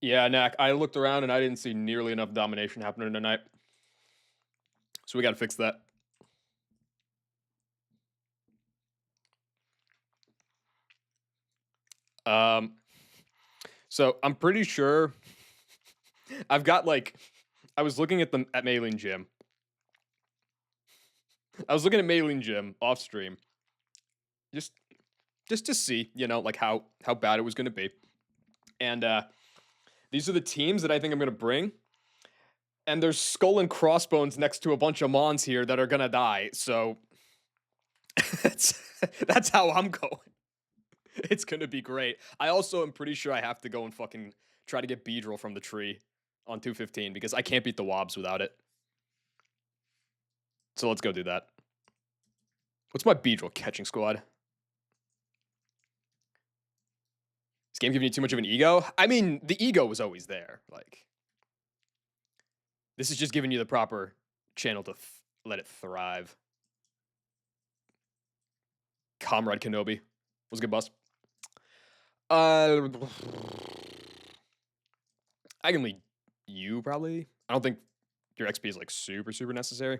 Yeah, Knack, I looked around and I didn't see nearly enough domination happening tonight. So we gotta fix that. Um, so I'm pretty sure I've got like I was looking at the at Mailing Gym. I was looking at Mailing Gym off stream, just just to see, like how bad it was gonna be. And these are the teams that I think I'm gonna bring. And there's skull and crossbones next to a bunch of mons here that are gonna die. So that's that's how I'm going. It's gonna be great. I also am pretty sure I have to go and fucking try to get Beedrill from the tree on 215 because I can't beat the Wobs without it. So let's go do that. What's my Beedrill catching squad? This game giving you too much of an ego? I mean, the ego was always there. Like, this is just giving you the proper channel to let it thrive. Comrade Kenobi was a good bust. I can lead you probably. I don't think your XP is like super necessary.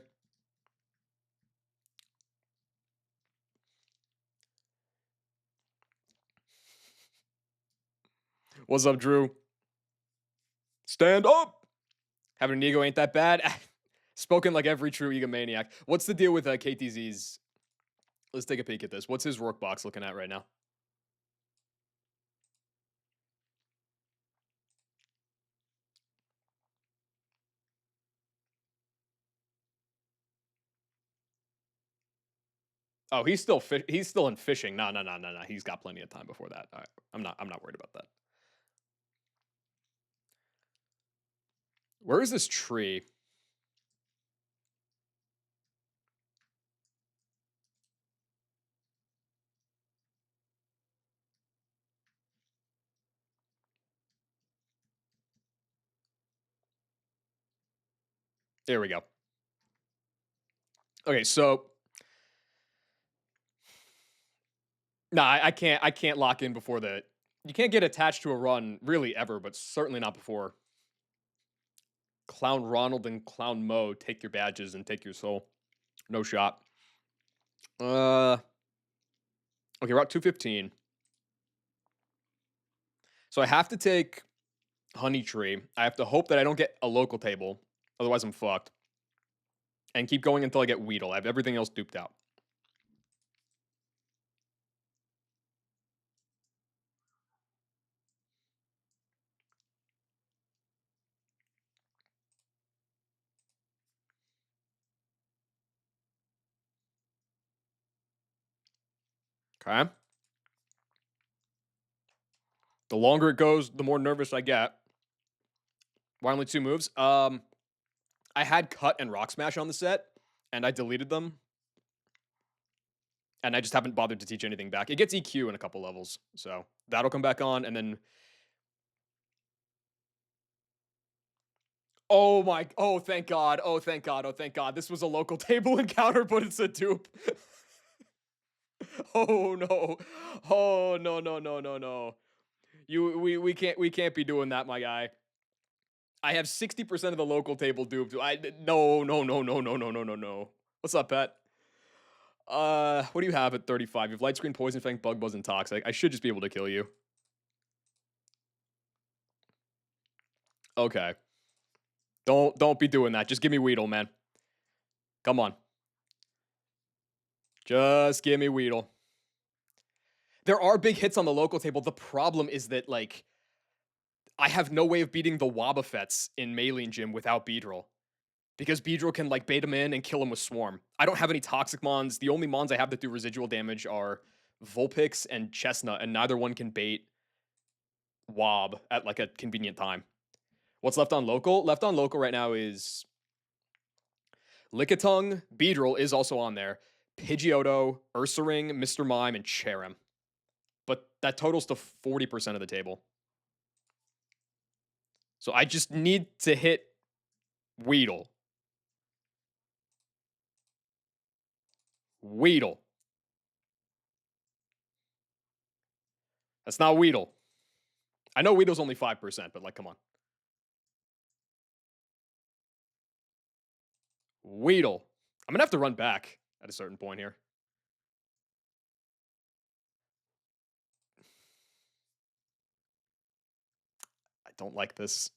What's up, Drew? Stand up! Having an ego ain't that bad. Spoken like every true egomaniac. What's the deal with KTZ's? Let's take a peek at this. What's his work box looking at right now? Oh, he's still in fishing. No. He's got plenty of time before that. All right. I'm not worried about that. Where is this tree? There we go. Okay, so no, I can't lock in before the. You can't get attached to a run really ever, but certainly not before Clown Ronald and Clown Mo take your badges and take your soul. No shot. Okay, Route 215. So I have to take Honey Tree. I have to hope that I don't get a local table, otherwise I'm fucked. And keep going until I get Weedle. I have everything else duped out. Okay. The longer it goes, the more nervous I get. Why only 2 moves? I had Cut and Rock Smash on the set, and I deleted them. And I just haven't bothered to teach anything back. It gets EQ in a couple levels, so that'll come back on, and then. Oh, thank God. Oh, thank God. Oh, thank God. This was a local table encounter, but it's a dupe. Oh no. Oh no. We can't be doing that, my guy. I have 60% of the local table duped. No. What's up, Pet? What do you have at 35? You have Light Screen, Poison Fang, Bug Buzz, and Toxic. I should just be able to kill you. Okay. Don't be doing that. Just give me Weedle, man. Come on. Just give me Weedle. There are big hits on the local table. The problem is that, like, I have no way of beating the Wobbuffets in Mailing Gym without Beedrill. Because Beedrill can, like, bait him in and kill him with Swarm. I don't have any Toxic Mons. The only Mons I have that do residual damage are Vulpix and Chestnut, and neither one can bait Wob at, like, a convenient time. What's left on local? Left on local right now is Lickitung, Beedrill is also on there, Pidgeotto, Ursaring, Mr. Mime, and Cherrim. But that totals to 40% of the table. So I just need to hit Weedle. Weedle. That's not Weedle. I know Weedle's only 5%, but like, come on. Weedle. I'm gonna have to run back at a certain point here. I don't like this.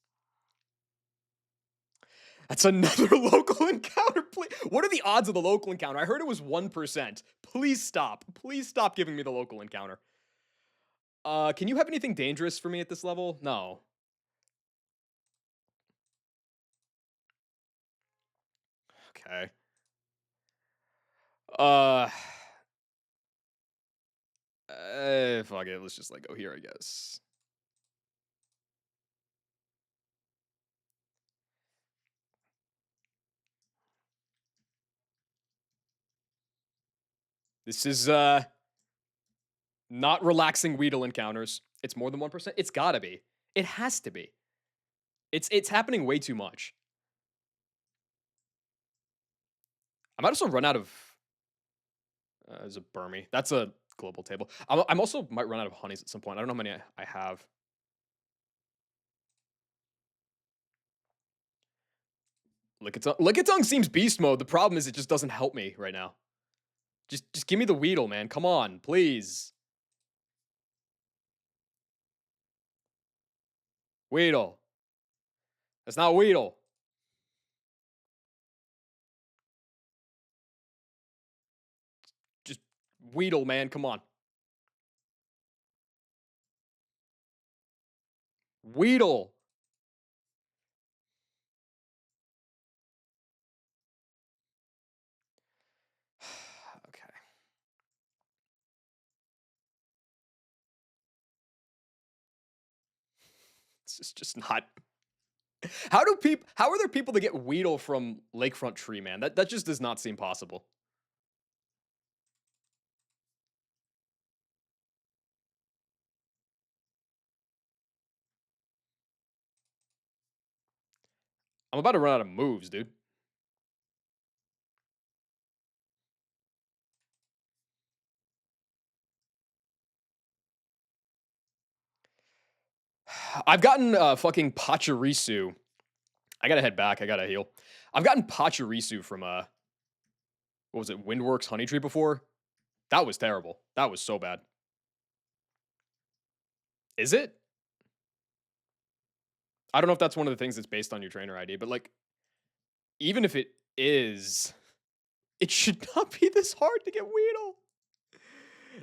That's another local encounter. Please. What are the odds of the local encounter? I heard it was 1%. Please stop. Please stop giving me the local encounter. Can you have anything dangerous for me at this level? No. Okay. Uh, fuck it. Let's just like go here, I guess. This is not relaxing Weedle encounters. It's more than 1%. It's gotta be. It has to be. It's happening way too much. I might also run out of. There's a Burmy. That's a global table. I'm also might run out of honeys at some point. I don't know how many I have. Lickitung seems beast mode. The problem is it just doesn't help me right now. Just give me the Weedle, man. Come on, please. Weedle. That's not Weedle. Just Weedle, man. Come on. Weedle. Okay. This is just not. How are there people that get Weedle from Lakefront Tree, man? That just does not seem possible. I'm about to run out of moves, dude. I've gotten fucking Pachirisu. I gotta head back. I gotta heal. I've gotten Pachirisu from what was it, Windworks Honey Tree before? That was terrible. That was so bad. Is it? I don't know if that's one of the things that's based on your trainer ID, but like, even if it is, it should not be this hard to get Weedle.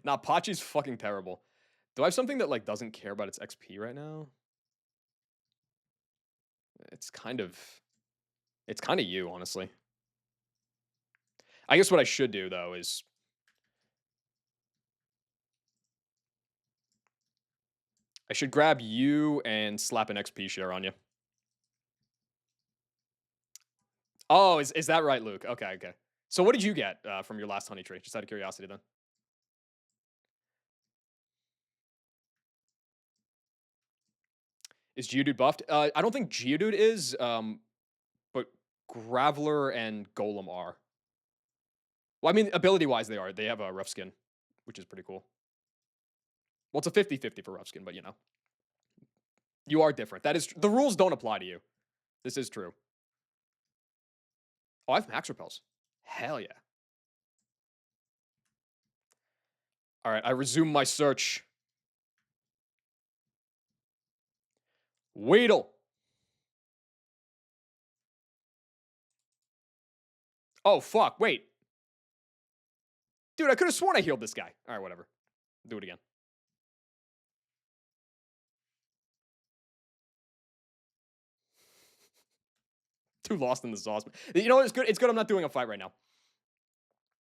Nah, Pachi's fucking terrible. Do I have something that like doesn't care about its XP right now? It's kind of, it's kind of you, honestly. I guess what I should do though is I should grab you and slap an XP share on you. Oh, is that right, Luke? Okay, okay. So what did you get from your last honey tree? Just out of curiosity, then. Is Geodude buffed? I don't think Geodude is, but Graveler and Golem are. Well, I mean, ability-wise, they are. They have a rough skin, which is pretty cool. Well, it's a 50-50 for rough skin, but you know. You are different. That is the rules don't apply to you. This is true. Oh, I have max repels. Hell yeah. All right, I resume my search. Weedle. Oh, fuck. Wait. Dude, I could have sworn I healed this guy. All right, whatever. Do it again. Too lost in the sauce. You know what? It's good. It's good I'm not doing a fight right now.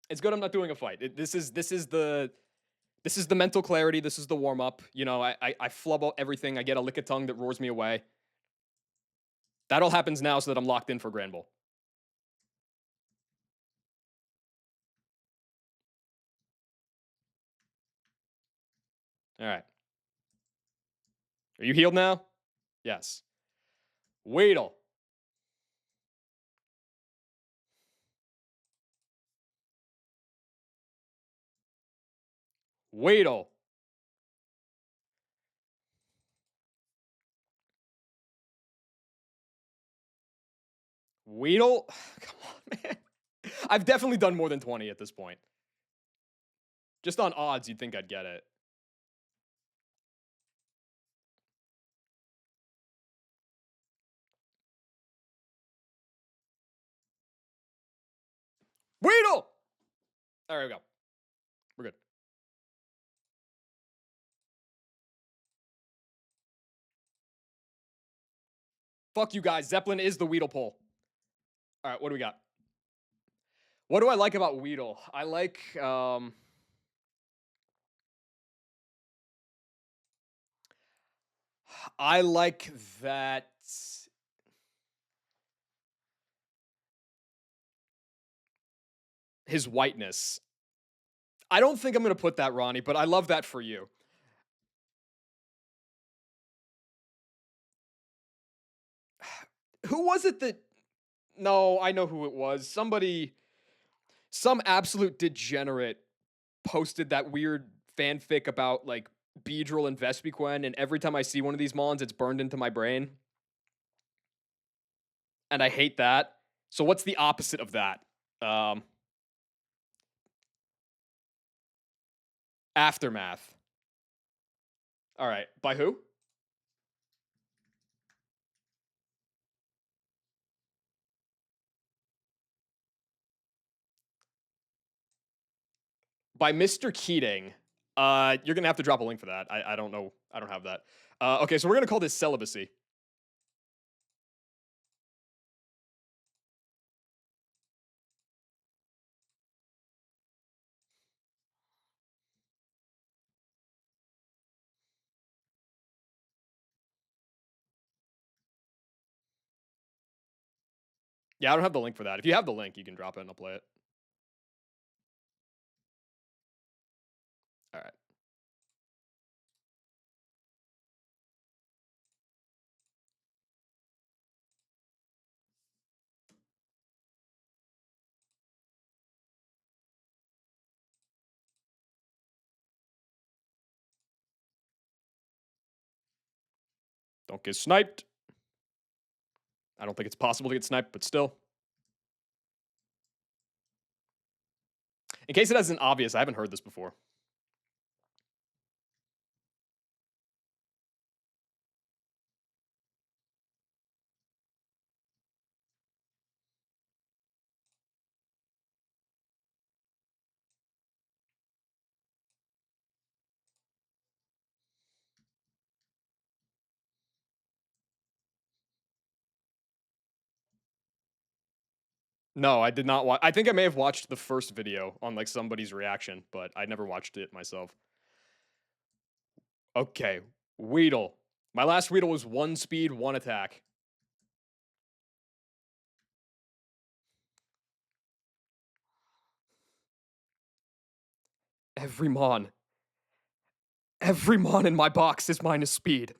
It's good I'm not doing a fight. This is the mental clarity. This is the warm up. You know, I flub out everything. I get a lick of tongue that roars me away. That all happens now so that I'm locked in for Grand Bowl. All right. Are you healed now? Yes. Weedle. Weedle. Weedle? Come on, man. I've definitely done more than 20 at this point. Just on odds, you'd think I'd get it. Weedle! There we go. We're good. Fuck you guys. Zeppelin is the Weedle pull. All right, what do we got? What do I like about Weedle? I like, I like that his whiteness. I don't think I'm going to put that, Ronnie, but I love that for you. Who was it that... No, I know who it was. Some absolute degenerate posted that weird fanfic about, like, Beedrill and Vespiquen, and every time I see one of these mons, it's burned into my brain. And I hate that. So what's the opposite of that? Aftermath. All right. By who? By Mr. Keating. You're gonna have to drop a link for that. I don't know. I don't have that. Okay, so we're gonna call this celibacy. Yeah, I don't have the link for that. If you have the link, you can drop it and I'll play it. All right. Don't get sniped. I don't think it's possible to get sniped, but still. In case it isn't obvious, I haven't heard this before. No, I did not watch. I think I may have watched the first video on like somebody's reaction, but I never watched it myself. Okay, Weedle. My last Weedle was 1 speed, 1 attack. Every mon. Every mon in my box is minus speed.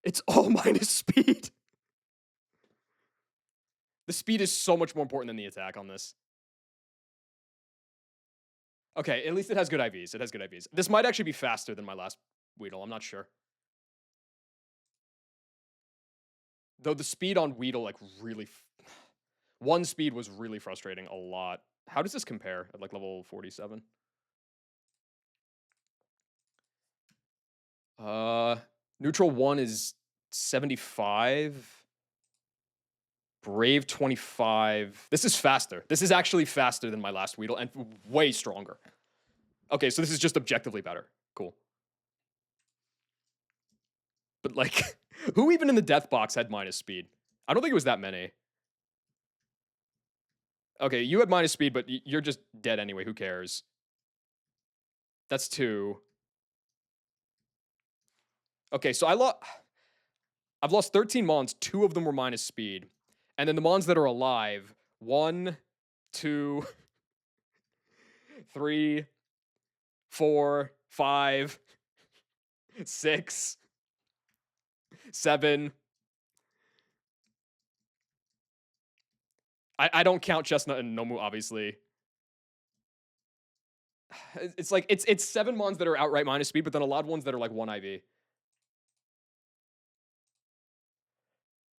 It's all minus speed. The speed is so much more important than the attack on this. Okay, at least it has good IVs. It has good IVs. This might actually be faster than my last Weedle. I'm not sure. Though the speed on Weedle, like, really... 1 speed was really frustrating a lot. How does this compare at, like, level 47? Neutral 1 is 75. Brave 25. This is faster. This is actually faster than my last Weedle and way stronger. Okay, so this is just objectively better. Cool. But, like, who even in the death box had minus speed? I don't think it was that many. Okay, you had minus speed, but you're just dead anyway. Who cares? That's 2. Okay, so I've lost 13 mons. 2 of them were minus speed. And then the mons that are alive, 1, 2, 3, 4, 5, 6, 7. I don't count Chestnut and Nomu, obviously. It's like, it's 7 mons that are outright minus speed, but then a lot of ones that are like 1 IV.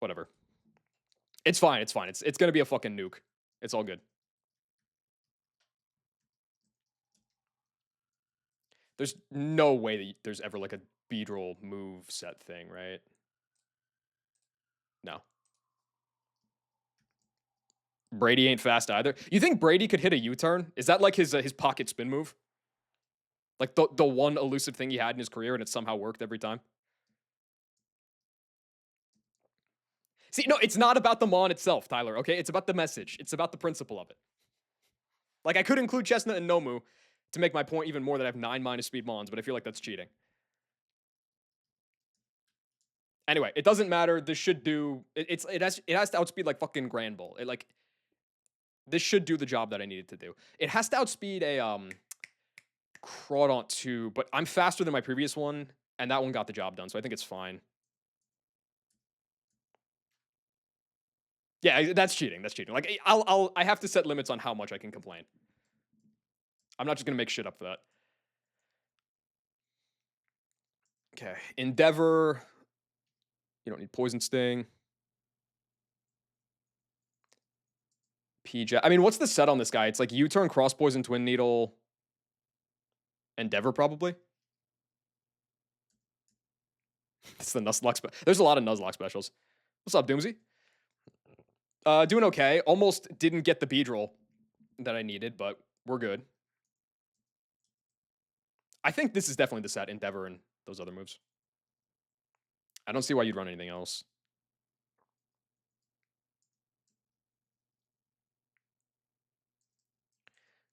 Whatever. It's fine. It's fine. It's gonna be a fucking nuke. It's all good. There's no way that there's ever like a Beedrill move set thing, right? No. Brady ain't fast either. You think Brady could hit a U-turn? Is that like his pocket spin move? Like the one elusive thing he had in his career, and it somehow worked every time. See, no, it's not about the Mon itself, Tyler. Okay, it's about the message. It's about the principle of it. Like I could include Chestnut and Nomu to make my point even more that I have 9 minus speed Mons, but I feel like that's cheating. Anyway, it doesn't matter. This should do it has to outspeed like fucking Grand Bull. It like this should do the job that I needed to do. It has to outspeed a Crawdaunt 2, but I'm faster than my previous one, and that one got the job done, so I think it's fine. Yeah, that's cheating. That's cheating. Like I have to set limits on how much I can complain. I'm not just gonna make shit up for that. Okay, Endeavor. You don't need Poison Sting. PJ. I mean, what's the set on this guy? It's like U-turn, Cross Poison, Twin Needle, Endeavor probably. It's the Nuzlocke. There's a lot of Nuzlocke specials. What's up, Doomsy? Doing okay. Almost didn't get the Beedrill that I needed, but we're good. I think this is definitely the set, Endeavor and those other moves. I don't see why you'd run anything else.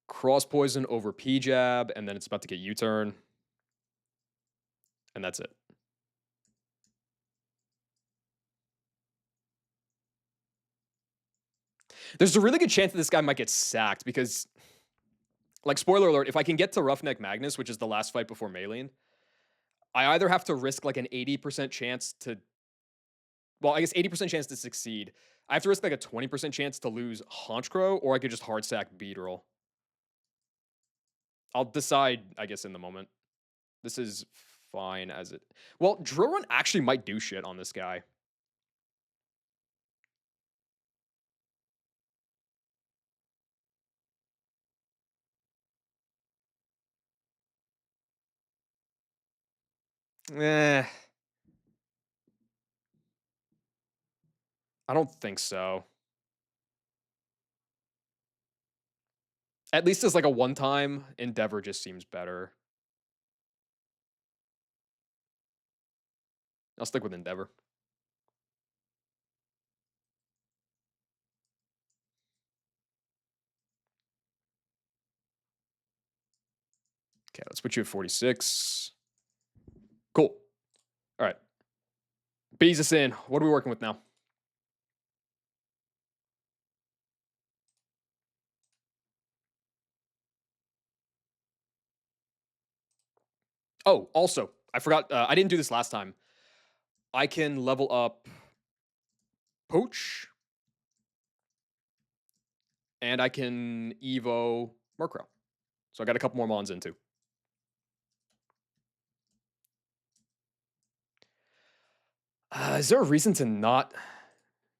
Cross Poison over P-Jab, and then it's about to get U-turn. And that's it. There's a really good chance that this guy might get sacked because, like, spoiler alert, if I can get to Roughneck Magnus, which is the last fight before Maylene, I either have to risk like an 80% chance to, well, I guess 80% chance to succeed. I have to risk like a 20% chance to lose Honchkrow, or I could just hard sack Beedrill. I'll decide, I guess, in the moment. This is fine as it. Well, Drill Run actually might do shit on this guy. Eh. I don't think so. At least as like a one-time, Endeavor just seems better. I'll stick with Endeavor. Okay, let's put you at 46. Cool. All right. Bees us in. What are we working with now? Oh, also, I forgot. I didn't do this last time. I can level up Poach, and I can Evo Murkrow. So I got a couple more Mons in too. Is there a reason to not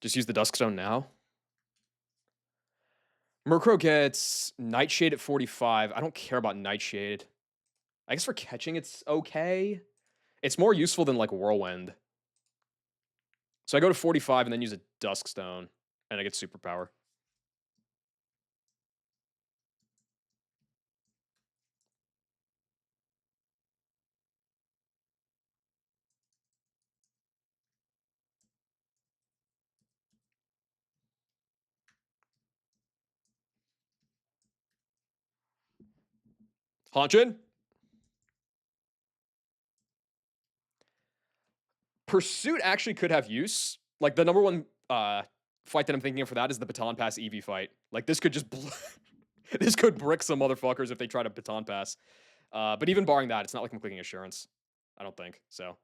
just use the Duskstone now? Murkrow gets Nightshade at 45. I don't care about Nightshade. I guess for catching, it's okay. It's more useful than like Whirlwind. So I go to 45 and then use a Duskstone, and I get Superpower. Haunted? Pursuit actually could have use. Like the number one fight that I'm thinking of for that is the Baton Pass Eevee fight. Like this could just this could brick some motherfuckers if they try to Baton Pass. But even barring that, it's not like I'm clicking Assurance. I don't think so.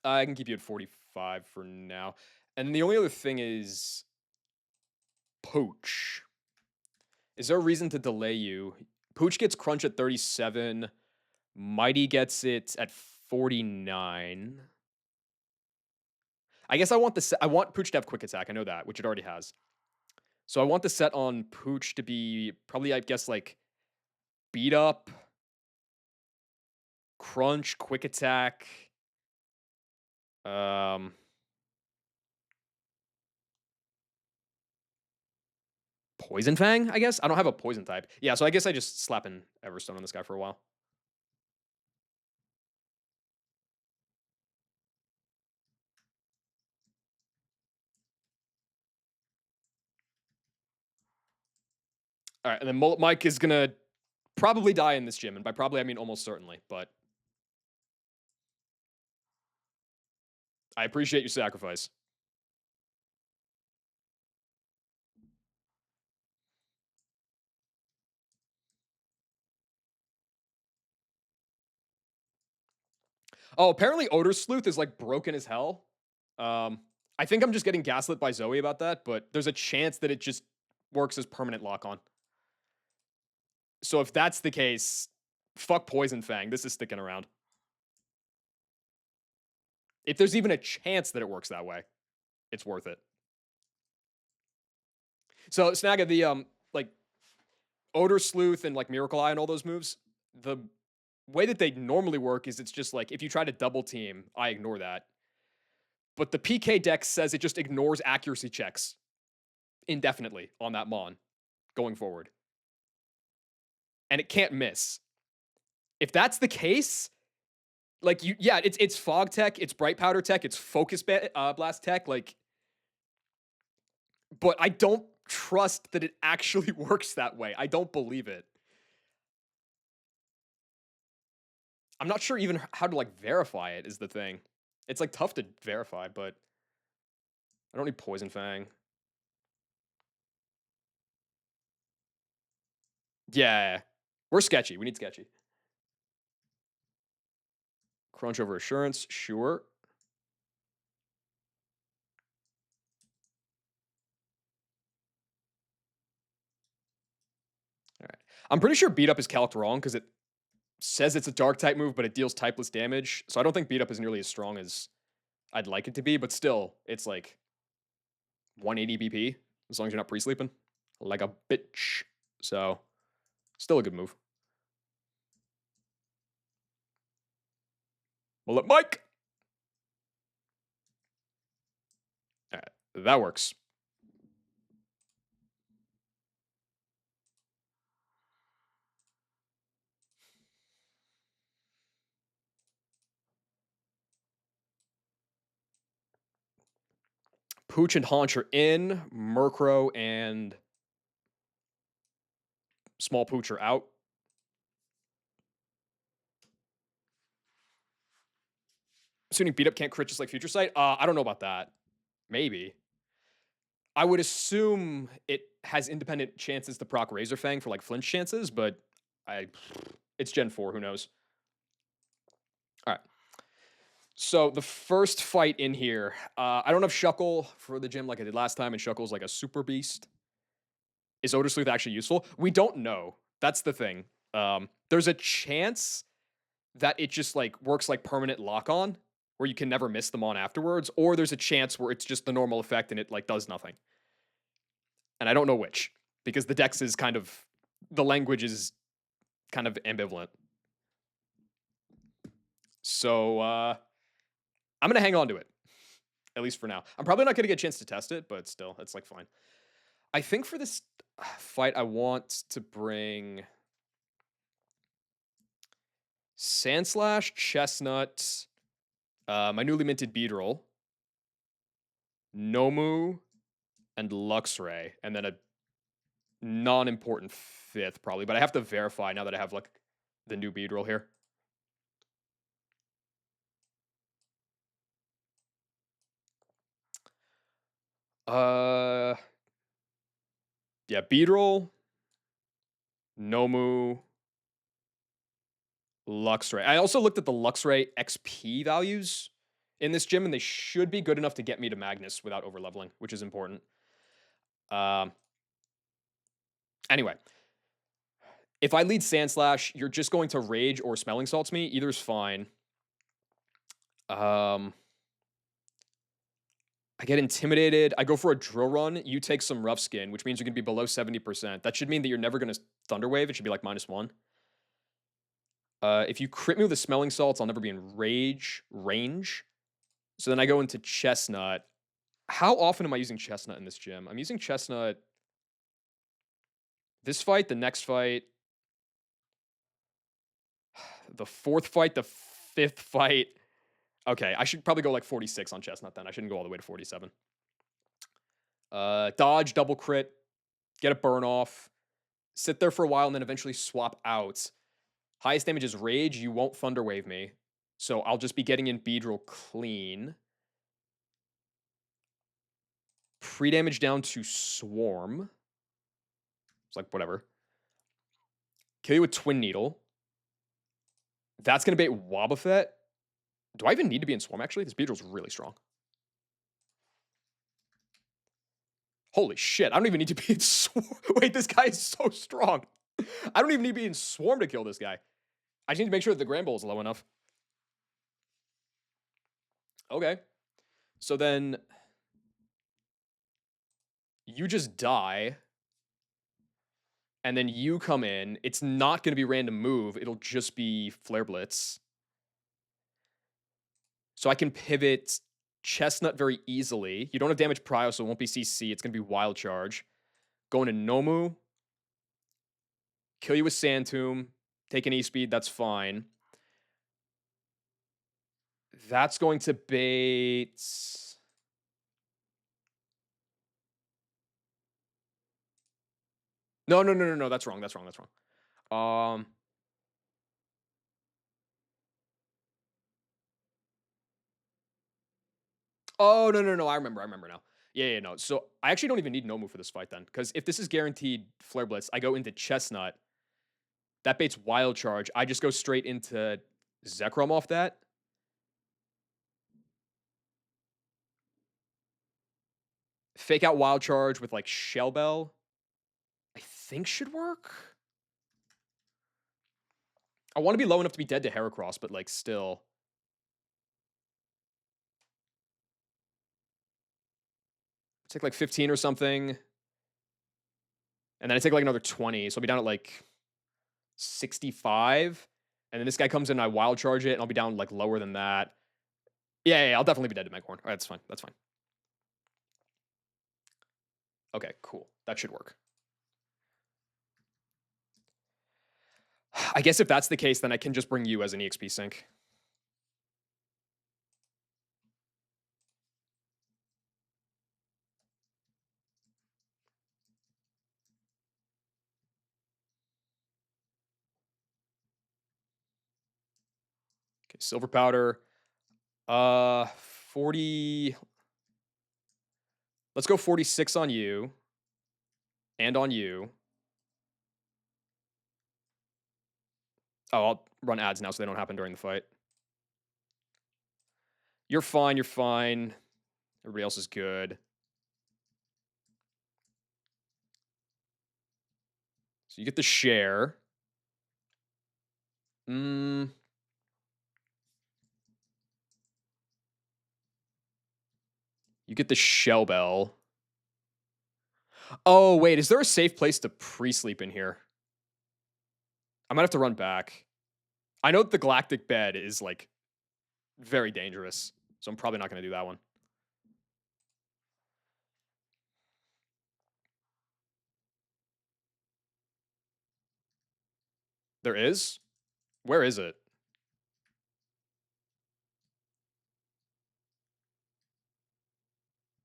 I can keep you at 45 for now. And the only other thing is Poach. Is there a reason to delay you? Pooch gets Crunch at 37. Mighty gets it at 49. I guess I want I want Pooch to have quick attack. I know that, which it already has. So I want the set on Pooch to be probably, I guess, like beat up, crunch, quick attack. Um, Poison Fang, I guess. I don't have a poison type. Yeah, so I guess I just slap an Everstone on this guy for a while. All right, and then Mullet Mike is gonna probably die in this gym, and by probably I mean almost certainly. But I appreciate your sacrifice. Oh, apparently Odor Sleuth is like broken as hell. Um, I think I'm just getting gaslit by Zoe about that, but there's a chance that it just works as permanent lock on. So if that's the case, fuck Poison Fang. This is sticking around. If there's even a chance that it works that way, it's worth it. So Snagga, the like Odor Sleuth and like Miracle Eye and all those moves, the way that they normally work is it's just like if you try to double team, I ignore that. But the PK deck says it just ignores accuracy checks indefinitely on that Mon going forward. And it can't miss. If that's the case, like yeah, it's fog tech, it's bright powder tech, it's focus blast tech, like, but I don't trust that it actually works that way. I don't believe it. I'm not sure even how to like verify it is the thing. It's like tough to verify, but I don't need Poison Fang. Yeah, we're sketchy. We need sketchy. Crunch over assurance, sure. All right. I'm pretty sure beat up is calced wrong because it says it's a dark type move, but it deals typeless damage. So I don't think beat up is nearly as strong as I'd like it to be, but still, it's like 180 BP as long as you're not pre-sleeping. Like a bitch. So, still a good move. Well, let Mike. All right, that works. Pooch and Haunch are in. Murkrow and Small Pooch are out. Assuming beat up can't crit just like Future Sight. I don't know about that. Maybe. I would assume it has independent chances to proc Razor Fang for like flinch chances, but it's Gen 4, who knows? All right. So the first fight in here, I don't have Shuckle for the gym like I did last time, and Shuckle's like a super beast. Is Odor Sleuth actually useful? We don't know. That's the thing. There's a chance that it just like works like permanent lock on, where you can never miss them on afterwards, or there's a chance where it's just the normal effect and it like does nothing. And I don't know which, because the dex is kind of, the language is kind of ambivalent. So I'm gonna hang on to it, at least for now. I'm probably not gonna get a chance to test it, but still, it's like fine. I think for this fight, I want to bring Sandslash, Chestnut, my newly minted Beedrill, Nomu, and Luxray, and then a non-important fifth probably, but I have to verify now that I have like the new Beedrill here. Yeah, Beedrill, Nomu, Luxray. I also looked at the Luxray XP values in this gym, and they should be good enough to get me to Magnus without overleveling, which is important. Anyway, if I lead Sandslash, you're just going to Rage or Smelling Salts me. Either's fine. Um, I get intimidated. I go for a drill run. You take some rough skin, which means you're gonna be below 70%. That should mean that you're never gonna thunder wave. It should be like -1. If you crit me with the smelling salts, I'll never be in range. So then I go into chestnut. How often am I using chestnut in this gym? I'm using chestnut this fight, the next fight, the fourth fight, the fifth fight. Okay, I should probably go like 46 on chestnut then. I shouldn't go all the way to 47. Dodge, double crit, get a burn off, sit there for a while, and then eventually swap out. Highest damage is rage. You won't thunder wave me. So I'll just be getting in Beedrill clean. Pre-damage down to swarm. It's like, whatever. Kill you with Twin Needle. That's going to bait Wobbuffet. Do I even need to be in swarm, actually? This Beedrill's really strong. Holy shit, I don't even need to be in swarm. Wait, this guy is so strong. I don't even need to be in swarm to kill this guy. I just need to make sure that the Grand Bowl is low enough. Okay. So then you just die. And then you come in. It's not going to be random move. It'll just be Flare Blitz. So I can pivot Chestnut very easily. You don't have damage prio, so it won't be CC. It's going to be Wild Charge. Going to Nomu. Kill you with Sand Tomb. Take an E-Speed. That's fine. That's going to bait... No. That's wrong. Oh, no. I remember now. Yeah, no. So I actually don't even need Nomu for this fight then. Because if this is guaranteed Flare Blitz, I go into Chestnut. That baits Wild Charge. I just go straight into Zekrom off that. Fake out Wild Charge with like Shell Bell. I think should work. I want to be low enough to be dead to Heracross, but like still. Take like 15 or something. And then I take like another 20. So I'll be down at like 65. And then this guy comes in and I Wild Charge it, and I'll be down like lower than that. Yeah, I'll definitely be dead to Meghorn. All right, that's fine. Okay, cool. That should work. I guess if that's the case, then I can just bring you as an EXP sync. Okay, Silver Powder. 40. Let's go 46 on you. And on you. Oh, I'll run ads now so they don't happen during the fight. You're fine. Everybody else is good. So you get the share. You get the Shell Bell. Oh, wait. Is there a safe place to pre-sleep in here? I might have to run back. I know that the Galactic Bed is, like, very dangerous. So I'm probably not going to do that one. There is? Where is it?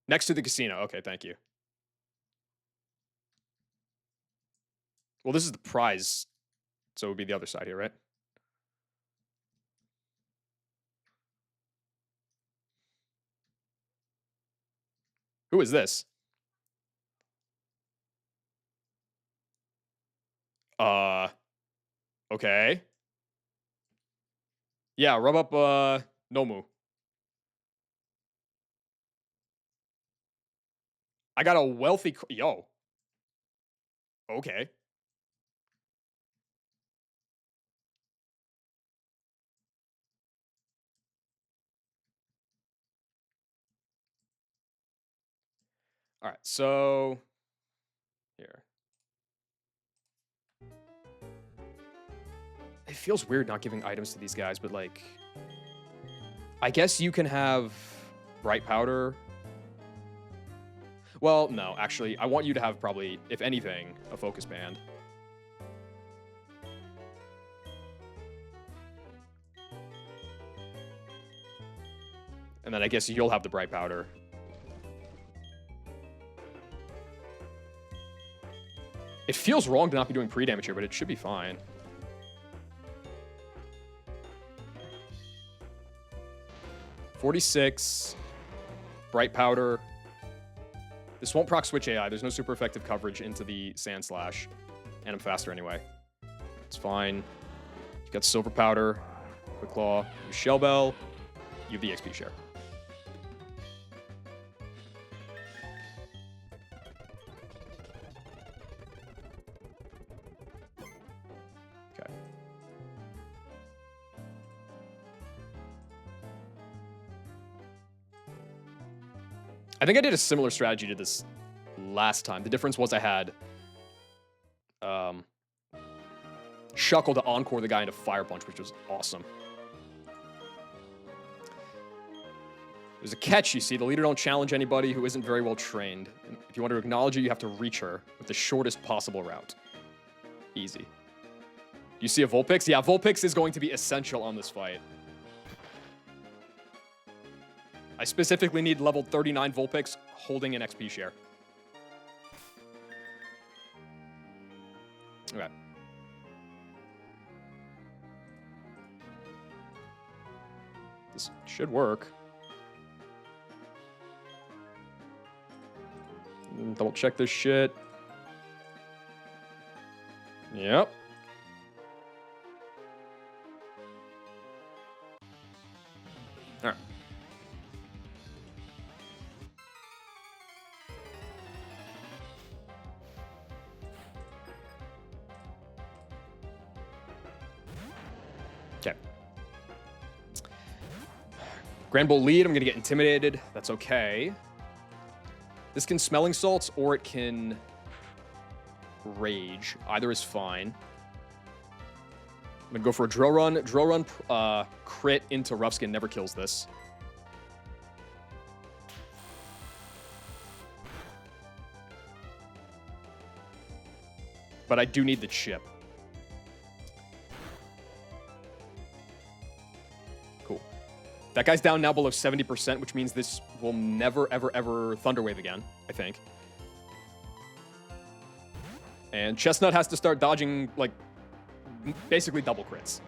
Next to the casino. Okay, thank you. Well, this is the prize. So it would be the other side here, right? Who is this? Okay. Yeah, rub up, Nomu. I got a wealthy... Yo. Okay. All right, so here. It feels weird not giving items to these guys, but like, I guess you can have bright powder. Well, no, actually, I want you to have probably, if anything, a focus band. And then I guess you'll have the bright powder. It feels wrong to not be doing pre-damage here, but it should be fine. $46, bright powder. This won't proc switch AI. There's no super effective coverage into the Sand Slash. And I'm faster anyway. It's fine. You got Silver Powder, Quick Claw, you Shell Bell, you have the XP share. Okay. I think I did a similar strategy to this last time. The difference was I had Shuckle to Encore the guy into Fire Punch, which was awesome. There's a catch, you see. The leader don't challenge anybody who isn't very well trained. And if you want to acknowledge her, you have to reach her with the shortest possible route. Easy. Do you see a Vulpix? Yeah, Vulpix is going to be essential on this fight. I specifically need level 39 Vulpix holding an XP share. Okay. This should work. Double check this shit. Yep. All right. Okay. Grand Bull lead. I'm going to get intimidated. That's okay. This can Smelling Salts or it can Rage. Either is fine. I'm going to go for a Drill Run. Drill Run crit into Rough Skin never kills this. But I do need the chip. Cool. That guy's down now below 70%, which means this will never, ever, ever Thunder Wave again, I think. And Chestnut has to start dodging, like, basically double crits.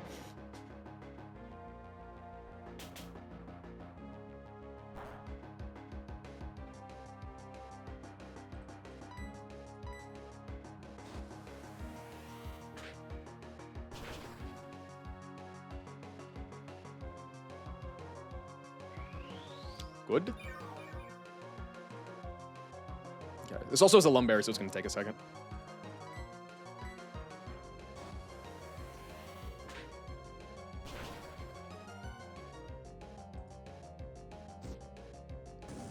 Good. Okay. This also has a Lumberry, so it's going to take a second.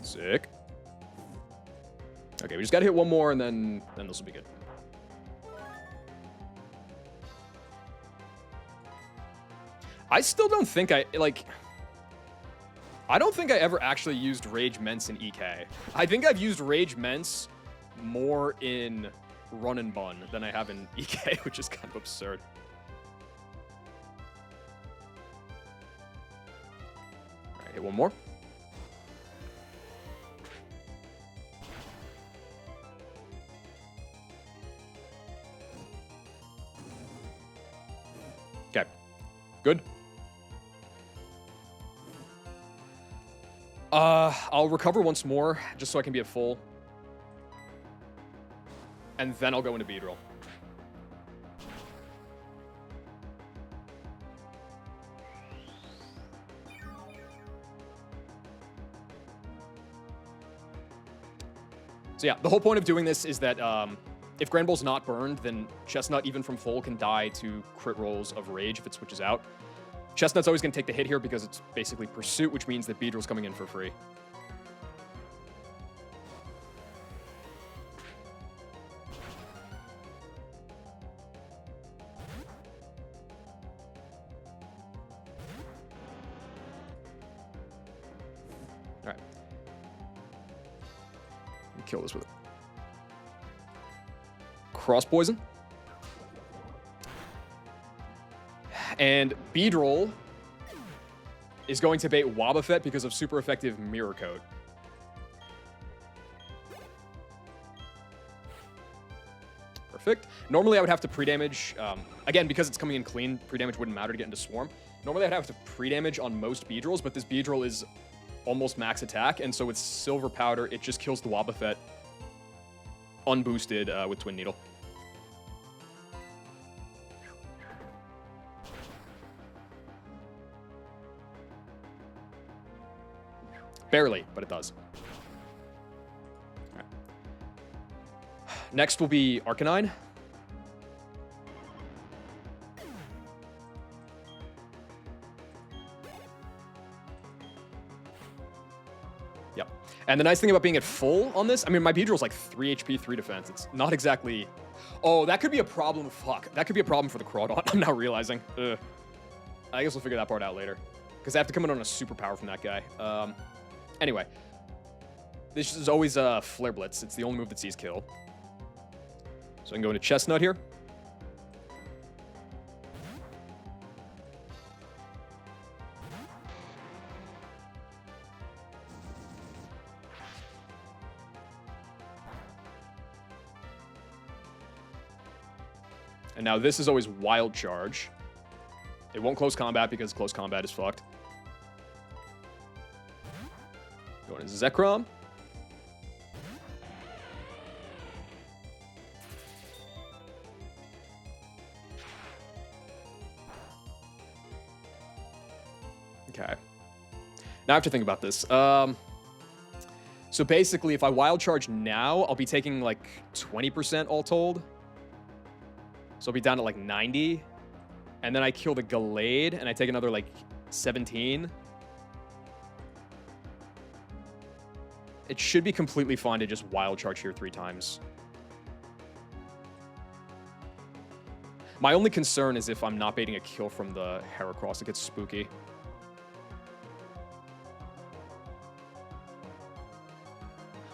Sick. Okay, we just got to hit one more, and then this will be good. I still don't think I don't think I ever actually used Rage Ments in EK. I think I've used Rage Ments more in Run and Bun than I have in EK, which is kind of absurd. All right, hit one more. Okay, good. I'll recover once more, just so I can be at full. And then I'll go into Beedrill. So yeah, the whole point of doing this is that if Grand Bull's not burned, then Chestnut, even from full, can die to crit rolls of Rage if it switches out. Chestnut's always going to take the hit here because it's basically Pursuit, which means that Beedrill's coming in for free. Alright. Kill this with it. Cross Poison. And Beedrill is going to bait Wobbuffet because of super effective Mirror Coat. Perfect. Normally I would have to pre-damage. Again, because it's coming in clean, pre-damage wouldn't matter to get into Swarm. Normally I'd have to pre-damage on most Beedrills, but this Beedrill is almost max attack, and so with Silver Powder, it just kills the Wobbuffet unboosted with Twin Needle. Barely, but it does. All right. Next will be Arcanine. Yep. And the nice thing about being at full on this, I mean, my Beedrill's like 3 HP, 3 defense. It's not exactly... Oh, that could be a problem. Fuck. That could be a problem for the Crawdon. I'm now realizing. Ugh. I guess we'll figure that part out later. Because I have to come in on a superpower from that guy. Anyway. This is always Flare Blitz. It's the only move that sees kill. So I can go into Chestnut here. And now this is always Wild Charge. It won't close combat because close combat is fucked. Going to Zekrom. Okay. Now I have to think about this. So basically, if I Wild Charge now, I'll be taking like 20% all told. So I'll be down to like 90. And then I kill the Gallade, and I take another like 17. It should be completely fine to just Wild Charge here 3 times. My only concern is if I'm not baiting a kill from the Heracross, it gets spooky.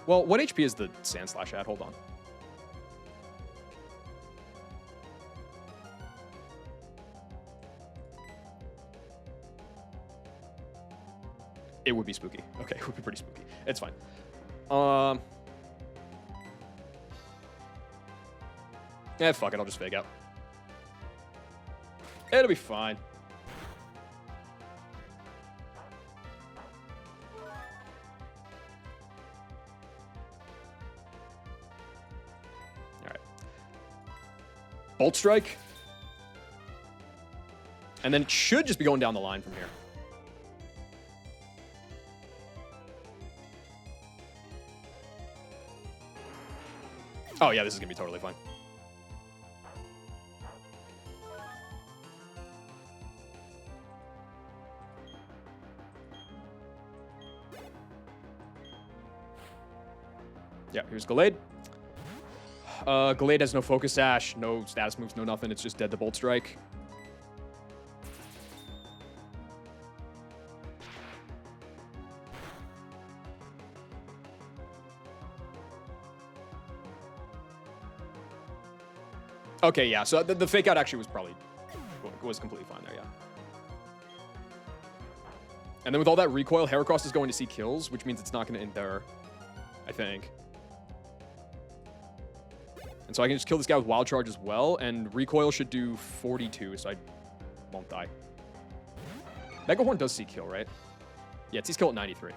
Well, what HP is the Sandslash at? Hold on. It would be spooky. Okay, it would be pretty spooky. It's fine. Yeah, fuck it. I'll just fake out. It'll be fine. All right. Bolt Strike. And then it should just be going down the line from here. Oh, yeah, this is going to be totally fine. Yeah, here's Gallade. Gallade has no Focus Sash, no status moves, no nothing. It's just dead to Bolt Strike. Okay, yeah, so the fake out actually was completely fine there, yeah. And then with all that recoil, Heracross is going to see kills, which means it's not going to end there, I think. And so I can just kill this guy with Wild Charge as well, and recoil should do 42, so I won't die. Mega Horn does see kill, right? Yeah, it sees kill at 93.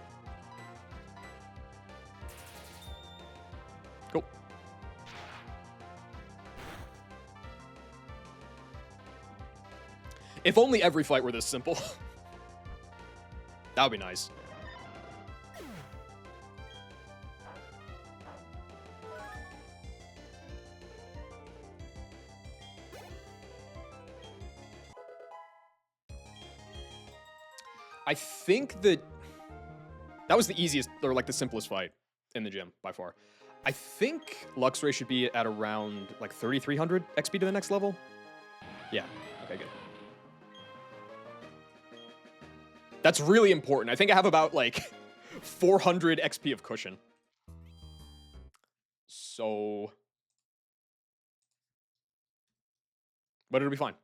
Cool. If only every fight were this simple. That would be nice. I think that was the easiest, or like the simplest fight in the gym by far. I think Luxray should be at around like 3,300 XP to the next level. Yeah, okay, good. That's really important. I think I have about like 400 XP of cushion. So... But it'll be fine.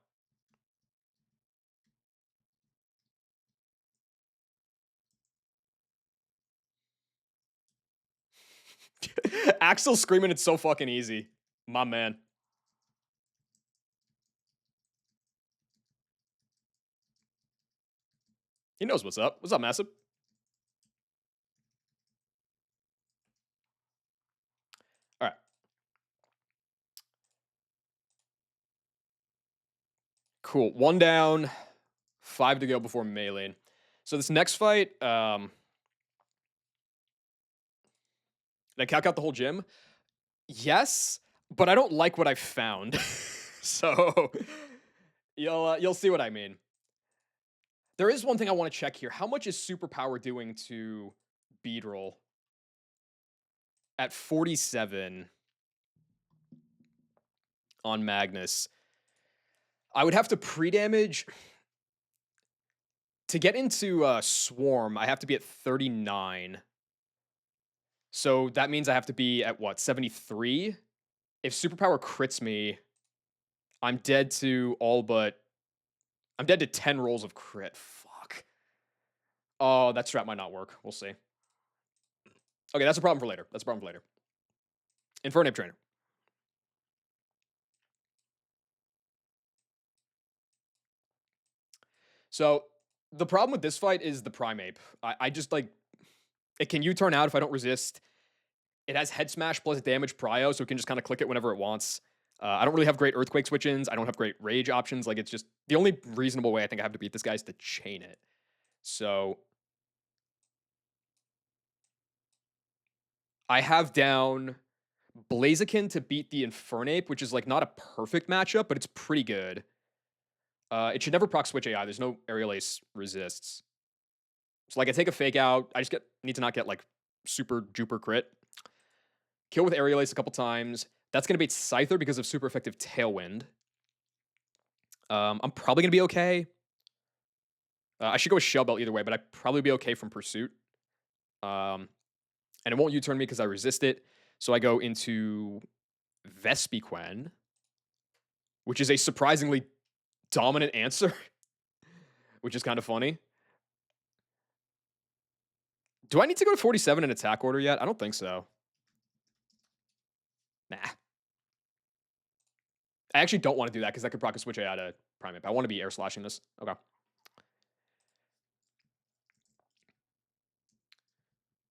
Axel screaming it's so fucking easy. My man. He knows what's up. What's up, Massive? All right. Cool. 1 down, 5 to go before melee. So this next fight, did I calc out the whole gym? Yes, but I don't like what I found. So you'll see what I mean. There is one thing I want to check here. How much is superpower doing to bead roll? At 47 on Magnus. I would have to pre-damage. To get into Swarm, I have to be at 39. So that means I have to be at what, 73? If superpower crits me, I'm dead to all but... I'm dead to 10 rolls of crit. Fuck. Oh, that strat might not work. We'll see. Okay, that's a problem for later. That's a problem for later. Infernape Trainer. So, the problem with this fight is the Primeape. I just, like... It can U-turn out if I don't resist. It has Head Smash plus damage prio, so it can just kind of click it whenever it wants. I don't really have great Earthquake switch-ins. I don't have great Rage options. Like, it's just... The only reasonable way I think I have to beat this guy is to chain it. So... I have down Blaziken to beat the Infernape, which is, like, not a perfect matchup, but it's pretty good. It should never proc switch AI. There's no Aerial Ace resists. So, like, I take a Fake Out. I just need to not get, like, super duper crit. Kill with Aerial Ace a couple times. That's going to beat Scyther because of super effective Tailwind. I'm probably going to be okay. I should go with Shell Belt either way, but I'd probably be okay from Pursuit. And it won't U-turn me because I resist it. So I go into Vespiquen, which is a surprisingly dominant answer, which is kind of funny. Do I need to go to 47 in attack order yet? I don't think so. Nah. I actually don't want to do that because that could proc a switch AI to Primeape. I want to be air slashing this. Okay.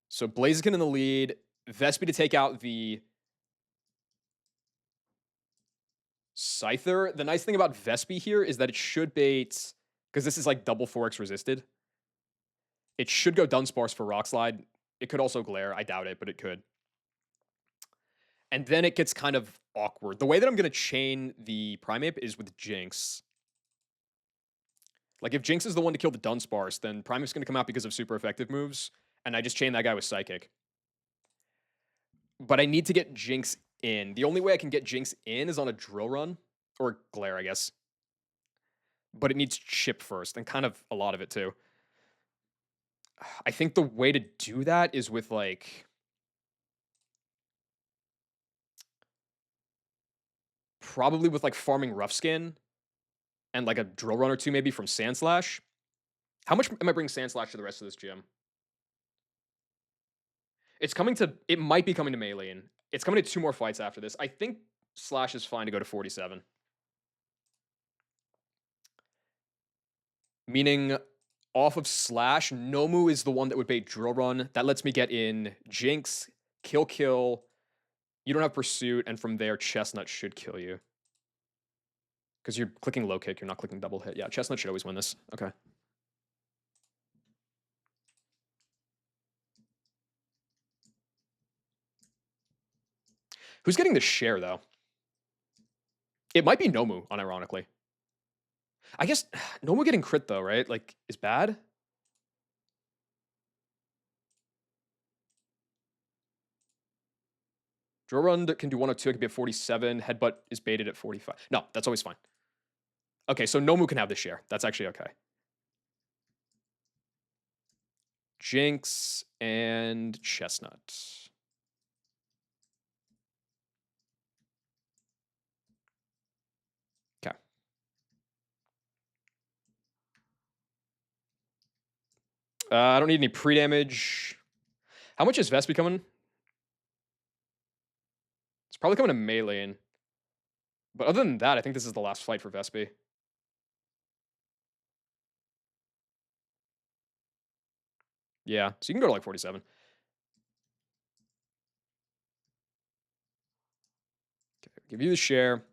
So Blaziken in the lead. Vespi to take out the Scyther. The nice thing about Vespi here is that it should bait, because this is like double 4x resisted. It should go Dunsparce for Rock Slide. It could also Glare. I doubt it, but it could. And then it gets kind of awkward. The way that I'm going to chain the Primeape is with Jinx. Like, if Jinx is the one to kill the Dunsparce, then Primeape's going to come out because of super effective moves, and I just chain that guy with Psychic. But I need to get Jinx in. The only way I can get Jinx in is on a Drill Run, or Glare, I guess. But it needs Chip first, and kind of a lot of it, too. I think the way to do that is with, like... Probably with, like, farming Rough Skin, and, like, a Drill Run or two, maybe, from Sandslash. How much am I bringing Sandslash to the rest of this gym? It's coming to... It might be coming to Melee. It's coming to 2 more fights after this. I think Slash is fine to go to 47. Meaning, off of Slash, Nomu is the one that would bait Drill Run. That lets me get in Jinx, Kill. You don't have Pursuit, and from there, Chestnut should kill you. Because you're clicking low kick, you're not clicking double hit. Yeah, Chestnut should always win this. Okay. Who's getting the share, though? It might be Nomu, unironically. I guess Nomu getting crit, though, right? Like, is bad? Drill Run can do 102, it can be at 47. Headbutt is baited at 45. No, that's always fine. Okay, so Nomu can have the share. That's actually okay. Jinx, and Chestnut. Okay. I don't need any pre-damage. How much is Vespi coming? It's probably coming to melee. But other than that, I think this is the last fight for Vespi. Yeah, so you can go to like 47. Okay, give you the share.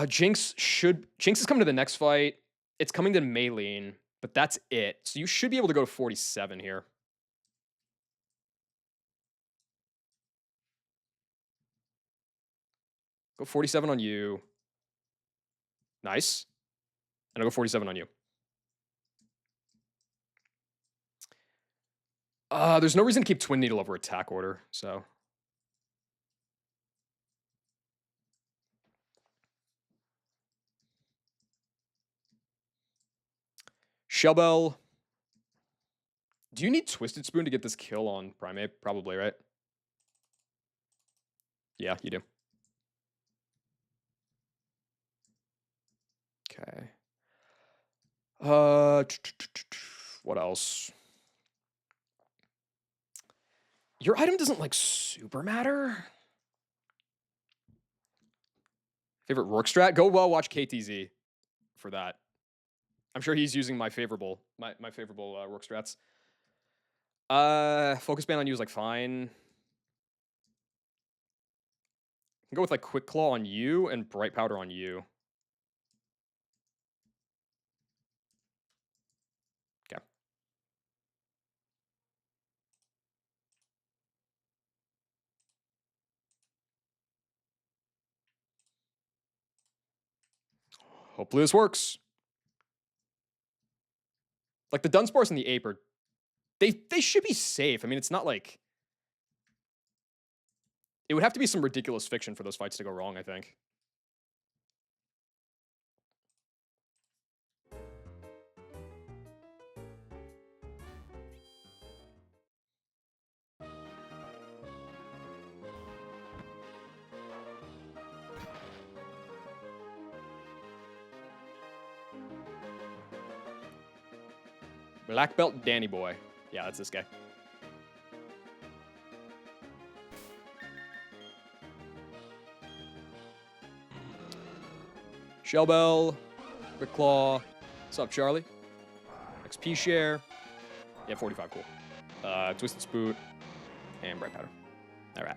Jinx is coming to the next fight. It's coming to melee, but that's it. So you should be able to go to 47 here. Go 47 on you. Nice. And I'll go 47 on you. There's no reason to keep Twin Needle over attack order, so. Shellbell. Do you need Twisted Spoon to get this kill on Primate? Probably, right? Yeah, you do. Okay. What else? Your item doesn't like super matter. Favorite Rourke strat? Go watch KTZ for that. I'm sure he's using my favorable Rourke strats. Focus Band on you is like fine. Go with like Quick Claw on you and Bright Powder on you. Okay. Hopefully this works. Like the Dunsparce and the Ape are, they should be safe. I mean, it's not like, it would have to be some ridiculous fiction for those fights to go wrong, I think. Black Belt Danny Boy. Yeah, that's this guy. Shellbell. Quick Claw. What's up, Charlie? XP share. Yeah, 45, cool. Twisted Spoot. And Bright Powder. Alright.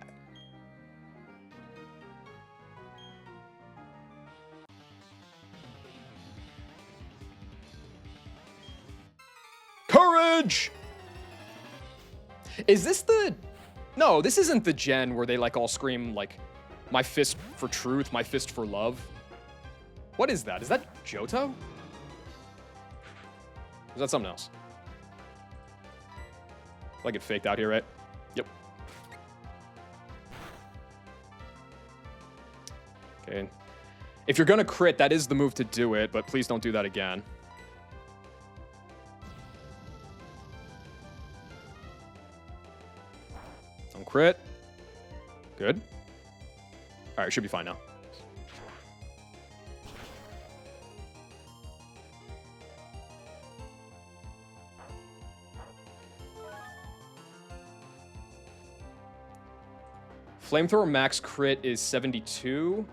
Courage! Is this the... No, this isn't the gen where they like all scream like, my fist for truth, my fist for love. What is that? Is that Johto? Or is that something else? Like it faked out here, right? Yep. Okay. If you're gonna crit, that is the move to do it, but please don't do that again. Don't crit. Good. All right, should be fine now. Flamethrower max crit is 72.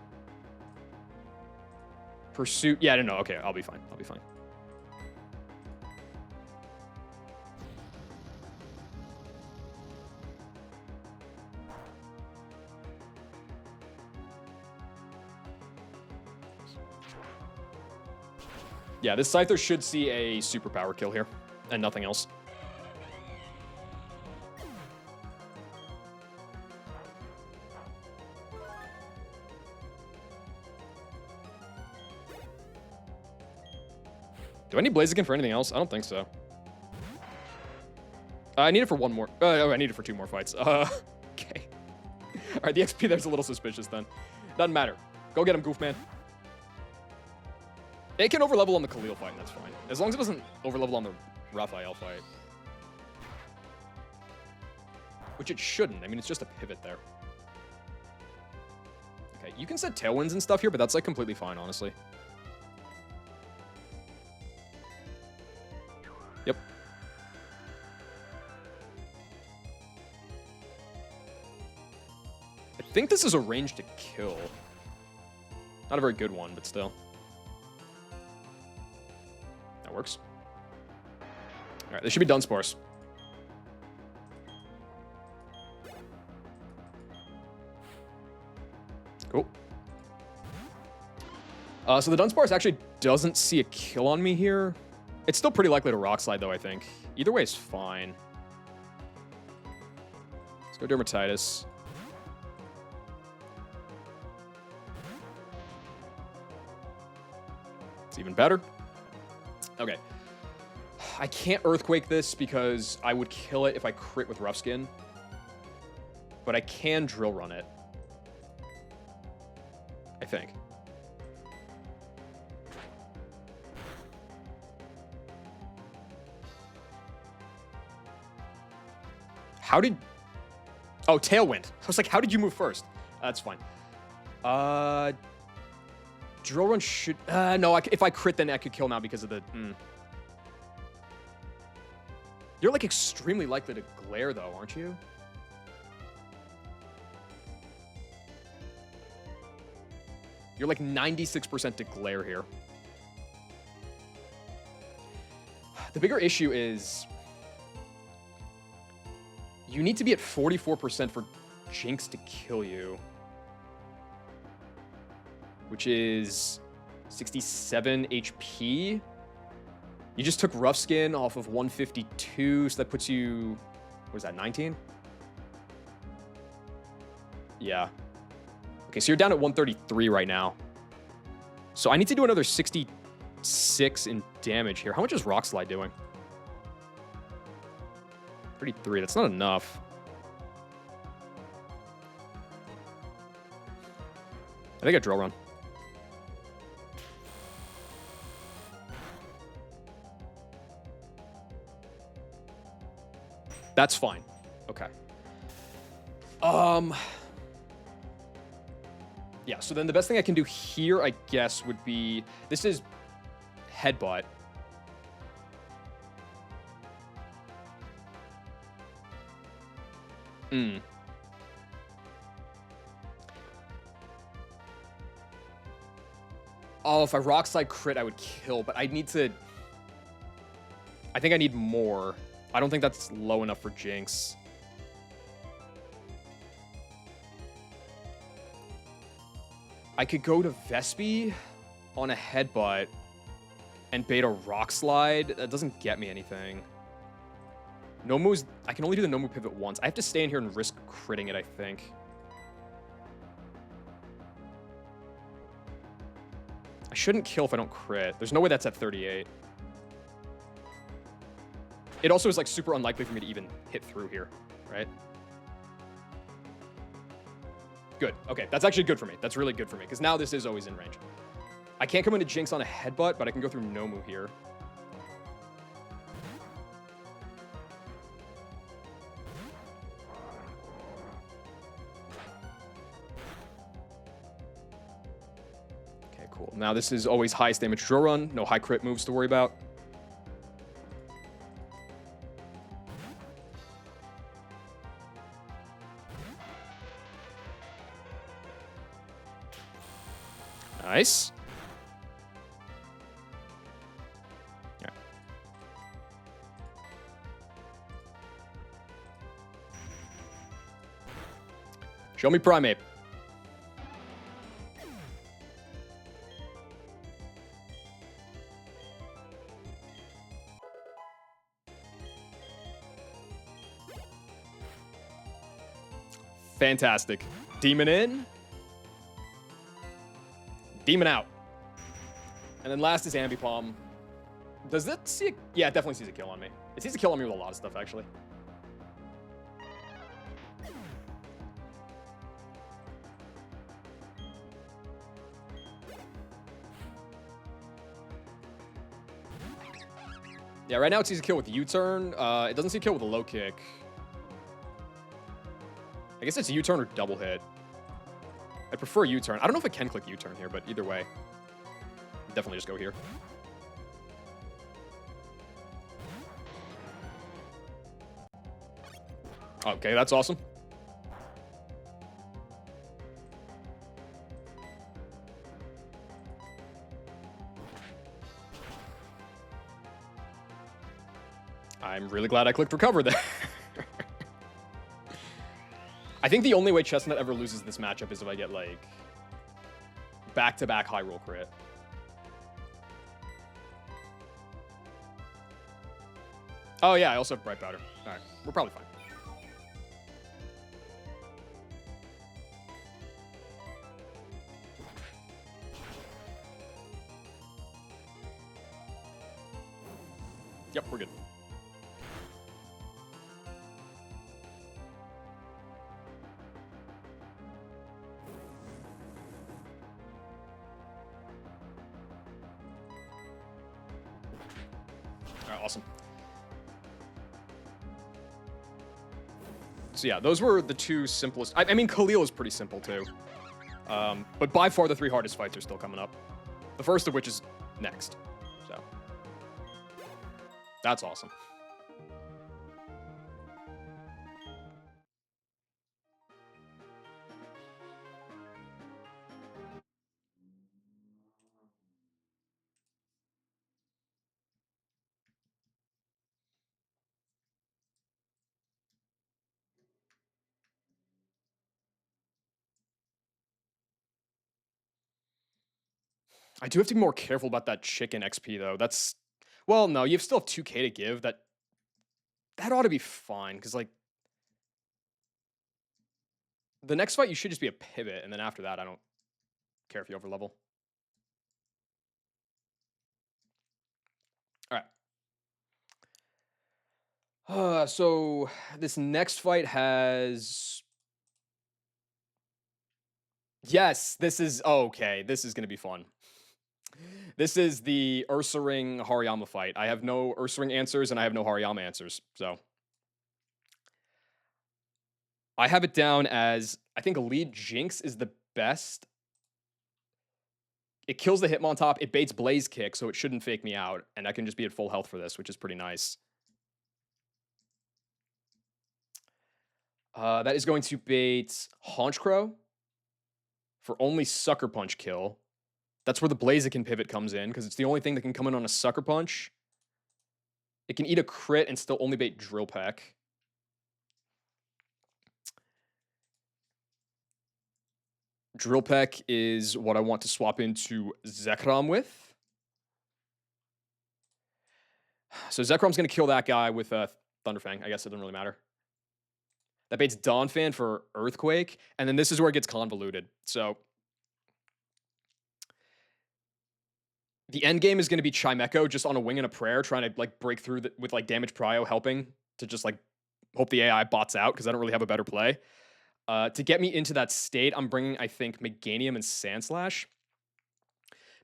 Pursuit, yeah, I don't know. Okay, I'll be fine. I'll be fine. Yeah, this Scyther should see a superpower kill here, and nothing else. Do I need Blaziken for anything else? I don't think so. I need it for one more. Oh, I need it for 2 more fights. Okay. All right, the XP there's a little suspicious then. Doesn't matter. Go get him, Goofman. It can overlevel on the Khalil fight, and that's fine. As long as it doesn't overlevel on the Raphael fight. which it shouldn't. I mean, it's just a pivot there. Okay, you can set Tailwinds and stuff here, but that's like completely fine, honestly. Yep. I think this is a range to kill. Not a very good one, but still. That works. All right, this should be Dunsparce. Cool. So the Dunsparce actually doesn't see a kill on me here. It's still pretty likely to Rock Slide, though, I think. Either way is fine. Let's go Dermatitis. It's even better. Okay. I can't Earthquake this because I would kill it if I crit with Rough Skin. But I can Drill Run it. I think. How did... Oh, Tailwind. I was like, how did you move first? That's fine. Drill Run should... no, if I crit, then I could kill now because of the... You're, like, extremely likely to Glare, though, aren't you? You're, like, 96% to Glare here. The bigger issue is... You need to be at 44% for Jinx to kill you. Which is 67 HP. You just took Rough Skin off of 152, so that puts you... What is that, 19? Yeah. Okay, so you're down at 133 right now. So I need to do another 66 in damage here. How much is Rock Slide doing? 33, that's not enough. I think I Drill Run. That's fine. Okay. Yeah, so then the best thing I can do here, I guess, would be... This is Headbutt. Oh, if I Rock Slide crit, I would kill, but I need to... I think I need more. I don't think that's low enough for Jinx. I could go to Vespi on a Headbutt and bait a Rock Slide. That doesn't get me anything. Nomu's... I can only do the Nomu pivot once. I have to stay in here and risk critting it, I think. I shouldn't kill if I don't crit. There's no way that's at 38. It also is, like, super unlikely for me to even hit through here, right? Good. Okay, that's actually good for me. That's really good for me, because now this is always in range. I can't come into Jinx on a Headbutt, but I can go through Nomu here. Okay, cool. Now this is always highest damage Drill Run. No high crit moves to worry about. Nice. Yeah. Show me Primeape. Fantastic. Demon in. Demon out. And then last is Ambipom. Does it see a... Yeah, it definitely sees a kill on me. It sees a kill on me with a lot of stuff, actually. Yeah, right now it sees a kill with U-turn. It doesn't see a kill with a low kick. guess it's U-turn or double hit. I prefer U-turn. I don't know if I can click U-turn here, but either way, definitely just go here. Okay, that's awesome. I'm really glad I clicked recover there. I think the only way Chestnut ever loses this matchup is if I get, like, back-to-back high roll crit. Oh, yeah, I also have Bright Powder. All right, we're probably fine. Yep, we're good. All right, awesome. So yeah, those were the two simplest. I mean, Khalil is pretty simple too. But by far the three hardest fights are still coming up. The first of which is next. So that's awesome. I do have to be more careful about that chicken XP though. That's, well, no, you still have 2K to give. That ought to be fine because like the next fight you should just be a pivot, and then after that I don't care if you overlevel. All right. So this next fight has. Yes, this is okay. This is gonna be fun. This is the Ursaring Hariyama fight. I have no Ursaring answers and I have no Hariyama answers. So I have it down as I think Lead Jinx is the best. It kills the Hitmontop. It baits Blaze Kick, so it shouldn't fake me out, and I can just be at full health for this, which is pretty nice. That is going to bait Haunchcrow for only Sucker Punch kill. That's where the Blaziken pivot comes in, because it's the only thing that can come in on a Sucker Punch. It can eat a crit and still only bait Drill Peck. Drill Peck is what I want to swap into Zekrom with. So Zekrom's going to kill that guy with Thunderfang. I guess it doesn't really matter. That baits Donphan for Earthquake. And then this is where it gets convoluted. So the end game is going to be Chimecho just on a wing and a prayer, trying to like break through with like damage prio, helping to just like hope the AI bots out because I don't really have a better play. To get me into that state, I'm bringing, I think, Meganium and Sandslash.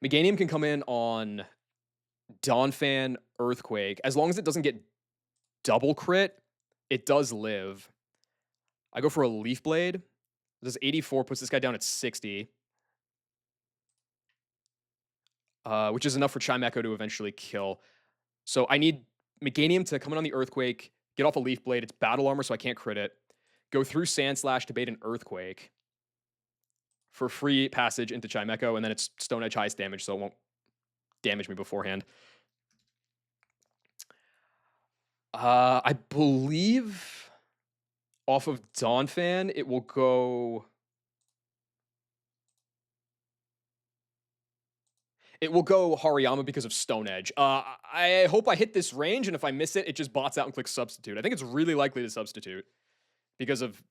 Meganium can come in on Donphan, Earthquake. As long as it doesn't get double crit, it does live. I go for a Leaf Blade. This 84 puts this guy down at 60. Which is enough for Chimecho to eventually kill. So I need Meganium to come in on the Earthquake, get off a Leaf Blade. It's battle armor, so I can't crit it. Go through Sandslash to bait an Earthquake for free passage into Chimecho, and then it's Stone Edge highest damage, so it won't damage me beforehand. I believe off of Donphan, it will go... It will go Hariyama because of Stone Edge. I hope I hit this range, and if I miss it, it just bots out and clicks Substitute. I think it's really likely to Substitute because of,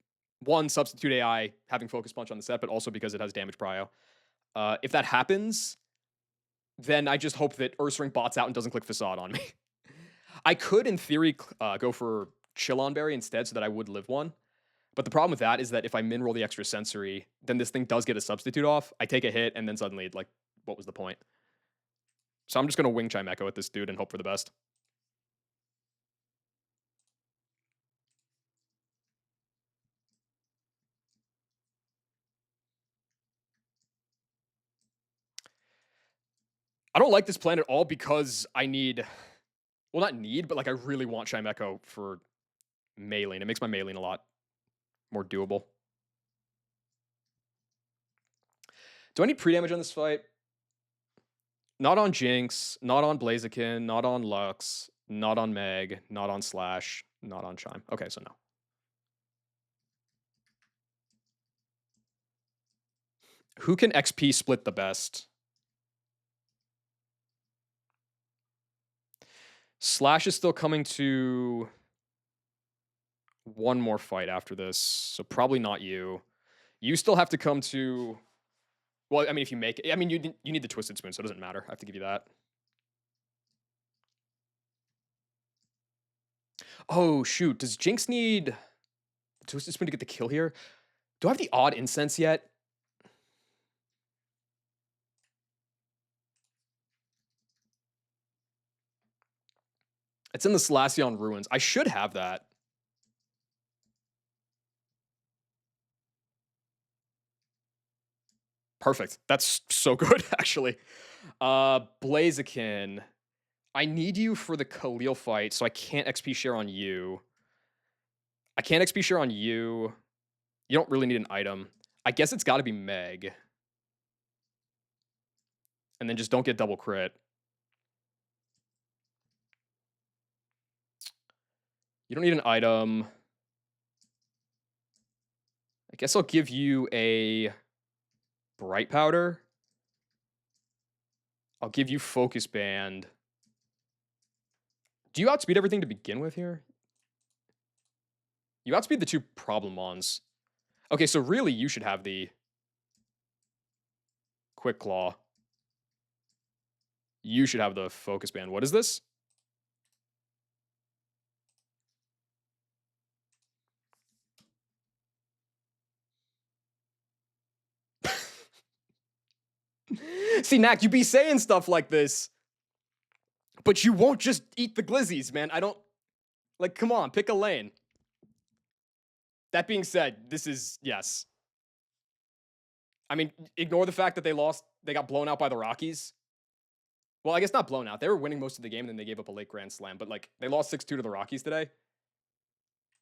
one, Substitute AI having Focus Punch on the set, but also because it has damage prio. If that happens, then I just hope that Ursaring bots out and doesn't click Facade on me. I could, in theory, go for Chillon Berry instead so that I would live one. But the problem with that is that if I min roll the extra sensory, then this thing does get a Substitute off. I take a hit, and then suddenly, like, what was the point? So I'm just going to wing Chimecho at this dude and hope for the best. I don't like this plan at all because I need, well, not need, but like I really want Chimecho for melee. It makes my melee a lot more doable. Do I need pre-damage on this fight? Not on Jinx, not on Blaziken, not on Lux, not on Meg, not on Slash, not on Chime. Okay, so no. Who can XP split the best? Slash is still coming to one more fight after this, so probably not you. You still have to come to, well, I mean, if you make it, I mean, you need the Twisted Spoon, so it doesn't matter. I have to give you that. Oh, shoot. Does Jinx need the Twisted Spoon to get the kill here? Do I have the odd incense yet? It's in the Slaceon Ruins. I should have that. Perfect. That's so good, actually. Blaziken. I need you for the Khalil fight, so I can't XP share on you. I can't XP share on you. You don't really need an item. I guess it's got to be Meg. And then just don't get double crit. You don't need an item. I guess I'll give you a Bright Powder. I'll give you Focus Band. Do you outspeed everything to begin with here? You outspeed the two problem mons. Okay, so really you should have the Quick Claw. You should have the Focus Band. What is this? See, Knack, you be saying stuff like this, but you won't just eat the glizzies, man. I don't, like, come on, pick a lane. That being said, this is, yes. I mean, ignore the fact that they got blown out by the Rockies. Well, I guess not blown out. They were winning most of the game, and then they gave up a late Grand Slam. But, like, they lost 6-2 to the Rockies today.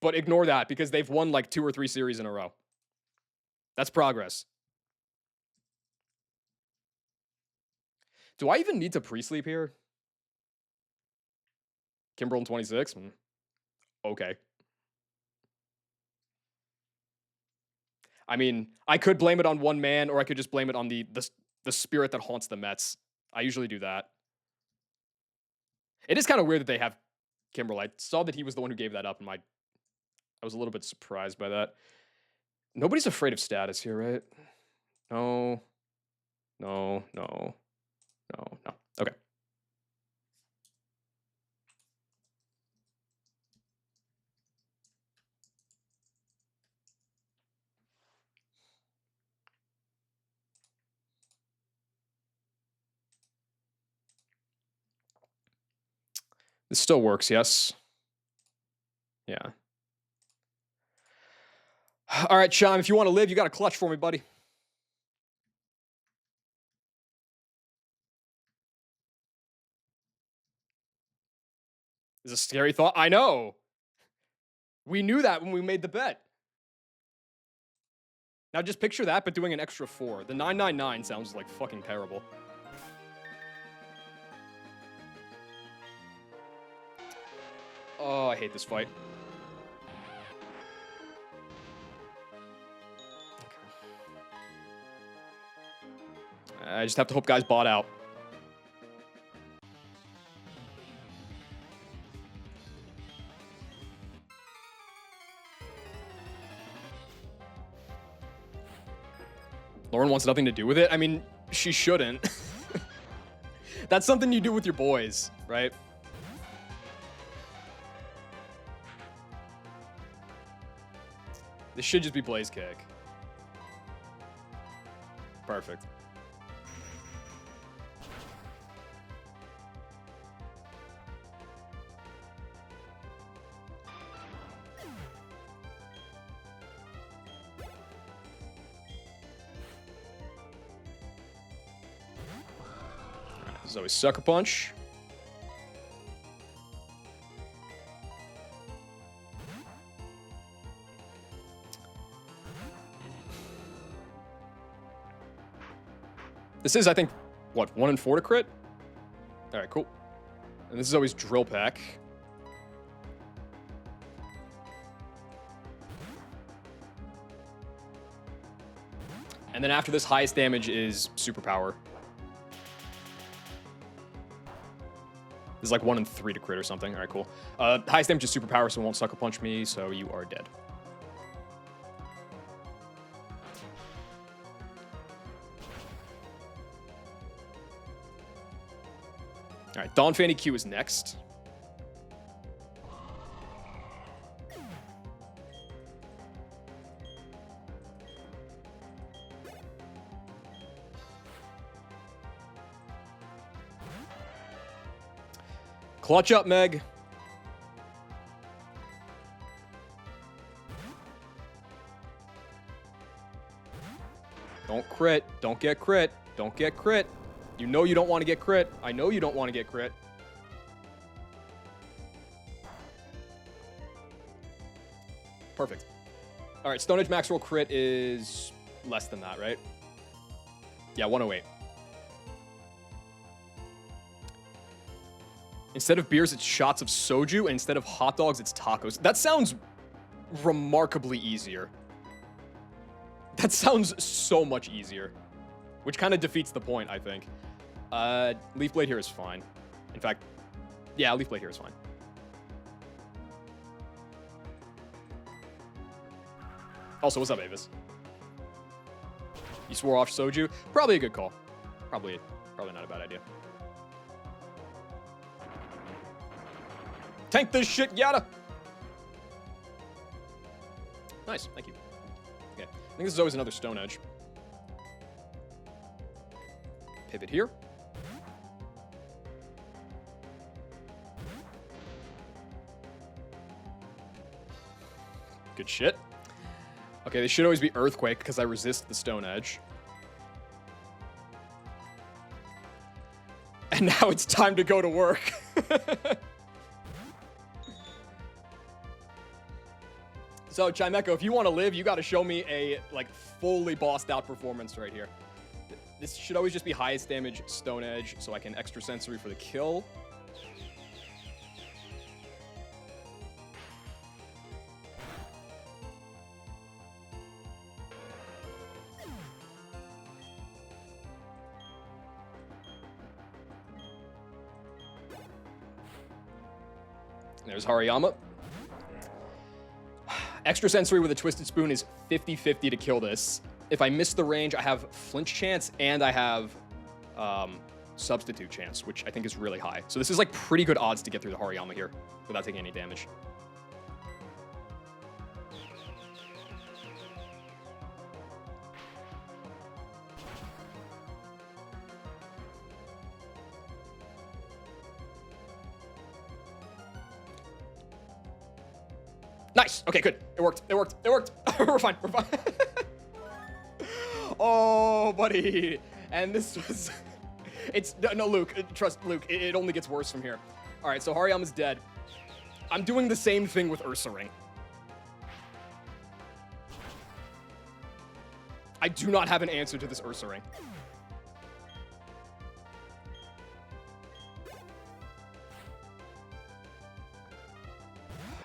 But ignore that, because they've won, like, 2 or 3 series in a row. That's progress. Do I even need to pre-sleep here? Kimbrel in 26? Okay. I mean, I could blame it on one man, or I could just blame it on the spirit that haunts the Mets. I usually do that. It is kind of weird that they have Kimbrel. I saw that he was the one who gave that up, and I was a little bit surprised by that. Nobody's afraid of status here, right? No. No, no, no, no. Okay. This still works, yes? Yeah. All right, Chime, if you want to live, you got a clutch for me, buddy. Is a scary thought. I know. We knew that when we made the bet. Now just picture that, but doing an extra 4. The 999 sounds like fucking terrible. Oh, I hate this fight. I just have to hope guys bought out. Lauren wants nothing to do with it. I mean, she shouldn't. That's something you do with your boys, right? This should just be Blaze Kick. Perfect. This is always Sucker Punch. This is, I think, what, 1 in 4 to crit? All right, cool. And this is always Drill Peck. And then after this, highest damage is Superpower. This is like 1 in 3 to crit or something. All right, cool. Highest damage is Superpower, so it won't Sucker Punch me, so you are dead. All right, Dawn Fanny Q is next. Clutch up, Meg. Don't crit. Don't get crit. Don't get crit. You know you don't want to get crit. I know you don't want to get crit. Perfect. All right, Stone Edge max roll crit is less than that, right? Yeah, 108. Instead of beers, it's shots of soju, and instead of hot dogs, it's tacos. That sounds remarkably easier. That sounds so much easier, which kind of defeats the point, I think. Leaf Blade here is fine. In fact, yeah, Leaf Blade here is fine. Also, what's up, Avis? You swore off soju? Probably a good call. Probably not a bad idea. Tank this shit, Yada! Nice, thank you. Okay, I think this is always another Stone Edge. Pivot here. Good shit. Okay, they should always be Earthquake because I resist the Stone Edge. And now it's time to go to work. So, Chimeco, if you want to live, you got to show me a, like, fully bossed out performance right here. This should always just be highest damage Stone Edge, so I can extra sensory for the kill. There's Hariyama. Extra sensory with a Twisted Spoon is 50-50 to kill this. If I miss the range, I have flinch chance and I have substitute chance, which I think is really high. So this is like pretty good odds to get through the Hariyama here without taking any damage. Nice. Okay, good. It worked. It worked. It worked. We're fine. We're fine. Oh, buddy. And this was... It's... No, Luke. Trust, Luke. It only gets worse from here. All right, so Hariyama's dead. I'm doing the same thing with Ursa Ring. I do not have an answer to this Ursa Ring.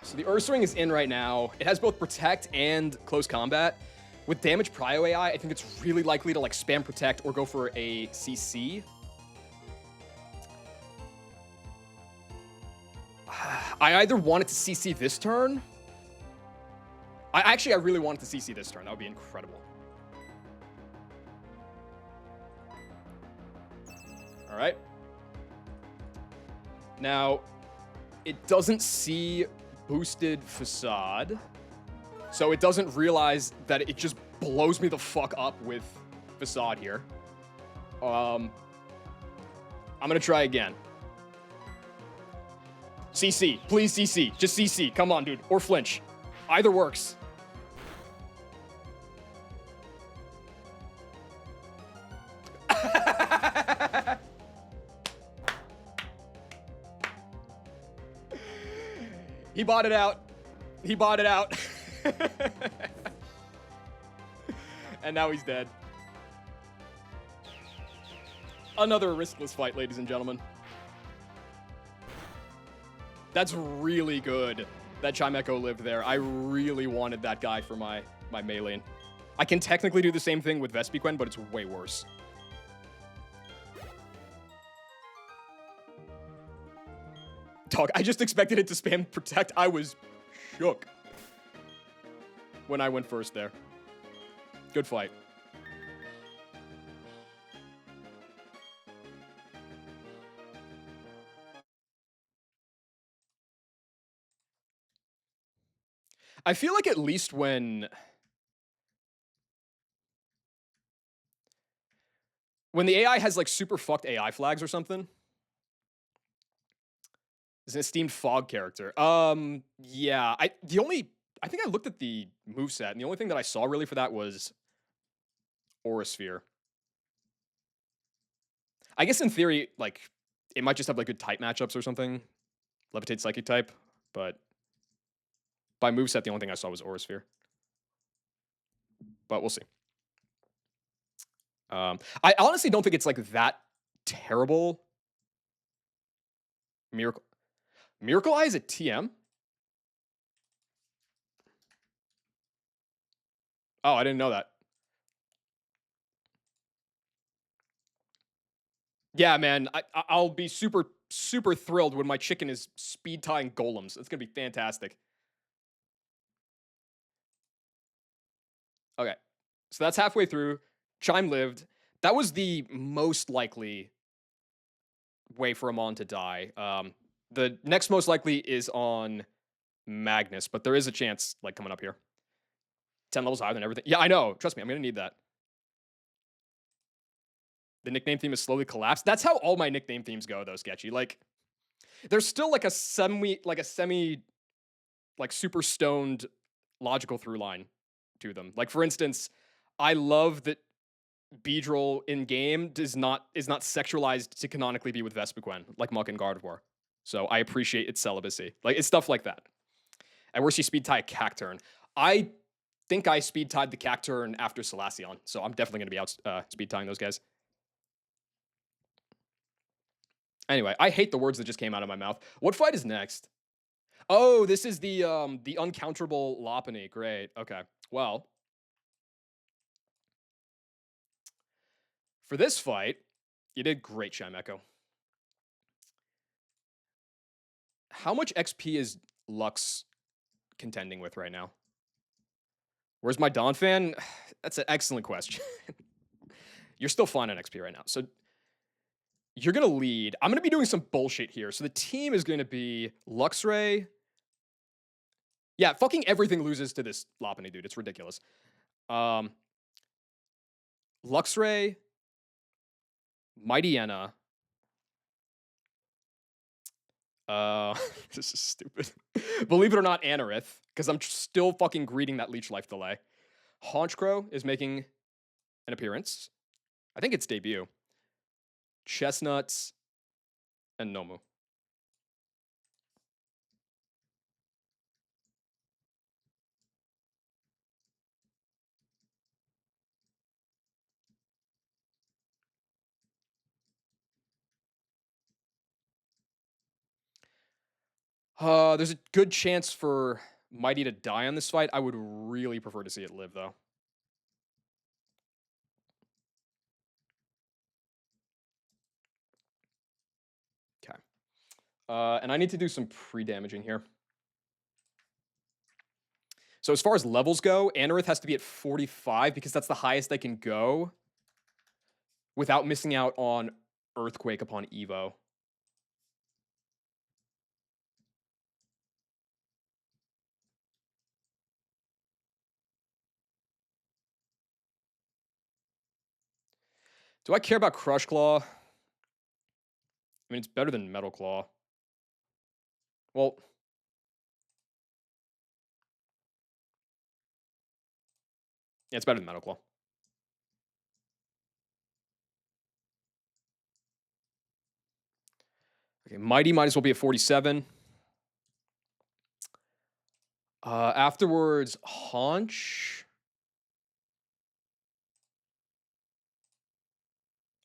So the Ursa Ring is in right now. It has both Protect and Close Combat. With Damage Prio AI, I think it's really likely to like spam Protect or go for a CC. I either want it to CC this turn. I really want it to CC this turn. That would be incredible. All right. Now, it doesn't see boosted Facade, so it doesn't realize that it just blows me the fuck up with Facade here. I'm gonna try again. CC, please CC, just CC, come on, dude, or flinch. Either works. He bought it out. He bought it out. And now he's dead. Another riskless fight, ladies and gentlemen. That's really good that Chimecho lived there. I really wanted that guy for my main. I can technically do the same thing with Vespiquen, but it's way worse. Dog, I just expected it to spam Protect. I was shook when I went first there. Good fight. I feel like at least when the AI has like super fucked AI flags or something, is an esteemed fog character. Yeah, I think I looked at the moveset, and the only thing that I saw really for that was Aura Sphere. I guess in theory, like, it might just have like good type matchups or something. Levitate Psychic type, but by moveset, the only thing I saw was Aura Sphere. But we'll see. I honestly don't think it's like that terrible. Miracle Eye is a TM? Oh, I didn't know that. Yeah, man, I'll be super thrilled when my chicken is speed tying golems. It's gonna be fantastic. Okay, so that's halfway through. Chime lived. That was the most likely way for Amon to die. The next most likely is on Magnus, but there is a chance like coming up here. 10 levels higher than everything. Yeah, I know. Trust me, I'm gonna need that. The nickname theme is slowly collapsed. That's how all my nickname themes go, though, Sketchy. Like, there's still like a semi, like super stoned logical through line to them. Like, for instance, I love that Beedrill in game is not sexualized to canonically be with Vespiquen, like Muck and Gardevoir. So I appreciate its celibacy. Like, it's stuff like that. And where she speed tie a Cacturne. I think I speed tied the Cacturne after Salacion, so I'm definitely going to be out speed tying those guys. Anyway, I hate the words that just came out of my mouth. What fight is next? Oh, this is the uncounterable Lopunny. Great. Okay. Well, for this fight, you did great, Chimecho. How much XP is Lux contending with right now? Where's my Donphan? That's an excellent question. You're still fine on XP right now. So you're going to lead. I'm going to be doing some bullshit here. So the team is going to be Luxray. Yeah, fucking everything loses to this Lopunny, dude. It's ridiculous. Luxray, Mightyena. This is stupid. Believe it or not, Anorith, because I'm still fucking greeting that Leech Life delay. Honchkrow is making an appearance. I think it's debut. Chestnuts and Nomu. There's a good chance for Mighty to die on this fight. I would really prefer to see it live, though. Okay. And I need to do some pre-damaging here. So as far as levels go, Anorith has to be at 45 because that's the highest I can go without missing out on Earthquake upon Evo. Do I care about Crush Claw? I mean, it's better than Metal Claw. Well, yeah, it's better than Metal Claw. Okay, Mighty might as well be at 47. Afterwards, Haunch.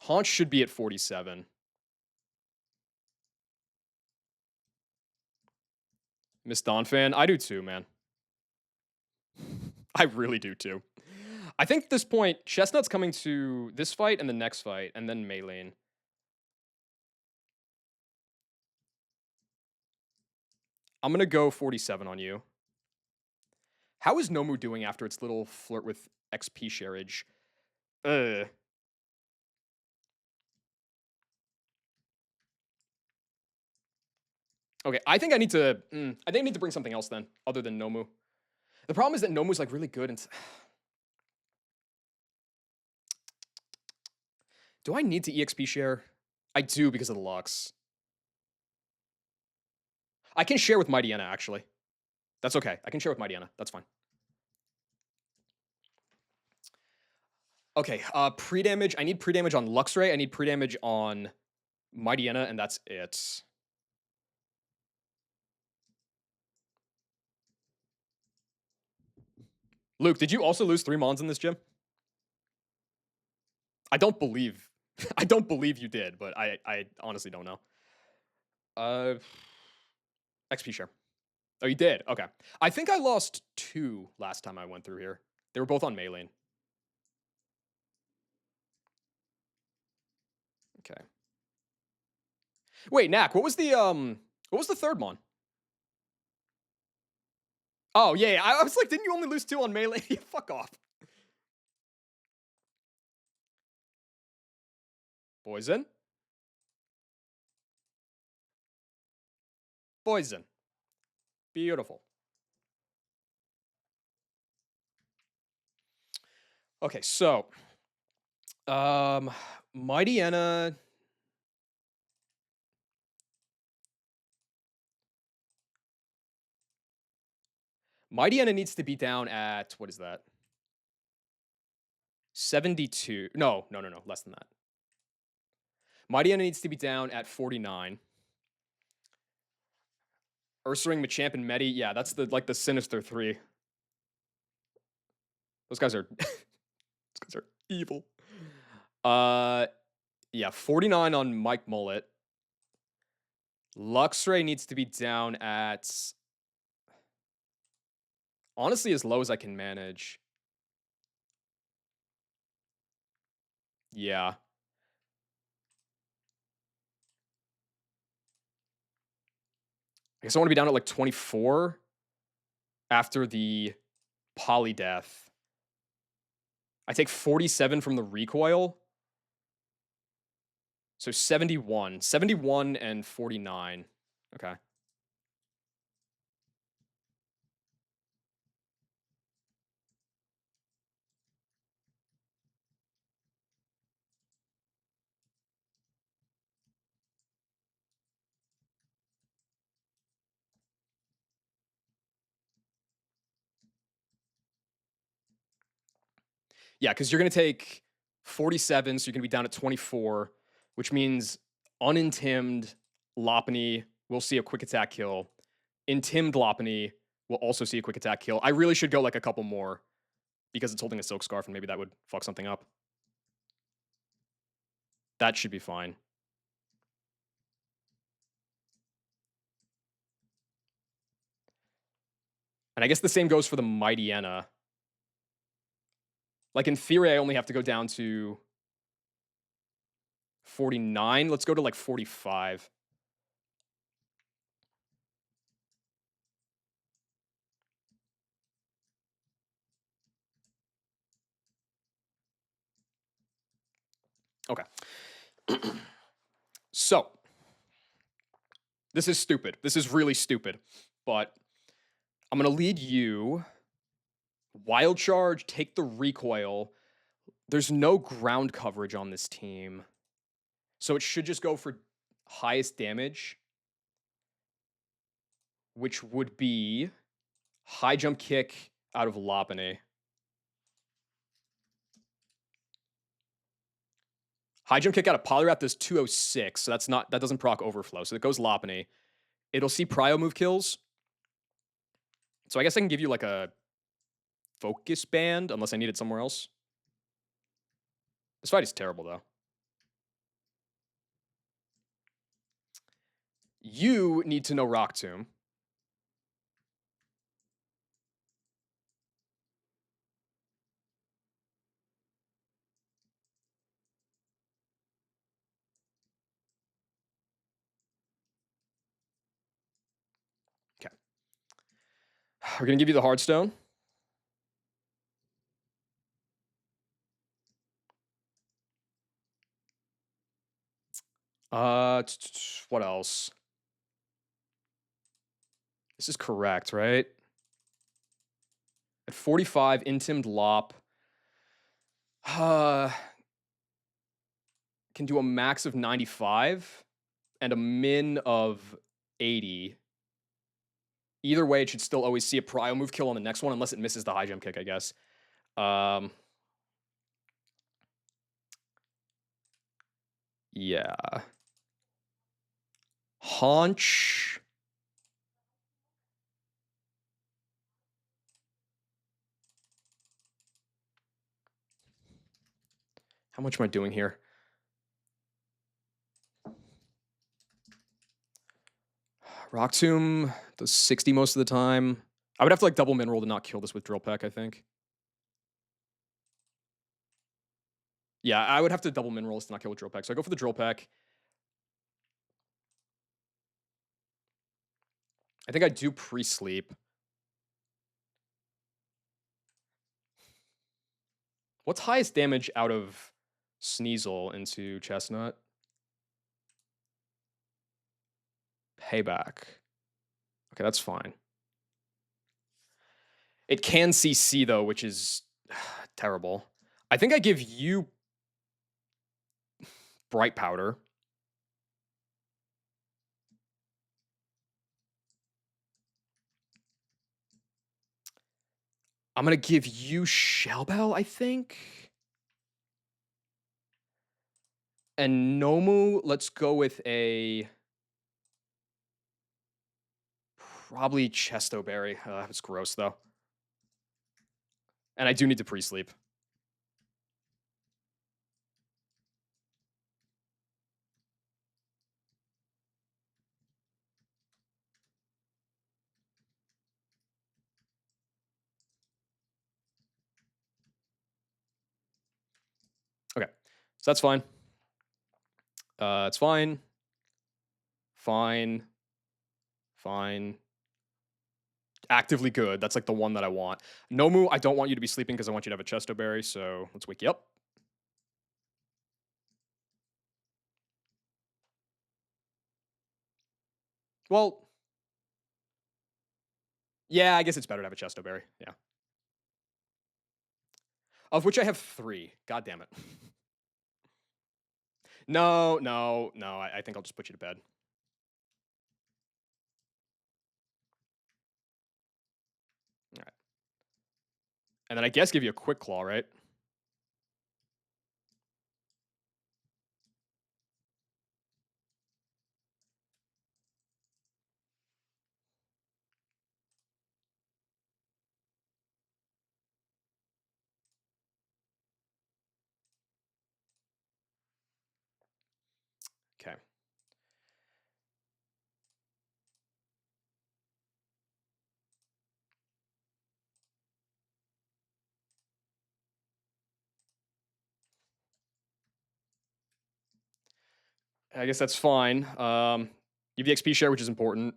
Haunch should be at 47. Miss Donphan, I do too, man. I really do too. I think at this point, Chestnut's coming to this fight and the next fight, and then Maylene. I'm gonna go 47 on you. How is Nomu doing after its little flirt with XP sharage? Okay, I think I need to. I think I need to bring something else then, other than Nomu. The problem is that Nomu's like really good and. Do I need to EXP share? I do because of the Lux. I can share with Mightyena, actually. That's okay. I can share with Mightyena. That's fine. Okay, pre-damage. I need pre-damage on Luxray. I need pre-damage on Mightyena, and that's it. Luke, did you also lose 3 Mons in this gym? I don't believe. I don't believe you did, but I honestly don't know. XP share. Oh, you did? Okay. I think I lost 2 last time I went through here. They were both on Maylene. Okay. Wait, Knack, what was the third Mon? Oh, yeah, I was like, didn't you only lose 2 on Maylene? Fuck off. Poison. Poison. Beautiful. Okay, so Mightyena. Mightyena needs to be down at, what is that? 72. No, less than that. Mightyena needs to be down at 49. Ursaring, Machamp, and Medi. Yeah, that's the sinister 3. Those guys are evil. Yeah, 49 on Mike Mullet. Luxray needs to be down at, honestly, as low as I can manage. Yeah. I guess I want to be down at like 24 after the Polydeath. I take 47 from the recoil. So 71. 71 and 49. Okay. Yeah, because you're going to take 47, so you're going to be down at 24, which means unintimed Lopunny will see a quick attack kill. Intimed Lopunny will also see a quick attack kill. I really should go like a couple more because it's holding a Silk Scarf and maybe that would fuck something up. That should be fine. And I guess the same goes for the Mightyena. Like, in theory, I only have to go down to 49. Let's go to, like, 45. Okay. So, this is stupid. This is really stupid. But I'm going to lead you. Wild Charge, take the recoil. There's no ground coverage on this team. So it should just go for highest damage, which would be high jump kick out of Lopunny. High jump kick out of Poliwrath does 206, so that doesn't proc overflow. So it goes Lopunny. It'll see Prio move kills. So I guess I can give you like a focus band unless I need it somewhere else. This fight is terrible though. You need to know Rock Tomb. Okay. We're gonna give you the Hardstone. What else? This is correct, right? At 45, Intimed Lop. Uh, can do a max of 95 and a min of 80. Either way, it should still always see a prio move kill on the next one, unless it misses the high jump kick, I guess. Yeah. Haunch. How much am I doing here? Rock Tomb does 60 most of the time. I would have to like double min roll to not kill this with Drill Peck, I think. Yeah, I would have to double min rolls to not kill with Drill Peck. So I go for the Drill Peck. I think I do pre-sleep. What's highest damage out of Sneasel into Chestnut? Payback. Okay, that's fine. It can CC though, which is terrible. I think I give you Bright Powder. I'm gonna give you Shellbell, I think. And Nomu, let's go with a probably Chesto Berry. It's gross though. And I do need to pre-sleep. Okay, so that's fine. It's fine. Fine. Fine. Actively good. That's like the one that I want. Nomu, I don't want you to be sleeping because I want you to have a Chesto Berry, so let's wake you up. Well, yeah, I guess it's better to have a Chesto Berry. Yeah. Of which I have 3. God damn it. No. I think I'll just put you to bed. All right. And then I guess give you a Quick Claw, right? Okay. I guess that's fine. You have the XP share, which is important.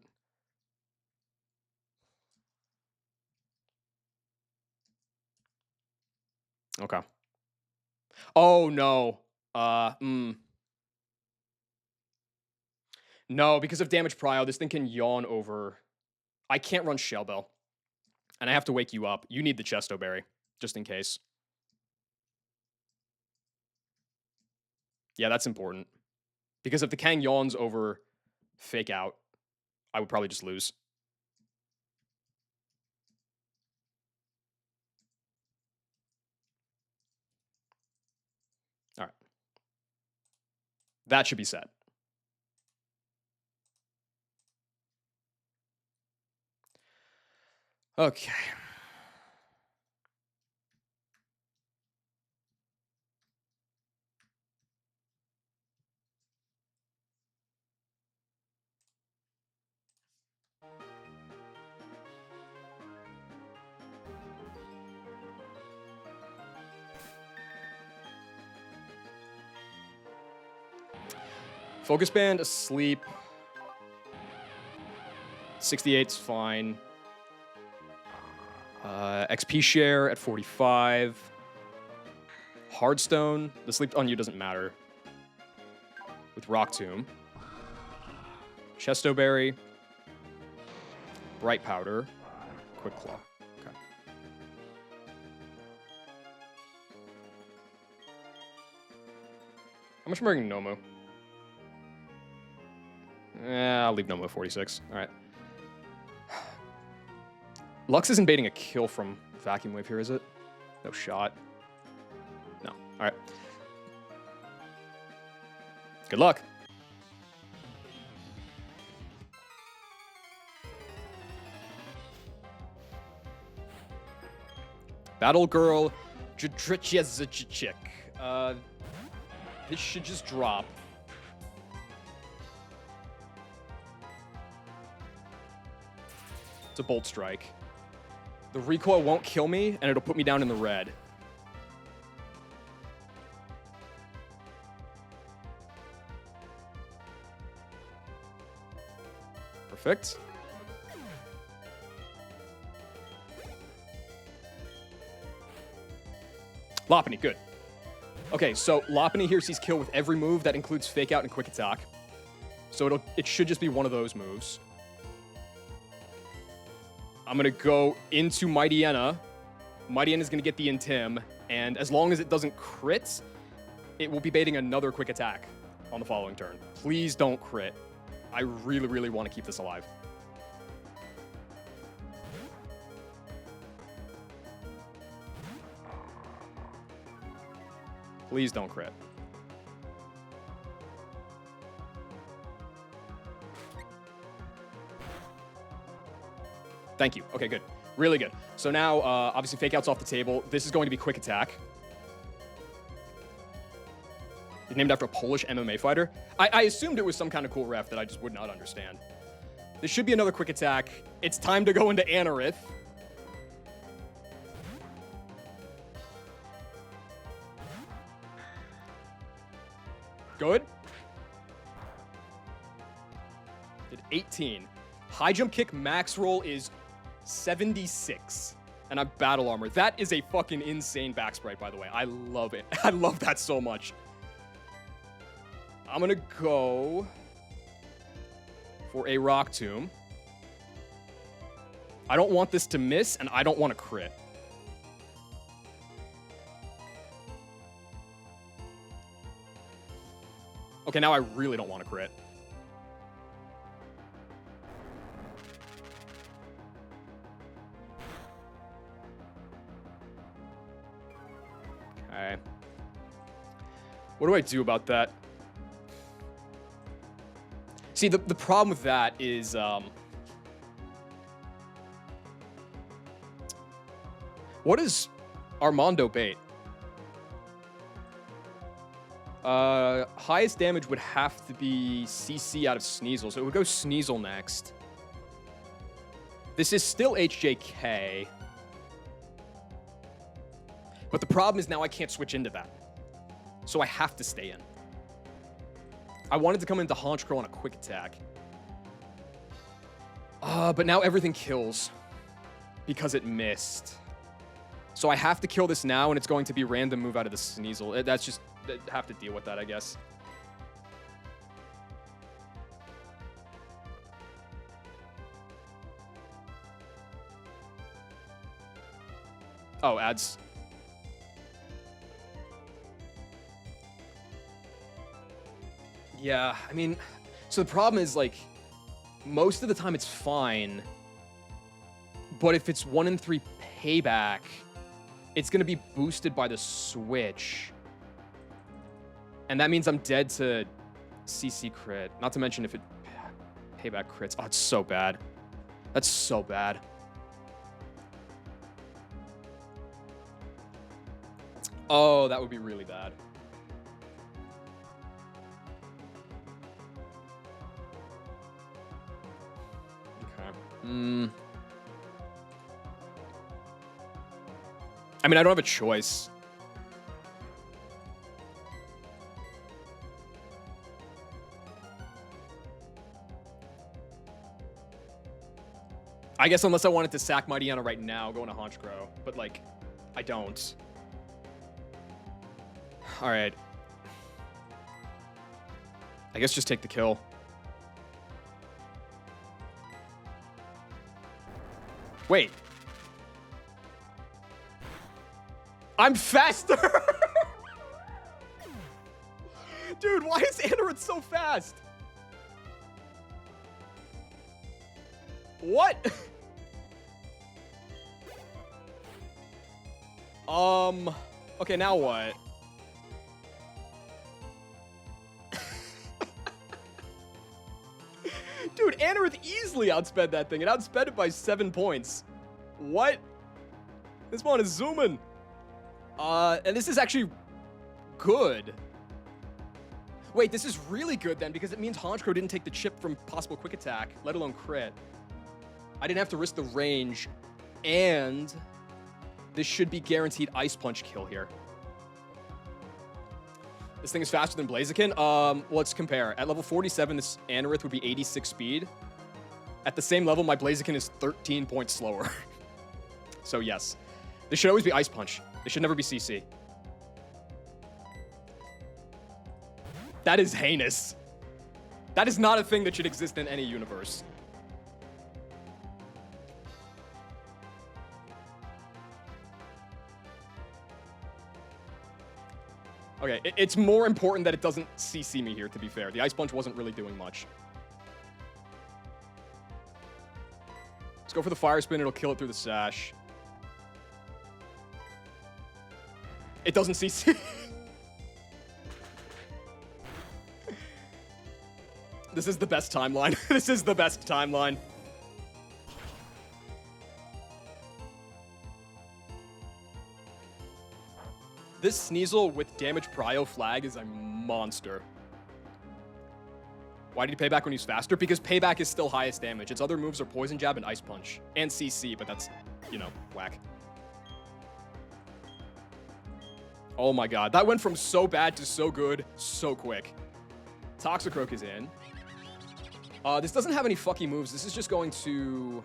Okay. Oh no. No, because of damage prio, this thing can yawn over. I can't run Shellbell. And I have to wake you up. You need the Chesto Berry, just in case. Yeah, that's important. Because if the Kang yawns over Fake Out, I would probably just lose. All right. That should be set. Okay. Focus Band, asleep. 68's fine. XP share at 45. Hardstone. The sleep on you doesn't matter. With Rock Tomb. Chesto Berry. Bright Powder. Quick Claw. Okay. How much am I bringing Nomu? I'll leave Nomu 46. All right. Lux isn't baiting a kill from Vacuum Wave here, is it? No shot. No. All right. Good luck. Battle Girl Jadrichezachik. This should just drop. It's a Bolt Strike. The recoil won't kill me, and it'll put me down in the red. Perfect. Lopunny, good. Okay, so Lopunny here sees kill with every move that includes Fake Out and Quick Attack. So it should just be one of those moves. I'm going to go into Mightyena. Mightyena is going to get the Intim, and as long as it doesn't crit, it will be baiting another Quick Attack on the following turn. Please don't crit. I really, really want to keep this alive. Please don't crit. Thank you. Okay, good. Really good. So now, obviously, Fake Out's off the table. This is going to be Quick Attack. It's named after a Polish MMA fighter. I assumed it was some kind of cool ref that I just would not understand. This should be another Quick Attack. It's time to go into Anorith. Good. Did 18. High Jump Kick max roll is 76. And I'm Battle Armor. That is a fucking insane back sprite, by the way. I love it. I love that so much. I'm gonna go for a Rock Tomb. I don't want this to miss, and I don't want to crit. Okay, now I really don't want to crit. Okay. What do I do about that? See, the problem with that is, what is Armando bait? Highest damage would have to be CC out of Sneasel, so it would go Sneasel next. This is still HJK. But the problem is now I can't switch into that. So I have to stay in. I wanted to come into Haunch Curl on a Quick Attack. But now everything kills because it missed. So I have to kill this now, and it's going to be random move out of the Sneasel. That's just... I have to deal with that, I guess. Oh, adds... Yeah, I mean... So the problem is, like... Most of the time it's fine. But if it's 1 in 3 payback, it's going to be boosted by the switch. And that means I'm dead to CC crit. Not to mention if it payback crits. Oh, it's so bad. That's so bad. Oh, that would be really bad. Okay. I mean, I don't have a choice. I guess unless I wanted to sack my Diana right now, going to Honchkrow. But, like, I don't. Alright. I guess just take the kill. Wait. I'm faster! Dude, why is Anorith so fast? What? Okay, now what? Dude, Anorith easily outsped that thing. It outsped it by 7 points. What? This one is zooming. And this is actually good. Wait, this is really good then, because it means Honchkrow didn't take the chip from possible quick attack, let alone crit. I didn't have to risk the range, and this should be guaranteed Ice Punch kill here. This thing is faster than Blaziken. Let's compare. At level 47, this Anorith would be 86 speed. At the same level, my Blaziken is 13 points slower. So yes, this should always be Ice Punch. This should never be CC. That is heinous. That is not a thing that should exist in any universe. Okay, it's more important that it doesn't CC me here, to be fair. The Ice Punch wasn't really doing much. Let's go for the Fire Spin. It'll kill it through the Sash. It doesn't CC. This is the best timeline. This is the best timeline. This Sneasel with damage Prio flag is a monster. Why did he payback when he's faster? Because payback is still highest damage. Its other moves are Poison Jab and Ice Punch. And CC, but that's, you know, whack. Oh my god. That went from so bad to so good so quick. Toxicroak is in. This doesn't have any fucky moves. This is just going to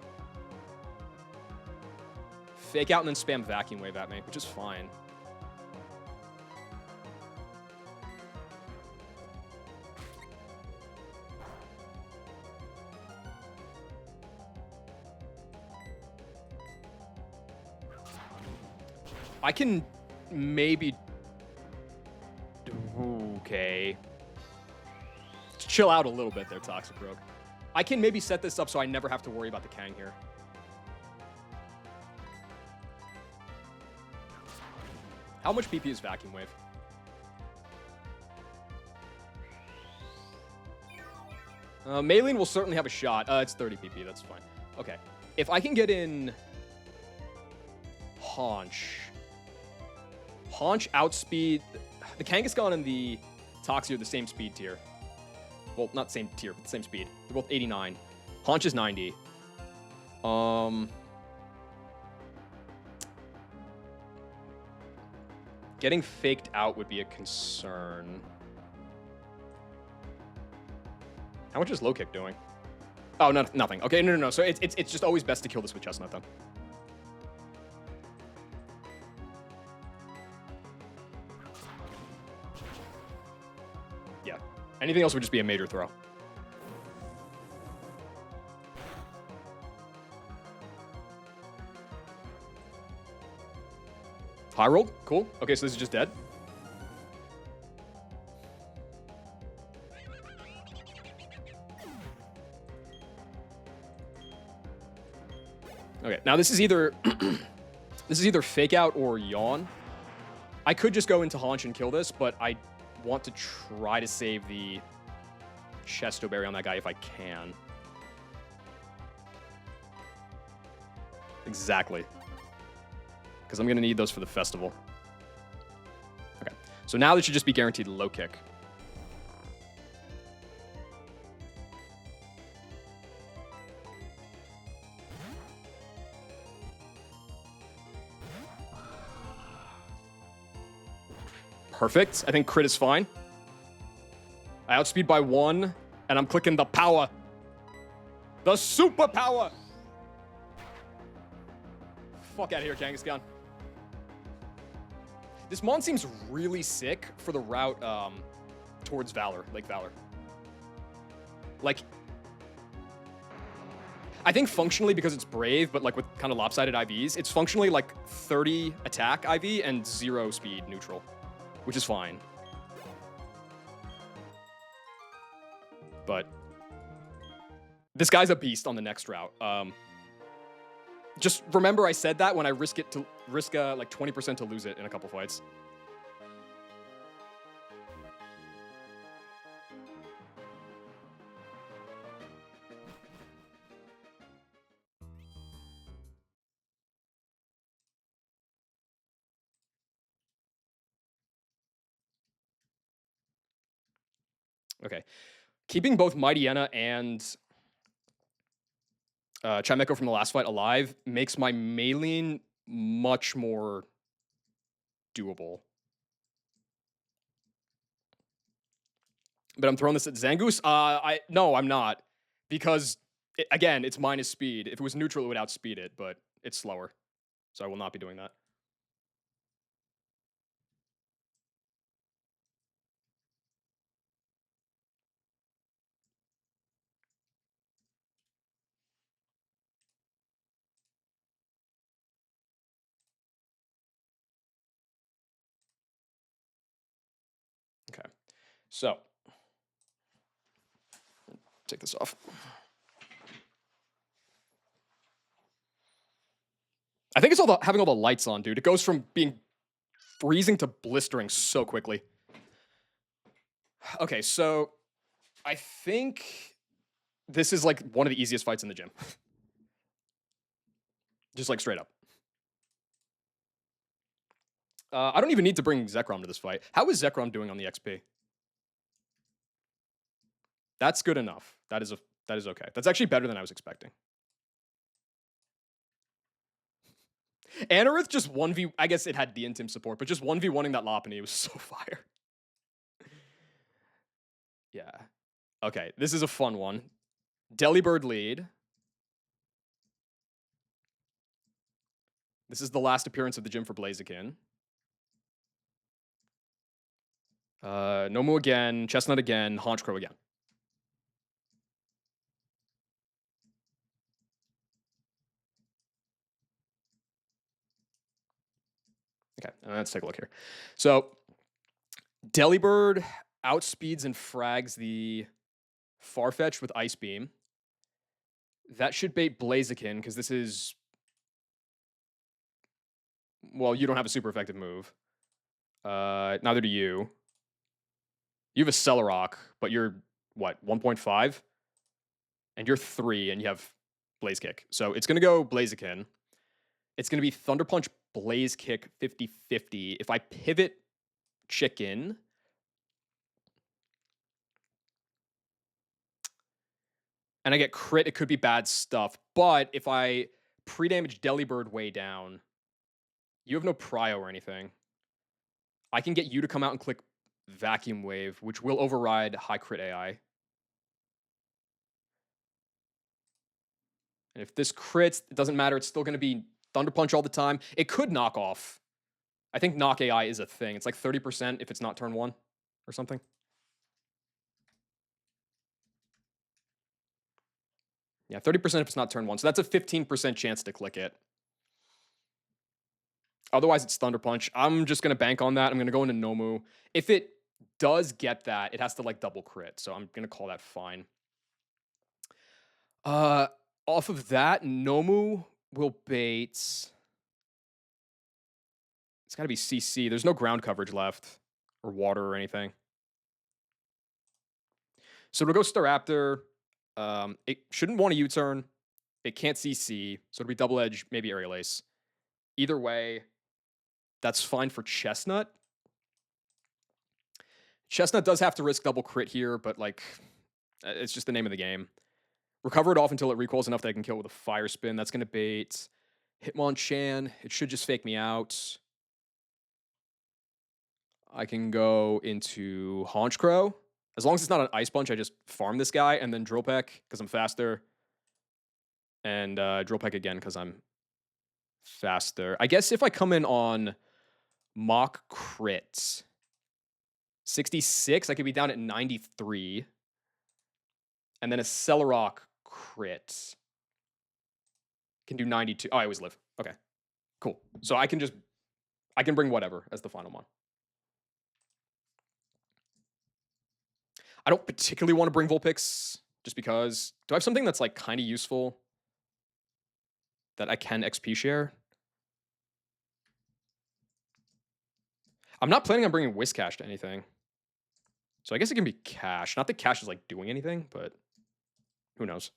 fake out and then spam Vacuum Wave at me, which is fine. I can maybe... Okay. Chill out a little bit there, Toxicroak. I can maybe set this up so I never have to worry about the Kang here. How much PP is Vacuum Wave? Maylene will certainly have a shot. It's 30 PP, that's fine. Okay. If I can get in... Haunch. Haunch outspeed... The Kangaskhan and the Toxie are the same speed tier. Well, not same tier, but the same speed. They're both 89. Haunch is 90. Getting faked out would be a concern. How much is low kick doing? Oh, no, nothing. Okay, no. So it's just always best to kill this with Chestnut then. Yeah. Anything else would just be a major throw. High rolled? Cool. Okay, so this is just dead. Okay, now this is either this is either fake out or yawn. I could just go into Haunch and kill this, but I want to try to save the Chesto Berry on that guy if I can. Exactly. Because I'm going to need those for the festival. So now this should just be guaranteed low kick. Perfect. I think crit is fine. I outspeed by 1, and I'm clicking the power. The super power! Fuck out of here, Kangaskhan. This Mon seems really sick for the route towards Valor, Lake Valor. Like, I think functionally, because it's Brave, but like with kind of lopsided IVs, it's functionally like 30 attack IV and 0 speed neutral, which is fine. But this guy's a beast on the next route. Just remember I said that when I risk like 20% to lose it in a couple fights. Okay. Keeping both Mightyena and Chimecho from the last fight alive makes my Maylene much more doable. But I'm throwing this at Zangoose. No, I'm not. Because, again, it's minus speed. If it was neutral, it would outspeed it, but it's slower. So I will not be doing that. Okay. So, take this off. I think it's having all the lights on, dude. It goes from being freezing to blistering so quickly. Okay, so I think this is like one of the easiest fights in the gym. Just like straight up. I don't even need to bring Zekrom to this fight. How is Zekrom doing on the XP? That's good enough. That is okay. That's actually better than I was expecting. Anorith just 1v... I guess it had the Intim support, but just 1v1ing that Lopunny was so fire. Yeah. Okay, this is a fun one. Delibird lead. This is the last appearance of the gym for Blaziken. Nomu again, Chestnut again, Haunchcrow again. Okay, let's take a look here. So, Delibird outspeeds and frags the Farfetch'd with Ice Beam. That should bait Blaziken, because this is... Well, you don't have a super effective move. Neither do you. You have a Celerock, but you're, what, 1.5? And you're 3, and you have Blaze Kick. So it's going to go Blaziken. It's going to be Thunder Punch, Blaze Kick, 50-50. If I pivot Chicken... and I get crit, it could be bad stuff. But if I pre-damage Delibird way down, you have no prio or anything. I can get you to come out and click Vacuum Wave, which will override high crit AI. And if this crits, it doesn't matter. It's still going to be Thunder Punch all the time. It could knock off. I think knock AI is a thing. It's like 30% if it's not turn 1 or something. Yeah, 30% if it's not turn 1. So that's a 15% chance to click it. Otherwise, it's Thunder Punch. I'm just going to bank on that. I'm going to go into Nomu. If it does get that, it has to like double crit. So I'm going to call that fine. Off of that, Nomu will bait... It's got to be CC. There's no ground coverage left. Or water or anything. So it'll go Staraptor. It shouldn't want a U-turn. It can't CC. So it'll be Double Edge, maybe Aerial Ace. Either way, that's fine for Chestnut. Chestnut does have to risk double crit here, but like, it's just the name of the game. Recover it off until it recoils enough that I can kill it with a fire spin. That's going to bait Hitmonchan. It should just fake me out. I can go into Haunchcrow. As long as it's not an Ice Punch, I just farm this guy and then Drill Peck because I'm faster. And Drill Peck again because I'm faster. I guess if I come in on Mock Crit 66, I could be down at 93. And then a Celerock crit can do 92. Oh, I always live. Okay, cool. So I can bring whatever as the final one. I don't particularly want to bring Vulpix just because. Do I have something that's like kind of useful that I can XP share? I'm not planning on bringing Whiscash to anything. So I guess it can be Cash. Not that Cash is like doing anything, but who knows?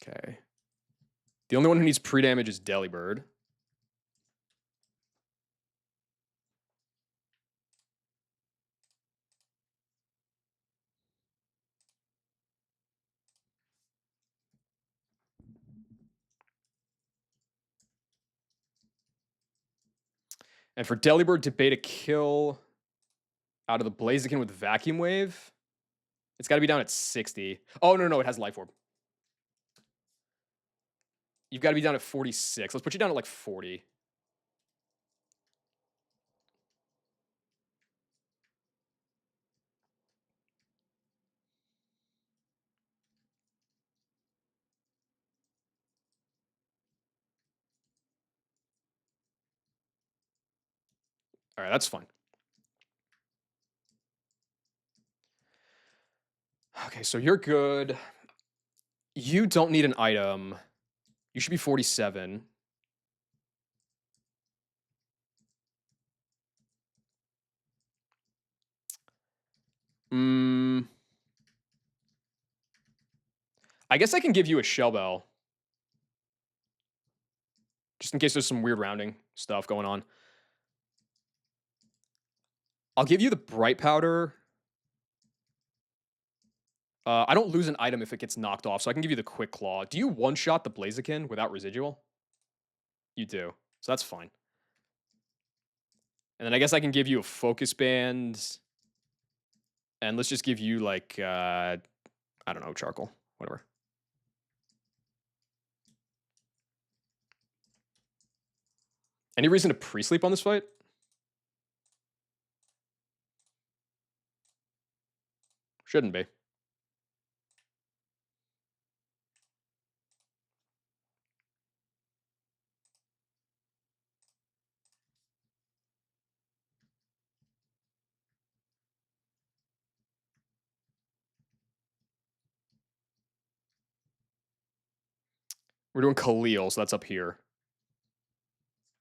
Okay. The only one who needs pre-damage is Delibird. And for Delibird to bait a kill out of the Blaziken with Vacuum Wave, it's got to be down at 60. Oh, no, it has Life Orb. You've got to be down at 46. Let's put you down at like 40. All right, that's fine. Okay, so you're good. You don't need an item. You should be 47. I guess I can give you a Shell Bell. Just in case there's some weird rounding stuff going on. I'll give you the Bright Powder. I don't lose an item if it gets knocked off, so I can give you the Quick Claw. Do you one-shot the Blaziken without residual? You do, so that's fine. And then I guess I can give you a Focus Band. And let's just give you like, I don't know, Charcoal, whatever. Any reason to pre-sleep on this fight? Shouldn't be. We're doing Khalil, so that's up here.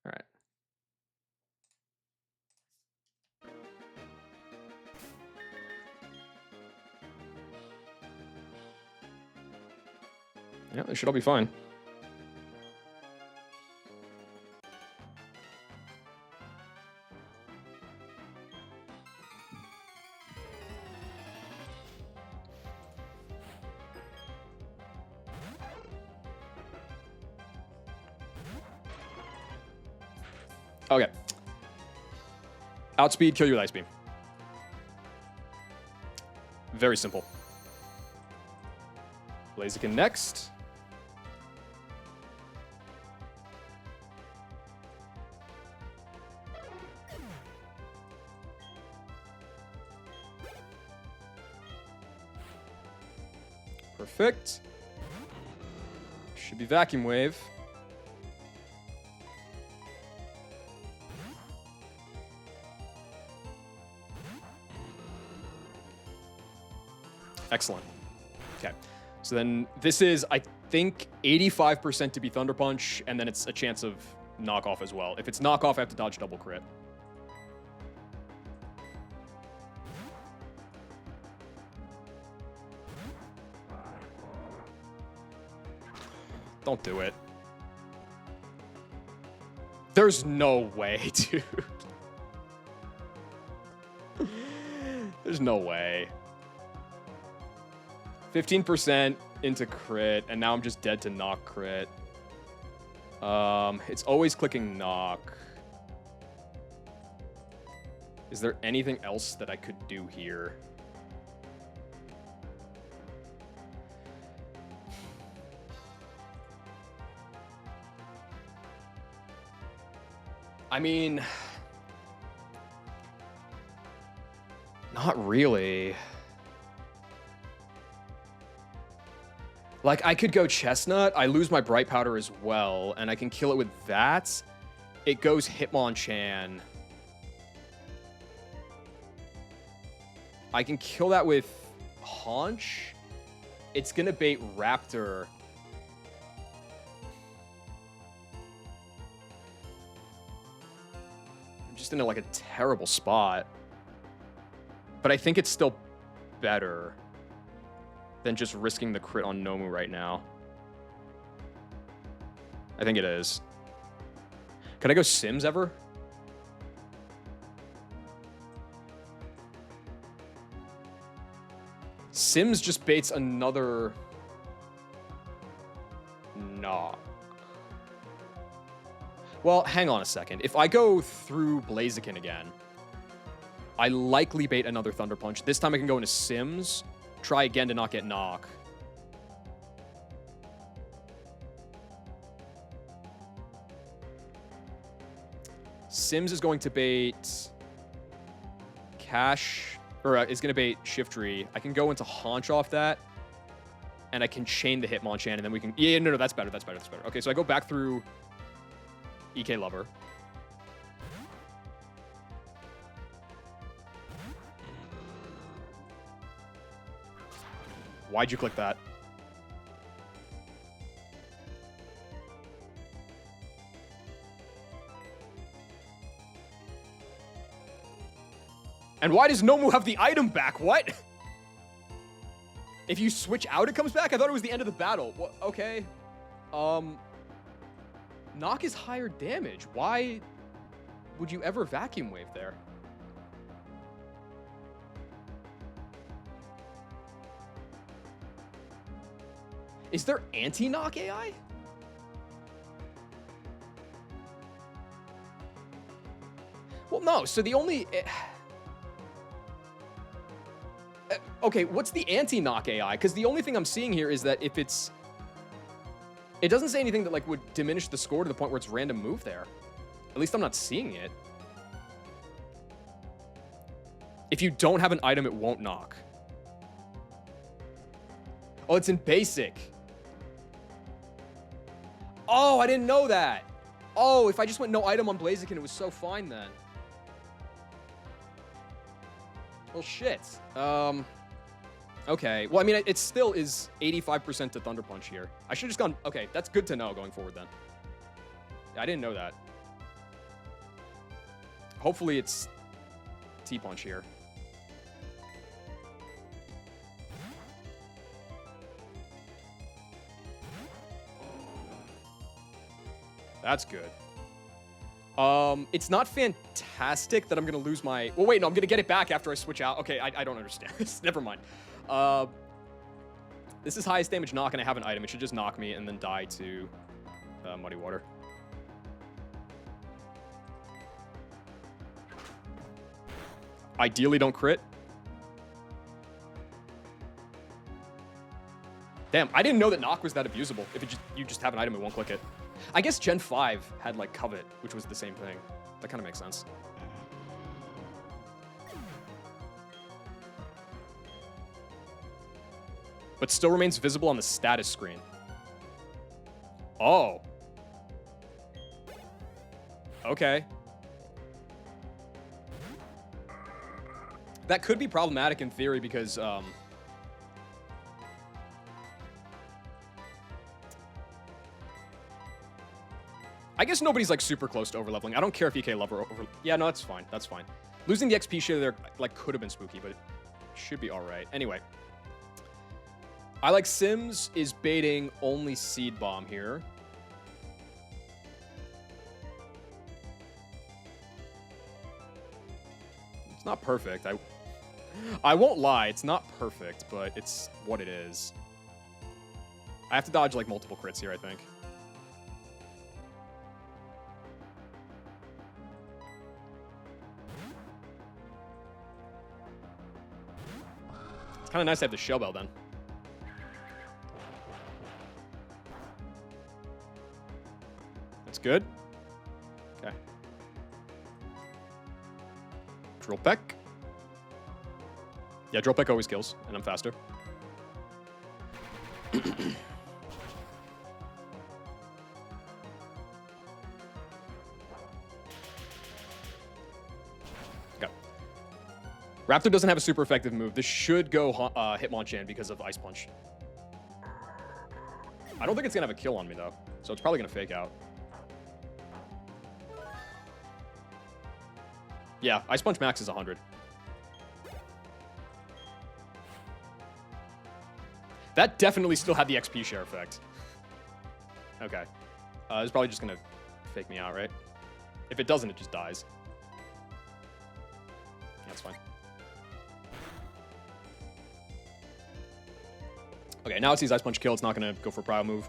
All right. Yeah, it should all be fine. Okay. Outspeed, kill you with Ice Beam. Very simple. Blaziken next. Perfect. Should be Vacuum Wave. Excellent. Okay. So then this is, I think, 85% to be Thunder Punch, and then it's a chance of knockoff as well. If it's knockoff, I have to dodge double crit. Don't do it. There's no way, dude. There's no way. 15% into crit, and now I'm just dead to knock crit. It's always clicking knock. Is there anything else that I could do here? I mean, not really. Like, I could go Chestnut. I lose my Bright Powder as well, and I can kill it with that. It goes Hitmonchan. I can kill that with Haunch. It's gonna bait Raptor. I'm just in like a terrible spot. But I think it's still better than just risking the crit on Nomu right now. I think it is. Could I go Sims ever? Sims just baits another knock. Well, hang on a second. If I go through Blaziken again, I likely bait another Thunder Punch. This time I can go into Sims, try again to not get knock. Sims is going to bait Cash, or is going to bait Shiftry. I can go into Haunch off that, and I can chain the Hitmonchan, and then we can... Yeah, no, that's better, that's better, that's better. Okay, so I go back through EK Lover. Why'd you click that? And why does Nomu have the item back? What? If you switch out, it comes back? I thought it was the end of the battle. Well, okay. Knock is higher damage. Why would you ever Vacuum Wave there? Is there anti-knock AI? Well, no. So the only... okay, what's the anti-knock AI? Because the only thing I'm seeing here is that if it's... It doesn't say anything that like would diminish the score to the point where it's random move there. At least I'm not seeing it. If you don't have an item, it won't knock. Oh, it's in basic. Oh, I didn't know that. Oh, if I just went no item on Blaziken, it was so fine then. Well, shit. Okay. Well, I mean, it still is 85% to Thunder Punch here. I should have just gone... Okay, that's good to know going forward then. I didn't know that. Hopefully it's T-Punch here. That's good. It's not fantastic that I'm going to lose my... Well, wait, no, I'm going to get it back after I switch out. Okay, I don't understand this. Never mind. This is highest damage knock, and I have an item. It should just knock me and then die to Muddy Water. Ideally, don't crit. Damn, I didn't know that knock was that abusable. If you just have an item, it won't click it. I guess Gen 5 had, like, Covet, which was the same thing. That kind of makes sense. But still remains visible on the status screen. Oh. Okay. That could be problematic in theory because, I guess nobody's, like, super close to overleveling. I don't care if EK Lover over... Yeah, no, that's fine. That's fine. Losing the XP share there, like, could have been spooky, but it should be all right. Anyway. I like Sims is baiting only Seed Bomb here. It's not perfect. I won't lie, it's not perfect, but it's what it is. I have to dodge like multiple crits here, I think. It's kind of nice to have the Shell Bell then. That's good. Okay. Drill Peck. Yeah, Drill Peck always kills, and I'm faster. Okay. Raptor doesn't have a super effective move. This should go Hitmonchan because of Ice Punch. I don't think it's going to have a kill on me, though, so it's probably going to fake out. Yeah, Ice Punch max is 100. That definitely still had the XP share effect. Okay. It's probably just going to fake me out, right? If it doesn't, it just dies. That's fine. Okay, now it sees Ice Punch kill. It's not going to go for a prio move.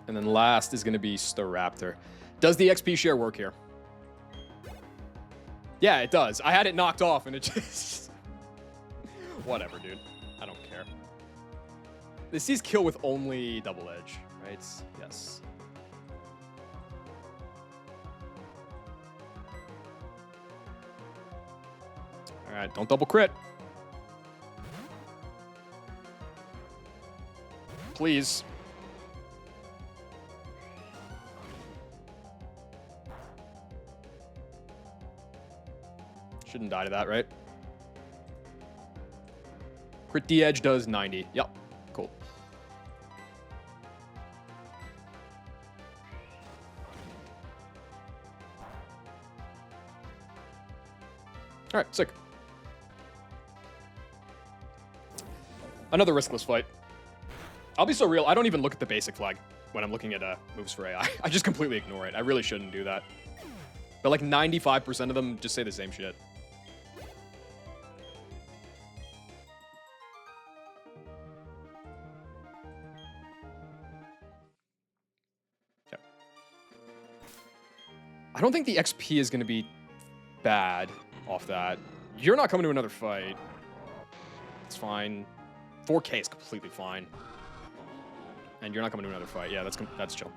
And then last is going to be Staraptor. Does the XP share work here? Yeah, it does. I had it knocked off and it just... Whatever, dude. I don't care. This sees kill with only double edge, right? Yes. All right, don't double crit. Please. Shouldn't die to that, right? Crit D edge does 90. Yep. Cool. All right, sick. Another riskless fight. I'll be so real, I don't even look at the basic flag when I'm looking at moves for AI. I just completely ignore it. I really shouldn't do that. But like 95% of them just say the same shit. Okay. I don't think the XP is going to be bad off that. You're not coming to another fight. It's fine. 4K is completely fine. And you're not coming to another fight. Yeah, that's chill.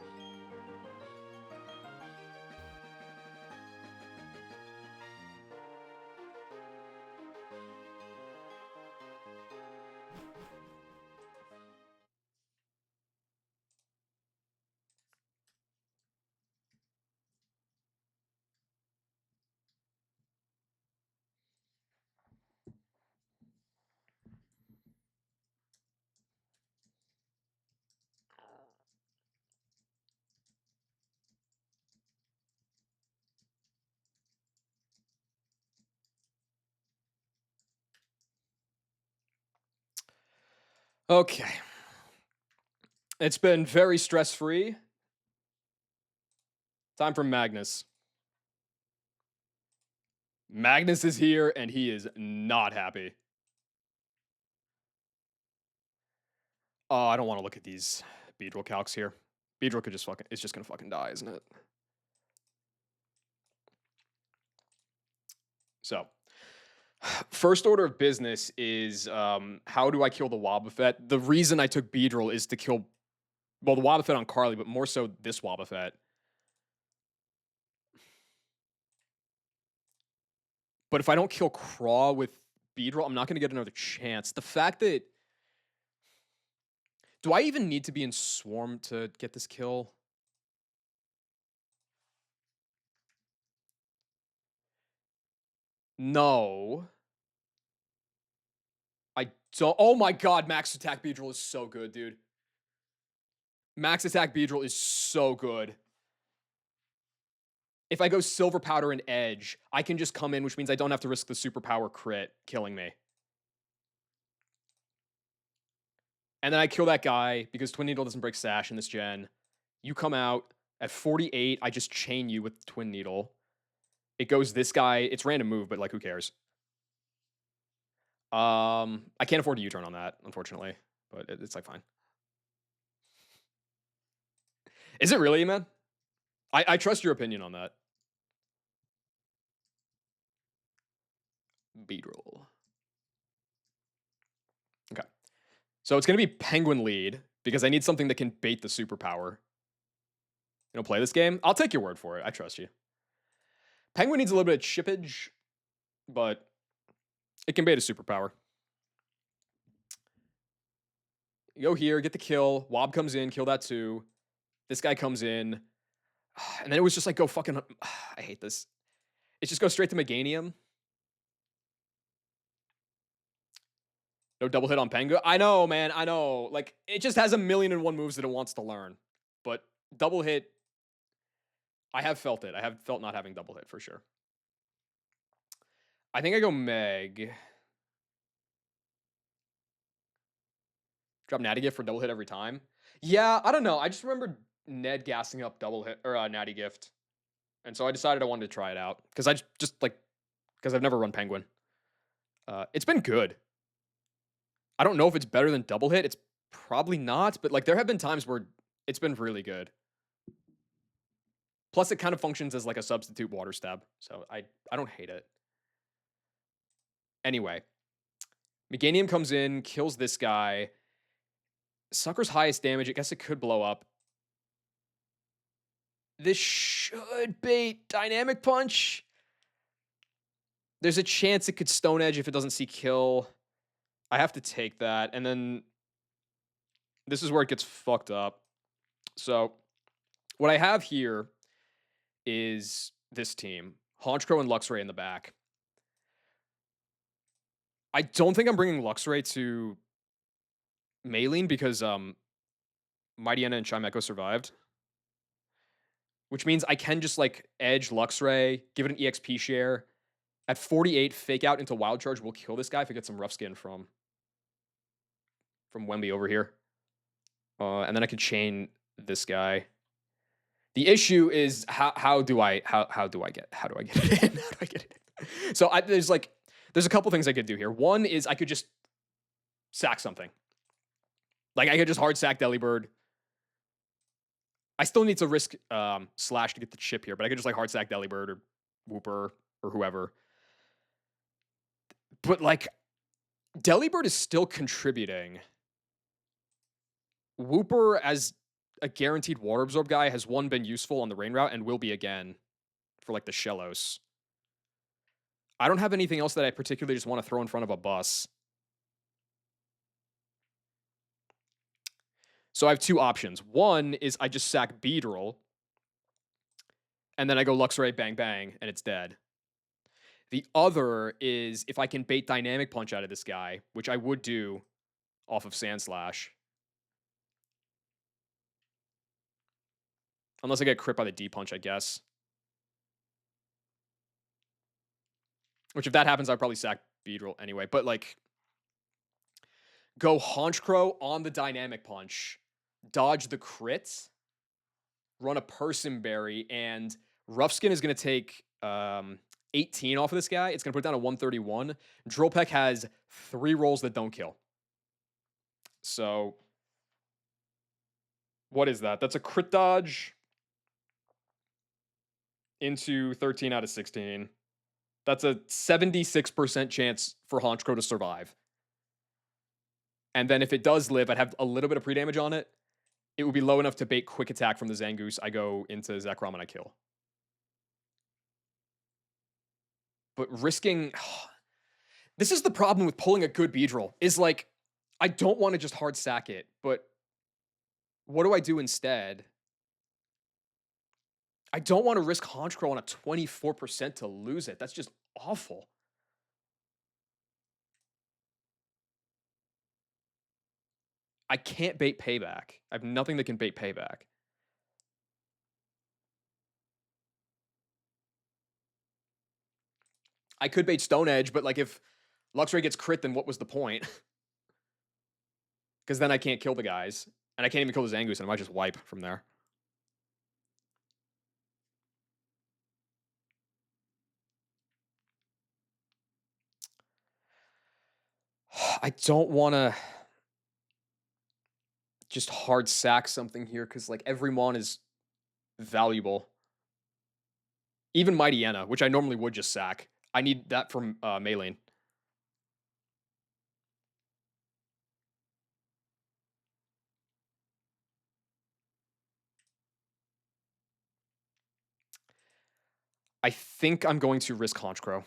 Okay. It's been very stress-free. Time for Magnus. Magnus is here, and he is not happy. Oh, I don't want to look at these Beedrill calcs here. Beedrill could just fucking... It's just gonna fucking die, isn't it? So... First order of business is how do I kill the Wobbuffet? The reason I took Beedrill is to kill... Well, the Wobbuffet on Carly, but more so this Wobbuffet. But if I don't kill Craw with Beedrill, I'm not going to get another chance. The fact that... Do I even need to be in Swarm to get this kill? No. I So, oh my god, max attack Beedrill is so good, dude. Max attack Beedrill is so good. If I go Silver Powder and Edge, I can just come in, which means I don't have to risk the superpower crit killing me. And then I kill that guy because Twin Needle doesn't break Sash in this gen. You come out at 48. I just chain you with Twin Needle. It goes this guy. It's random move, but like, who cares? I can't afford a U-turn on that, unfortunately, but it's like fine. Is it really, man? I trust your opinion on that. Beedrill. Okay. So it's going to be Penguin lead because I need something that can bait the superpower. You don't play this game? I'll take your word for it. I trust you. Penguin needs a little bit of chippage, but it can bait a superpower. You go here, get the kill. Wob comes in, kill that too. This guy comes in. And then it was just like, go fucking... I hate this. It just goes straight to Meganium. No double hit on Pengu. I know, man. I know. Like, it just has 1,000,001 moves that it wants to learn. But double hit... I have felt it. I have felt not having double hit for sure. I think I go Meg. Drop Natty Gift for double hit every time. Yeah, I don't know. I just remember Ned gassing up double hit or Natty Gift. And so I decided I wanted to try it out. Because I just like... Because I've never run Penguin. It's been good. I don't know if it's better than double hit. It's probably not. But like there have been times where it's been really good. Plus, it kind of functions as like a substitute water stab. So I don't hate it. Anyway. Meganium comes in, kills this guy. Sucker's highest damage. I guess it could blow up. This should bait Dynamic Punch. There's a chance it could Stone Edge if it doesn't see kill. I have to take that. And then this is where it gets fucked up. So what I have here is this team. Honchkrow and Luxray in the back. I don't think I'm bringing Luxray to Maylene because Mightyena and Chimecho survived. Which means I can just like edge Luxray, give it an EXP share. At 48, fake out into Wild Charge will kill this guy if I get some rough skin from Wemby over here. And then I could chain this guy. The issue is how do I get it in? How do I get it in? So there's a couple things I could do here. One is I could just sack something. Like I could just hard sack Delibird. I still need to risk Slash to get the chip here, but I could just like hard sack Delibird or Wooper or whoever. But like Delibird is still contributing. Wooper as a guaranteed water absorb guy has been useful on the rain route and will be again for like the Shellos. I don't have anything else that I particularly just want to throw in front of a bus. So I have two options. One is I just sack Beedrill, and then I go Luxray, bang, bang, and it's dead. The other is if I can bait Dynamic Punch out of this guy, which I would do off of Sandslash. Unless I get crit by the D-Punch, I guess. Which if that happens, I'd probably sack Beedrill anyway. But like, go Honchkrow on the Dynamic Punch, dodge the crit, run a Person Berry, and Rough Skin is going to take 18 off of this guy. It's going to put it down to 131. Drillpeck has 3 rolls that don't kill. So, what is that? That's a crit dodge into 13 out of 16. That's a 76% chance for Honchkrow to survive. And then if it does live, I'd have a little bit of pre-damage on it. It would be low enough to bait quick attack from the Zangoose. I go into Zekrom and I kill. But risking... This is the problem with pulling a good Beedrill, is like, I don't want to just hard sack it, but what do I do instead? I don't want to risk Honchkrow on a 24% to lose it. That's just awful. I can't bait payback. I have nothing that can bait payback. I could bait Stone Edge, but like if Luxray gets crit, then what was the point? Because then I can't kill the guys. And I can't even kill the Zangoose, and I might just wipe from there. I don't want to just hard sack something here because like every mon is valuable. Even Mightyena, which I normally would just sack. I need that from Maylane. I think I'm going to risk Honchkrow.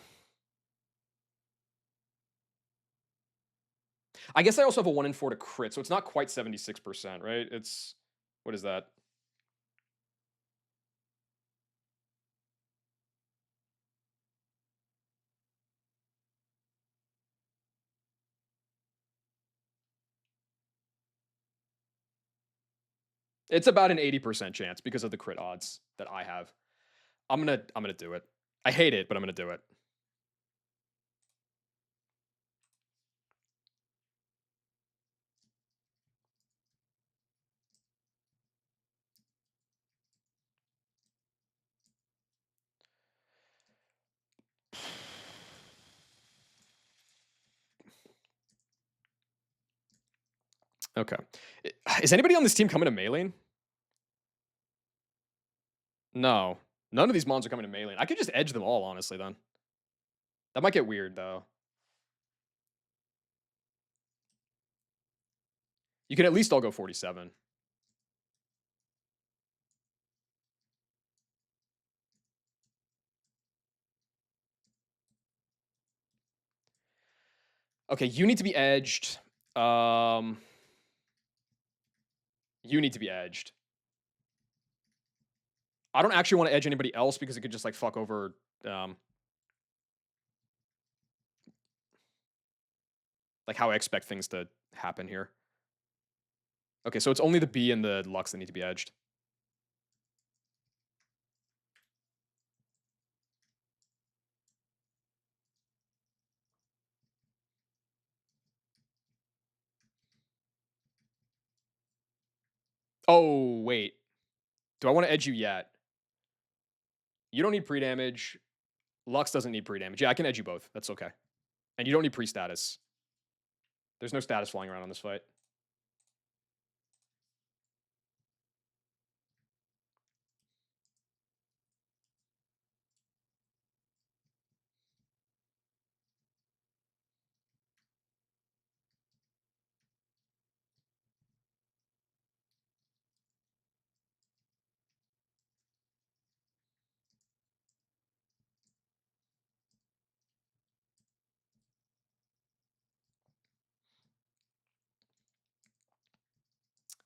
I guess I also have a 1 in 4 to crit, so it's not quite 76%, right? It's, what is that? It's about an 80% chance because of the crit odds that I have. I'm gonna do it. I hate it, but I'm gonna do it. Okay. Is anybody on this team coming to Maylane? No. None of these mons are coming to Maylane. I could just edge them all, honestly, then. That might get weird, though. You can at least all go 47. Okay, you need to be edged. You need to be edged. I don't actually want to edge anybody else because it could just like fuck over like how I expect things to happen here. Okay, so it's only the B and the Lux that need to be edged. Oh, wait. Do I want to edge you yet? You don't need pre-damage. Lux doesn't need pre-damage. Yeah, I can edge you both. That's okay. And you don't need pre-status. There's no status flying around on this fight.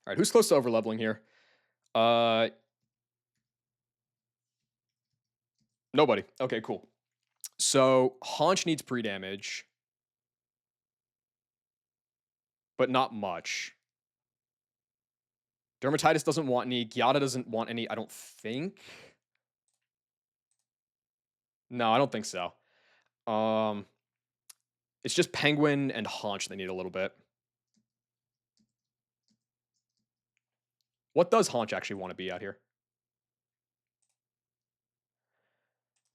All right, who's close to overleveling here? Nobody. Okay, cool. So Haunch needs pre-damage, but not much. Dermatitis doesn't want any. Gyata doesn't want any, I don't think. No, I don't think so. It's just Penguin and Haunch that need a little bit. What does Haunch actually want to be out here?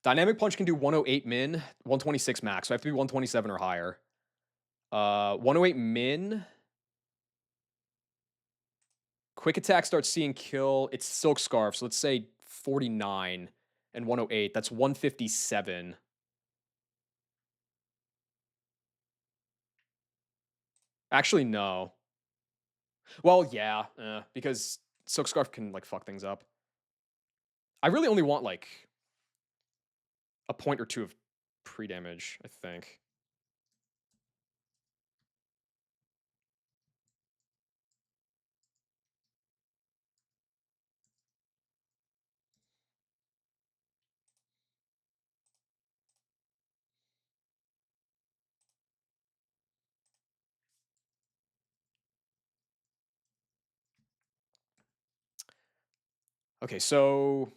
Dynamic Punch can do 108 min, 126 max. So I have to be 127 or higher. 108 min. Quick Attack starts seeing kill. It's Silk Scarf. So let's say 49 and 108. That's 157. Actually, no. Well, yeah, because Silk Scarf can like fuck things up. I really only want like a point or two of pre-damage, I think. Okay, so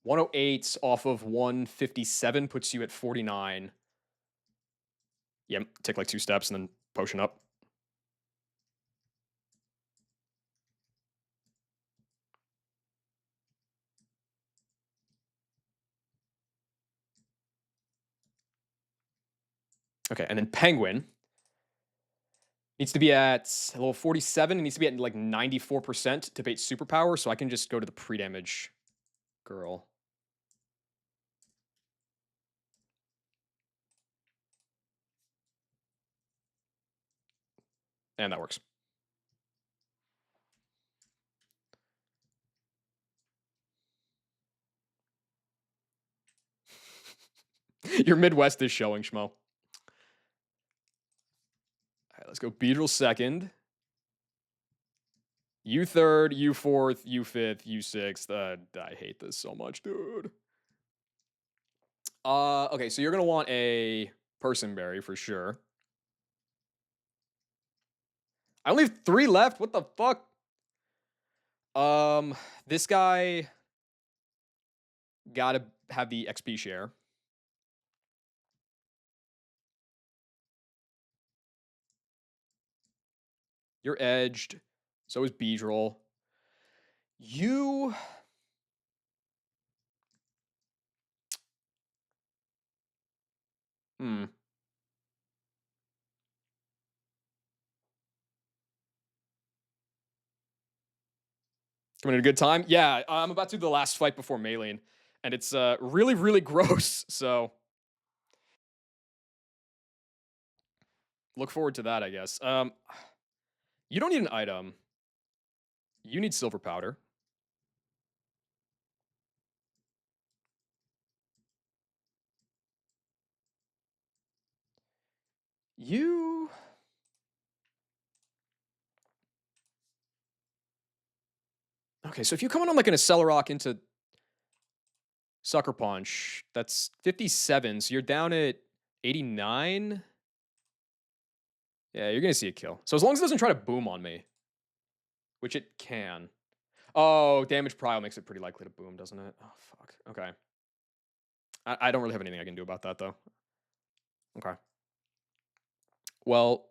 108 off of 157 puts you at 49. Yeah, take like 2 steps and then potion up. Okay, and then Penguin needs to be at level 47. It needs to be at like 94% to bait superpower, so I can just go to the pre-damage girl. And that works. Your Midwest is showing, Schmo. All right, let's go Beedrill second. You third, you fourth, you fifth, you sixth. I hate this so much, dude. Okay, so you're gonna want a person berry for sure. I only have 3 left. What the fuck? Um, this guy gotta have the XP share. You're edged. So is Beedrill. You. Hmm. Coming at a good time. Yeah, I'm about to do the last fight before Maylene, and it's really really gross. So look forward to that, I guess. You don't need an item. You need silver powder. You. Okay, so if you come on like an Accelerock into Sucker Punch, that's 57. So you're down at 89. Yeah, you're gonna see a kill. So as long as it doesn't try to boom on me, which it can. Oh, damage prile makes it pretty likely to boom, doesn't it? Oh fuck. Okay. I don't really have anything I can do about that though. Okay. Well,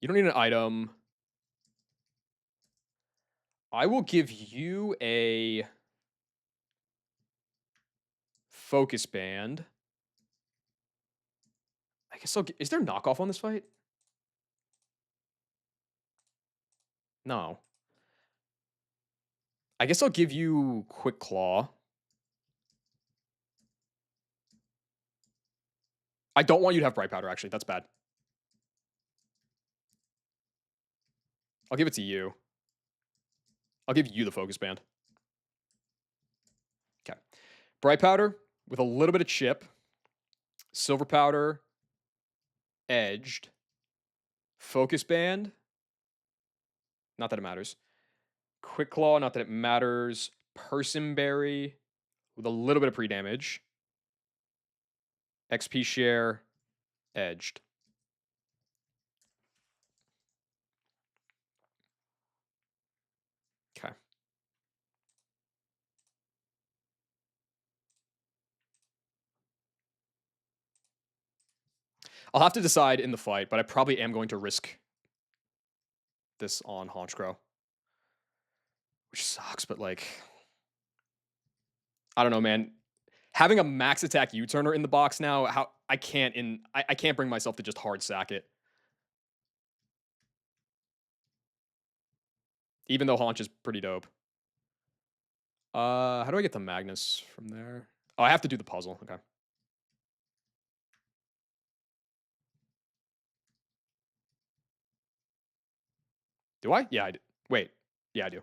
you don't need an item. I will give you a focus band. I guess is there knockoff on this fight? No. I guess I'll give you quick claw. I don't want you to have bright powder, actually. That's bad. I'll give it to you. I'll give you the focus band. Okay. Bright powder with a little bit of chip. Silver powder, edged. Focus band. Not that it matters. Quick claw, not that it matters. Person berry with a little bit of pre-damage. XP share, edged. Okay. I'll have to decide in the fight, but I probably am going to risk this on Honchkrow. Which sucks, but like, I don't know, man. Having a max attack U-turner in the box now, how I can't bring myself to just hard sack it. Even though Haunch is pretty dope. How do I get the Magnus from there? Oh, I have to do the puzzle. Okay. Do I? Yeah, I do. Wait. Yeah, I do.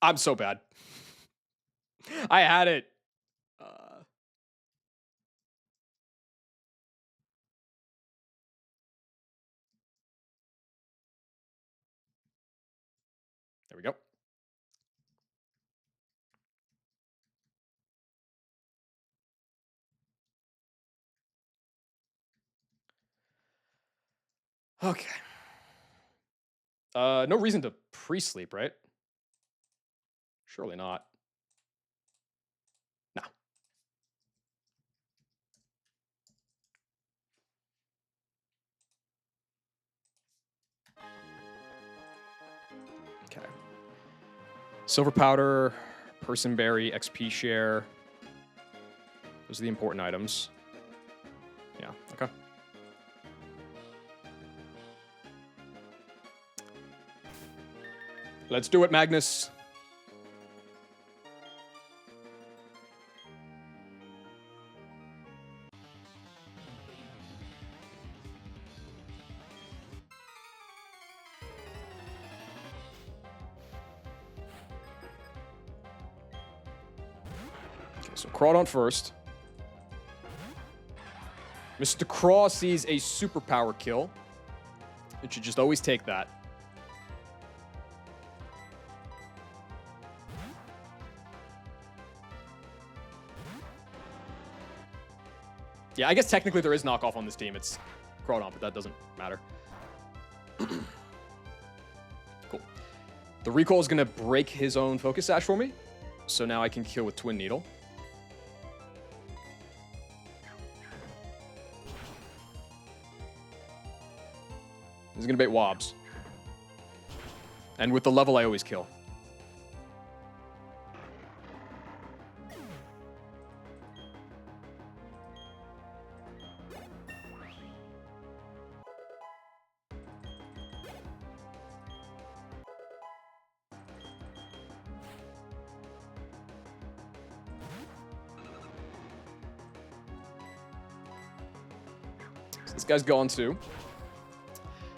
I'm so bad. I had it. There we go. Okay. No reason to pre-sleep, right? Surely not. No. Okay. Silver powder, personberry, XP share. Those are the important items. Yeah, okay. Let's do it, Magnus. Okay, so Crawdon first. Mr. Craw sees a superpower kill. It should just always take that. Yeah, I guess technically there is knockoff on this team. It's Crawdon, but that doesn't matter. Cool. The recall is going to break his own Focus Sash for me. So now I can kill with Twin Needle. This is going to bait Wobbs. And with the level, I always kill. So this guy's gone too.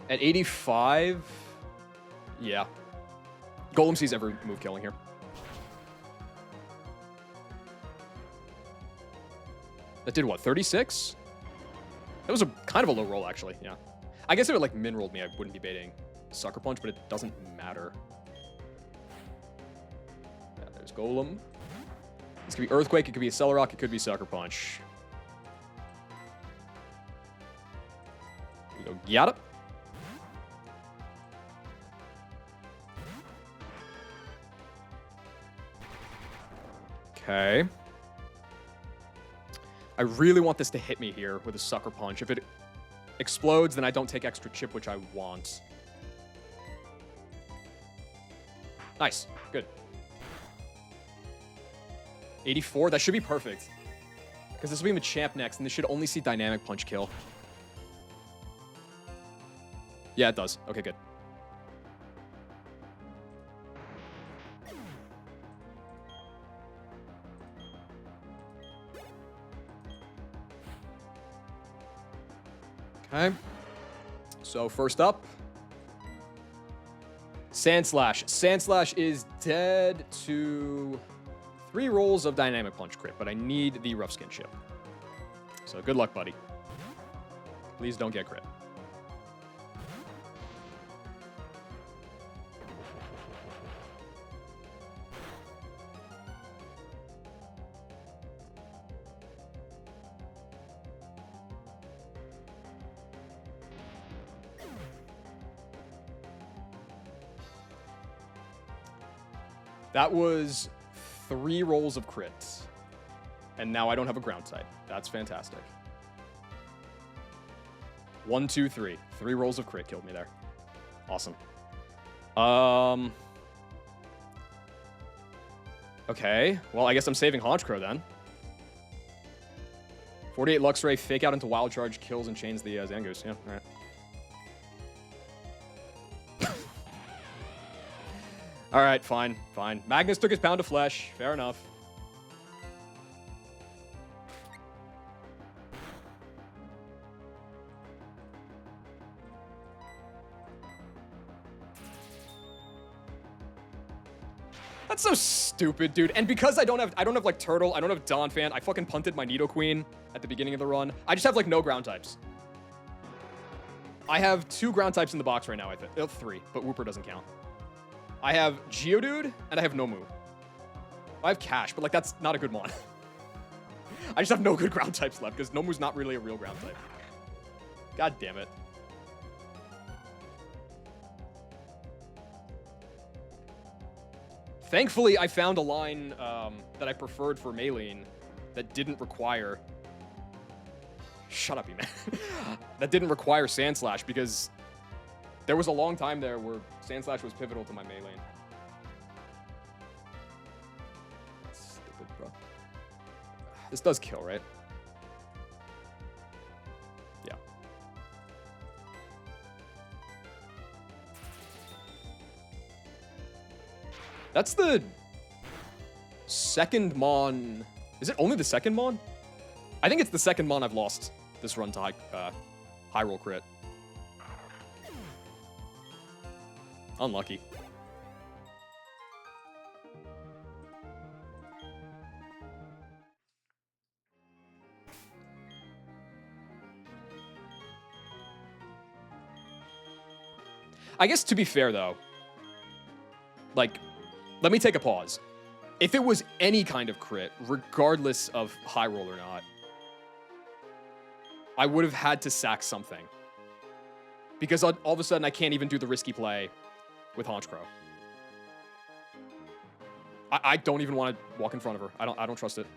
At 85, yeah. Golem sees every move killing here. That did what, 36? That was a kind of a low roll, actually, yeah. I guess if it like min rolled me, I wouldn't be baiting Sucker Punch, but it doesn't matter. Yeah, there's Golem. This could be Earthquake, it could be a Celerock, it could be Sucker Punch. We go Gyata. Okay. I really want this to hit me here with a Sucker Punch. If it explodes, then I don't take extra chip, which I want. Nice. Good. 84? That should be perfect. Because this will be Machamp next, and this should only see Dynamic Punch kill. Yeah, it does. Okay, good. Okay. So first up, Sandslash. Sandslash is dead to 3 rolls of Dynamic Punch crit, but I need the Rough Skin chip. So good luck, buddy. Please don't get crit. That was 3 rolls of crits. And now I don't have a ground type. That's fantastic. 1, 2, 3. 3 rolls of crit killed me there. Awesome. Okay. Well, I guess I'm saving Honchkrow then. 48 Luxray, fake out into Wild Charge, kills and chains the Zangoose. Yeah, all right. All right, fine, fine. Magnus took his pound of flesh. Fair enough. That's so stupid, dude. And because I don't have like Turtle, I don't have Donphan, I fucking punted my Nidoqueen at the beginning of the run. I just have like no ground types. I have 2 ground types in the box right now, I think. 3, but Wooper doesn't count. I have Geodude and I have Nomu. I have Cash, but like that's not a good mon. I just have no good ground types left because Nomu's not really a real ground type. God damn it. Thankfully, I found a line that I preferred for Maylene that didn't require... Shut up, you man. That didn't require Sandslash because there was a long time there where Sandslash was pivotal to my Maylene. Stupid, bro. This does kill, right? Yeah. That's the second Mon. Is it only the second Mon? I think it's the second Mon I've lost this run to high roll crit. Unlucky. I guess to be fair though, like, let me take a pause. If it was any kind of crit, regardless of high roll or not, I would have had to sack something. Because all of a sudden, I can't even do the risky play with Honchkrow. I don't even want to walk in front of her. I don't trust it.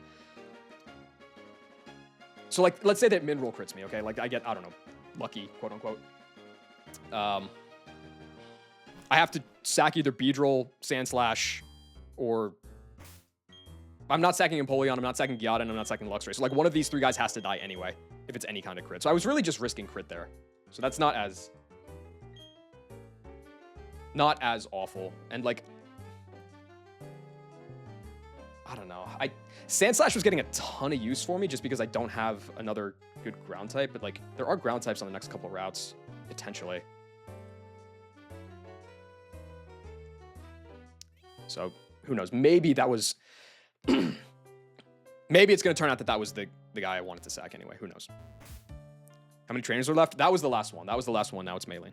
So, like, let's say that min roll crits me, okay? Like, I get, I don't know, lucky, quote unquote. I have to sack either Beedrill, Sandslash, or... I'm not sacking Empoleon, I'm not sacking Gyata, and I'm not sacking Luxray. So, like, one of these 3 guys has to die anyway, if it's any kind of crit. So I was really just risking crit there. So that's not as awful. And, like, I don't know. Sandslash was getting a ton of use for me just because I don't have another good ground type. But, like, there are ground types on the next couple of routes, potentially. So, who knows? Maybe that was... Maybe it's going to turn out that that was the guy I wanted to sack anyway. Who knows? How many trainers are left? That was the last one. That was the last one. Now it's Maylene.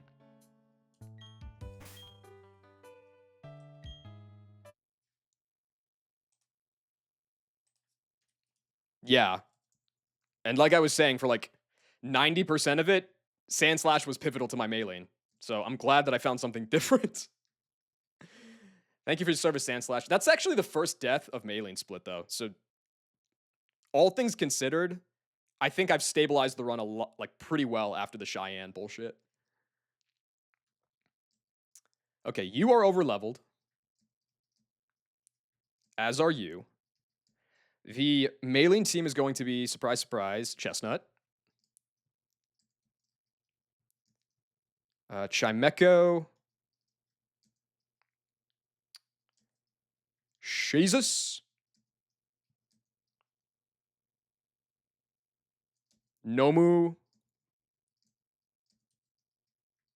Yeah. And like I was saying, for like 90% of it, Sandslash was pivotal to my Maylene. So I'm glad that I found something different. Thank you for your service, Sandslash. That's actually the first death of Maylene split, though. So all things considered, I think I've stabilized the run a lot, like pretty well after the Cheyenne bullshit. Okay, you are over-leveled. As are you. The Maylene team is going to be, surprise, surprise, Chestnut. Chimecho. Jesus. Nomu.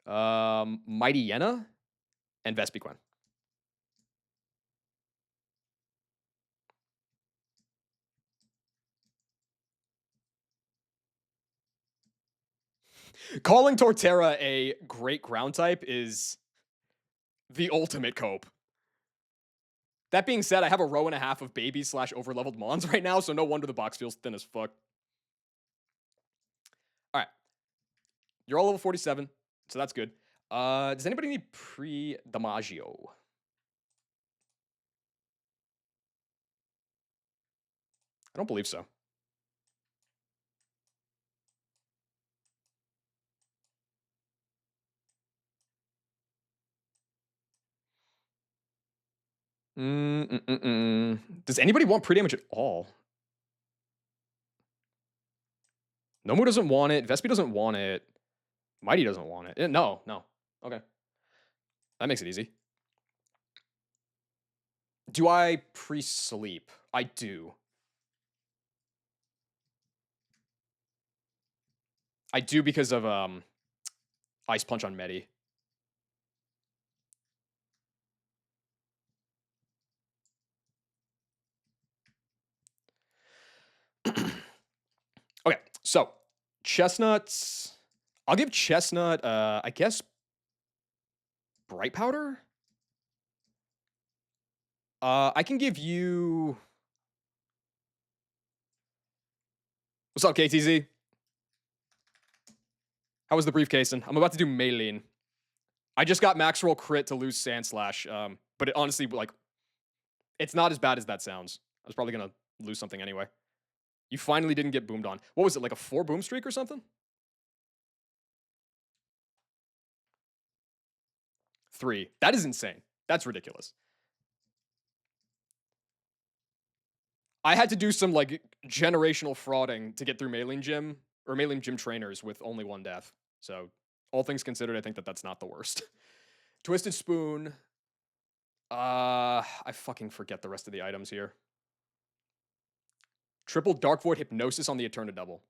Mighty Yenna. And Vespiquen. Calling Torterra a great ground type is the ultimate cope. That being said, I have a row and a half of babies / overleveled mons right now, so no wonder the box feels thin as fuck. All right. You're all level 47, so that's good. Does anybody need pre-Damaggio? I don't believe so. Does anybody want pre-damage at all? Nomu doesn't want it. Vespi doesn't want it. Mighty doesn't want it. No. Okay. That makes it easy. Do I pre-sleep? I do. I do because of Ice Punch on Medi. So, chestnuts. I'll give chestnut, I guess, bright powder? I can give you. What's up, KTZ? How was the briefcasing? I'm about to do Maylene. I just got max roll crit to lose Sand Slash, but it honestly, like, it's not as bad as that sounds. I was probably gonna lose something anyway. You finally didn't get boomed on. What was it, like a 4 boom streak or something? 3. That is insane. That's ridiculous. I had to do some like generational frauding to get through mailing gym or mailing gym trainers with only 1 death. So, all things considered, I think that that's not the worst. Twisted Spoon. I fucking forget the rest of the items here. Triple Dark Void Hypnosis on the Eterna double.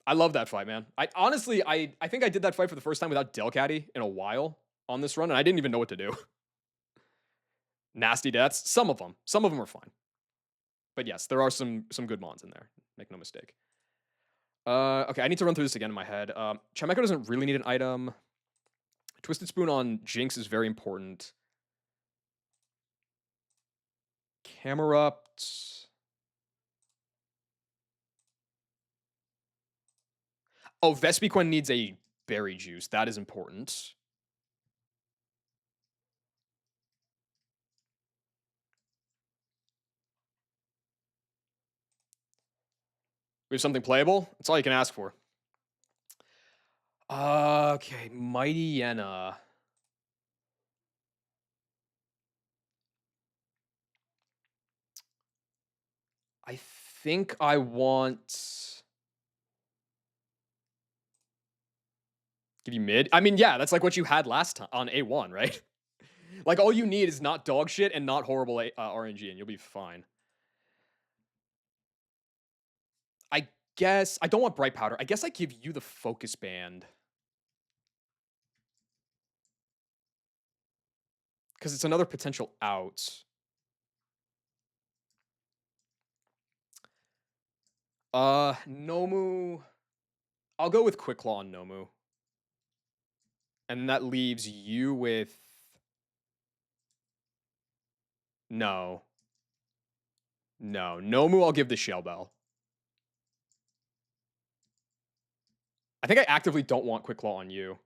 I love that fight, man. I honestly, I think I did that fight for the first time without Delcatty in a while on this run, and I didn't even know what to do. Nasty deaths. Some of them. Some of them are fine. But yes, there are some good mons in there. Make no mistake. Okay, I need to run through this again in my head. Chimecho doesn't really need an item. Twisted Spoon on Jinx is very important. Camerupt. Oh, Vespiquen needs a berry juice. That is important. We have something playable? That's all you can ask for. Okay, Mighty Yenna. I think I want. Give you mid? I mean, yeah, that's like what you had last time on A1, right? Like, all you need is not dog shit and not horrible RNG, and you'll be fine. I guess. I don't want Bright Powder. I guess I give you the Focus Band. Because it's another potential out. Nomu. I'll go with Quick Claw on Nomu. And that leaves you with. No. No. Nomu, I'll give the Shell Bell. I think I actively don't want Quick Claw on you.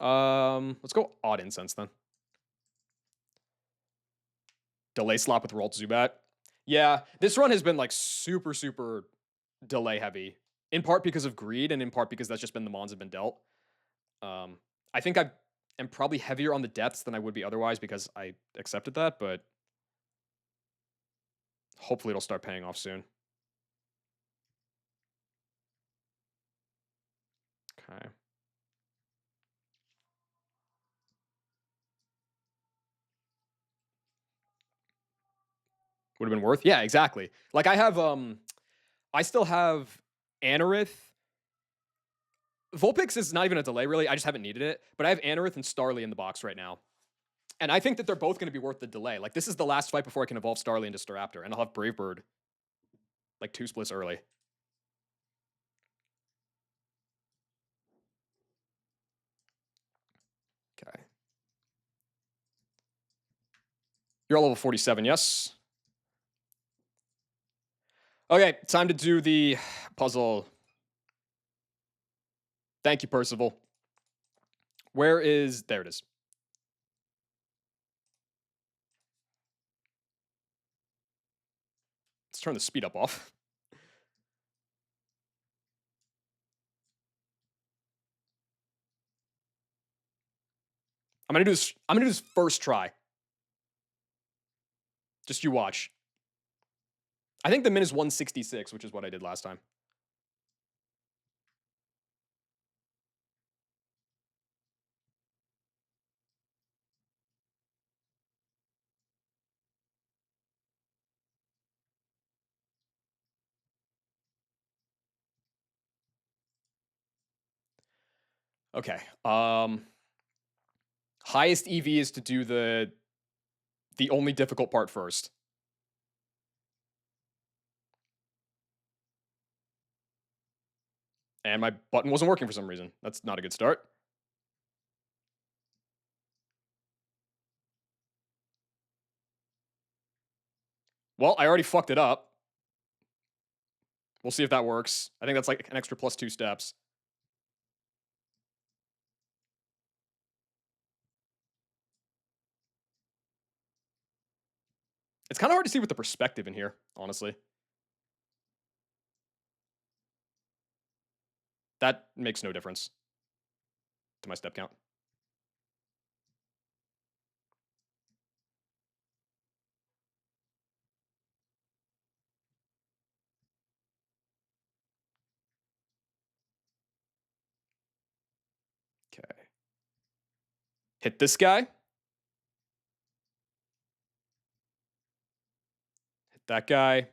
Let's go Odd Incense then. Delay slap with Rolt Zubat. Yeah, this run has been like super, super delay heavy. In part because of greed, and in part because that's just been the mons have been dealt. I think I am probably heavier on the deaths than I would be otherwise because I accepted that, but hopefully it'll start paying off soon. Okay. Would have been worth? Yeah, exactly. Like I still have Anorith. Vulpix is not even a delay, really. I just haven't needed it. But I have Anorith and Starly in the box right now. And I think that they're both going to be worth the delay. Like, this is the last fight before I can evolve Starly into Staraptor. And I'll have Brave Bird, like, 2 splits early. Okay. You're all level 47, yes? Okay, time to do the puzzle. Thank you, Percival. Where is... There it is. Let's turn the speed up off. I'm gonna do this first try. Just you watch. I think the min is 166, which is what I did last time. Okay. Highest EV is to do the the only difficult part first. And my button wasn't working for some reason. That's not a good start. Well, I already fucked it up. We'll see if that works. I think that's like an extra plus 2 steps. It's kind of hard to see with the perspective in here, honestly. That makes no difference to my step count. Okay. Hit this guy. Hit that guy.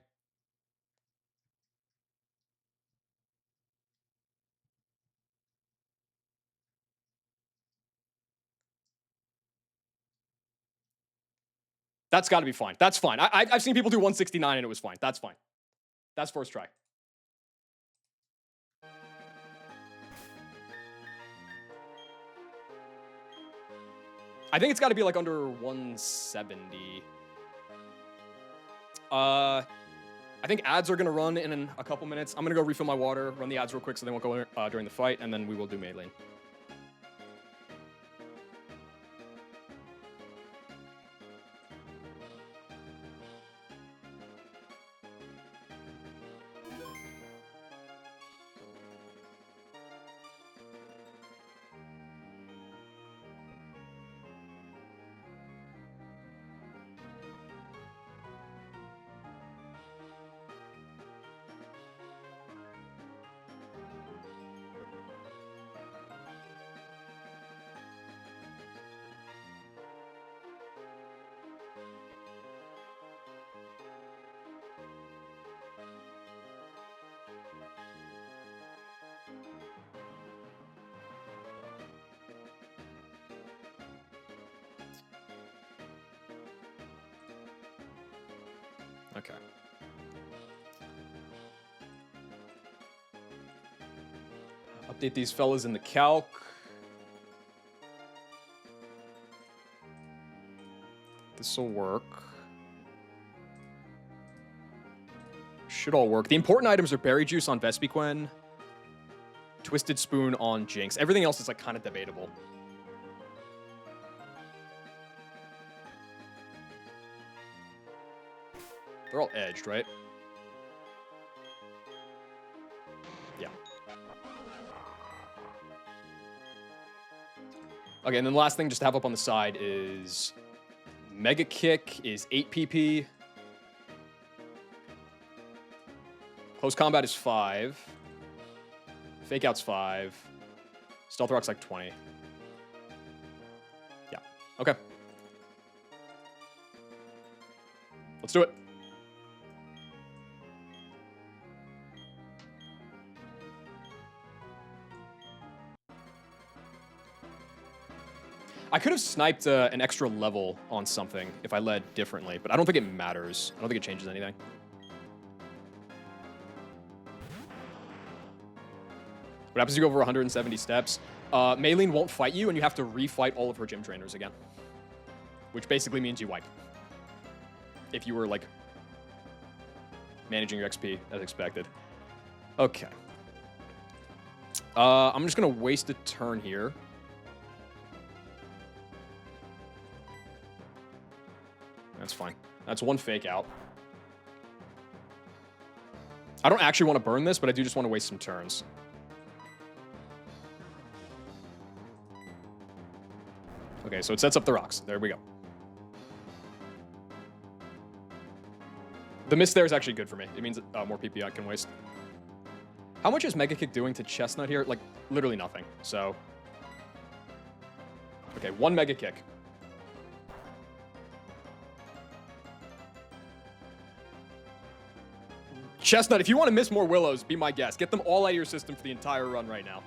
That's got to be fine. That's fine. I've seen people do 169 and it was fine. That's fine. That's first try. I think it's got to be like under 170. I think ads are going to run in a couple minutes. I'm going to go refill my water, run the ads real quick so they won't go during the fight, and then we will do melee lane. Okay. Update these fellas in the calc. This will work. Should all work. The important items are Berry Juice on Vespiquen, Twisted Spoon on Jinx. Everything else is like kind of debatable. They're all edged, right? Yeah. Okay, and then the last thing just to have up on the side is Mega Kick is 8 PP. Close Combat is 5. Fake Out's 5. Stealth Rock's like 20. Yeah. Okay. Let's do it. I could have sniped an extra level on something if I led differently, but I don't think it matters. I don't think it changes anything. What happens if you go over 170 steps? Maylene won't fight you, and you have to refight all of her gym trainers again. Which basically means you wipe. If you were, like, managing your XP as expected. Okay. I'm just going to waste a turn here. That's fine. That's one fake out. I don't actually want to burn this, but I do just want to waste some turns. Okay, so it sets up the rocks. There we go. The miss there is actually good for me. It means more PP I can waste. How much is Mega Kick doing to Chestnut here? Like, literally nothing. So, okay, one Mega Kick. Chestnut, if you want to miss more Willows, be my guest. Get them all out of your system for the entire run right now.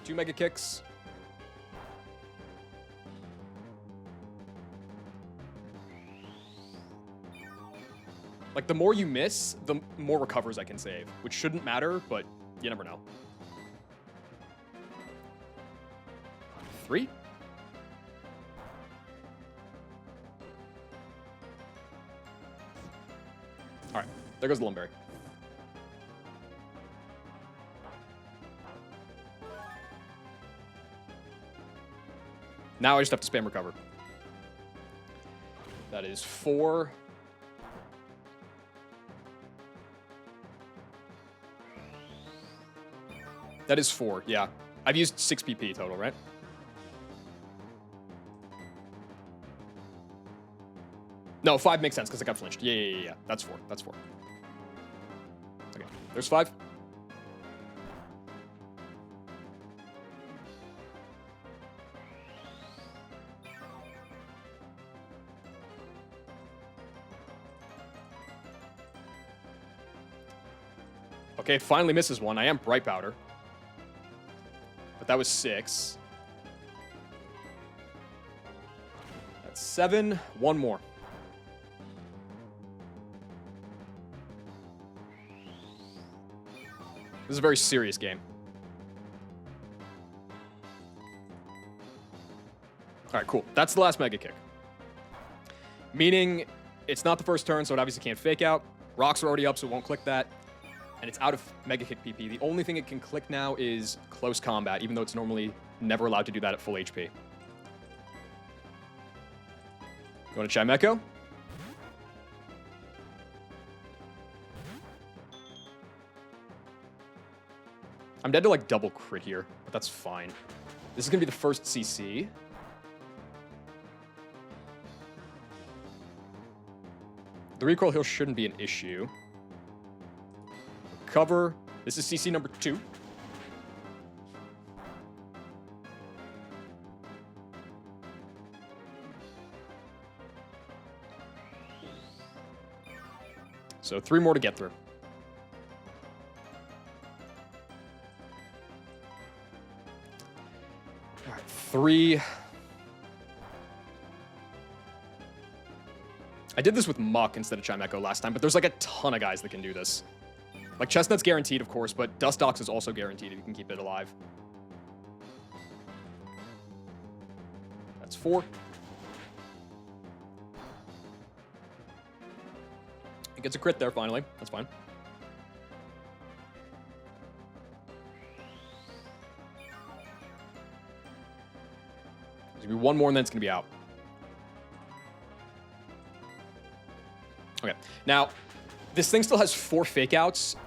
2 Mega Kicks. Like, the more you miss, the more recovers I can save, which shouldn't matter, but you never know. 3? All right, there goes the Lumberry. Now I just have to spam recover. That is 4. That is 4, yeah. I've used 6 PP total, right? No, 5 makes sense because I got flinched. Yeah. That's 4. That's 4. Okay, there's 5. Okay, it finally misses one. I am Bright Powder. But that was 6. That's 7. One more. This is a very serious game. All right, cool. That's the last Mega Kick. Meaning it's not the first turn, so it obviously can't fake out. Rocks are already up, so it won't click that. And it's out of Mega Kick PP. The only thing it can click now is Close Combat, even though it's normally never allowed to do that at full HP. You want to Chimecho? I'm dead to like double crit here, but that's fine. This is going to be the first CC. The recoil heal shouldn't be an issue. Recover. This is CC number 2. So 3 more to get through. All right, 3. I did this with Muck instead of Chimecho last time, but there's like a ton of guys that can do this. Like, Chestnut's guaranteed, of course, but Dustox is also guaranteed if you can keep it alive. That's 4. It gets a crit there, finally. That's fine. There's going to be one more, and then it's going to be out. Okay. Now, this thing still has 4 fake outs.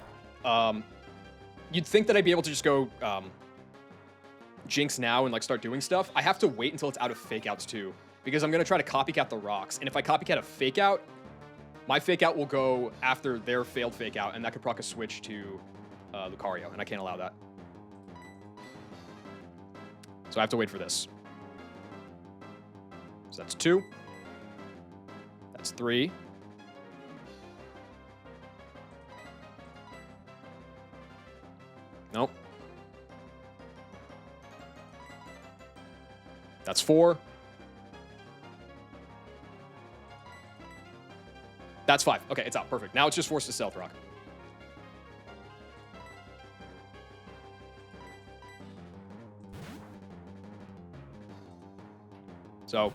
You'd think that I'd be able to just go Jinx now and like start doing stuff. I have to wait until it's out of fake outs too, because I'm going to try to copycat the rocks. And if I copycat a fake out, my fake out will go after their failed fake out, and that could proc a switch to Lucario, and I can't allow that. So I have to wait for this. So that's 2. That's 3. Nope. That's 4. That's 5. Okay, it's out. Perfect. Now it's just forced to Stealth Rock. So,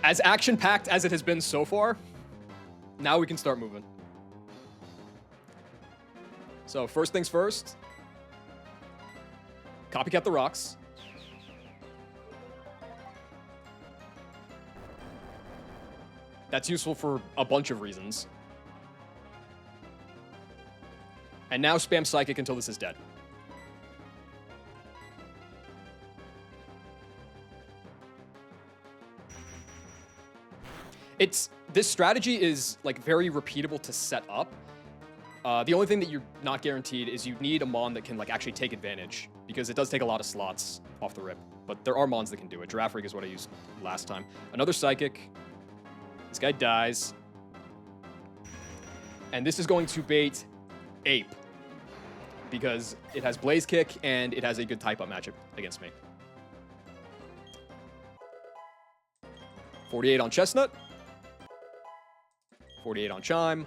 as action-packed as it has been so far, now we can start moving. So, first things first. Copycat the rocks. That's useful for a bunch of reasons. And now spam Psychic until this is dead. This strategy is like very repeatable to set up. The only thing that you're not guaranteed is you need a Mon that can like actually take advantage, because it does take a lot of slots off the rip. But there are Mons that can do it. Giraffe Rig is what I used last time. Another Psychic. This guy dies. And this is going to bait Ape, because it has Blaze Kick and it has a good type-up matchup against me. 48 on Chestnut. 48 on Chime.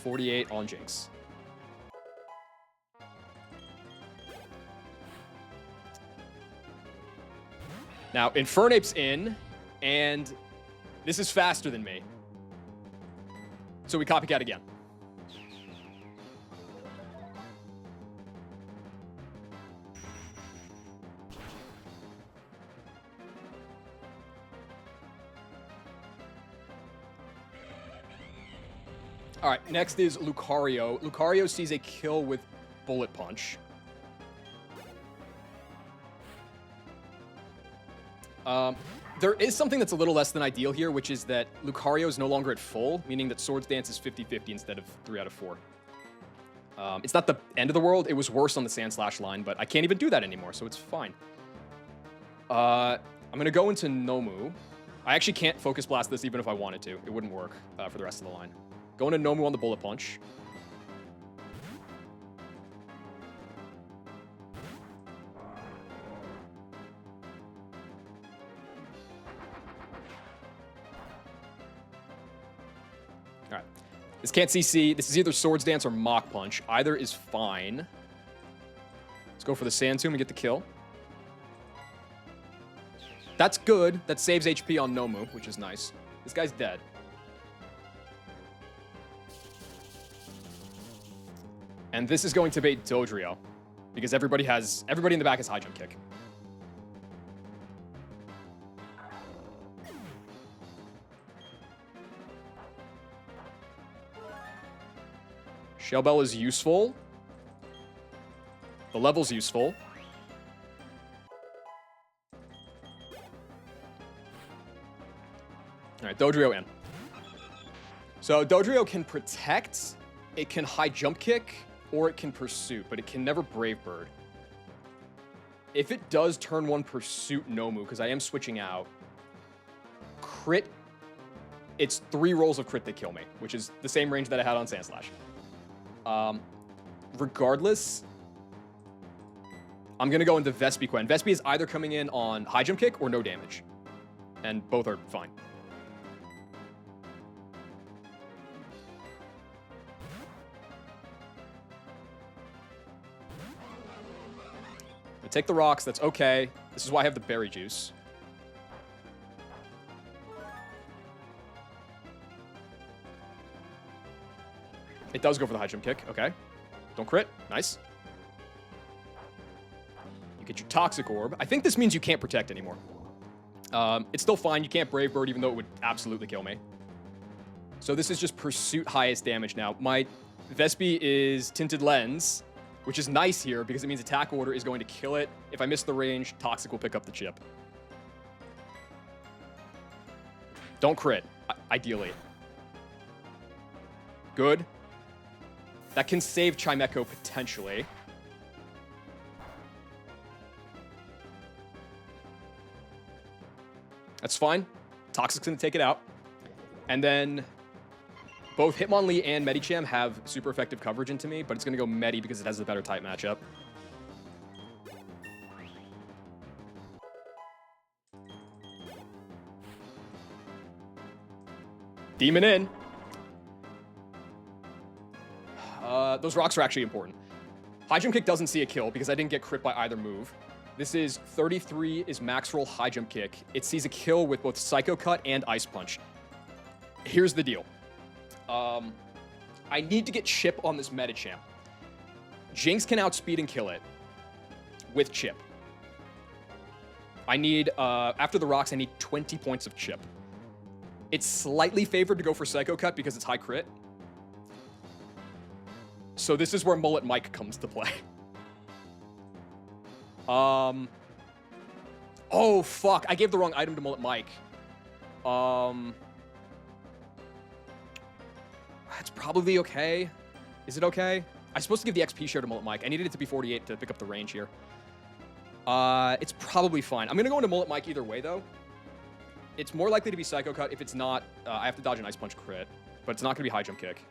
48 on Jinx. Now, Infernape's in, and this is faster than me. So we copycat again. All right, next is Lucario. Lucario sees a kill with Bullet Punch. There is something that's a little less than ideal here, which is that Lucario is no longer at full, meaning that Swords Dance is 50-50 instead of 3 out of 4. It's not the end of the world. It was worse on the Sand Slash line, but I can't even do that anymore, so it's fine. I'm going to go into Nomu. I actually can't Focus Blast this even if I wanted to. It wouldn't work for the rest of the line. Going to Nomu on the Bullet Punch. All right. This can't CC. This is either Swords Dance or Mach Punch. Either is fine. Let's go for the Sand Tomb and get the kill. That's good. That saves HP on Nomu, which is nice. This guy's dead. And this is going to bait Dodrio, because everybody in the back has high jump kick. Shell Bell is useful. The level's useful. All right, Dodrio in. So Dodrio can protect, it can high jump kick, or it can Pursuit, but it can never Brave Bird. If it does turn 1 Pursuit Nomu, because I am switching out, crit, it's 3 rolls of crit that kill me, which is the same range that I had on Sand Slash. Regardless, I'm going to go into Vespiquen. Vespi is either coming in on high jump kick or no damage, and both are fine. Take the rocks, that's okay. This is why I have the berry juice. It does go for the high jump kick, okay. Don't crit, nice. You get your Toxic Orb. I think this means you can't protect anymore. It's still fine, you can't Brave Bird even though it would absolutely kill me. So this is just Pursuit highest damage now. My Vespi is Tinted Lens, which is nice here because it means attack order is going to kill it. If I miss the range, Toxic will pick up the chip. Don't crit, ideally. Good. That can save Chimecho potentially. That's fine. Toxic's gonna take it out. And then both Hitmonlee and Medicham have super effective coverage into me, but it's going to go Medi because it has a better type matchup. Demon in. Those rocks are actually important. High jump kick doesn't see a kill because I didn't get crit by either move. This is 33 is max roll high jump kick. It sees a kill with both Psycho Cut and Ice Punch. Here's the deal. I need to get Chip on this Medicham. Jinx can outspeed and kill it with Chip. I need, after the rocks, I need 20 points of Chip. It's slightly favored to go for Psycho Cut because it's high crit. So this is where Mullet Mike comes to play. Oh, fuck. I gave the wrong item to Mullet Mike. It's probably okay. Is it okay? I'm supposed to give the XP share to Mullet Mike. I needed it to be 48 to pick up the range here. It's probably fine. I'm going to go into Mullet Mike either way, though. It's more likely to be Psycho Cut. If it's not, I have to dodge an Ice Punch crit. But it's not going to be High Jump Kick.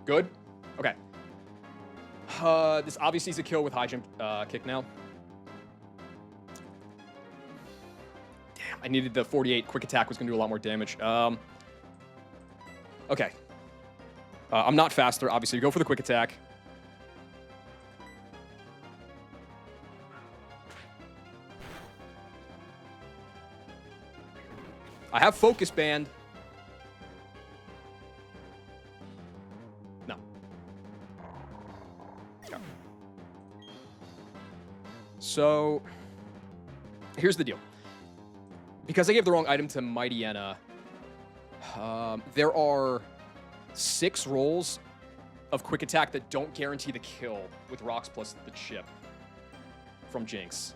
Good? Okay. This obviously is a kill with high jump kick now. Damn, I needed the 48. Quick attack was going to do a lot more damage. Okay. I'm not faster, obviously. Go for the quick attack. I have Focus Band. No. Okay. So, here's the deal. Because I gave the wrong item to Mightyena, there are 6 rolls of quick attack that don't guarantee the kill with rocks plus the chip from Jinx.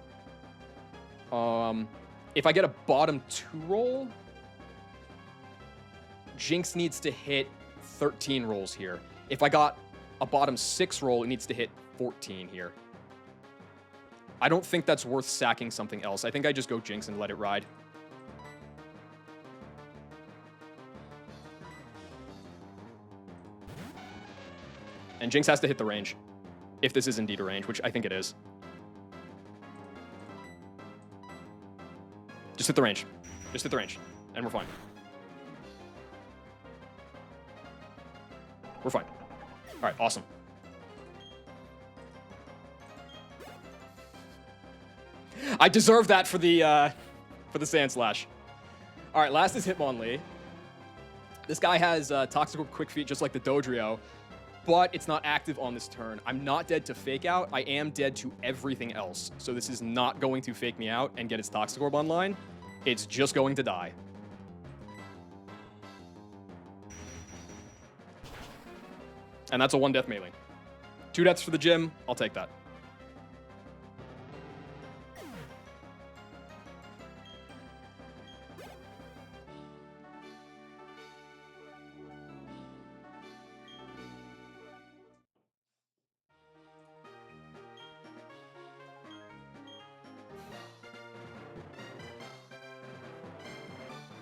If I get a bottom 2 roll, Jinx needs to hit 13 rolls here. If I got a bottom 6 roll, it needs to hit 14 here. I don't think that's worth sacking something else. I think I just go Jinx and let it ride. And Jinx has to hit the range, if this is indeed a range, which I think it is. Just hit the range. Just hit the range, and we're fine. We're fine. All right, awesome. I deserve that for the Sand Slash. All right, last is Hitmonlee. This guy has Toxic Quick Feet just like the Dodrio, but it's not active on this turn. I'm not dead to Fake Out. I am dead to everything else. So this is not going to fake me out and get its Toxic Orb online. It's just going to die. And that's a 1 death melee. 2 deaths for the gym. I'll take that.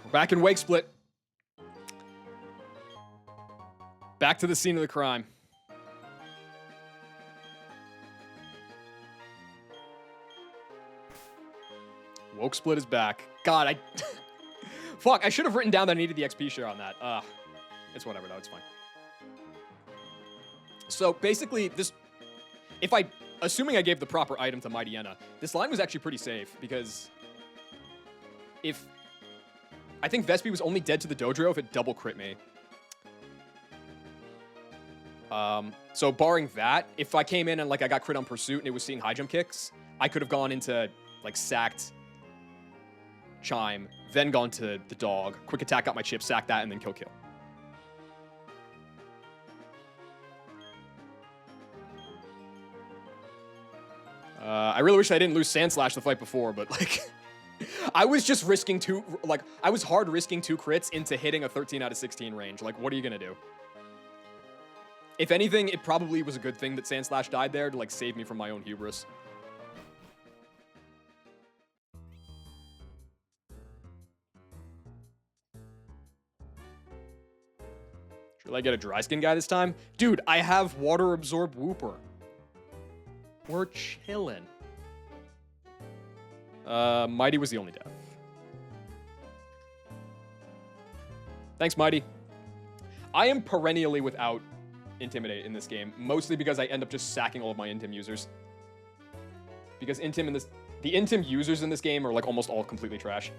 We're back in Wake Split. Back to the scene of the crime. Woke Split is back. God, fuck, I should have written down that I needed the XP share on that. It's whatever, though. It's fine. So, basically, assuming I gave the proper item to Mightyena, this line was actually pretty safe, because I think Vespi was only dead to the Dodrio if it double crit me. So barring that, if I came in and like I got crit on Pursuit and it was seeing high jump kicks, I could have gone into like sacked Chime, then gone to the dog, quick attack, got my chip, sack that, and then kill. I really wish I didn't lose Sand Slash the fight before, but like I was just risking I was hard risking 2 crits into hitting a 13 out of 16 range. Like, what are you gonna do? If anything, it probably was a good thing that Sand Slash died there to, like, save me from my own hubris. Should I get a dry skin guy this time? Dude, I have Water Absorb Wooper. We're chillin'. Mighty was the only death. Thanks, Mighty. I am perennially without Intimidate in this game, mostly because I end up just sacking all of my Intim users. Because the Intim users in this game are like almost all completely trash.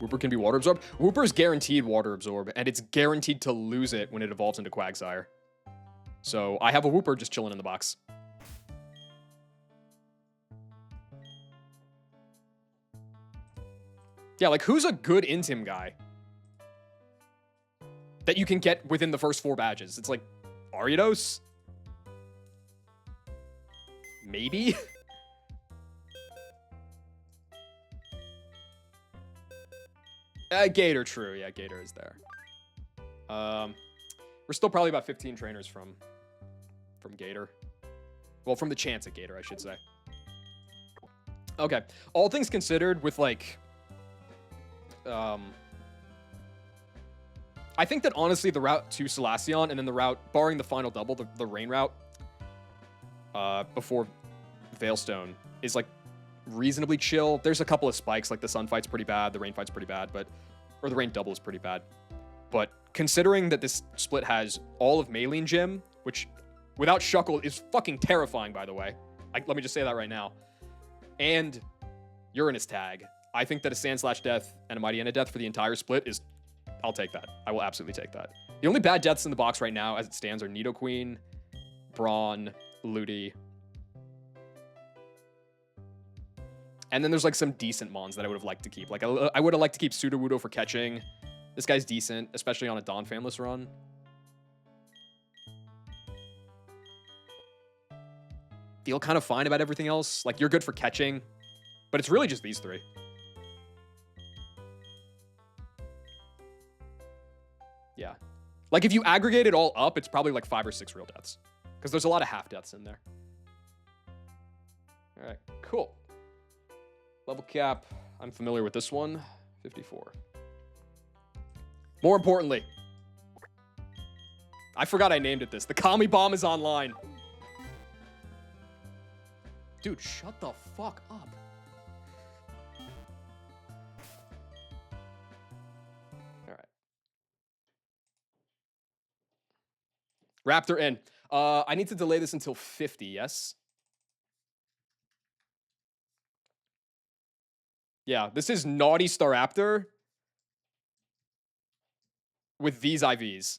Wooper can be Water Absorb. Wooper is guaranteed Water Absorb, and it's guaranteed to lose it when it evolves into Quagsire. So I have a Wooper just chilling in the box. Yeah, like who's a good Intim guy that you can get within the first 4 badges? It's like Ariados? Maybe? Gator, true. Yeah, Gator is there. We're still probably about 15 trainers from Gator. Well, from the chance at Gator, I should say. Okay. All things considered, with like I think that honestly the route to Salacion and then the route, barring the final double, the rain route, before Veilstone is like reasonably chill. There's a couple of spikes, like the sun fight's pretty bad, the rain fight's pretty bad, or the rain double is pretty bad. But considering that this split has all of Maylene Gym, which without Shuckle is fucking terrifying, by the way. Let me just say that right now. And Uranus tag. I think that a Sand/Death and a Mighty Enda death for the entire split is... I'll take that. I will absolutely take that. The only bad deaths in the box right now, as it stands, are Nidoqueen, Brawn, Ludi. And then there's like some decent mons that I would have liked to keep. Like I would have liked to keep Sudowoodo for catching. This guy's decent, especially on a Dawn Famous run. Feel kind of fine about everything else. Like, you're good for catching, but it's really just these three. Yeah. Like, if you aggregate it all up, it's probably like 5 or 6 real deaths. Because there's a lot of half deaths in there. All right, cool. Level cap. I'm familiar with this one. 54. More importantly, I forgot I named it this. The Kami Bomb is online. Dude, shut the fuck up. All right. Raptor in. I need to delay this until 50, yes? Yeah, this is Naughty Staraptor with these IVs.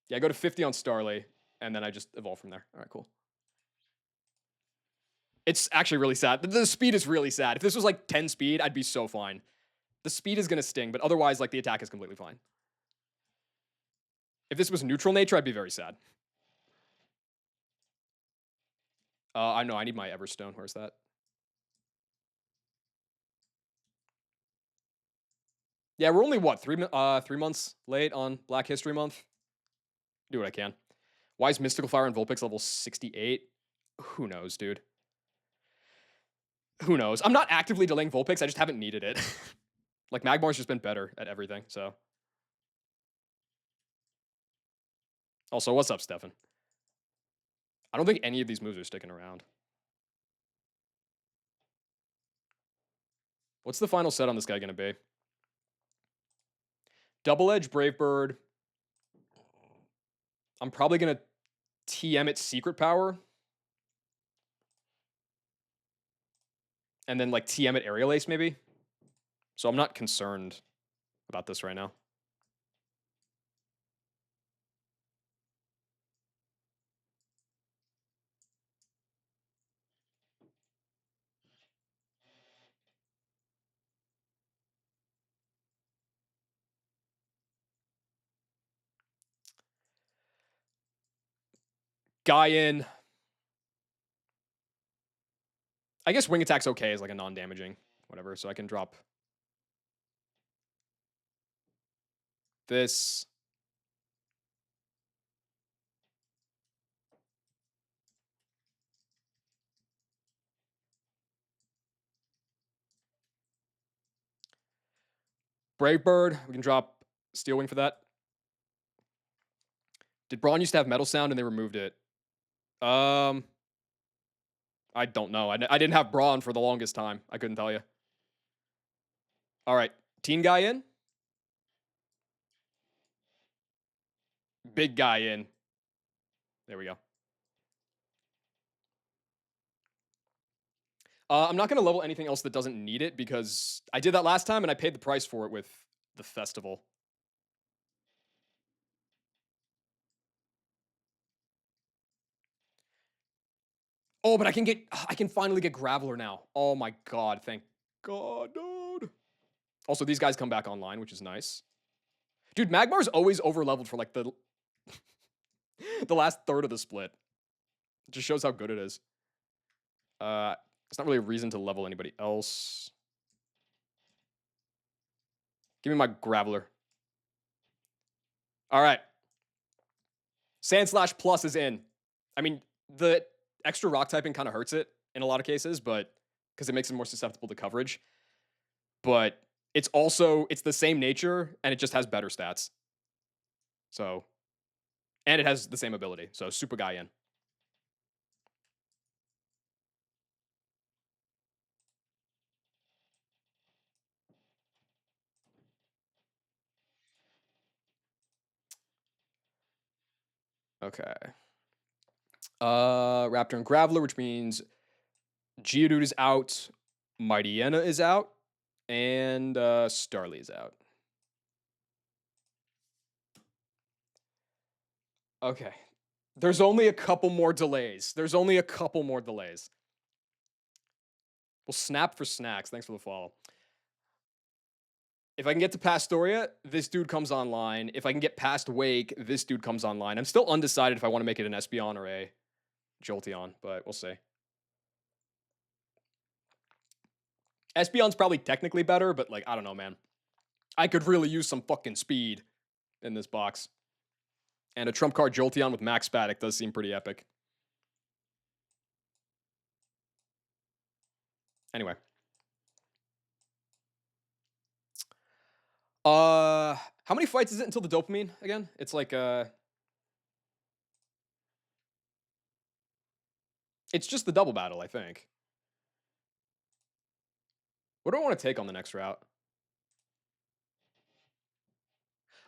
Yeah, I go to 50 on Starly, and then I just evolve from there. All right, cool. It's actually really sad. The speed is really sad. If this was like 10 speed, I'd be so fine. The speed is going to sting, but otherwise, like, the attack is completely fine. If this was neutral nature, I'd be very sad. I know, I need my Everstone. Where's that? Yeah, we're only, what, 3 months late on Black History Month? Do what I can. Why is Mystical Fire and Vulpix level 68? Who knows, dude? Who knows? I'm not actively delaying Vulpix. I just haven't needed it. Like, Magmar's just been better at everything, so. Also, what's up, Stefan? I don't think any of these moves are sticking around. What's the final set on this guy going to be? Double Edge Brave Bird. I'm probably going to TM it Secret Power. And then, like, TM it Aerial Ace, maybe? So I'm not concerned about this right now. Guy in. I guess Wing Attack's okay as like a non-damaging, whatever. So I can drop this. Brave Bird, we can drop Steel Wing for that. Did Brawn used to have Metal Sound and they removed it? I don't know. I didn't have Brawn for the longest time. I couldn't tell you. All right. Teen guy in. Big guy in. There we go. I'm not going to level anything else that doesn't need it because I did that last time and I paid the price for it with the festival. Oh, but I can finally get Graveler now. Oh my god, thank god, dude. Also, these guys come back online, which is nice. Dude, Magmar's always over-leveled for like the last third of the split. It just shows how good it is. It's not really a reason to level anybody else. Give me my Graveler. All right. Sand/Plus is in. I mean, the extra rock typing kind of hurts it in a lot of cases, but because it makes it more susceptible to coverage. But it's the same nature and it just has better stats. So, and it has the same ability. So super guy in. Okay. Raptor and Graveler, which means Geodude is out, Mightyena is out, and Starly is out. Okay. There's only a couple more delays. Well, Snap for Snacks. Thanks for the follow. If I can get to Pastoria, this dude comes online. If I can get past Wake, this dude comes online. I'm still undecided if I want to make it an Espeon or a Jolteon, but we'll see. Espeon's probably technically better, but like, I don't know, man. I could really use some fucking speed in this box. And a trump card Jolteon with Max Spatic does seem pretty epic. Anyway. How many fights is it until the dopamine again? It's like it's just the double battle, I think. What do I want to take on the next route?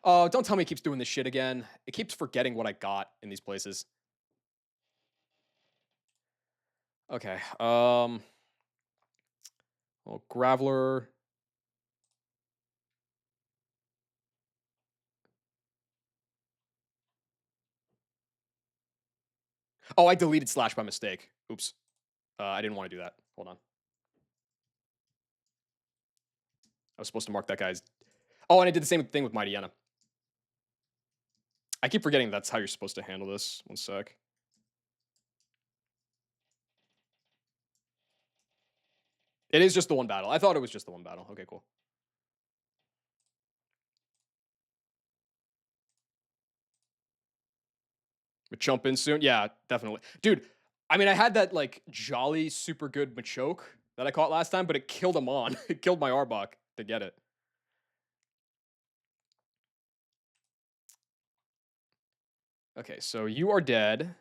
Oh, don't tell me it keeps doing this shit again. It keeps forgetting what I got in these places. Okay. Well, Graveler. Oh, I deleted Slash by mistake. Oops. I didn't want to do that. Hold on. I was supposed to mark that guy's. Oh, and I did the same thing with Mightyena. I keep forgetting that's how you're supposed to handle this. One sec. It is just the one battle. I thought it was just the one battle. Okay, cool. Machamp in soon. Yeah, definitely. Dude, I mean, I had that like jolly, super good Machoke that I caught last time, but it killed him on. It killed my Arbok to get it. Okay, so you are dead,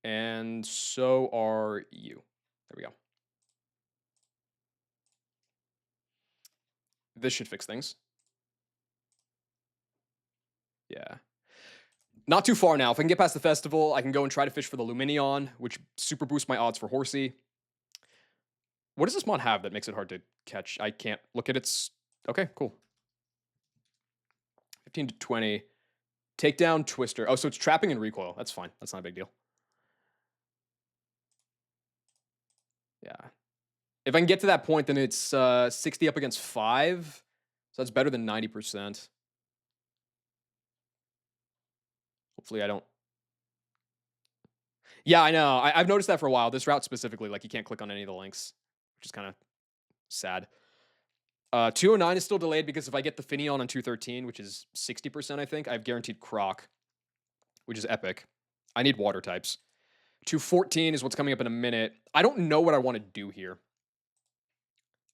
and so are you. There we go. This should fix things. Yeah. Not too far now. If I can get past the festival, I can go and try to fish for the Luminion, which super boosts my odds for Horsey. What does this mod have that makes it hard to catch? I can't look at its... Okay, cool. 15 to 20. Takedown, Twister. Oh, so it's trapping and recoil. That's fine. That's not a big deal. Yeah. If I can get to that point, then it's 60 up against 5. So that's better than 90%. Hopefully I don't... Yeah, I know. I've noticed that for a while. This route specifically, like you can't click on any of the links, which is kind of sad. 209 is still delayed because if I get the Finneon on 213, which is 60%, I think, I have guaranteed Croc, which is epic. I need water types. 214 is what's coming up in a minute. I don't know what I want to do here.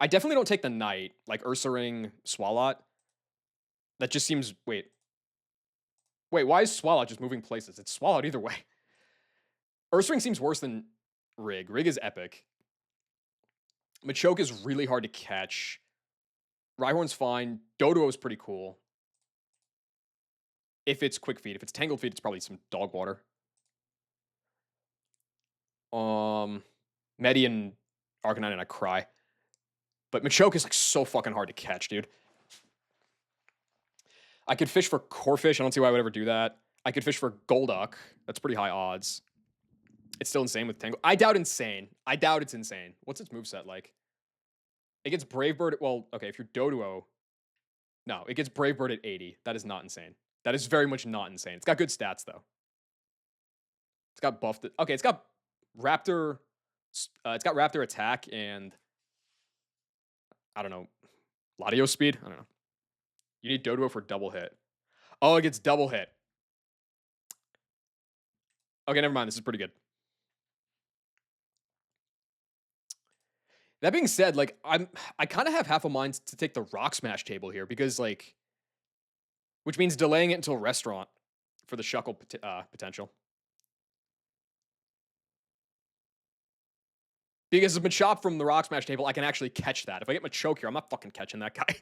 I definitely don't take the Knight, like Ursaring, Swalot. That just seems... Wait, why is Swalot just moving places? It's Swalot either way. Ursaring seems worse than Rig. Rig is epic. Machoke is really hard to catch. Rhyhorn's fine. Doduo is pretty cool. If it's Quick Feed. If it's Tangled Feed, it's probably some dog water. Medi and Arcanine and I cry. But Machoke is like so fucking hard to catch, dude. I could fish for Corphish. I don't see why I would ever do that. I could fish for Golduck. That's pretty high odds. It's still insane with Tangle. I doubt insane. I doubt it's insane. What's its moveset like? It gets Brave Bird. Well, okay, if you're Doduo. No, it gets Brave Bird at 80. That is not insane. That is very much not insane. It's got good stats, though. It's got buffed. Okay, it's got Raptor. It's got Raptor attack and I don't know, Latios speed. I don't know. You need Doduo for double hit. Oh, it gets double hit. Okay, never mind. This is pretty good. That being said, like I kind of have half a mind to take the Rock Smash table here because like, which means delaying it until restaurant for the shuckle potential. Because if Machop from the Rock Smash table, I can actually catch that. If I get Machoke here, I'm not fucking catching that guy.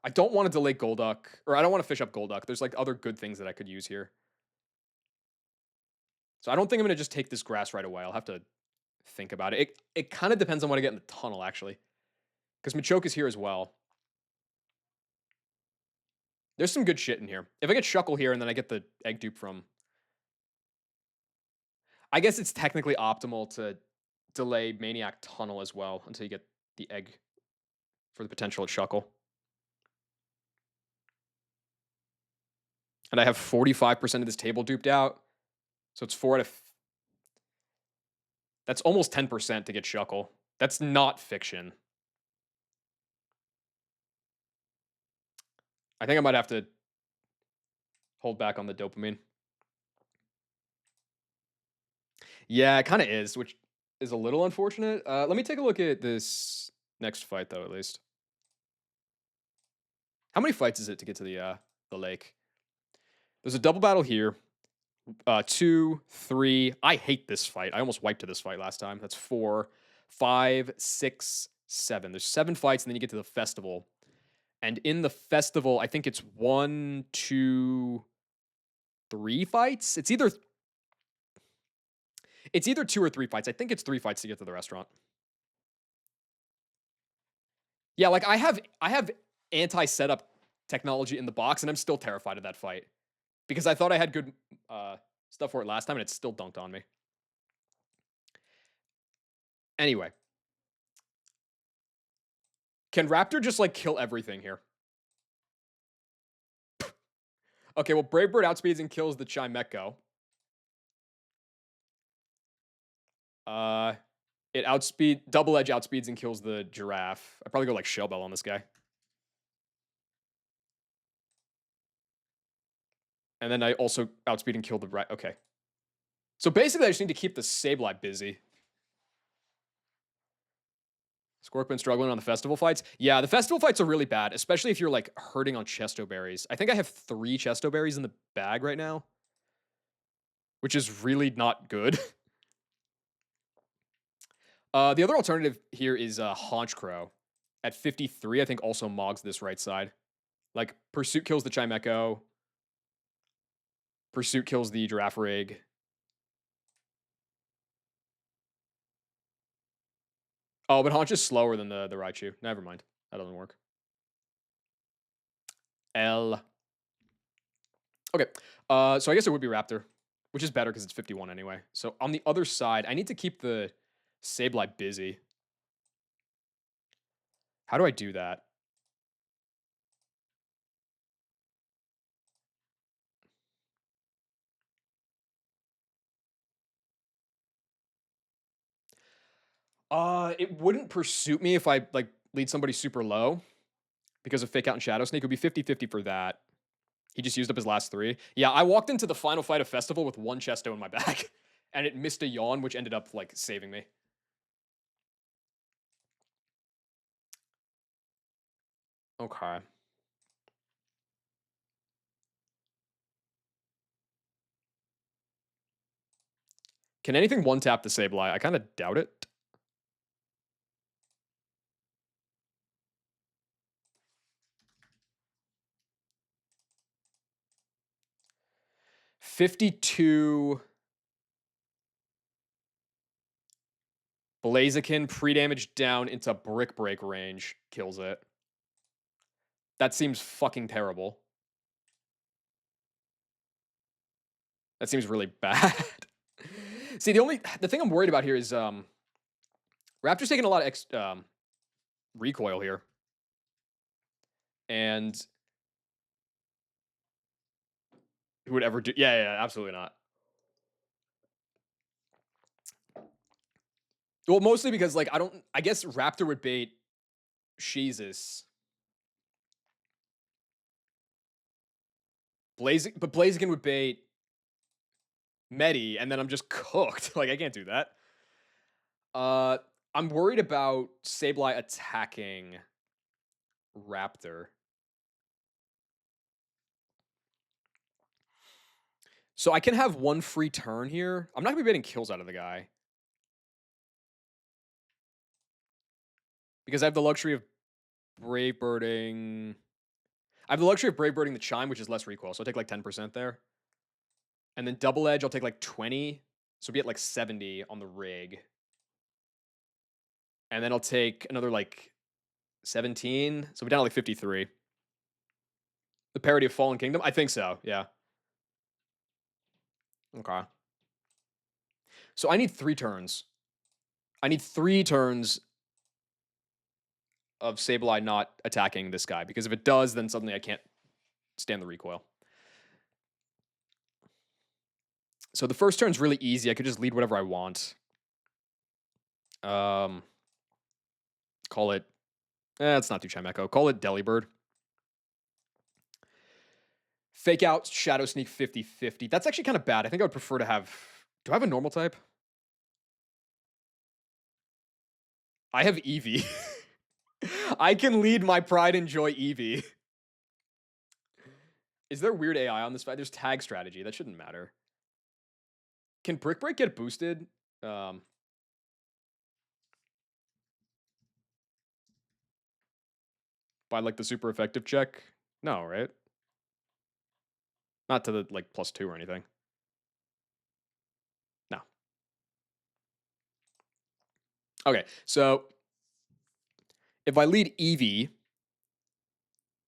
I don't want to delay Golduck, or I don't want to fish up Golduck. There's like other good things that I could use here. So I don't think I'm going to just take this grass right away. I'll have to think about it. It kind of depends on what I get in the tunnel, actually. Because Machoke is here as well. There's some good shit in here. If I get Shuckle here and then I get the egg dupe from... I guess it's technically optimal to delay Maniac Tunnel as well until you get the egg for the potential at Shuckle. And I have 45% of this table duped out. So it's 4 out of... That's almost 10% to get Shuckle. That's not fiction. I think I might have to hold back on the dopamine. Yeah, it kind of is, which is a little unfortunate. Let me take a look at this next fight, though, at least. How many fights is it to get to the lake? There's a double battle here. 2, 3. I hate this fight. I almost wiped to this fight last time. That's 4, 5, 6, 7. There's 7 fights, and then you get to the festival. And in the festival, I think it's 1, 2, 3 fights. It's either 2 or 3 fights. I think it's 3 fights to get to the restaurant. Yeah, like I have anti-setup technology in the box, and I'm still terrified of that fight because I thought I had good stuff for it last time, and it still dunked on me. Anyway, can Raptor just like kill everything here? Okay, well, Brave Bird outspeeds and kills the Chimecho. It Double Edge outspeeds and kills the Giraffe. I'd probably go like Shell Bell on this guy. And then I also outspeed and kill the okay. So basically, I just need to keep the Sableye busy. Squirk struggling on the festival fights. Yeah, the festival fights are really bad, especially if you're like hurting on Chesto Berries. I think I have 3 Chesto Berries in the bag right now, which is really not good. The other alternative here is Haunch Crow at 53. I think also mogs this right side. Like Pursuit kills the Chimecho. Pursuit kills the Giraffe Rig. Oh, but Haunch is slower than the Raichu. Never mind. That doesn't work. L. Okay. So I guess it would be Raptor, which is better because it's 51 anyway. So on the other side, I need to keep the Sableye busy. How do I do that? It wouldn't Pursuit me if I like lead somebody super low because of Fake Out and Shadow Sneak. It would be 50-50 for that. He just used up his last 3. Yeah, I walked into the final fight of Festival with 1 Chesto in my bag, and it missed a yawn, which ended up like saving me. Okay. Can anything one-tap the Sableye? I kind of doubt it. $52 Blaziken pre-damage down into Brick Break range kills it. That seems fucking terrible. That seems really bad. See, the thing I'm worried about here is Raptor's taking a lot of recoil here. And who would ever do? Yeah, absolutely not. Well, mostly because like I guess Raptor would bait Jesus. But Blaziken would bait Medi, and then I'm just cooked. Like, I can't do that. I'm worried about Sableye attacking Raptor. So I can have one free turn here. I'm not gonna be getting kills out of the guy. Because I have the luxury of Brave Birding. I have the luxury of Brave Birding the Chime, which is less recoil. So I'll take like 10% there. And then Double Edge, I'll take like 20. So be at like 70 on the rig. And then I'll take another like 17. So we're down to like 53. The parody of Fallen Kingdom? I think so, yeah. Okay. So I need 3 turns. I need 3 turns of Sableye not attacking this guy. Because if it does, then suddenly I can't stand the recoil. So the first turn's really easy. I could just lead whatever I want. Call it... it's not too Chime Echo. Call it Delibird. Fake out, Shadow Sneak 50-50. That's actually kind of bad. I think I would prefer to have... Do I have a normal type? I have Eevee. I can lead my Pride and Joy Eevee. Is there weird AI on this fight? There's tag strategy. That shouldn't matter. Can Brick Break get boosted? By like the super effective check? No, right? Not to the like +2 or anything. No. Okay, so if I lead Eevee,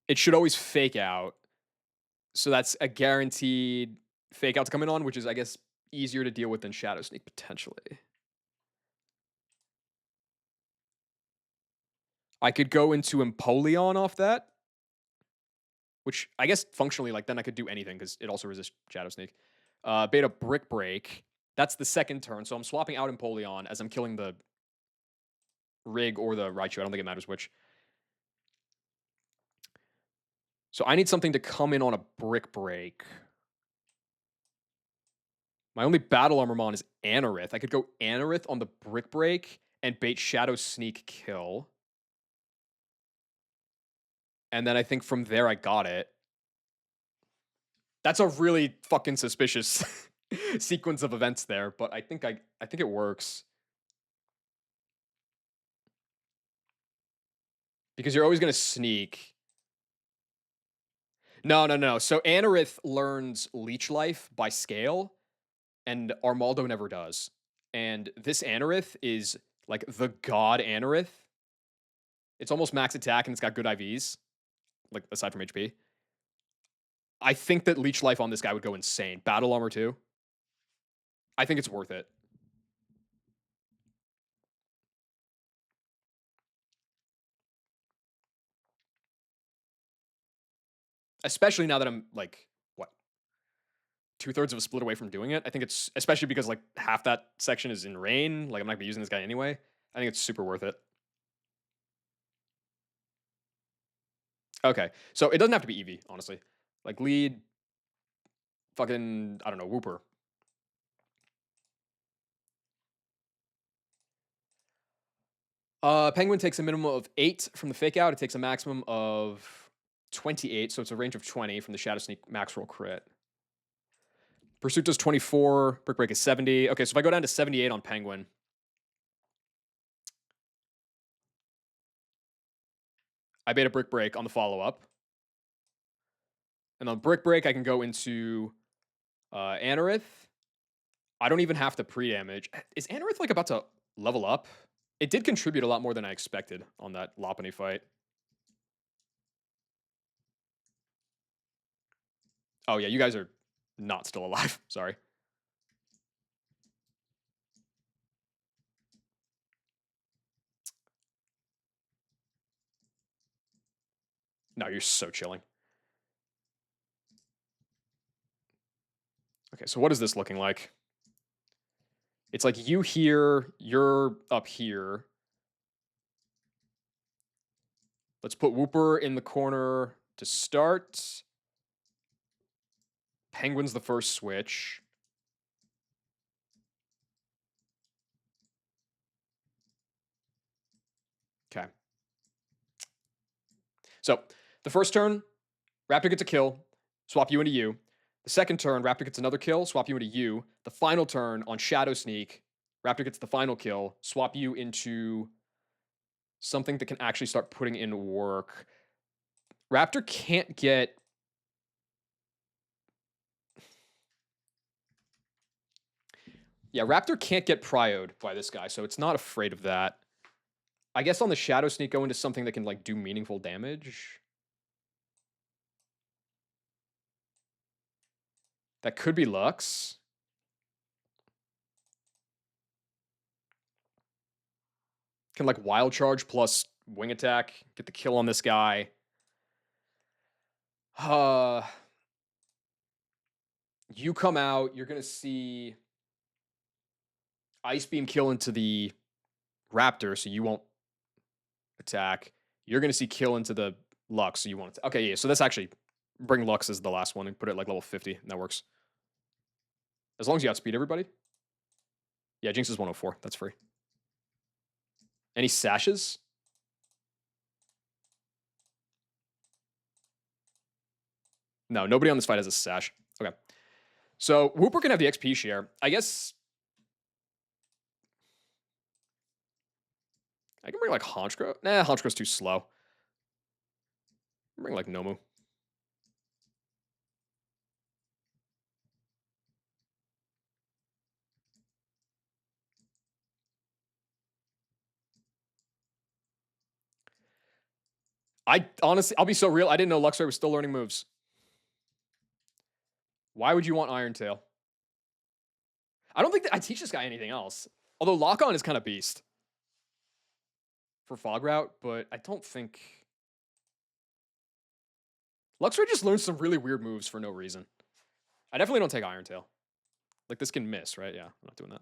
it should always fake out. So that's a guaranteed fake out to come in on, which is, I guess, easier to deal with than Shadow Sneak, potentially. I could go into Empoleon off that, which I guess functionally, like, then I could do anything because it also resists Shadow Sneak. Beta Brick Break. That's the second turn, so I'm swapping out Empoleon as I'm killing the Rig or the Raichu. I don't think it matters which. So I need something to come in on a Brick Break. My only Battle Armormon is Anorith. I could go Anorith on the Brick Break and bait Shadow Sneak kill. And then I think from there I got it. That's a really fucking suspicious sequence of events there, but I think it works. Because you're always going to sneak. No. So Anorith learns Leech Life by scale, and Armaldo never does. And this Anorith is like the god Anorith. It's almost max attack and it's got good IVs, like aside from HP. I think that Leech Life on this guy would go insane. Battle Armor too. I think it's worth it. Especially now that I'm like, what, 2/3 of a split away from doing it. I think it's, especially because like half that section is in rain. Like I'm not gonna be using this guy anyway. I think it's super worth it. Okay, so it doesn't have to be Eevee, honestly. Like lead fucking, I don't know, Wooper. Penguin takes a minimum of 8 from the fake out. It takes a maximum of 28, so it's a range of 20 from the Shadow Sneak max roll crit. Pursuit does 24. Brick Break is 70. Okay, so if I go down to 78 on Penguin, I bait a Brick Break on the follow-up. And on Brick Break, I can go into Anorith. I don't even have to pre-damage. Is Anorith like about to level up? It did contribute a lot more than I expected on that Lopunny fight. Oh yeah, you guys are not still alive. Sorry. No, you're so chilling. Okay, so what is this looking like? It's like you here, you're up here. Let's put Wooper in the corner to start. Penguin's the first switch. So the first turn, Raptor gets a kill, swap you into you. The second turn, Raptor gets another kill, swap you into you. The final turn on Shadow Sneak, Raptor gets the final kill, swap you into something that can actually start putting in work. Raptor can't get. Yeah, Raptor can't get prioed by this guy, so it's not afraid of that. I guess on the Shadow Sneak, go into something that can like do meaningful damage. That could be Lux. Can like Wild Charge plus Wing Attack, get the kill on this guy. You come out, you're gonna see Ice Beam kill into the Raptor, so you won't attack. You're gonna see kill into the Lux, so you won't. Okay, yeah. So that's actually bring Lux as the last one and put it like level 50, and that works. As long as you outspeed everybody. Yeah, Jinx is 104. That's free. Any sashes? No, nobody on this fight has a sash. Okay. So Whooper can have the XP share. I guess I can bring like Honchkrow. Nah, Honchkrow's too slow. Bring like Nomu. I honestly, I'll be so real. I didn't know Luxray was still learning moves. Why would you want Iron Tail? I don't think that I teach this guy anything else. Although Lock On is kind of beast for Fog Route, but I don't think Luxray just learns some really weird moves for no reason. I definitely don't take Iron Tail. Like this can miss, right? Yeah, I'm not doing that.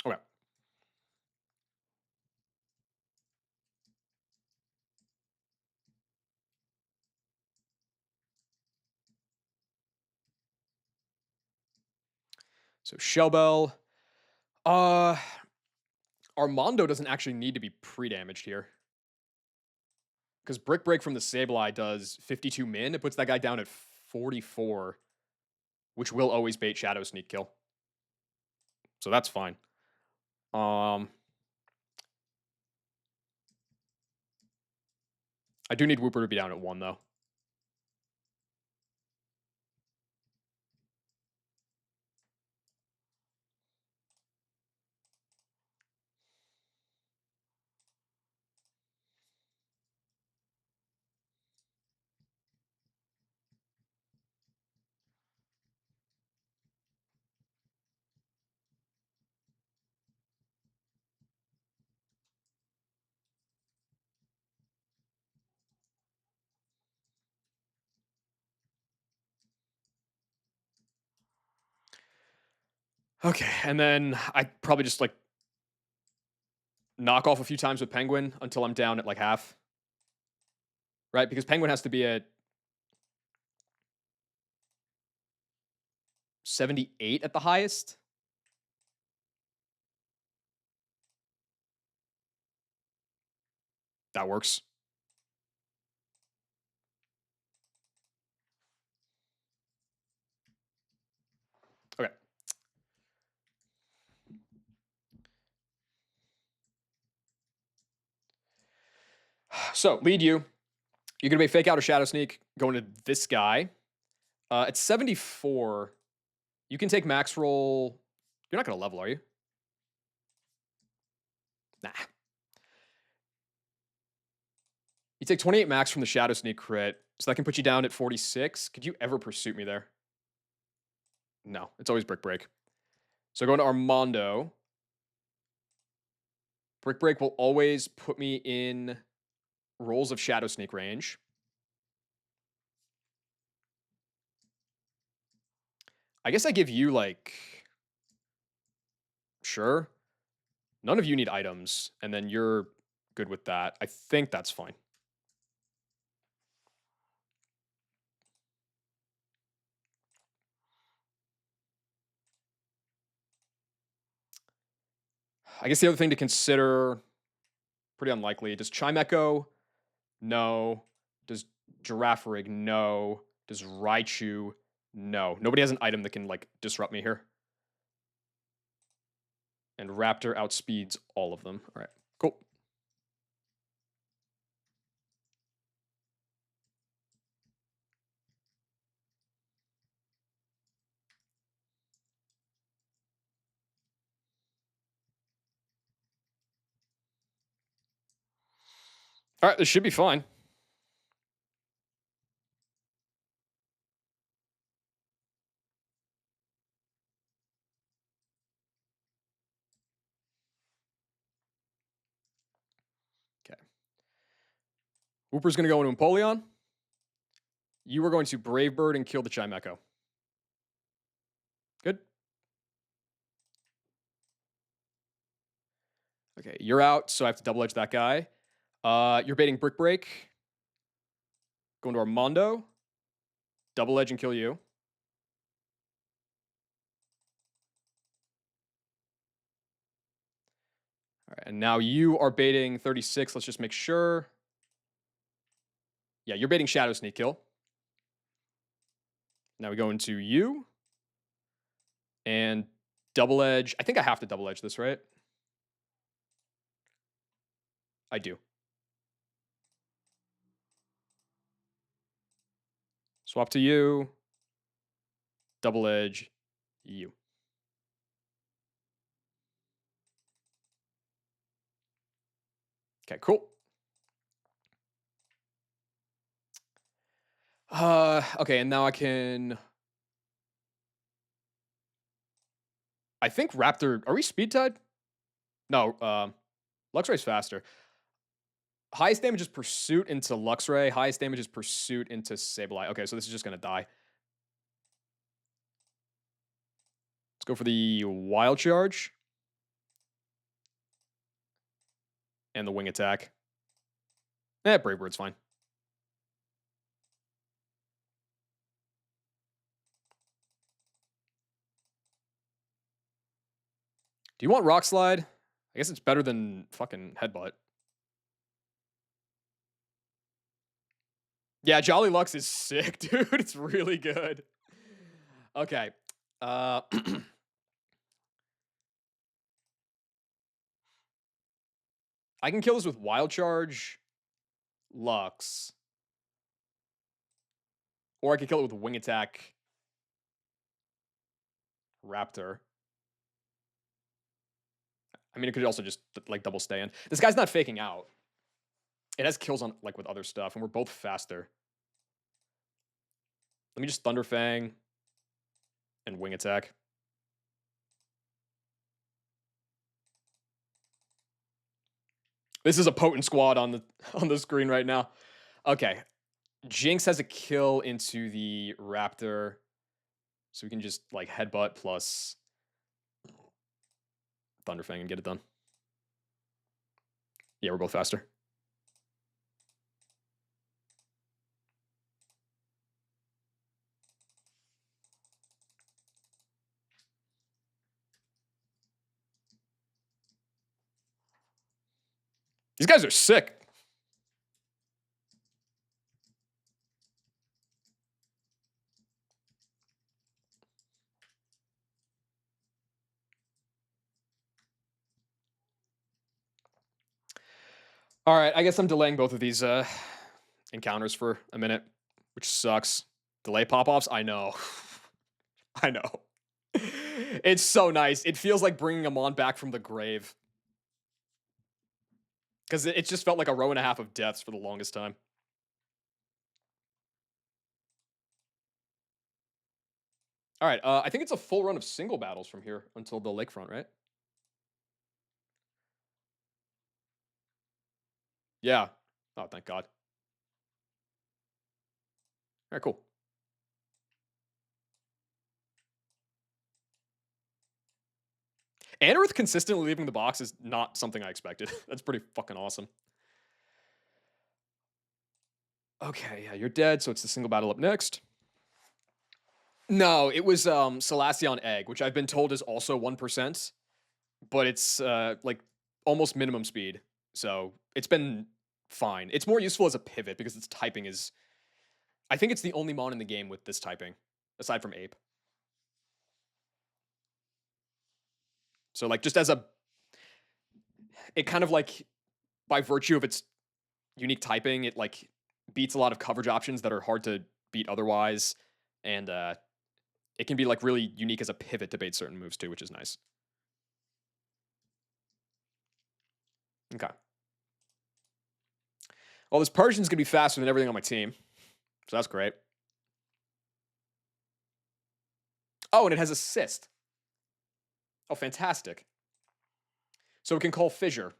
Okay. So Shellbell. Armando doesn't actually need to be pre-damaged here. Because Brick Break from the Sableye does 52 min. It puts that guy down at 44, which will always bait Shadow Sneak kill. So that's fine. I do need Whooper to be down at 1, though. Okay, and then I probably just like knock off a few times with Penguin until I'm down at like half. Right? Because Penguin has to be at 78 at the highest. That works. Okay. So, lead you. You're going to be Fake Out or Shadow Sneak, going to this guy. At 74, you can take max roll. You're not going to level, are you? Nah. You take 28 max from the Shadow Sneak crit, so that can put you down at 46. Could you ever pursuit me there? No, it's always Brick Break. So going to Armando. Brick Break will always put me in rolls of Shadow Sneak range. I guess I give you like, sure. None of you need items, and then you're good with that. I think that's fine. I guess the other thing to consider, pretty unlikely. Does Chimecho? No. Does Girafarig? No. Does Raichu? No. Nobody has an item that can, like, disrupt me here. And Raptor outspeeds all of them. All right, cool. All right, this should be fine. Okay. Whooper's going to go into Empoleon. You are going to Brave Bird and kill the Chimecho. Good. Okay, you're out, so I have to double edge that guy. You're baiting Brick Break. Going to Armando. Double edge and kill you. All right, and now you are baiting 36. Let's just make sure. Yeah, you're baiting Shadow Sneak kill. Now we go into you. And double edge. I think I have to double edge this, right? I do. Swap to you. Double edge you. Okay, cool. Okay, and now I can. I think Raptor. Are we speed tied? No. Luxray's faster. Highest damage is Pursuit into Luxray. Highest damage is Pursuit into Sableye. Okay, so this is just gonna die. Let's go for the Wild Charge. And the Wing Attack. Brave Bird's fine. Do you want Rock Slide? I guess it's better than fucking Headbutt. Yeah, Jolly Lux is sick, dude. It's really good. Okay. I can kill this with Wild Charge, Lux. Or I could kill it with Wing Attack, Raptor. I mean, it could also just, like, double stay in. This guy's not faking out. It has kills on, like, with other stuff, and we're both faster. Let me just Thunder Fang and Wing Attack. This is a potent squad on the screen right now. Okay. Jinx has a kill into the Raptor. So we can just, like, Headbutt plus Thunder Fang and get it done. Yeah, we're both faster. These guys are sick. All right, I guess I'm delaying both of these encounters for a minute, which sucks. Delay pop-offs? I know. I know. It's so nice. It feels like bringing Amon back from the grave. Because it just felt like a row and a half of deaths for the longest time. All right, I think it's a full run of single battles from here until the lakefront, right? Yeah. Oh, thank God. All right, cool. Anorith consistently leaving the box is not something I expected. That's pretty fucking awesome. Okay, yeah, you're dead, so it's the single battle up next. No, it was Celestion Egg, which I've been told is also 1%. but it's like almost minimum speed. So it's been fine. It's more useful as a pivot because its typing is. I think it's the only mon in the game with this typing, aside from Ape. So like just as a, it kind of like by virtue of its unique typing, it like beats a lot of coverage options that are hard to beat otherwise, and it can be like really unique as a pivot to bait certain moves too, which is nice. Okay. Well, this Persian's gonna be faster than everything on my team, so that's great. Oh, and it has assist. Oh, fantastic. So it can call Fissure.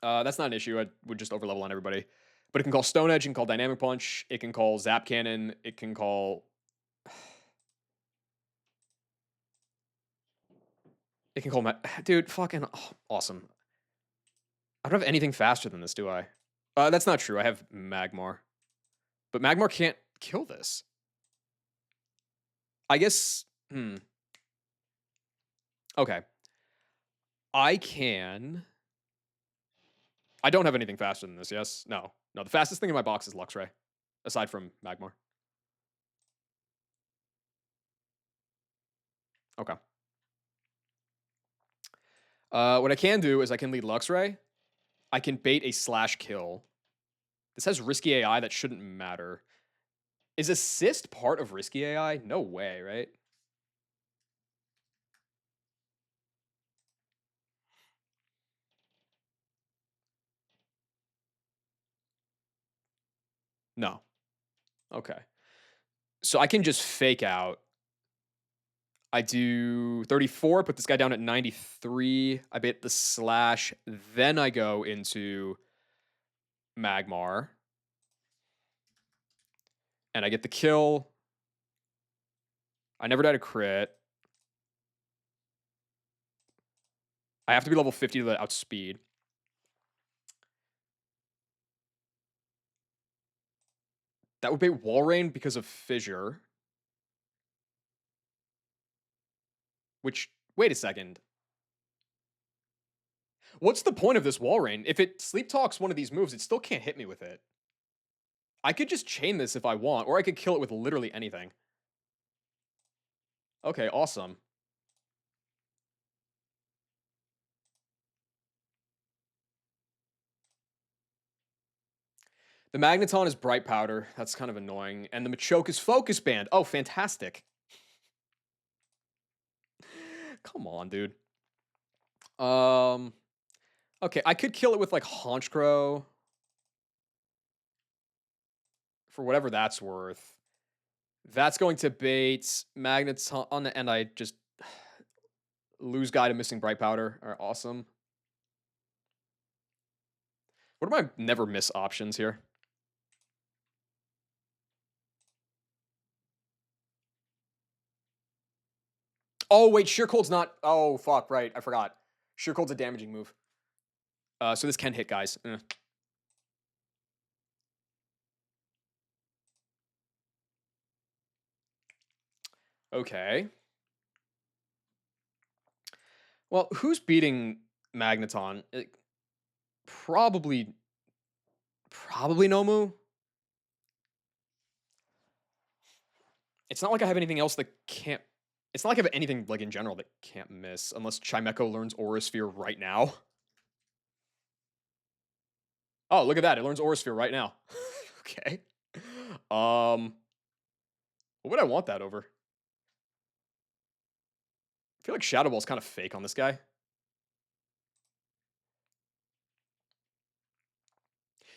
That's not an issue. I would just overlevel on everybody. But it can call Stone Edge, it can call Dynamic Punch, it can call Zap Cannon, it can call. It can call my. Dude, fucking awesome. I don't have anything faster than this, do I? That's not true. I have Magmar. But Magmar can't kill this. I guess. Okay. I can. I don't have anything faster than this, yes? No. No, the fastest thing in my box is Luxray, aside from Magmar. Okay. What I can do is I can lead Luxray. I can bait a slash kill. This has risky AI that shouldn't matter. Is assist part of risky AI? No way, right? No. Okay. So I can just fake out. I do 34, put this guy down at 93. I bait the slash. Then I go into Magmar. And I get the kill. I never died a crit. I have to be level 50 to let outspeed. That would bait Walrein because of Fissure. Which, wait a second. What's the point of this Walrein? If it sleep talks one of these moves, it still can't hit me with it. I could just chain this if I want, or I could kill it with literally anything. Okay, awesome. The Magneton is Bright Powder. That's kind of annoying. And the Machoke is Focus Band. Oh, fantastic. Come on, dude. Okay, I could kill it with like Honchkrow. For whatever that's worth. That's going to bait Magneton, and I just lose guy to missing Bright Powder. All right, awesome. What are my never miss options here? Oh, wait, Sheer Cold's not. Oh, fuck, right. I forgot. Sheer Cold's a damaging move. So this can hit, guys. Okay. Well, who's beating Magneton? Probably Nomu. It's not like I have anything else that can't. It's not like I have anything like in general that can't miss, unless Chimecho learns Aura Sphere right now. Oh, look at that! It learns Aura Sphere right now. Okay. What would I want that over? I feel like Shadow Ball's kind of fake on this guy.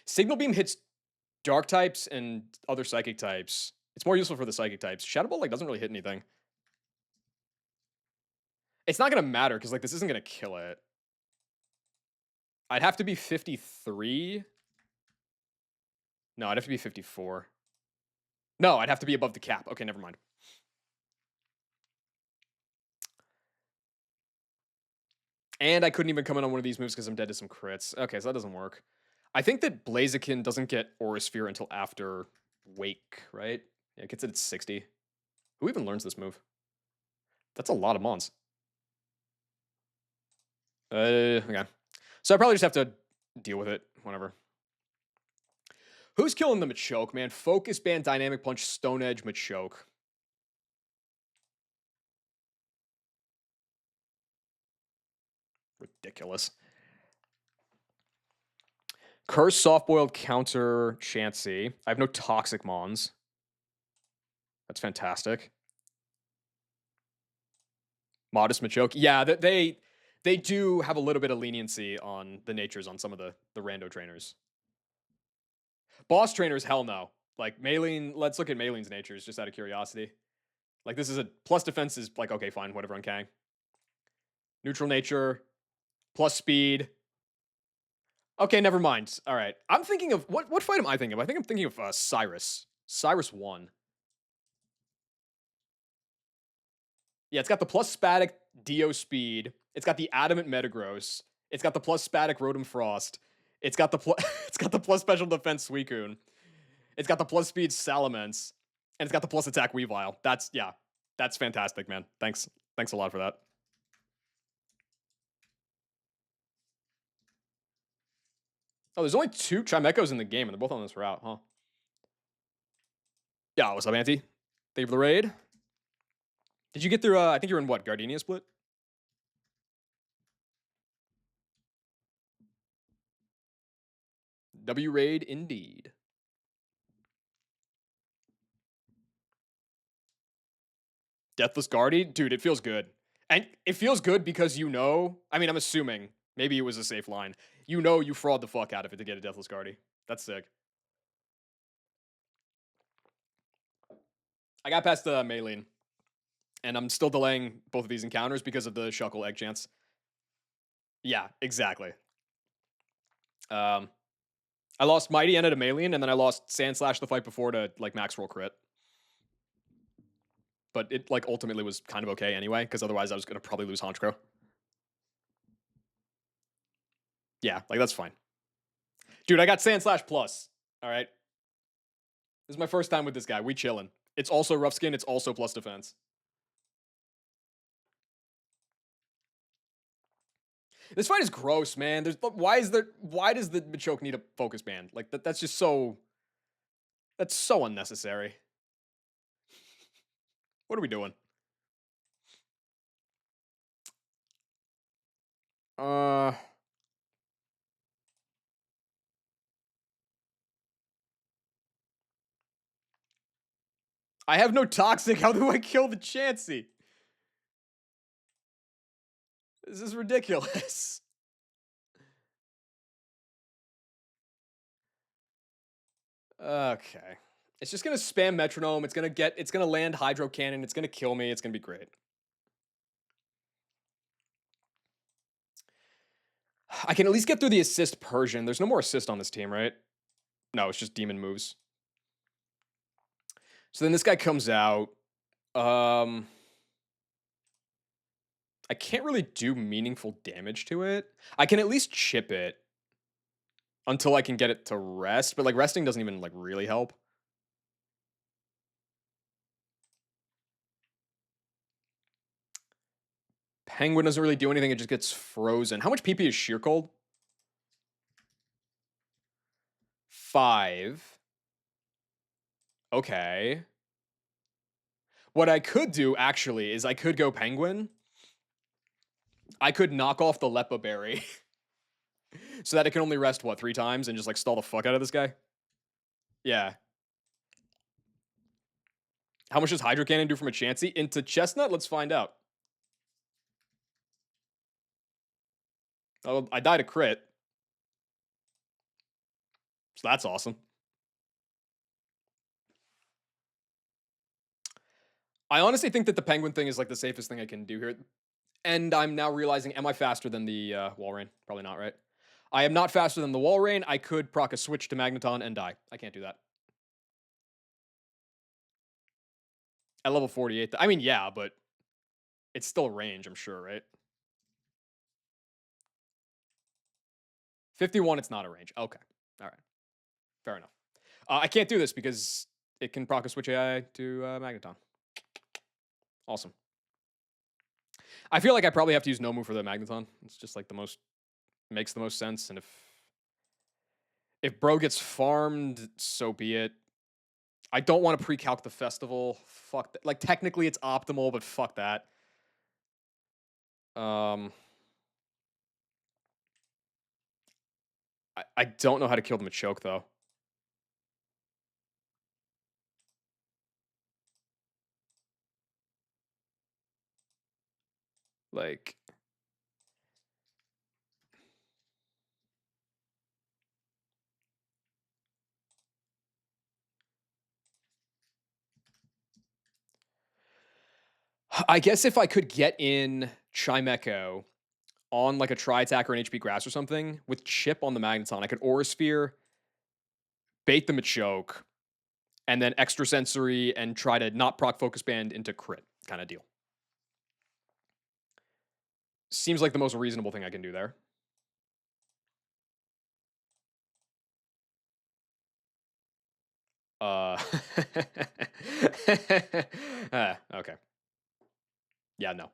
Signal Beam hits Dark types and other Psychic types. It's more useful for the Psychic types. Shadow Ball like doesn't really hit anything. It's not gonna matter because like this isn't gonna kill it. I'd have to be 53. No, I'd have to be 54. No, I'd have to be above the cap. Okay, never mind. And I couldn't even come in on one of these moves because I'm dead to some crits. Okay, so that doesn't work. I think that Blaziken doesn't get Aura Sphere until after Wake, right? Yeah, it gets it at 60. Who even learns this move? That's a lot of mons. Okay. So I probably just have to deal with it. Whatever. Who's killing the Machoke, man? Focus Band, Dynamic Punch, Stone Edge, Machoke. Ridiculous. Curse, Soft-Boiled, Counter, Chansey. I have no Toxic Mons. That's fantastic. Modest Machoke. Yeah, they do have a little bit of leniency on the natures on some of the rando trainers. Boss trainers, hell no. Like Maylene, let's look at Maylene's natures just out of curiosity. Like this is a plus defense is like, okay, fine, whatever on Kang. Neutral nature, plus speed. Okay, never mind. All right. I'm thinking of what fight am I thinking of? I think I'm thinking of Cyrus. Cyrus 1. Yeah, it's got the plus Spatic Dio speed. It's got the Adamant Metagross. It's got the plus Spatic Rotom Frost. It's got the it's got the plus special defense Suicune. It's got the plus speed Salamence. And it's got the plus attack Weavile. That's fantastic, man. Thanks a lot for that. Oh, there's only 2 Chimechos in the game, and they're both on this route, huh? Yeah, what's up, Auntie? Thank you for the raid. Did you get through, I think you're in what, Gardenia split? W raid indeed. Deathless Guardian? Dude, it feels good. And it feels good because I mean, I'm assuming, maybe it was a safe line. You fraud the fuck out of it to get a Deathless Guardian. That's sick. I got past the Maylene. And I'm still delaying both of these encounters because of the Shuckle Egg chance. Yeah, exactly. I lost Mighty End to Maylene, and then I lost Sandslash the fight before to like max roll crit. But it like ultimately was kind of okay anyway, because otherwise I was gonna probably lose Honchkrow. Yeah, like that's fine. Dude, I got Sandslash Plus. All right. This is my first time with this guy. We chillin'. It's also rough skin, it's also plus defense. This fight is gross, man. Why does the Machoke need a focus band? Like that's just so unnecessary. What are we doing? I have no toxic. How do I kill the Chansey? This is ridiculous. Okay. It's just gonna spam metronome. It's gonna land Hydro Cannon. It's gonna kill me. It's gonna be great. I can at least get through the assist Persian. There's no more assist on this team, right? No, it's just demon moves. So then this guy comes out. I can't really do meaningful damage to it. I can at least chip it until I can get it to rest, but like resting doesn't even like really help. Penguin doesn't really do anything. It just gets frozen. How much PP is Sheer Cold? 5. Okay. What I could do, actually, is I could go Penguin. I could knock off the Lepa Berry. So that it can only rest, what, 3 times? And just, like, stall the fuck out of this guy? Yeah. How much does Hydro Cannon do from a Chansey? Into Chestnut? Let's find out. Oh, I died a crit. So that's awesome. I honestly think that the Penguin thing is, like, the safest thing I can do here. And I'm now realizing, am I faster than the Walrein? Probably not, right? I am not faster than the Walrein. I could proc a switch to Magneton and die. I can't do that. At level 48. I mean, yeah, but it's still range, I'm sure, right? 51, it's not a range. Okay. All right. Fair enough. I can't do this because it can proc a switch AI to Magneton. Awesome. I feel like I probably have to use Nomu for the Magneton. It's just like makes the most sense. And if bro gets farmed, so be it. I don't want to pre-calc the festival. Fuck that. Like technically it's optimal, but fuck that. I don't know how to kill the Machoke though. Like I guess if I could get in Chimecho on like a Tri-Attack or an HP Grass or something with Chip on the Magneton, I could Aura Sphere, bait the Machoke, and then extra sensory and try to not proc Focus Band into crit kind of deal. Seems like the most reasonable thing I can do there. Okay. Yeah, no.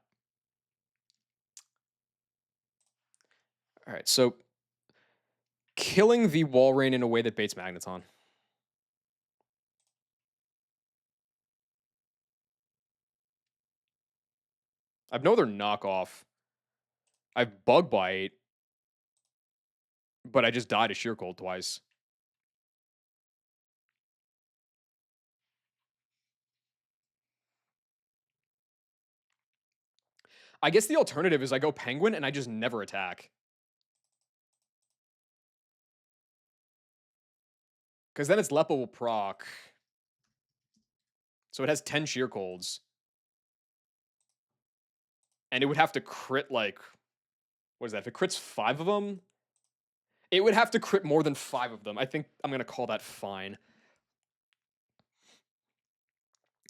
All right, so killing the Walrein in a way that baits Magneton. I've no other knockoff. I've Bug Bite, but I just died to Sheer Cold twice. I guess the alternative is I go Penguin and I just never attack. Because then its Lepo will proc. So it has 10 Sheer Colds. And it would have to crit like, what is that? If it crits 5 of them, it would have to crit more than 5 of them. I think I'm going to call that fine.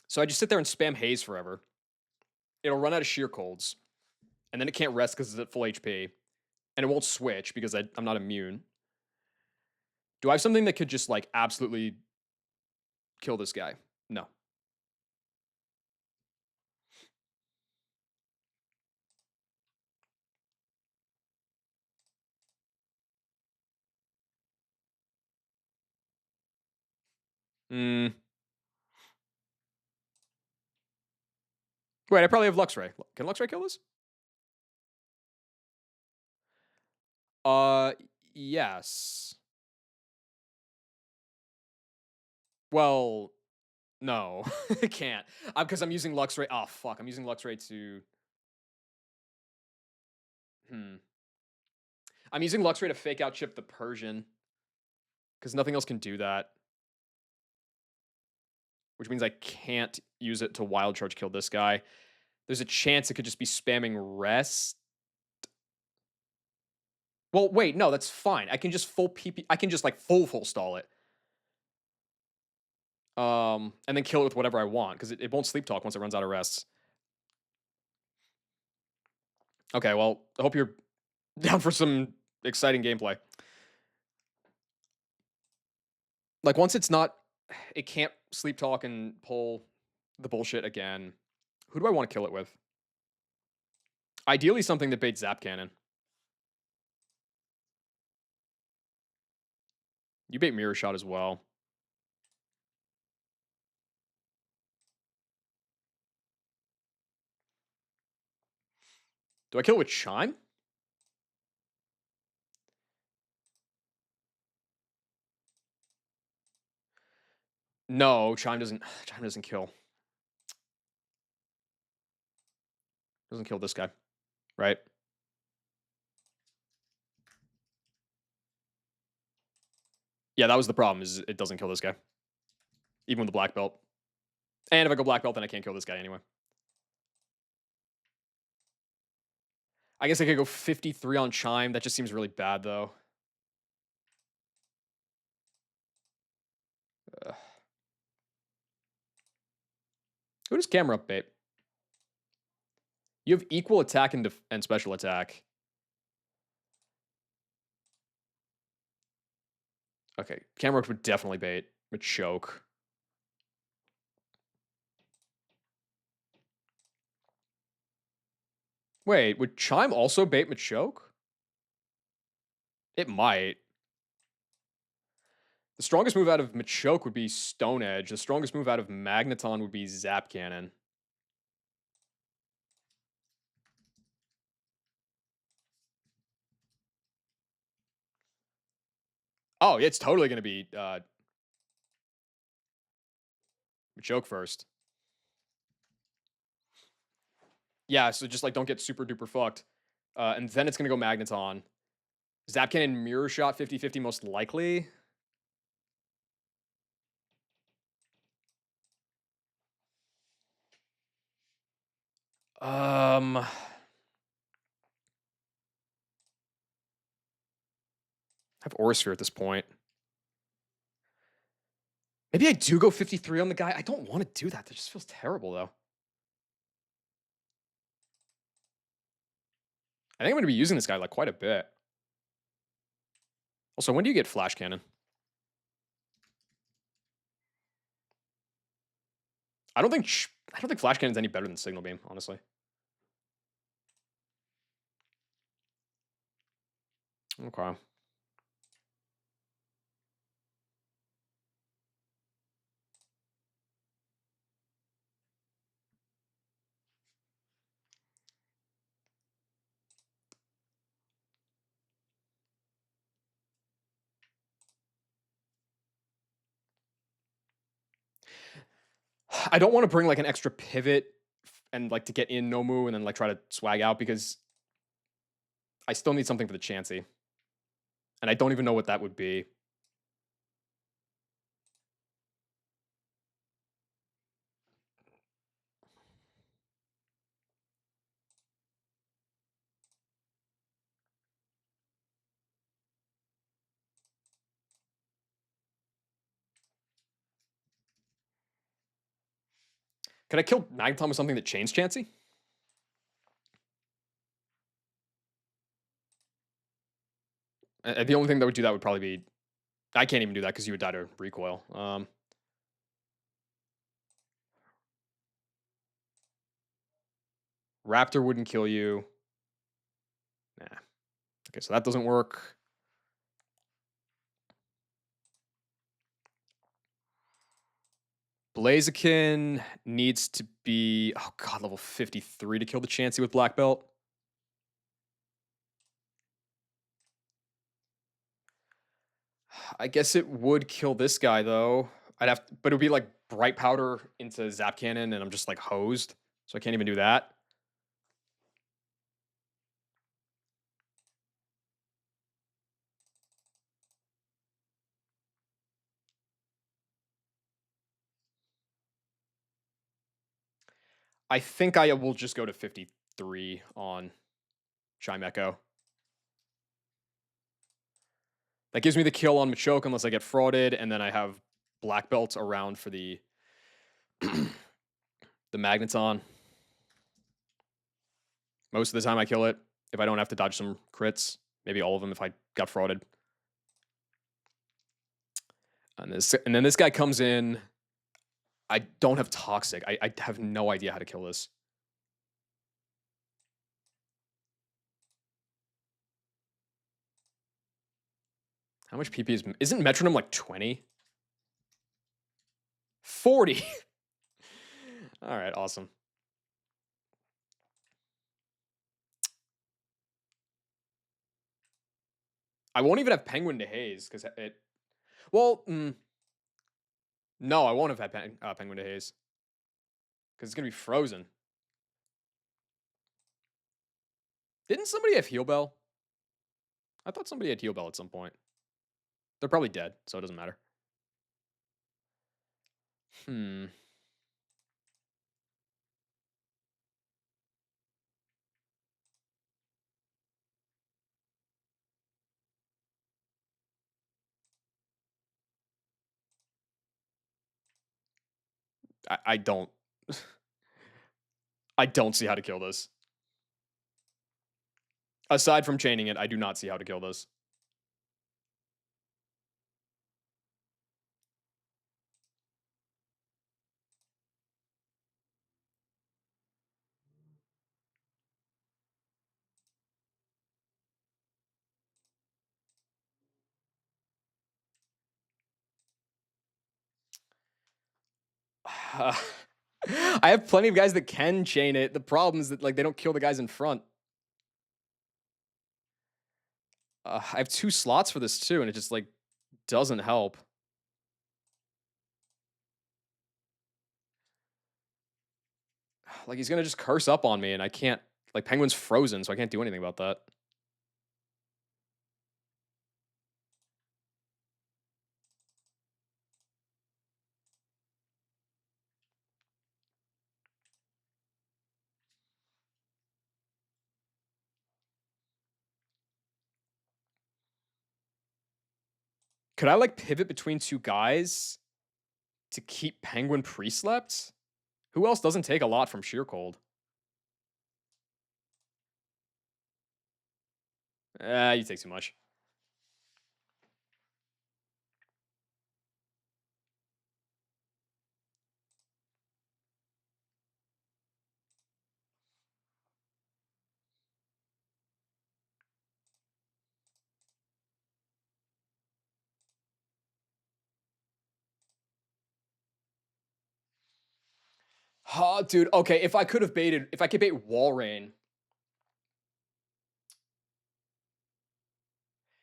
So I just sit there and spam Haze forever. It'll run out of Sheer Colds. And then it can't rest because it's at full HP. And it won't switch because I'm not immune. Do I have something that could just like absolutely kill this guy? No. Wait, I probably have Luxray. Can Luxray kill this? Yes. Well, no, it can't. Because I'm using Luxray. Oh, fuck. I'm using Luxray to... I'm using Luxray to fake out chip the Persian. Because nothing else can do that. Which means I can't use it to Wild Charge kill this guy. There's a chance it could just be spamming Rest. Well, wait, no, that's fine. I can just full PP... I can just like full stall it. And then kill it with whatever I want. Because it won't Sleep Talk once it runs out of rests. Okay, well, I hope you're down for some exciting gameplay. Like, once it's not... It can't Sleep Talk and pull the bullshit again. Who do I want to kill it with? Ideally, something that baits Zap Cannon. You bait Mirror Shot as well. Do I kill it with Chime? No, Chime doesn't kill. Doesn't kill this guy, right? Yeah, that was the problem, is it doesn't kill this guy. Even with the black belt. And if I go black belt, then I can't kill this guy anyway. I guess I could go 53 on Chime. That just seems really bad, though. Who does Camera Up bait? You have equal attack and special attack. Okay, Camera Up would definitely bait. Would choke. Wait, would Chime also bait Machoke? It might. The strongest move out of Machoke would be Stone Edge. The strongest move out of Magneton would be Zap Cannon. Oh, it's totally going to be Machoke first. Yeah, so just like don't get super duper fucked. And then it's going to go Magneton. Zap Cannon Mirror Shot 50-50 most likely. I have Aura Sphere at this point. Maybe I do go 53 on the guy. I don't want to do that. That just feels terrible, though. I think I'm going to be using this guy like quite a bit. Also, when do you get Flash Cannon? I don't think Flash Cannon's any better than Signal Beam, honestly. Okay. I don't want to bring like an extra pivot and like to get in Nomu and then like try to swag out because I still need something for the Chansey. And I don't even know what that would be. Could I kill Magneton with something that chains Chansey? The only thing that would do that would probably be... I can't even do that because you would die to recoil. Raptor wouldn't kill you. Nah. Okay, so that doesn't work. Blaziken needs to be... Oh god, level 53 to kill the Chansey with Black Belt. I guess it would kill this guy, though. But it would be like Bright Powder into Zap Cannon, and I'm just like hosed. So I can't even do that. I think I will just go to 53 on Chime Echo. That gives me the kill on Machoke unless I get frauded, and then I have Black Belts around for the the Magneton. Most of the time I kill it if I don't have to dodge some crits. Maybe all of them if I got frauded. And then this guy comes in. I don't have Toxic. I have no idea how to kill this. How much PP is... Isn't Metronome like 20? 40! Alright, awesome. I won't even have Penguin to Haze, because it... Well, no, I won't have had Penguin to Haze. Because it's going to be frozen. Didn't somebody have Heal Bell? I thought somebody had Heal Bell at some point. They're probably dead, so it doesn't matter. I don't... I don't see how to kill this. Aside from chaining it, I do not see how to kill this. Uh, I have plenty of guys that can chain it. The problem is that like they don't kill the guys in front. I have 2 slots for this too, and it just like doesn't help. Like he's gonna just curse up on me, and I can't. Like Penguin's frozen, so I can't do anything about that. Could I like pivot between 2 guys to keep Penguin pre-slept? Who else doesn't take a lot from sheer cold? You take too much. Oh, dude. Okay, if I could bait Wall Rain,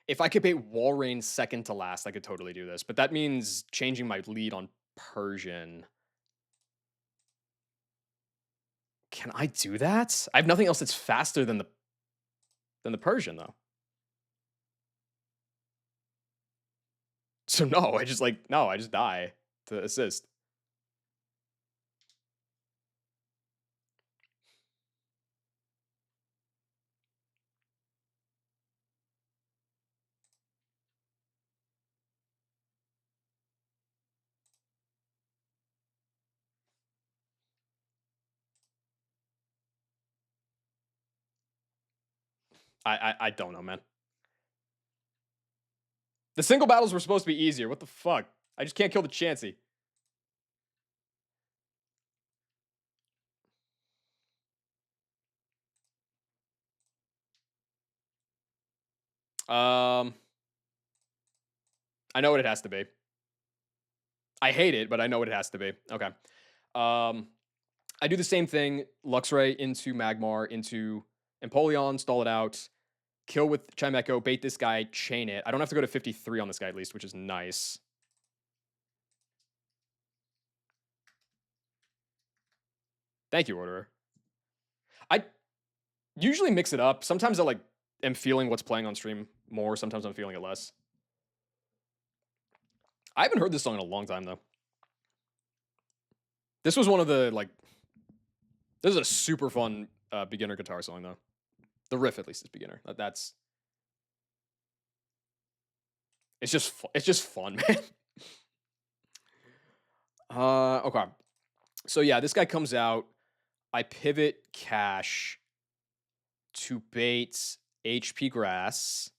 if I could bait Wall Rain second to last, I could totally do this. But that means changing my lead on Persian. Can I do that? I have nothing else that's faster than the Persian though. So no, I just die to assist. I don't know, man. The single battles were supposed to be easier. What the fuck? I just can't kill the Chansey. Um, I know what it has to be. I hate it, but I know what it has to be. Okay. I do the same thing. Luxray into Magmar into Empoleon, stall it out, kill with Chimecho, bait this guy, chain it. I don't have to go to 53 on this guy at least, which is nice. Thank you, Orderer. I usually mix it up. Sometimes I like am feeling what's playing on stream more. Sometimes I'm feeling it less. I haven't heard this song in a long time though. This was one of the like. This is a super fun beginner guitar song though. The riff at least is beginner. That's. It's just fun, man. Okay. So yeah, this guy comes out. I pivot cash to bait HP grass.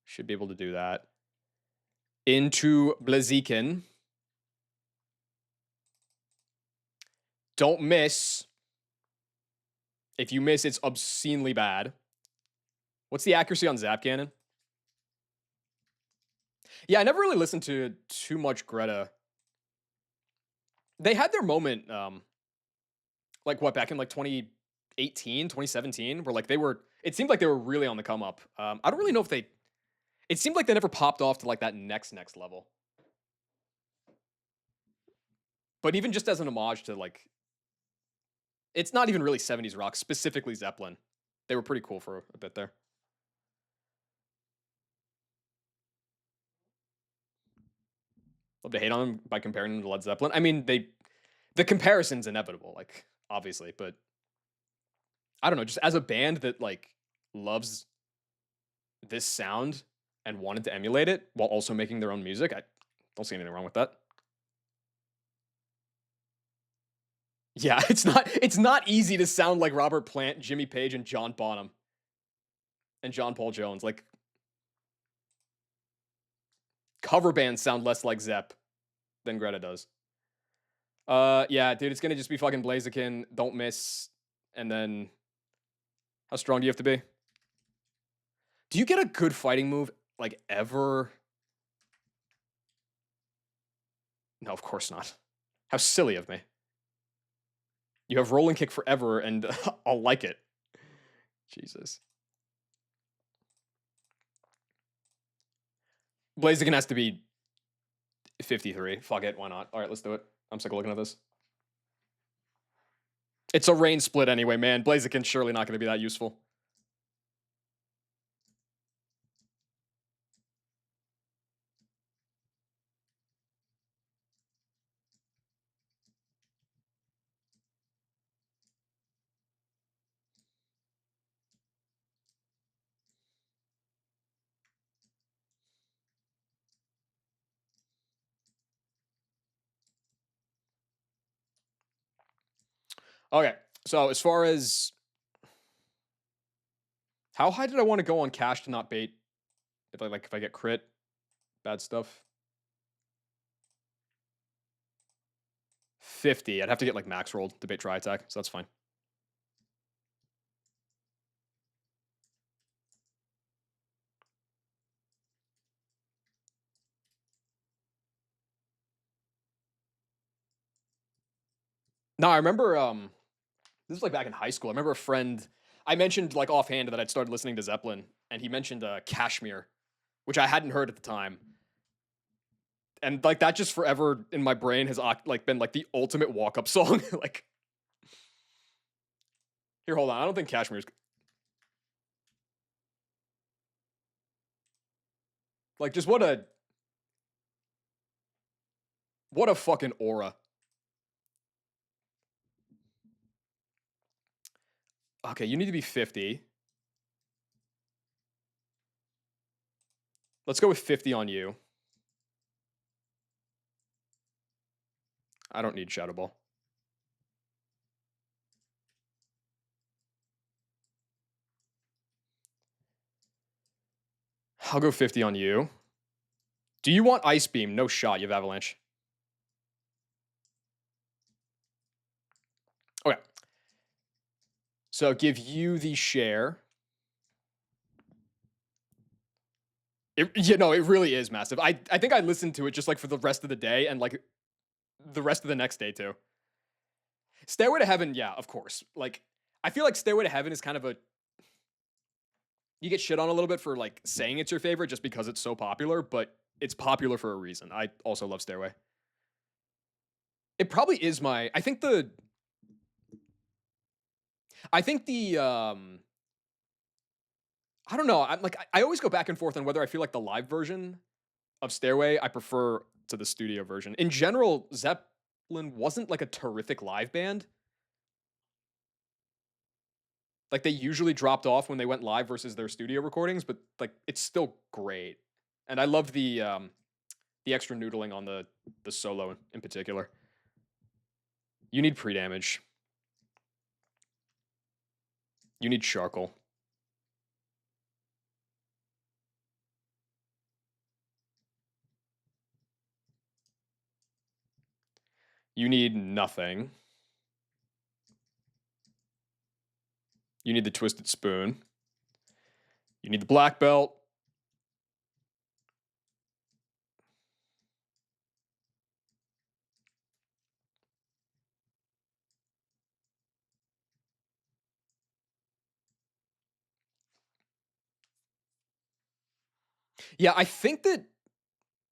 Should be able to do that. Into Blaziken. Don't miss. If you miss, it's obscenely bad. What's the accuracy on Zap Cannon? Yeah, I never really listened to too much Greta. They had their moment, like what, back in like 2018, 2017, where like it seemed like they were really on the come up. I don't really know if it seemed like they never popped off to like that next level. But even just as an homage to like, it's not even really 70s rock, specifically Zeppelin. They were pretty cool for a bit there. Love to hate on them by comparing them to Led Zeppelin. I mean, the comparison's inevitable, like obviously, but I don't know, just as a band that like loves this sound and wanted to emulate it while also making their own music, I don't see anything wrong with that. Yeah, it's not easy to sound like Robert Plant, Jimmy Page, and John Bonham and John Paul Jones. Like cover bands sound less like Zepp than Greta does. Yeah, dude, it's gonna just be fucking Blaziken, don't miss, and then how strong do you have to be? Do you get a good fighting move like ever? No, of course not. How silly of me. You have rolling kick forever, and I'll like it. Jesus. Blaziken has to be 53. Fuck it, why not? All right, let's do it. I'm sick of looking at this. It's a rain split anyway, man. Blaziken's surely not going to be that useful. Okay, so as far as how high did I want to go on cash to not bait? If I get crit, bad stuff. 50. I'd have to get like max rolled to bait try attack, so that's fine. No, I remember this is like back in high school. I remember a friend I mentioned like offhand that I'd started listening to Zeppelin, and he mentioned Kashmir, which I hadn't heard at the time. And like that just forever in my brain has like been like the ultimate walk-up song. Like here, hold on. I don't think Kashmir's like just what a fucking aura. Okay, you need to be 50. Let's go with 50 on you. I don't need Shadow Ball. I'll go 50 on you. Do you want Ice Beam? No shot. You have Avalanche. Okay. So give you the share. It really is massive. I think I listened to it just like for the rest of the day and like the rest of the next day too. Stairway to Heaven, yeah, of course. Like I feel like Stairway to Heaven is kind of a you get shit on a little bit for like saying it's your favorite just because it's so popular, but it's popular for a reason. I also love Stairway. It probably is my I think the I don't know. I'm like I always go back and forth on whether I feel like the live version of Stairway I prefer to the studio version. In general, Zeppelin wasn't like a terrific live band. Like they usually dropped off when they went live versus their studio recordings, but like it's still great. And I love the extra noodling on the solo in particular. You need pre-damage. You need charcoal. You need nothing. You need the twisted spoon. You need the black belt. Yeah, I think that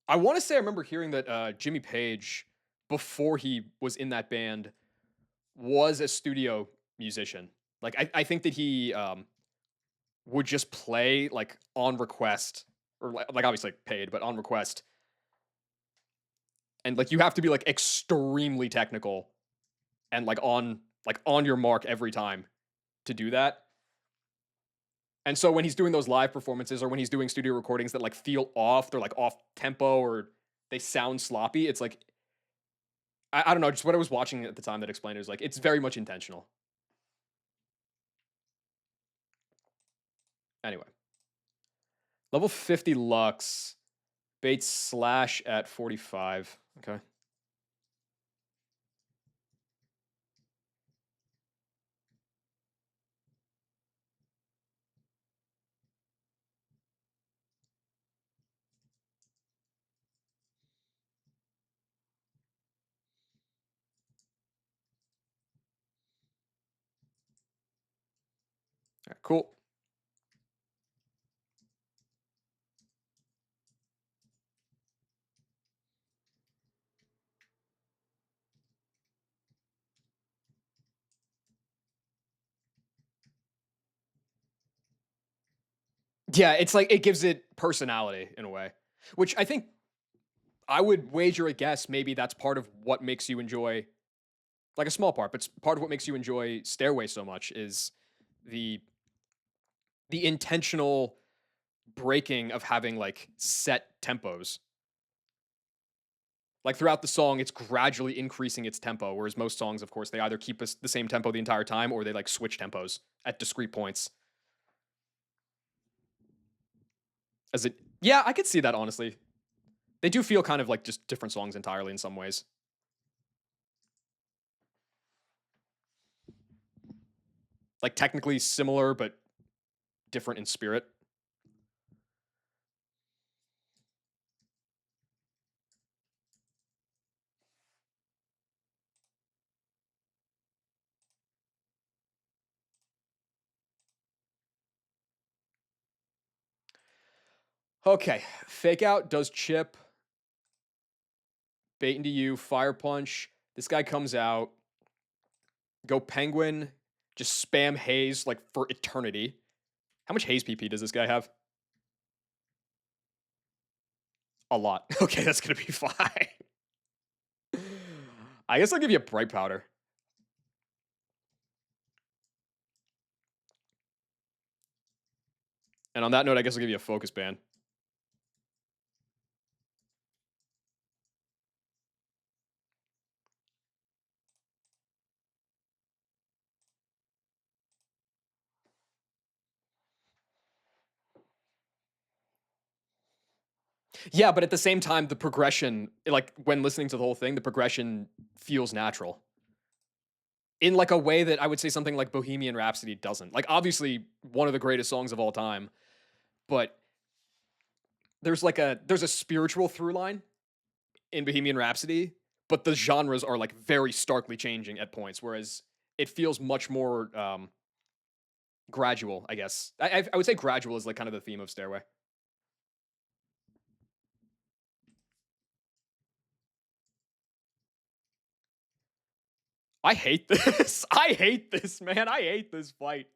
I want to say I remember hearing that Jimmy Page, before he was in that band, was a studio musician. Like I think that he would just play like on request, or like obviously paid, but on request. And like you have to be like extremely technical and like on your mark every time to do that. And so when he's doing those live performances or when he's doing studio recordings that like feel off, they're like off tempo or they sound sloppy, it's like I don't know, just what I was watching at the time that explained it was like it's very much intentional. Anyway, level 50 Lux, bait slash at 45. Okay. All right, cool. Yeah, it's like it gives it personality in a way, which I think I would wager a guess maybe that's part of what makes you enjoy, like a small part, but part of what makes you enjoy Stairway so much is the the intentional breaking of having like set tempos. Like throughout the song, it's gradually increasing its tempo, whereas most songs, of course, they either keep the same tempo the entire time or they like switch tempos at discrete points. As it, yeah, I could see that honestly. They do feel kind of like just different songs entirely in some ways. Like technically similar, but different in spirit. Okay, fake out does chip, bait into you, fire punch. This guy comes out, go penguin, just spam haze like for eternity. How much haze PP does this guy have? A lot. Okay, that's gonna be fine. I guess I'll give you a bright powder. And on that note, I guess I'll give you a focus band. Yeah, but at the same time, the progression, like when listening to the whole thing, the progression feels natural in like a way that I would say something like Bohemian Rhapsody doesn't. Like obviously one of the greatest songs of all time, but there's a spiritual through line in Bohemian Rhapsody, but the genres are like very starkly changing at points, whereas it feels much more gradual. I guess I would say gradual is like kind of the theme of Stairway. I hate this. I hate this, man. I hate this fight.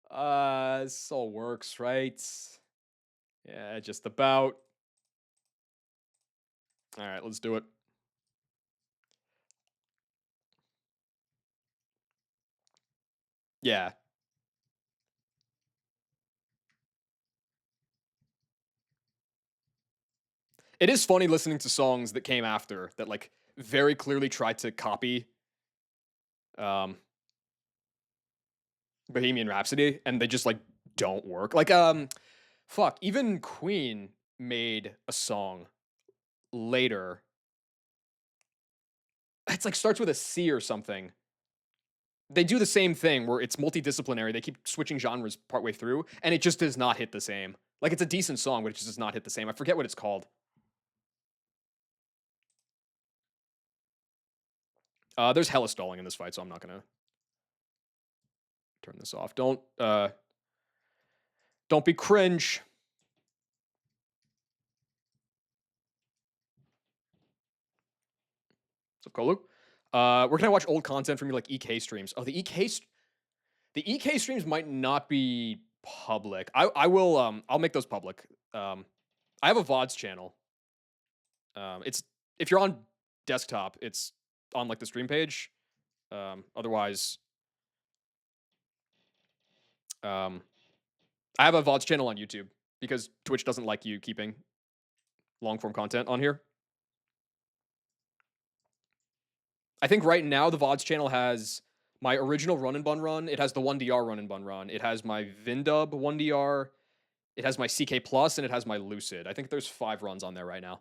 This all works, right? Yeah, just about. All right, let's do it. Yeah. It is funny listening to songs that came after that like very clearly tried to copy um Bohemian Rhapsody and they just like don't work. Like fuck, even Queen made a song later. It's like starts with a C or something. They do the same thing where it's multidisciplinary. They keep switching genres partway through and it just does not hit the same. Like it's a decent song, but it just does not hit the same. I forget what it's called. There's hella stalling in this fight, so I'm not gonna turn this off. Don't be cringe. What's up, Kolu? Where can I watch old content from your like EK streams? Oh, the EK streams might not be public. I will I'll make those public. I have a VODs channel. It's if you're on desktop, it's on like the stream page. Otherwise, um, I have a VODs channel on YouTube because Twitch doesn't like you keeping long form content on here. I think right now the VODs channel has my original run and bun run. It has the 1DR run and bun run. It has my Vindub 1DR. It has my CK Plus and it has my Lucid. I think there's 5 runs on there right now.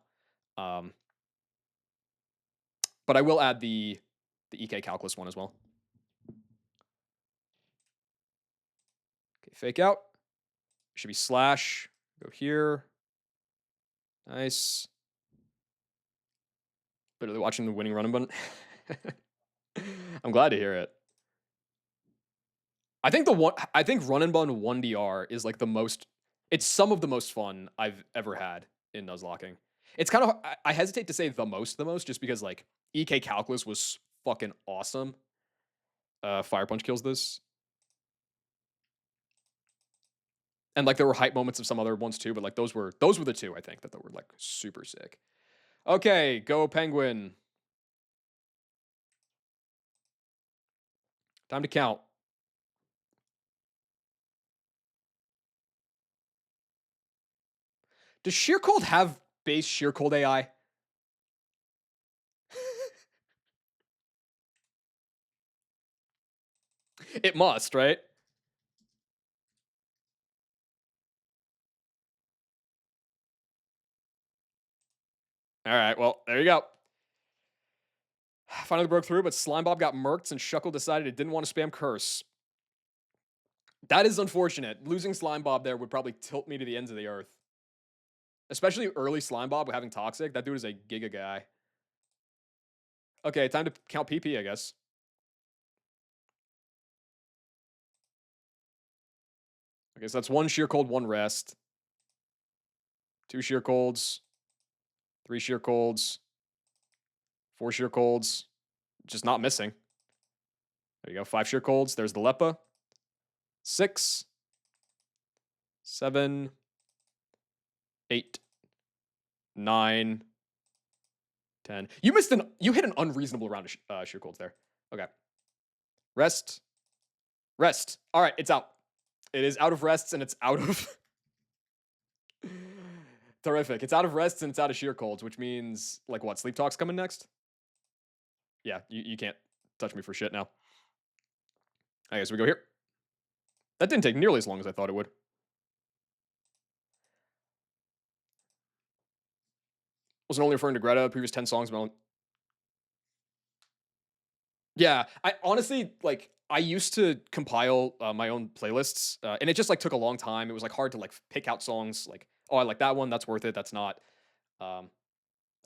Um, but I will add the EK Calculus one as well. Okay, fake out. Should be slash. Go here. Nice. Literally watching the winning run and bun. I'm glad to hear it. I think Run and Bun 1DR is like the most it's some of the most fun I've ever had in Nuzlocking. It's kind of I hesitate to say the most just because like EK Calculus was fucking awesome. Fire Punch kills this. And like there were hype moments of some other ones too, but like those were the two I think that were like super sick. Okay, go Penguin. Time to count. Does Sheer Cold have base Sheer Cold AI? It must, right? All right, well, there you go. Finally broke through, but Slime Bob got murked and Shuckle decided it didn't want to spam Curse. That is unfortunate. Losing Slime Bob there would probably tilt me to the ends of the earth. Especially early Slime Bob having Toxic. That dude is a giga guy. Okay, time to count PP, I guess. Okay, so that's one Sheer Cold, one Rest. Two Sheer Colds. Three Sheer Colds. Four Sheer Colds. Just not missing. There you go. Five Sheer Colds. There's the Lepa. 6, 7, 8, 9, 10. You hit an unreasonable round of Sheer Colds there. Okay. Rest. Rest. All right, it's out. It is out of rests and it's out of terrific. It's out of rests and it's out of Sheer Colds, which means like what? Sleep Talk's coming next? Yeah, you can't touch me for shit now. I guess we go here. That didn't take nearly as long as I thought it would. Wasn't only referring to Greta, previous 10 songs, but yeah, I honestly like I used to compile my own playlists, and it just like took a long time. It was like hard to like pick out songs like, oh, I like that one, that's worth it, that's not. Um,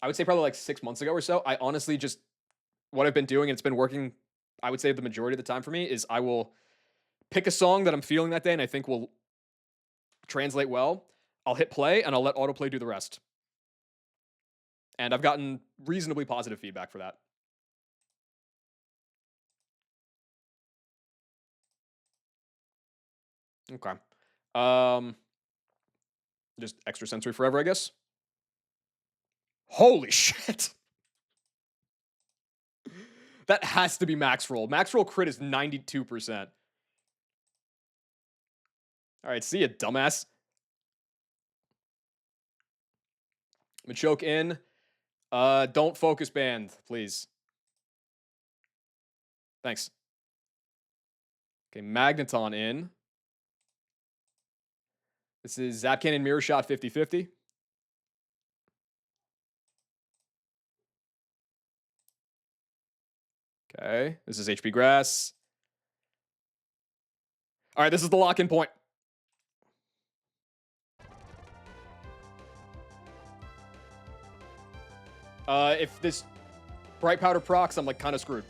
I would say probably like 6 months ago or so. I honestly just what I've been doing, and it's been working. I would say the majority of the time for me is I will pick a song that I'm feeling that day, and I think will translate well. I'll hit play, and I'll let autoplay do the rest. And I've gotten reasonably positive feedback for that. Okay. Um, just extra sensory forever, I guess. Holy shit. That has to be max roll. Max roll crit is 92%. All right, see ya, dumbass. Machoke in. Don't focus band, please. Thanks. Okay, Magneton in. This is Zap Cannon Mirror Shot 50-50. Okay, this is HP Grass. All right, this is the lock-in point. If this Bright Powder procs, I'm like kind of screwed.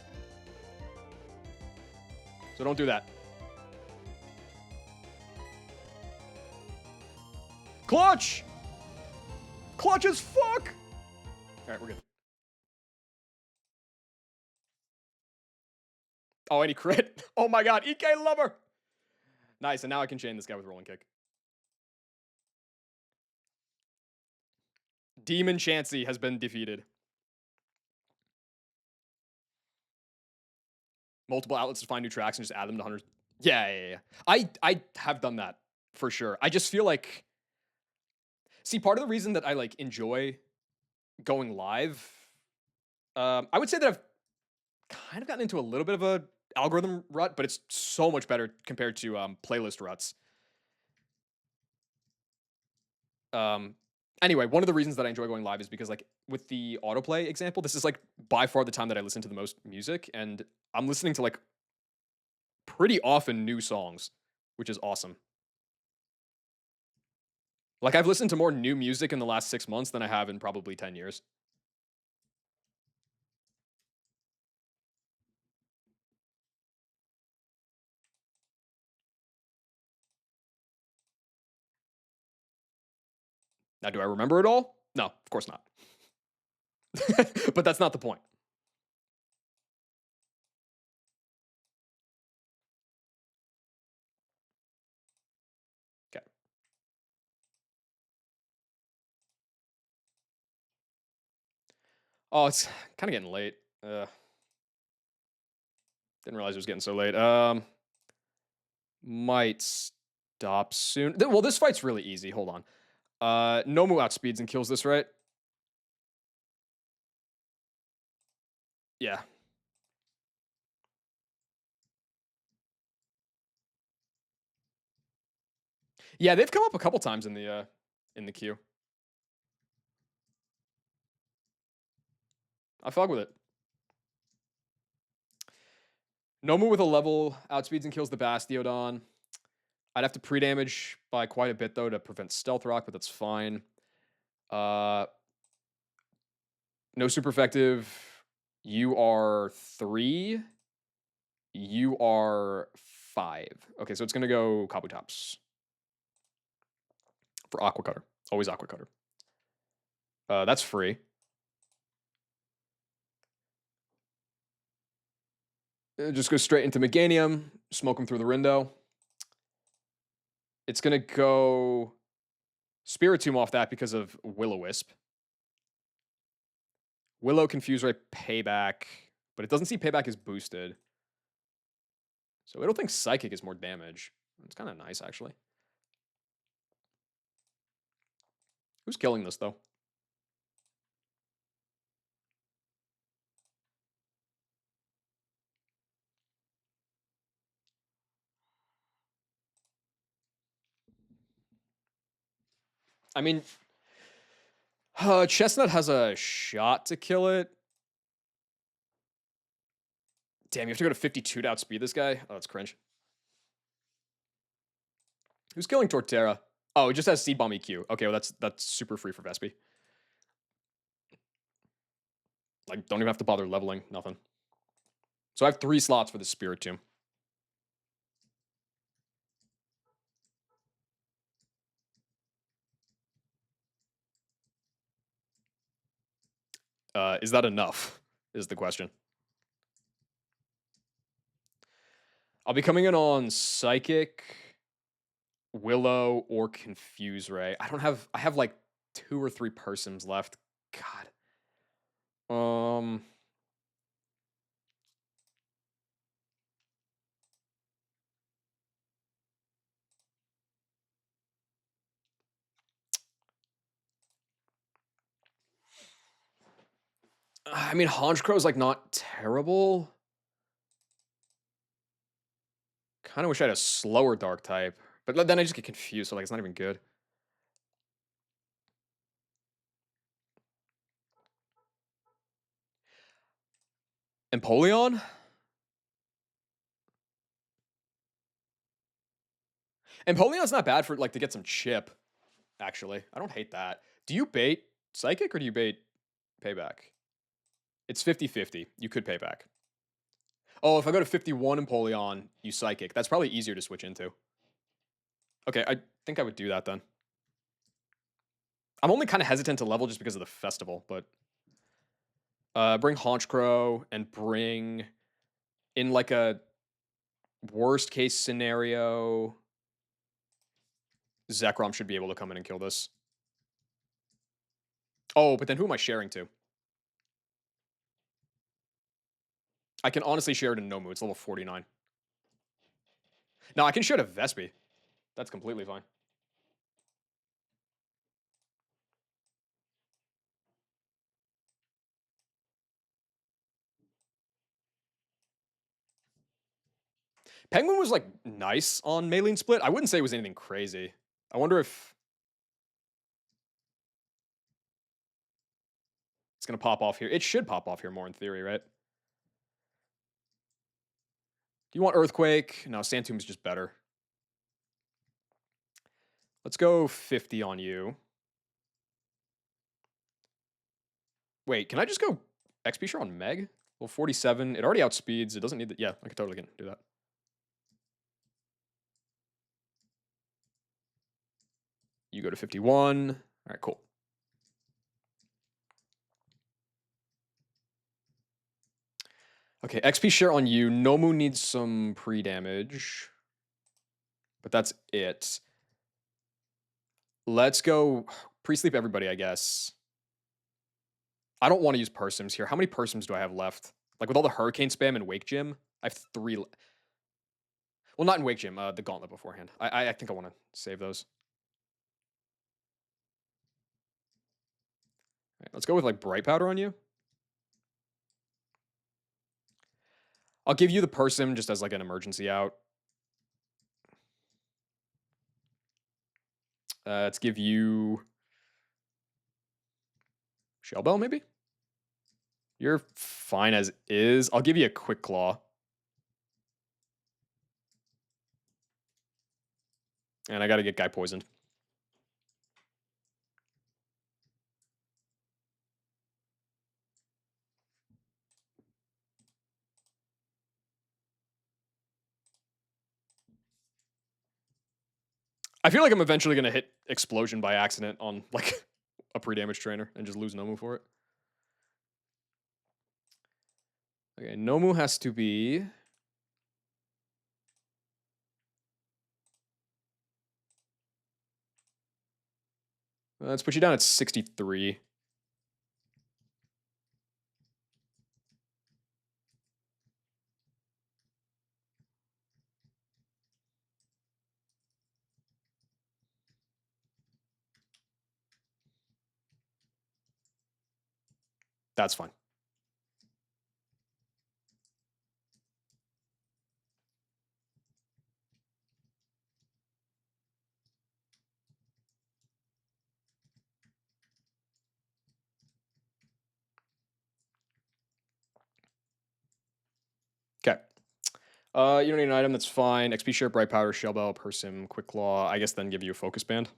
So don't do that. Clutch! Clutch as fuck! All right, we're good. Oh, and he crit. Oh my god, EK Lover! Nice, and now I can chain this guy with Rolling Kick. Demon Chansey has been defeated. Multiple outlets to find new tracks and just add them to 100. Yeah. I have done that for sure. I just feel like, see, part of the reason that I like enjoy going live, I would say that I've kind of gotten into a little bit of a algorithm rut, but it's so much better compared to playlist ruts. Anyway, one of the reasons that I enjoy going live is because like with the autoplay example, this is like by far the time that I listen to the most music, and I'm listening to like pretty often new songs, which is awesome. Like I've listened to more new music in the last 6 months than I have in probably 10 years. Now, do I remember it all? No, of course not. But that's not the point. Okay. Oh, it's kind of getting late. Didn't realize it was getting so late. Might stop soon. Well, this fight's really easy. Hold on. Nomu outspeeds and kills this, right? Yeah. Yeah, they've come up a couple times in the queue. I fuck with it. Nomu with a level outspeeds and kills the Bastiodon. I'd have to pre-damage by quite a bit though to prevent Stealth Rock, but that's fine. Uh, no super effective. You are 3. You are 5. Okay, so it's gonna go Kabutops for Aqua Cutter. Always Aqua Cutter. That's free. Just go straight into Meganium. Smoke him through the window. It's gonna go Spiritomb off that because of Will-O-Wisp. Willow, Confuse Ray, Payback, but it doesn't see Payback is boosted. So it'll think Psychic is more damage. It's kind of nice, actually. Who's killing this, though? I mean, Chestnut has a shot to kill it. Damn, you have to go to 52 to outspeed this guy? Oh, that's cringe. Who's killing Torterra? Oh, it just has Seed Bomb EQ. Okay, well, that's super free for Vespi. Like, don't even have to bother leveling. Nothing. So I have 3 slots for the Spiritomb. Is that enough? Is the question. I'll be coming in on Psychic, Willow, or Confuse Ray. I have like 2 or 3 persons left. God. I mean, Honchcrow's like not terrible. Kind of wish I had a slower dark type, but then I just get confused, so like it's not even good. Empoleon? Empoleon's not bad for like to get some chip, actually. I don't hate that. Do you bait Psychic or do you bait Payback? It's 50-50. You could Payback. Oh, if I go to 51 Empoleon, you Psychic. That's probably easier to switch into. Okay, I think I would do that then. I'm only kind of hesitant to level just because of the festival, but bring Honchcrow and bring in like a worst case scenario. Zekrom should be able to come in and kill this. Oh, but then who am I sharing to? I can honestly share it in Nomu. It's level 49. No, I can share to Vespi. That's completely fine. Penguin was like nice on Maylene Split. I wouldn't say it was anything crazy. I wonder if it's going to pop off here. It should pop off here more in theory, right? Do you want Earthquake? No, Sandtomb's just better. Let's go 50 on you. Wait, can I just go XP Share on Meg? Well, 47. It already outspeeds. It doesn't need that. Yeah, I could totally do that. You go to 51. All right, cool. Okay, XP share on you. Nomu needs some pre-damage, but that's it. Let's go pre-sleep everybody, I guess. I don't want to use Persims here. How many Persims do I have left? Like with all the Hurricane spam and Wake Gym, I have 3. Well, not in Wake Gym, the Gauntlet beforehand. I think I want to save those. All right, let's go with like Bright Powder on you. I'll give you the Persim just as like an emergency out. Let's give you Shell Bell, maybe? You're fine as is. I'll give you a Quick Claw. And I got to get Guy poisoned. I feel like I'm eventually going to hit Explosion by accident on like a pre-damage trainer and just lose Nomu for it. Okay, Nomu has to be... Let's put you down at 63. That's fine. Okay. You don't need an item, that's fine. XP share, Bright Powder, Shell Bell, Persim, Quick Claw. I guess then give you a Focus Band.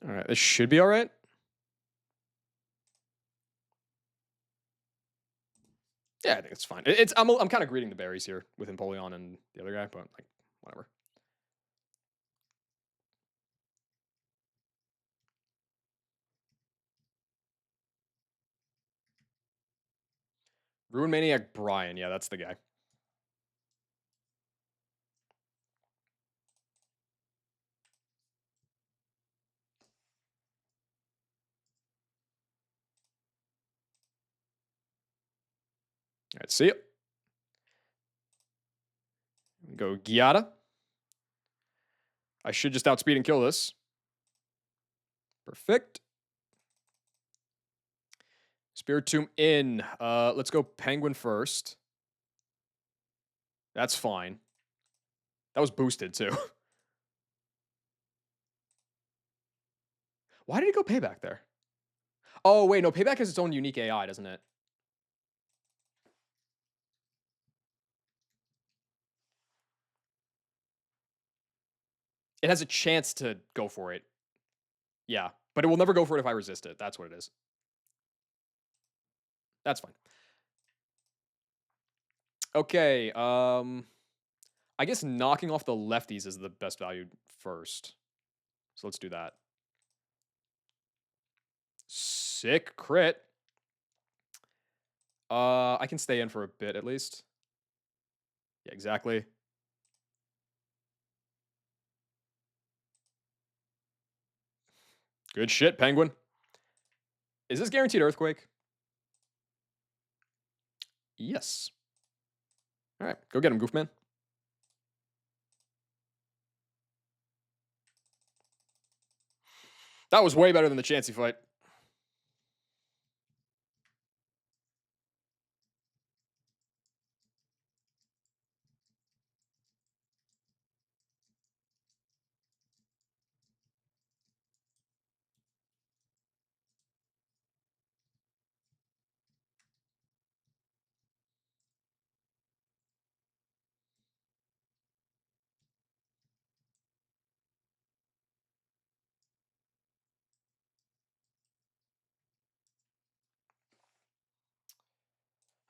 All right, this should be all right. Yeah, I think it's fine. I'm kind of greeting the berries here with Empoleon and the other guy, but like whatever. Ruin Maniac Brian, yeah, that's the guy. All right, see ya. Go Giada. I should just outspeed and kill this. Perfect. Spiritomb in. Let's go Penguin first. That's fine. That was boosted too. Why did he go Payback there? Oh, wait, no, Payback has its own unique AI, doesn't it? It has a chance to go for it. Yeah, but it will never go for it if I resist it. That's what it is. That's fine. Okay, I guess knocking off the lefties is the best value first. So let's do that. Sick crit. I can stay in for a bit at least. Yeah, exactly. Good shit, Penguin. Is this guaranteed Earthquake? Yes. All right, go get him, Goofman. That was way better than the Chansey fight.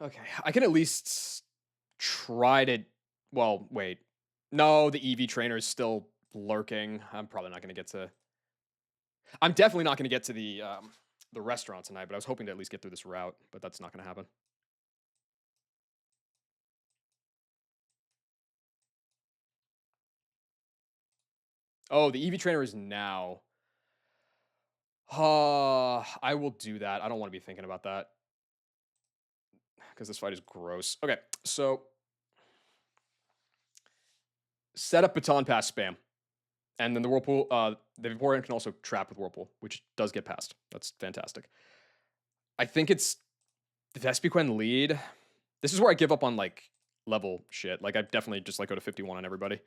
Okay, I can at least try to. Well, wait. No, the EV trainer is still lurking. I'm probably not going to get to. I'm definitely not going to get to the restaurant tonight. But I was hoping to at least get through this route. But that's not going to happen. Oh, the EV trainer is now. I will do that. I don't want to be thinking about that because this fight is gross. Okay, so set up baton pass spam. And then the Whirlpool, the Vaporeon can also trap with Whirlpool, which does get past. That's fantastic. I think it's the Vespiquen lead. This is where I give up on like level shit. Like I definitely just like go to 51 on everybody.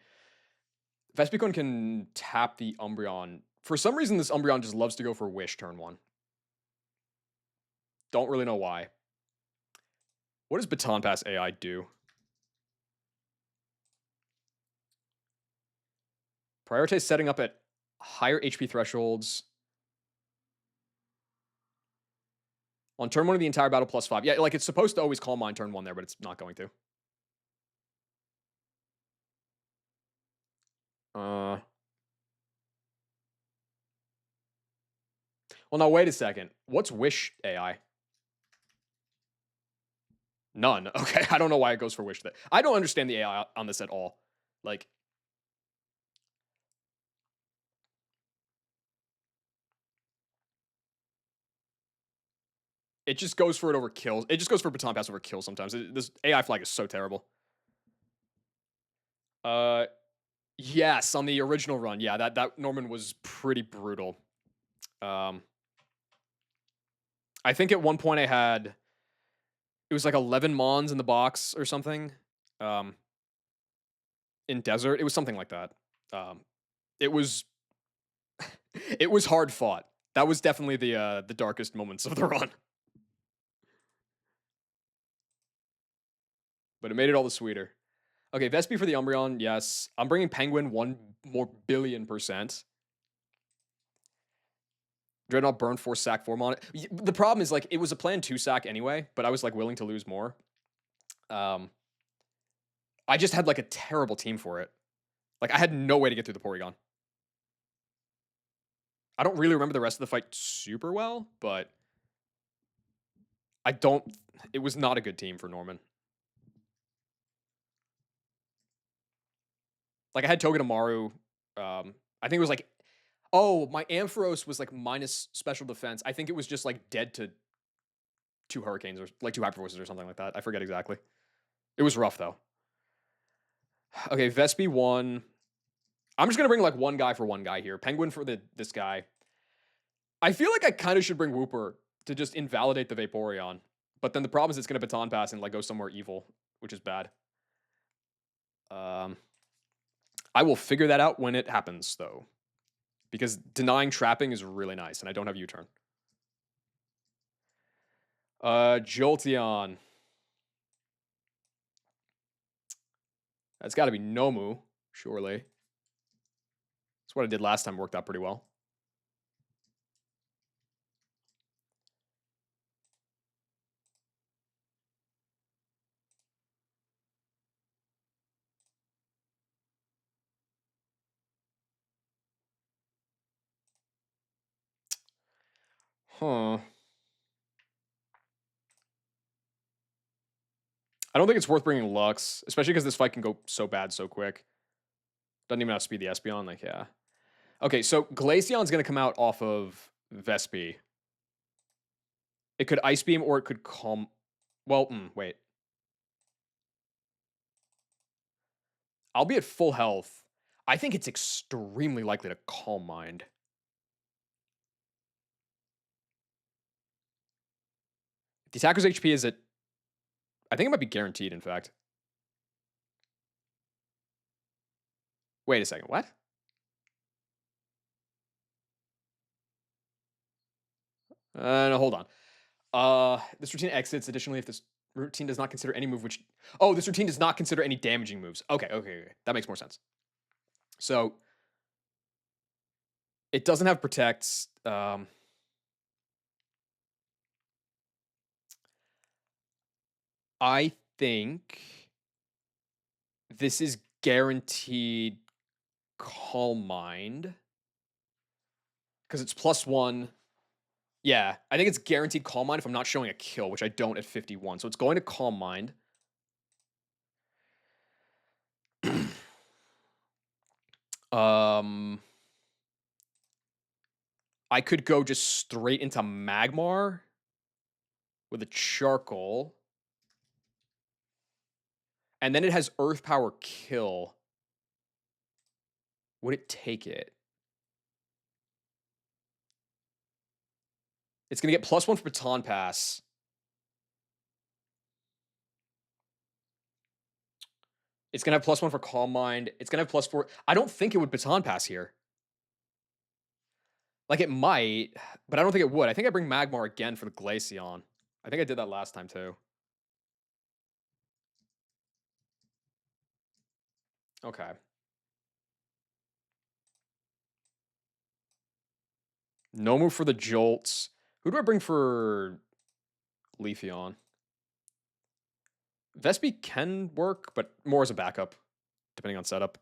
Vespiquen can tap the Umbreon. For some reason, this Umbreon just loves to go for Wish turn 1. Don't really know why. What does Baton Pass AI do? Prioritize setting up at higher HP thresholds. On turn 1 of the entire battle +5. Yeah, like it's supposed to always Calm Mind turn 1 there, but it's not going to. Well, now wait a second. What's Wish AI? None. Okay, I don't know why it goes for Wish. I don't understand the AI on this at all. Like, it just goes for it over kills. It just goes for Baton Pass over kill sometimes. This AI flag is so terrible. Yes, on the original run, yeah, that Norman was pretty brutal. I think at one point I had it was like 11 Mons in the box or something. In Desert, it was something like that. It was it was hard fought. That was definitely the darkest moments of the run. But it made it all the sweeter. Okay, Vespi for the Umbreon, yes. I'm bringing Penguin 1 more billion%. Dreadnought burn 4 sack 4 mon. The problem is like it was a plan 2 sack anyway, but I was like willing to lose more. I just had like a terrible team for it. Like I had no way to get through the Porygon. I don't really remember the rest of the fight super well, but I don't. It was not a good team for Norman. Like I had Togedemaru. I think it was like, oh, my Ampharos was like minus special defense. I think it was just like dead to 2 Hurricanes or like 2 Hyper Voices or something like that. I forget exactly. It was rough though. Okay, Vespi 1. I'm just gonna bring like one guy for one guy here. Penguin for this guy. I feel like I kind of should bring Wooper to just invalidate the Vaporeon. But then the problem is it's gonna Baton Pass and like go somewhere evil, which is bad. I will figure that out when it happens, though. Because denying trapping is really nice, and I don't have U-turn. Jolteon. That's got to be Nomu, surely. That's what I did last time. Worked out pretty well. Huh. I don't think it's worth bringing Lux, especially because this fight can go so bad so quick. Doesn't even have to speed the Espeon. Like, yeah. Okay, so Glaceon's going to come out off of Vespi. It could Ice Beam or it could Calm. Well, wait. I'll be at full health. I think it's extremely likely to Calm Mind. The attacker's HP is at. I think it might be guaranteed, in fact. Wait a second. What? No, hold on. This routine exits. Additionally, if this routine does not consider any move which. Oh, this routine does not consider any damaging moves. Okay. That makes more sense. So it doesn't have protects. I think this is guaranteed Calm Mind because it's +1. Yeah, I think it's guaranteed Calm Mind if I'm not showing a kill, which I don't at 51. So it's going to Calm Mind. um, I could go just straight into Magmar with a Charcoal. And then it has Earth Power Kill. Would it take it? It's going to get +1 for Baton Pass. It's going to have +1 for Calm Mind. It's going to have +4. I don't think it would Baton Pass here. Like, it might, but I don't think it would. I think I bring Magmar again for the Glaceon. I think I did that last time, too. Okay. No move for the Jolts. Who do I bring for Leafeon? Vespi can work, but more as a backup, depending on setup.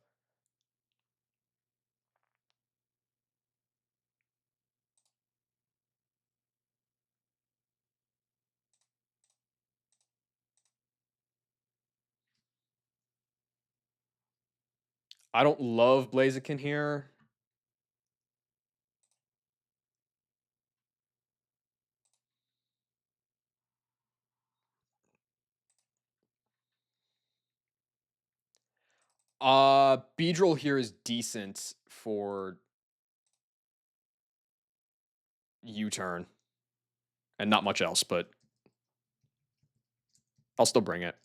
I don't love Blaziken here. Beedrill here is decent for U-turn. And not much else, but I'll still bring it.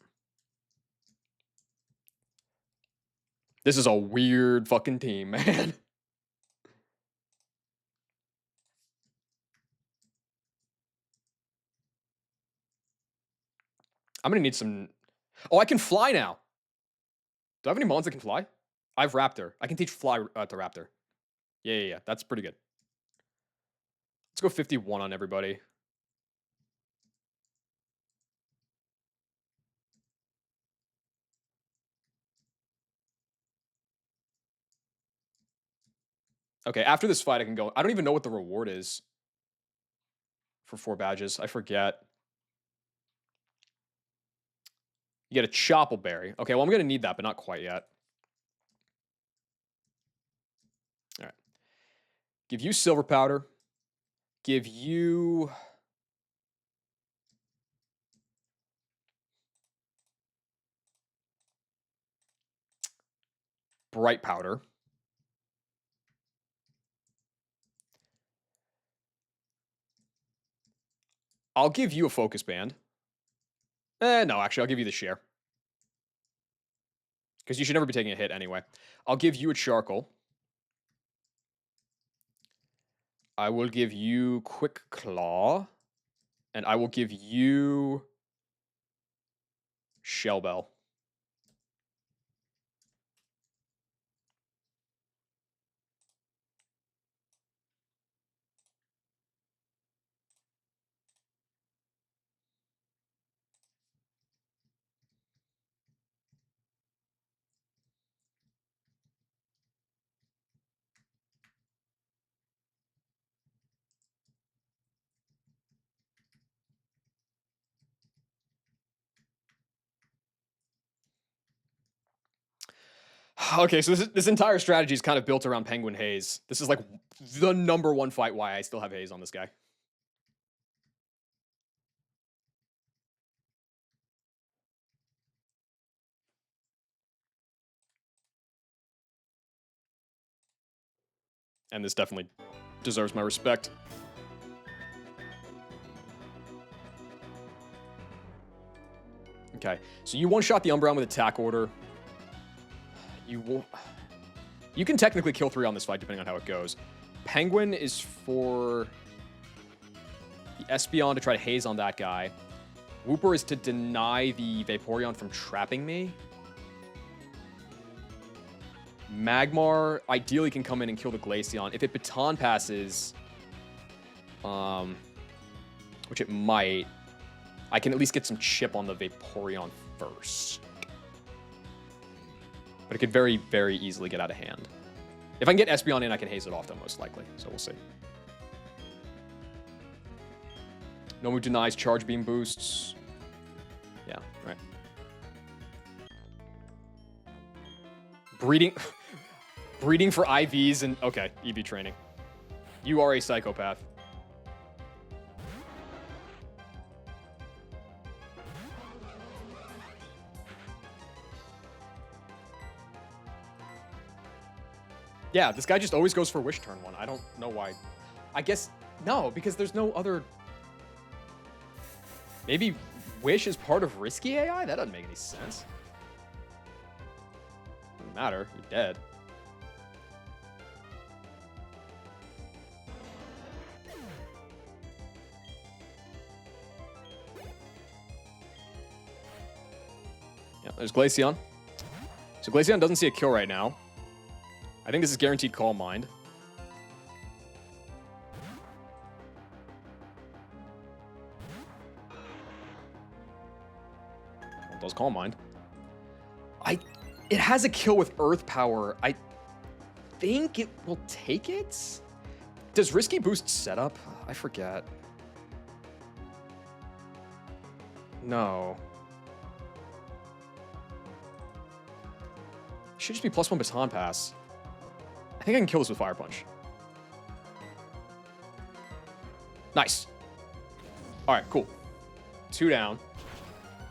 This is a weird fucking team, man. I'm gonna need some... Oh, I can fly now. Do I have any mons that can fly? I have Raptor. I can teach fly to Raptor. Yeah. That's pretty good. Let's go 51 on everybody. Okay, after this fight, I can go... I don't even know what the reward is for 4 badges. I forget. You get a Choppleberry. Okay, well, I'm going to need that, but not quite yet. All right. Give you Silver Powder. Give you... Bright Powder. I'll give you a Focus Band. No, actually, I'll give you the Share. Because you should never be taking a hit anyway. I'll give you a Charcoal. I will give you Quick Claw. And I will give you Shell Bell. Okay, so this entire strategy is kind of built around Penguin Haze. This is like the #1 fight why I still have Haze on this guy. And this definitely deserves my respect. Okay, so you one-shot the Umbreon with Attack Order. You can technically kill 3 on this fight, depending on how it goes. Penguin is for the Espeon to try to Haze on that guy. Wooper is to deny the Vaporeon from trapping me. Magmar ideally can come in and kill the Glaceon. If it Baton Passes, which it might, I can at least get some chip on the Vaporeon first. But it could very, very easily get out of hand. If I can get Espeon in, I can haze it off, though, most likely. So we'll see. No move denies charge beam boosts. Yeah, right. Breeding... Breeding for IVs and... Okay, EV training. You are a psychopath. Yeah, this guy just always goes for Wish turn 1. I don't know why. I guess... No, because there's no other... Maybe Wish is part of Risky AI? That doesn't make any sense. Doesn't matter. You're dead. Yeah, there's Glaceon. So Glaceon doesn't see a kill right now. I think this is guaranteed Calm Mind. Well, it does Calm Mind. It has a kill with Earth Power. I think it will take it? Does Risky Boost set up? I forget. No. It should just be +1 Baton Pass. I think I can kill this with Fire Punch. Nice. All right, cool. 2 down.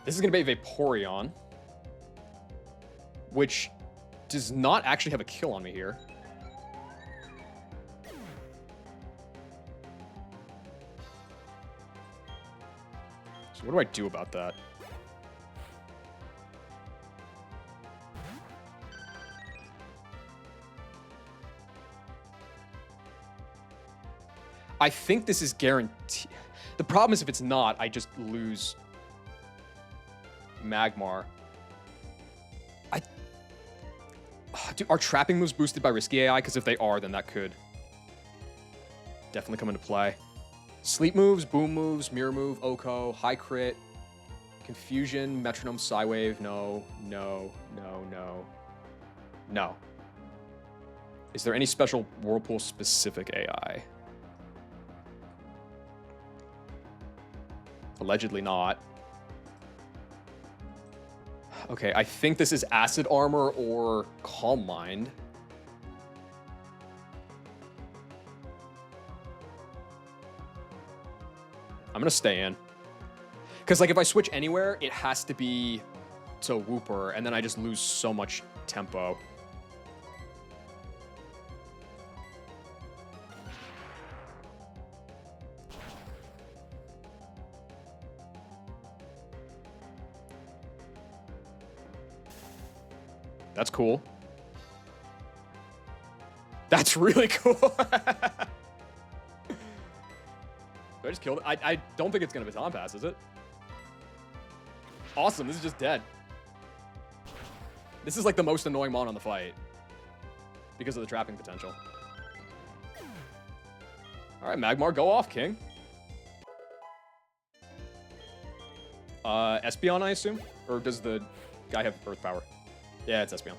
This is going to be Vaporeon, which does not actually have a kill on me here. So what do I do about that? I think this is guaranteed. The problem is if it's not, I just lose Magmar. Are trapping moves boosted by Risky AI? Because if they are, then that could definitely come into play. Sleep moves, boom moves, mirror move, Oko, high crit, confusion, metronome, Psywave. No, no, no, no, no. Is there any special Whirlpool specific AI? Allegedly not. Okay, I think this is Acid Armor or Calm Mind. I'm gonna stay in. Because, like, if I switch anywhere, it has to be to Wooper, and then I just lose so much tempo. That's cool. That's really cool. Do I just killed it? I don't think it's going to Baton Pass, is it? Awesome. This is just dead. This is like the most annoying mon on the fight because of the trapping potential. All right, Magmar, go off, King. Espeon, I assume? Or does the guy have Earth Power? Yeah, it's Espeon.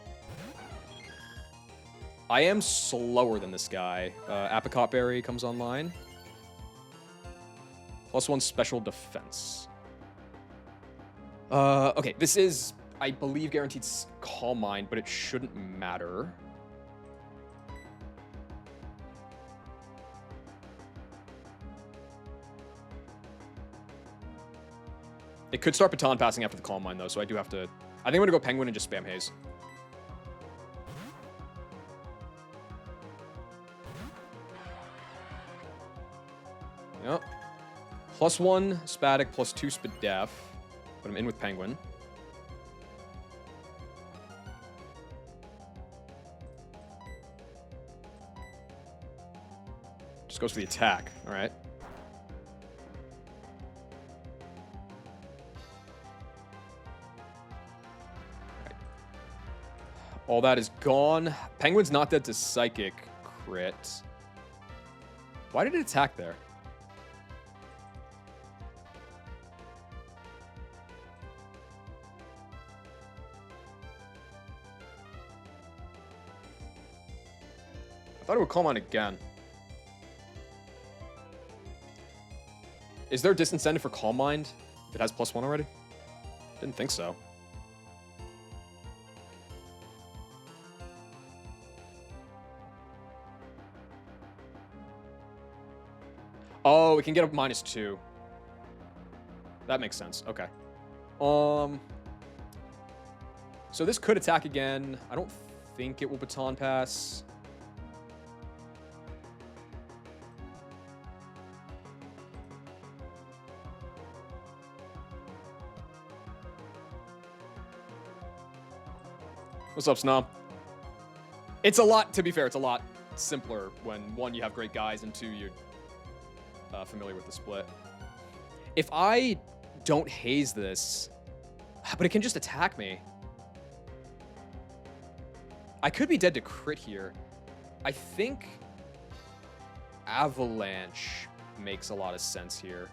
I am slower than this guy. Apricot Berry comes online. +1 special defense. Okay, this is, I believe, guaranteed Calm Mind, but it shouldn't matter. It could start Baton Passing after the Calm Mind, though, so I do have to... I think I'm going to go Penguin and just spam Haze. Yep. +1 Spatic, +2 Spadef. But I'm in with Penguin. Just goes for the attack. All right. All that is gone. Penguin's not dead to Psychic crit. Why did it attack there? Thought it would Calm Mind again. Is there a disincentive for Calm Mind if it has +1 already? Didn't think so. Oh, it can get a -2. That makes sense. Okay. So this could attack again. I don't think it will Baton Pass. What's up, Snob? It's a lot, to be fair, it's a lot simpler when, one, you have great guys, and two, you're familiar with the split. If I don't haze this, but it can just attack me. I could be dead to crit here. I think Avalanche makes a lot of sense here.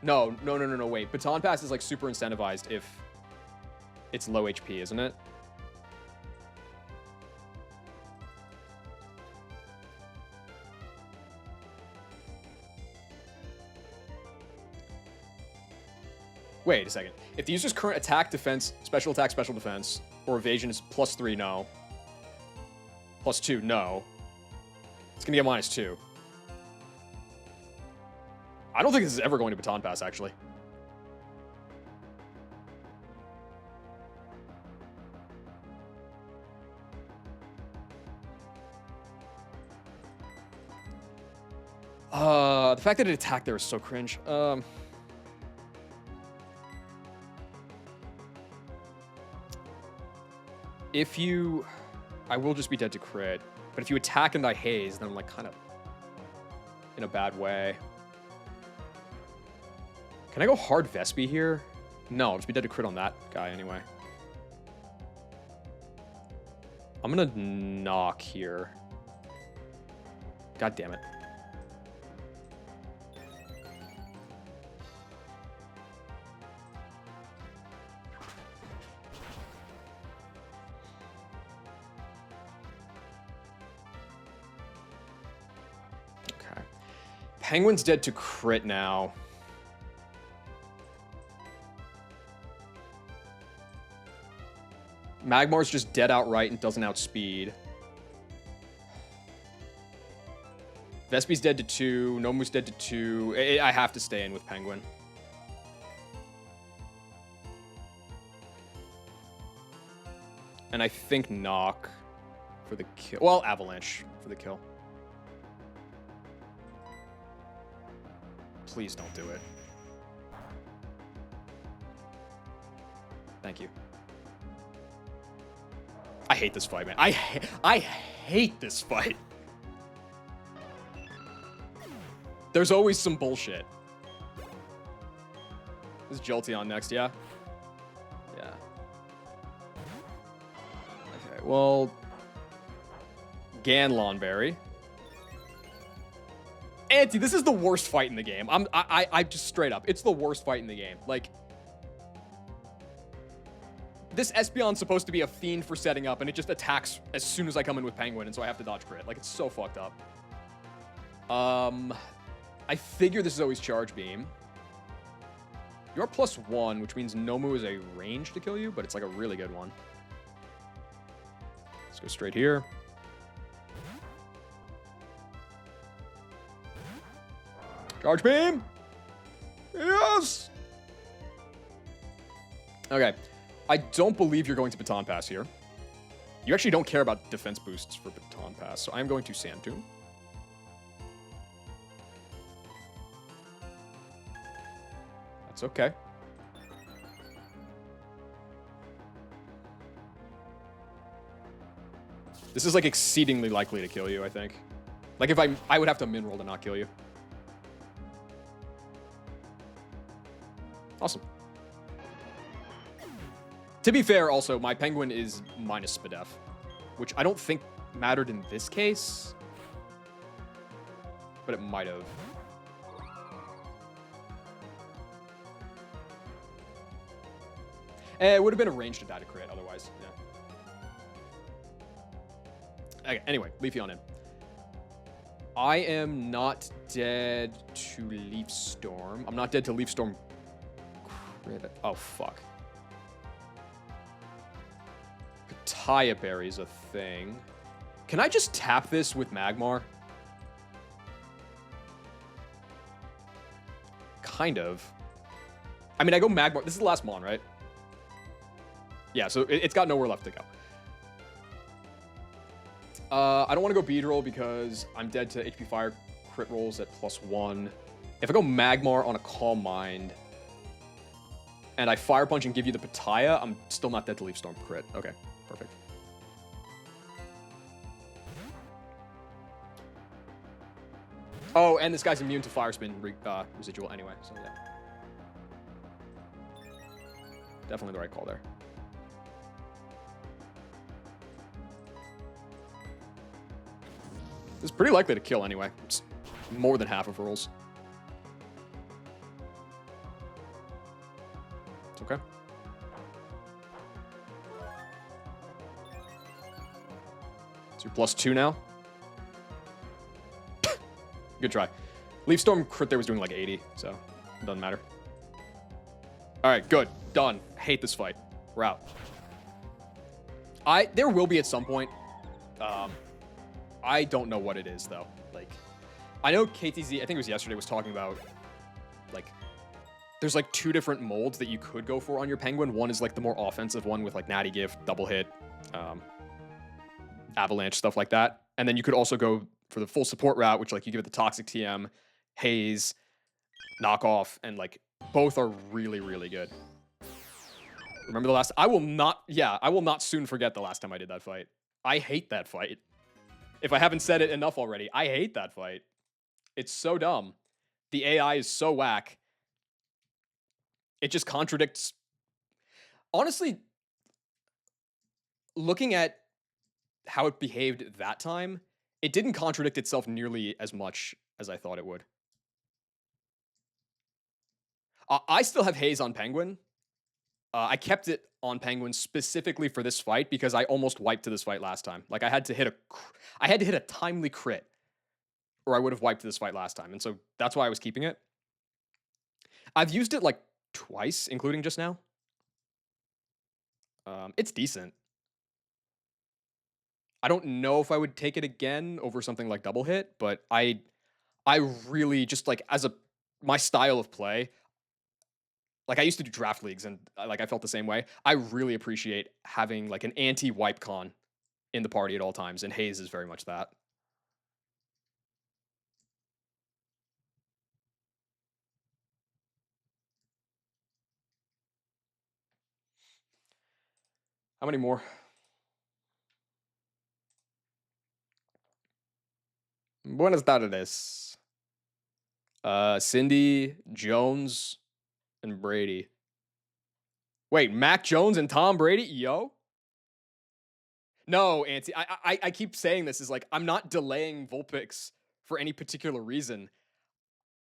No, wait. Baton Pass is like super incentivized if it's low HP, isn't it? Wait a second. If the user's current attack, defense, special defense, or evasion is +3, no. +2, no. It's gonna get -2. I don't think this is ever going to Baton Pass, actually. The fact that it attacked there is so cringe. If you... I will just be dead to crit. But if you attack and I haze, then I'm like kind of in a bad way. Can I go hard Vespi here? No, I'll just be dead to crit on that guy anyway. I'm gonna knock here. God damn it. Okay. Penguin's dead to crit now. Magmar's just dead outright and doesn't outspeed. Vespi's dead to 2. Nomu's dead to 2. I have to stay in with Penguin. And I think Knock for the kill. Well, Avalanche for the kill. Please don't do it. Thank you. I hate this fight, man. I hate this fight. There's always some bullshit. Is Jolteon next? Yeah. Yeah. Okay. Well, Ganlonberry. Auntie, this is the worst fight in the game. I just straight up. It's the worst fight in the game. Like. This Espeon's supposed to be a fiend for setting up, and it just attacks as soon as I come in with Penguin, and so I have to dodge crit. Like, it's so fucked up. I figure this is always Charge Beam. You're +1, which means Nomu is a range to kill you, but it's like a really good one. Let's go straight here. Charge Beam! Yes! Okay. I don't believe you're going to Baton Pass here. You actually don't care about defense boosts for Baton Pass, so I'm going to Sand Tomb. That's okay. This is like exceedingly likely to kill you, I think. Like if I would have to min roll to not kill you. Awesome. To be fair, also, my Penguin is minus Spadef, which I don't think mattered in this case, but it might have. It would have been a range to die to crit otherwise, yeah. Okay, anyway, Leafeon in. I am not dead to Leaf Storm. I'm not dead to Leaf Storm. Oh, fuck. Pitaya Berry's a thing. Can I just tap this with Magmar? Kind of. I mean, I go Magmar. This is the last Mon, right? Yeah, so it's got nowhere left to go. I don't want to go Beedrill because I'm dead to HP Fire crit rolls at +1. If I go Magmar on a Calm Mind and I Fire Punch and give you the Pitaya, I'm still not dead to Leaf Storm crit. Okay, perfect. Oh, and this guy's immune to Fire Spin residual anyway, so yeah. Definitely the right call there. It's pretty likely to kill anyway. It's more than half of rolls. It's okay. So you're +2 now. Good try. Leaf Storm crit there was doing like 80, so it doesn't matter. All right, good. Done. Hate this fight. We're out. There will be at some point. I don't know what it is, though. Like, I know KTZ, I think it was yesterday, was talking about, like, there's, like, 2 different molds that you could go for on your Penguin. One is, like, the more offensive one with, like, Natty Gift, Double Hit, Avalanche, stuff like that. And then you could also go for the full support route, which, like, you give it the Toxic TM, Haze, Knockoff, and, like, both are really, really good. Remember the last... I will not soon forget the last time I did that fight. I hate that fight. If I haven't said it enough already, I hate that fight. It's so dumb. The AI is so whack. It just contradicts... Honestly, looking at how it behaved that time, it didn't contradict itself nearly as much as I thought it would. I still have Haze on Penguin. I kept it on Penguin specifically for this fight because I almost wiped to this fight last time. Like, I had to hit a timely crit, or I would have wiped to this fight last time, and so that's why I was keeping it. I've used it like twice, including just now. It's decent. I don't know if I would take it again over something like Double Hit, but I really just, like, my style of play. Like, I used to do draft leagues, and I felt the same way. I really appreciate having, like, an anti-wipe con in the party at all times, and Haze is very much that. How many more? Buenas tardes. Cindy, Jones, and Brady. Wait, Mac Jones and Tom Brady? Yo? No, Auntie. I keep saying this is like, I'm not delaying Vulpix for any particular reason.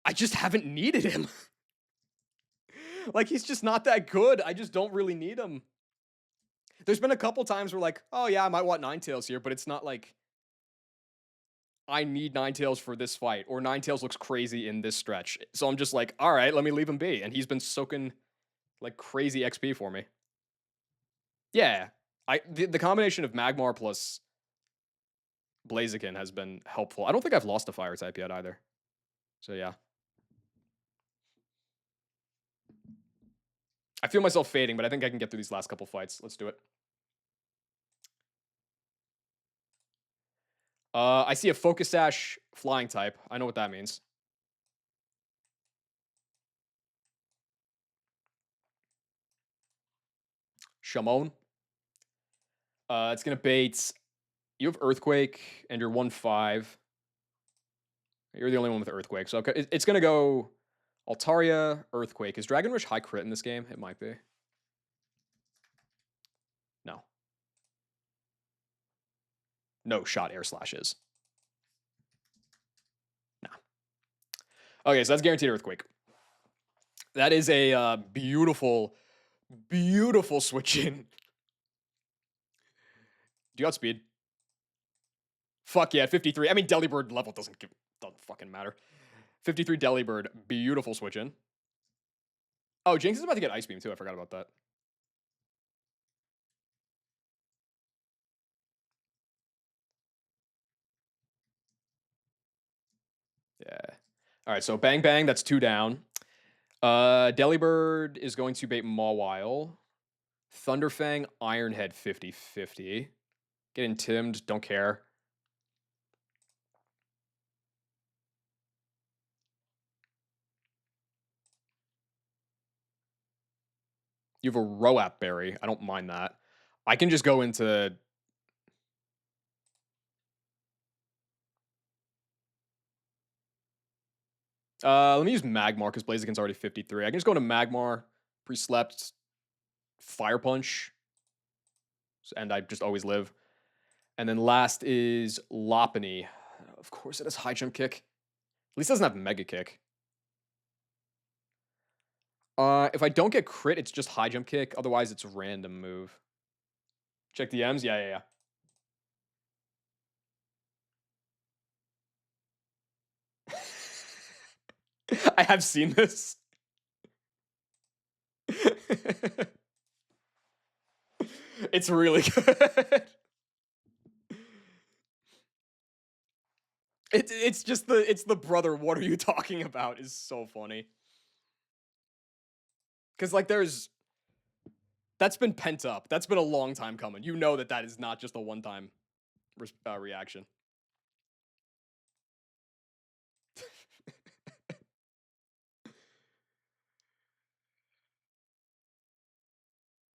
I just haven't needed him. Like, he's just not that good. I just don't really need him. There's been a couple times where, like, oh yeah, I might want Ninetales here, but it's not like I need Ninetales for this fight, or Ninetales looks crazy in this stretch. So I'm just like, all right, let me leave him be. And he's been soaking like crazy XP for me. Yeah, the combination of Magmar plus Blaziken has been helpful. I don't think I've lost a fire type yet either. So yeah. I feel myself fading, but I think I can get through these last couple fights. Let's do it. I see a Focus Sash flying type. I know what that means. Shamon. It's going to bait. You have Earthquake, and you're 1-5. You're the only one with Earthquake. So it's going to go Altaria, Earthquake. Is Dragon Rush high crit in this game? It might be. No. No shot Air Slash is. No. Okay, so that's guaranteed Earthquake. That is a beautiful, beautiful switch in. Do you outspeed? Fuck yeah, 53. I mean, Delibird level doesn't fucking matter. 53 Delibird, beautiful switch in. Oh, Jinx is about to get Ice Beam too. I forgot about that. Yeah. All right, so Bang Bang, that's 2 down. Delibird is going to bait Mawile. Thunderfang, Ironhead 50-50. Getting timmed, don't care. You have a Roap Berry. I don't mind that. I can just go into... let me use Magmar because Blaziken's already 53. I can just go into Magmar, pre-slept, Fire Punch, and I just always live. And then last is Lopunny. Of course it has High Jump Kick. At least it doesn't have Mega Kick. If I don't get crit, it's just High Jump Kick. Otherwise, it's random move. Check the M's? Yeah. I have seen this. It's really good. It's just the brother, what are you talking about, is so funny. Because, like, that's been pent up. That's been a long time coming. You know that is not just a one-time reaction.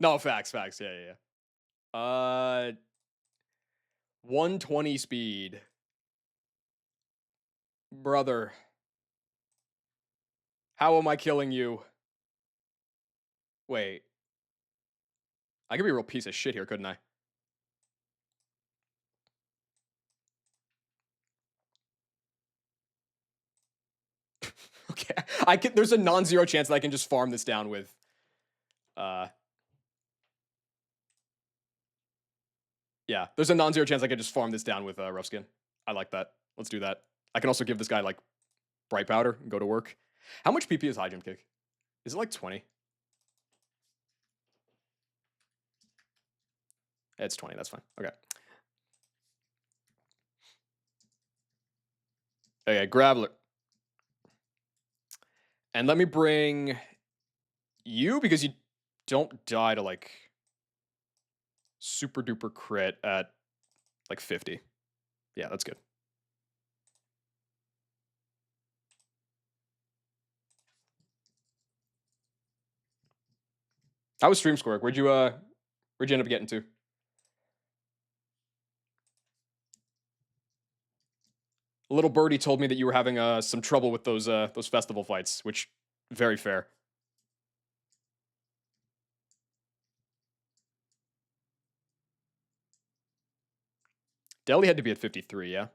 No, facts. Yeah. 120 speed. Brother. How am I killing you? Wait. I could be a real piece of shit here, couldn't I? Okay. There's a non-zero chance that I can just farm this down with yeah, there's a non-zero chance I can just farm this down with Rough Skin. I like that. Let's do that. I can also give this guy like Bright Powder and go to work. How much PP is High Jump Kick? Is it like 20? It's 20, that's fine. Okay. Okay, Graveler. And let me bring you because you don't die to like super duper crit at like 50. Yeah, that's good. How was Stream Score? Where'd you end up getting to? A little birdie told me that you were having some trouble with those festival fights, which very fair. Deli had to be at 53, yeah?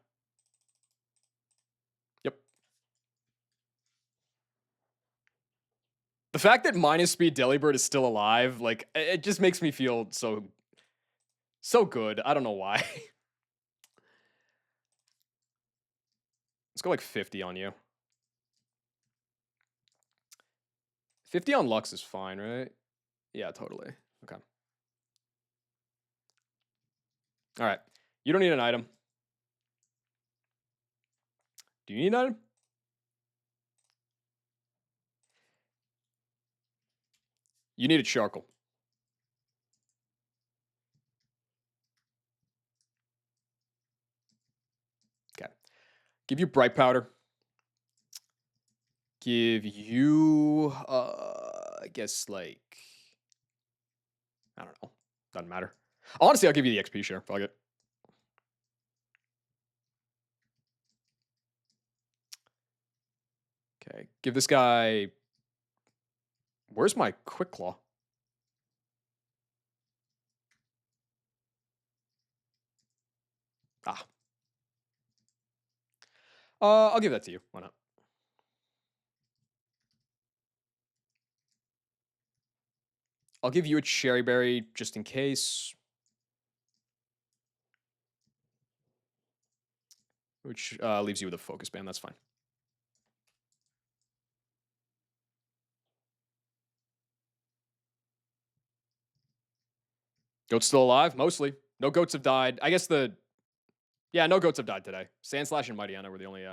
Yep. The fact that minus speed Delibird is still alive, like, it just makes me feel so good. I don't know why. Let's go like 50 on you. 50 on Lux is fine, right? Yeah, totally. Okay. All right. You don't need an item. Do you need an item? You need a Charcoal. Okay. Give you Bright Powder. Give you, I guess, like, I don't know. Doesn't matter. Honestly, I'll give you the XP share. Fuck it. Okay. Give this guy... Where's my Quick Claw? Ah. I'll give that to you. Why not? I'll give you a Cherry Berry just in case. which leaves you with a focus band. That's fine. Goat's still alive, mostly. No goats have died. I guess yeah, no goats have died today. Sandslash and Mighty Anna were the only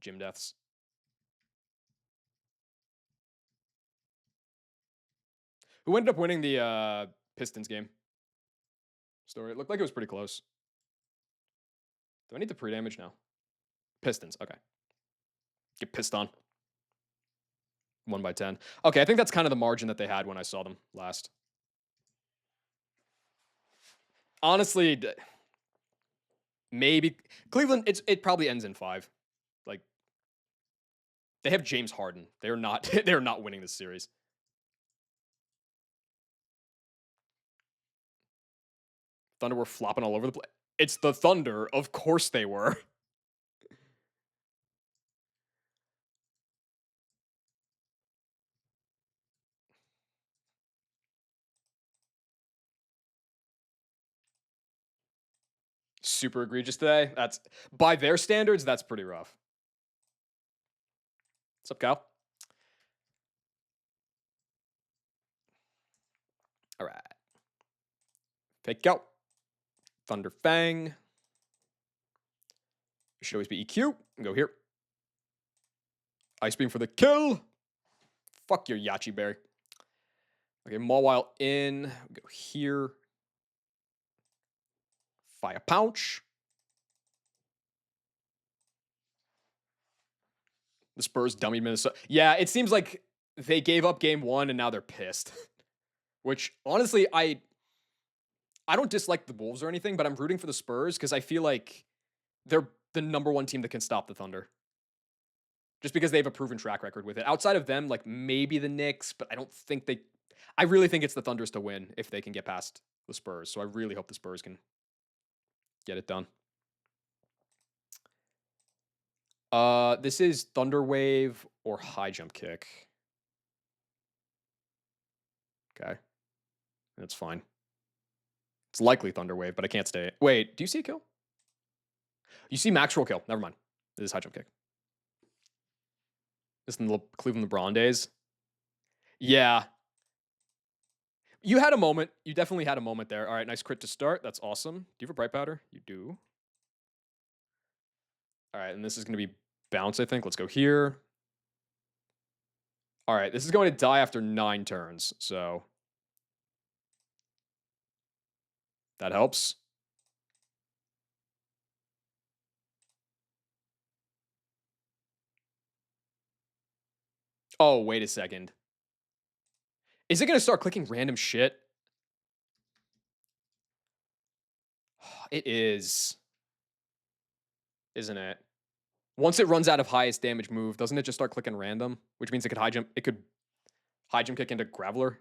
gym deaths. Who ended up winning the Pistons game? Story. It looked like it was pretty close. Do I need the pre-damage now? Pistons. Okay. Get pissed on. 1/10. Okay, I think that's kind of the margin that they had when I saw them last. Honestly, maybe Cleveland. It probably ends in 5. Like they have James Harden. They're not. They're not winning this series. Thunder were flopping all over the place. It's the Thunder. Of course they were. Super egregious today. That's by their standards. That's pretty rough. What's up, Kyle? All right. Fake out. Thunder Fang. Should always be EQ. Go here. Ice Beam for the kill. Fuck your Yachi Berry. Okay, Mawile in. Go here. Fire Pouch. The Spurs dummy Minnesota. Yeah, it seems like they gave up game 1 and now they're pissed. Which, honestly, I don't dislike the Wolves or anything, but I'm rooting for the Spurs because I feel like they're the number 1 team that can stop the Thunder. Just because they have a proven track record with it. Outside of them, like maybe the Knicks, but I don't think they... I really think it's the Thunders to win if they can get past the Spurs. So I really hope the Spurs can get it done. This is Thunder Wave or High Jump Kick. Okay. That's fine. It's likely Thunder Wave, but I can't stay. Wait, do you see a kill? You see Max roll kill. Never mind. This is High Jump Kick. This is in the Cleveland LeBron days. Yeah. You had a moment. You definitely had a moment there. All right, nice crit to start. That's awesome. Do you have a Bright Powder? You do. All right, and this is going to be bounce, I think. Let's go here. All right, this is going to die after 9 turns, so that helps. Oh, wait a second. Is it going to start clicking random shit? It is. Isn't it? Once it runs out of highest damage move, doesn't it just start clicking random? Which means it could high jump. It could high jump kick into Graveler.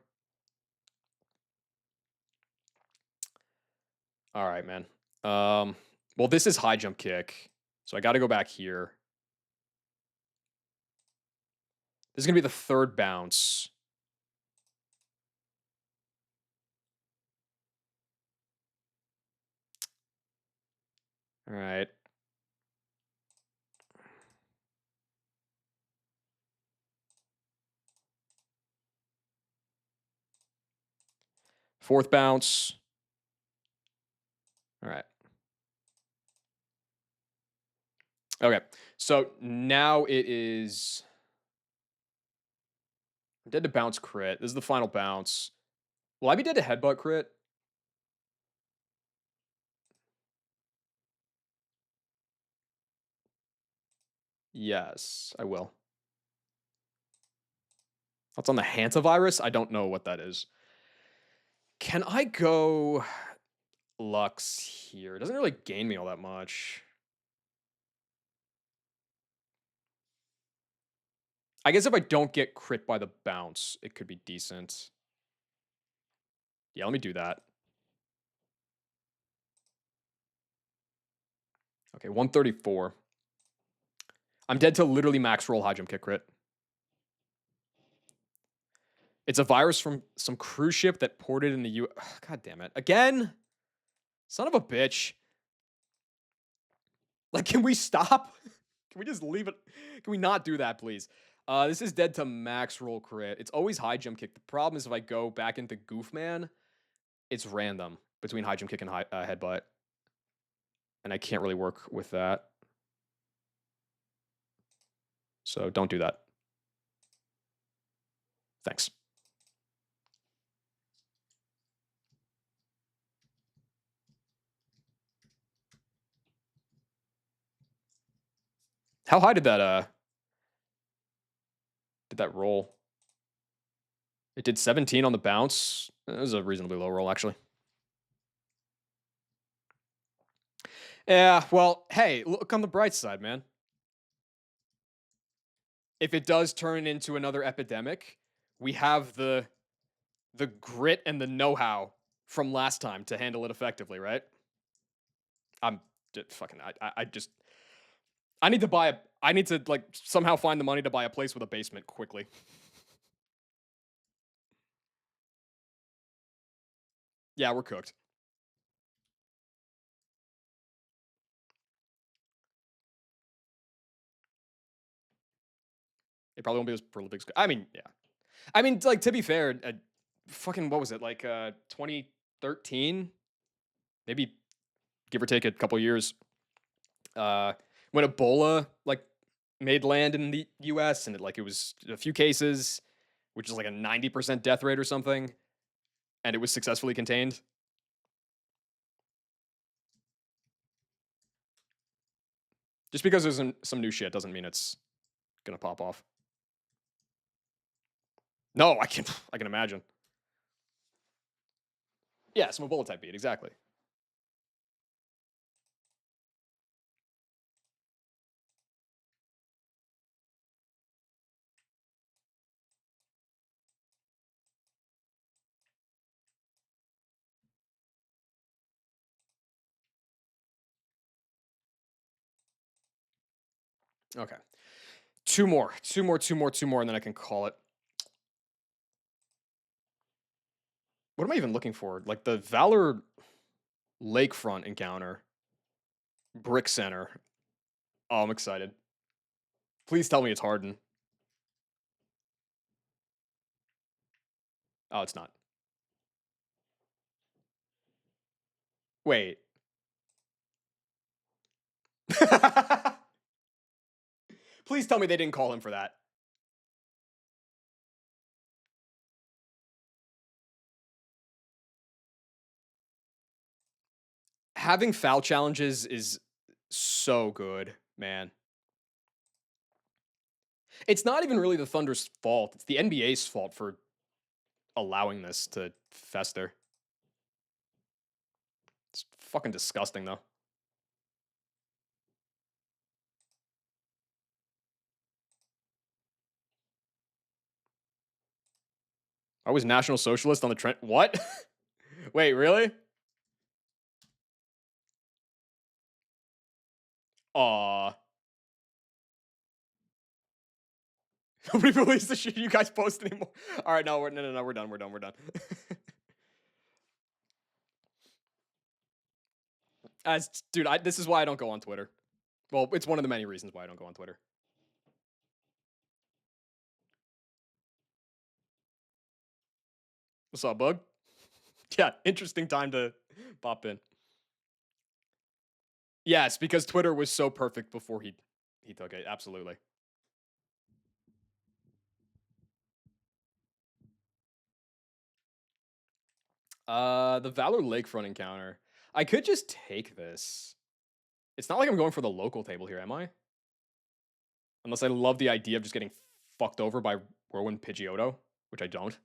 All right, man. Well, this is high jump kick, so I got to go back here. This is gonna be the 3rd bounce. All right. Fourth bounce. All right. Okay. So now it is. I'm dead to bounce crit. This is the final bounce. Will I be dead to headbutt crit? Yes, I will. What's on the hantavirus? I don't know what that is. Can I go Lux here? It doesn't really gain me all that much. I guess if I don't get crit by the bounce, it could be decent. Yeah, let me do that. Okay, 134. I'm dead to literally max roll high jump kick crit. It's a virus from some cruise ship that ported in the U. Ugh, God damn it. Again? Son of a bitch. Like, can we stop? Can we just leave it? Can we not do that, please? This is dead to max roll crit. It's always high jump kick. The problem is if I go back into Goofman, it's random between high jump kick and headbutt. And I can't really work with that. So don't do that. Thanks. How high did that roll? It did 17 on the bounce. It was a reasonably low roll, actually. Yeah, well, hey, look on the bright side, man. If it does turn into another epidemic, we have the grit and the know-how from last time to handle it effectively, right? I'm just fucking I need to buy I need to like somehow find the money to buy a place with a basement quickly. Yeah, we're cooked. It probably won't be as prolific. I mean, yeah. I mean, like to be fair, fucking what was it like? 2013, maybe give or take a couple years. When Ebola like made land in the U.S. and it was a few cases, which is like a 90% death rate or something, and it was successfully contained. Just because there's some new shit doesn't mean it's gonna pop off. No, I can imagine. Yeah, some Ebola type beat, exactly. Okay. Two more, and then I can call it. What am I even looking for? Like the Valor Lakefront encounter. Brick Center. Oh, I'm excited. Please tell me it's Harden. Oh, it's not. Wait. Please tell me they didn't call him for that. Having foul challenges is so good, man. It's not even really the Thunder's fault. It's the NBA's fault for allowing this to fester. It's fucking disgusting, though. I was National Socialist on the trend. What? Wait, really? Aw. Nobody believes the shit you guys post anymore. All right, no, we're done. We're done. Dude, this is why I don't go on Twitter. Well, it's one of the many reasons why I don't go on Twitter. What's up, Bug? Yeah, interesting time to pop in. Yes, because Twitter was so perfect before he took it. Absolutely. The Valor Lakefront encounter. I could just take this. It's not like I'm going for the local table here, am I? Unless I love the idea of just getting fucked over by Rowan Pidgeotto, which I don't.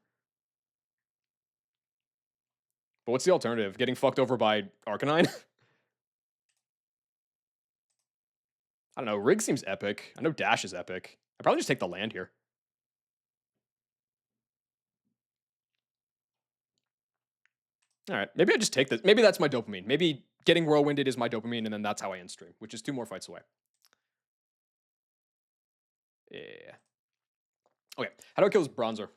But what's the alternative? Getting fucked over by Arcanine? I don't know. Rig seems epic. I know Dash is epic. I probably just take the land here. All right. Maybe I just take this. Maybe that's my dopamine. Maybe getting Whirlwinded is my dopamine, and then that's how I end stream, which is 2 more fights away. Yeah. Okay. How do I kill this Bronzer?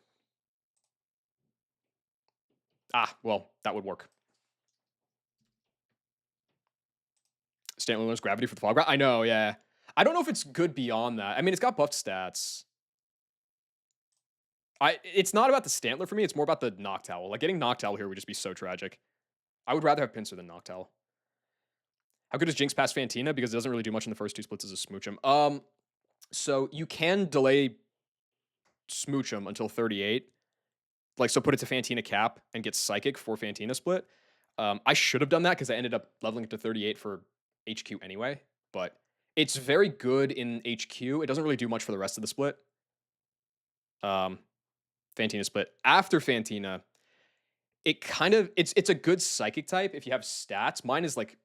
Ah, well, that would work. Stanley learns gravity for the fog. I know, yeah. I don't know if it's good beyond that. I mean, it's got buffed stats. It's not about the Stantler for me. It's more about the Noctowl. Like getting Noctowl here would just be so tragic. I would rather have Pinsir than Noctowl. How good is Jinx past Fantina? Because it doesn't really do much in the first two splits as a Smoochum. So you can delay Smoochum until 38. Like, so put it to Fantina cap and get Psychic for Fantina split. I should have done that because I ended up leveling it to 38 for HQ anyway. But it's very good in HQ. It doesn't really do much for the rest of the split. Fantina split. After Fantina, it kind of it's a good psychic type if you have stats. Mine is like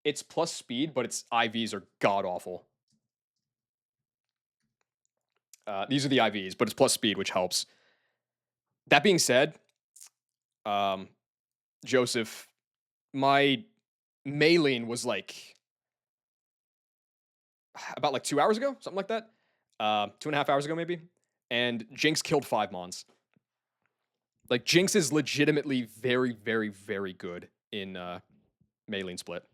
it's plus speed, but its IVs are god awful. These are the IVs, but it's plus speed, which helps. That being said, Joseph, my Maylene was like about like 2 hours ago, something like that. 2.5 hours ago, maybe. And Jinx killed 5 Mons. Like, Jinx is legitimately very, very, very good in Maylene split.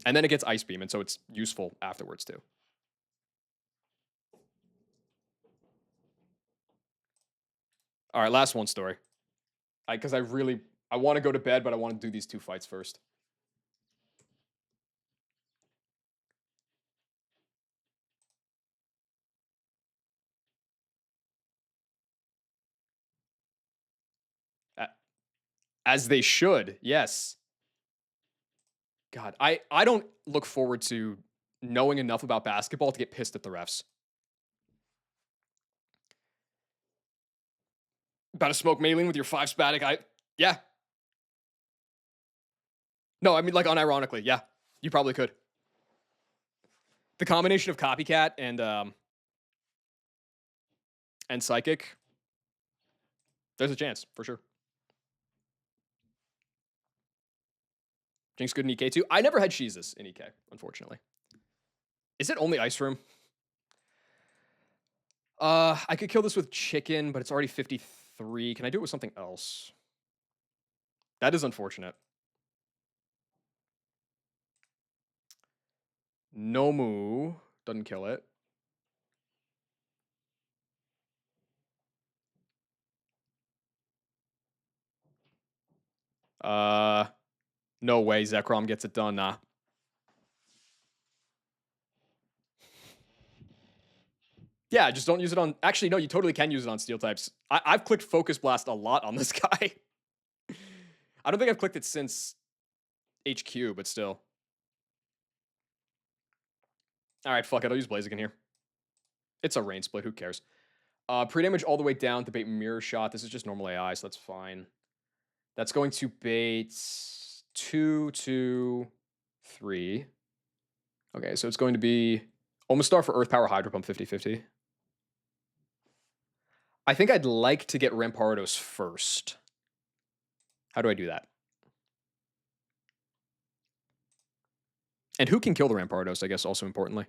And then it gets Ice Beam, and so it's useful afterwards, too. All right, last one story. Because I want to go to bed, but I want to do these 2 fights first. As they should, yes. God, I don't look forward to knowing enough about basketball to get pissed at the refs. About to smoke Maylene with your 5 Spatic? Yeah. No, I mean, like, unironically, yeah. You probably could. The combination of Copycat and Psychic, there's a chance, for sure. Jinx good in EK too. I never had Sheezus in EK, unfortunately. Is it only Ice Room? I could kill this with Chicken, but it's already 53. Can I do it with something else? That is unfortunate. Nomu doesn't kill it. No way Zekrom gets it done, nah. Yeah, just don't use it on... Actually, no, you totally can use it on Steel types. I've clicked Focus Blast a lot on this guy. I don't think I've clicked it since HQ, but still. All right, fuck it. I'll use Blaziken here. It's a rain split. Who cares? Pre-damage all the way down to bait Mirror Shot. This is just normal AI, so that's fine. That's going to bait 2, 2, 3. Okay, so it's going to be Omastar for Earth Power Hydro Pump 50-50. I think I'd like to get Rampardos first. How do I do that? And who can kill the Rampardos, I guess, also importantly.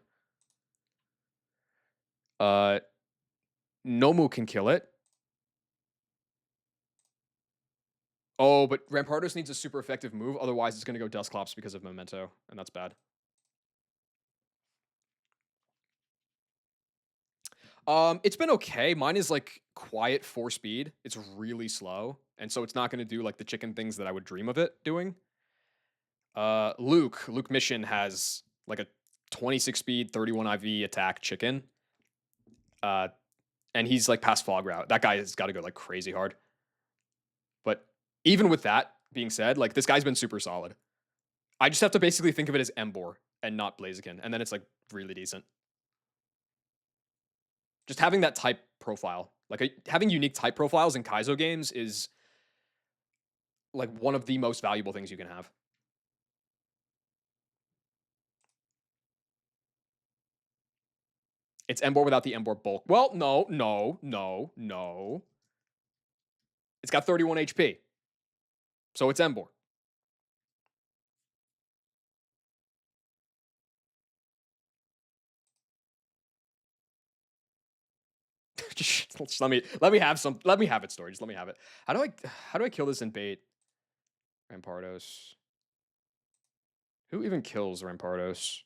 Nomu can kill it. Oh, but Rampardos needs a super effective move. Otherwise, it's going to go Dusclops because of Memento, and that's bad. It's been okay. Mine is like quiet 4 speed. It's really slow, and so it's not going to do like the chicken things that I would dream of it doing. Luke Mission has like a 26 speed, 31 IV attack chicken. And he's like past Fog Route. That guy has got to go like crazy hard. But even with that being said, like this guy's been super solid. I just have to basically think of it as Embor and not Blaziken, and then it's like really decent. Just having that type profile, like having unique type profiles in Kaizo games is like one of the most valuable things you can have. It's Embor without the Embor bulk. Well, no. It's got 31 HP. So it's Embor. Just let me have it, story. Just let me have it. How do I kill this in bait? Rampardos. Who even kills Rampardos?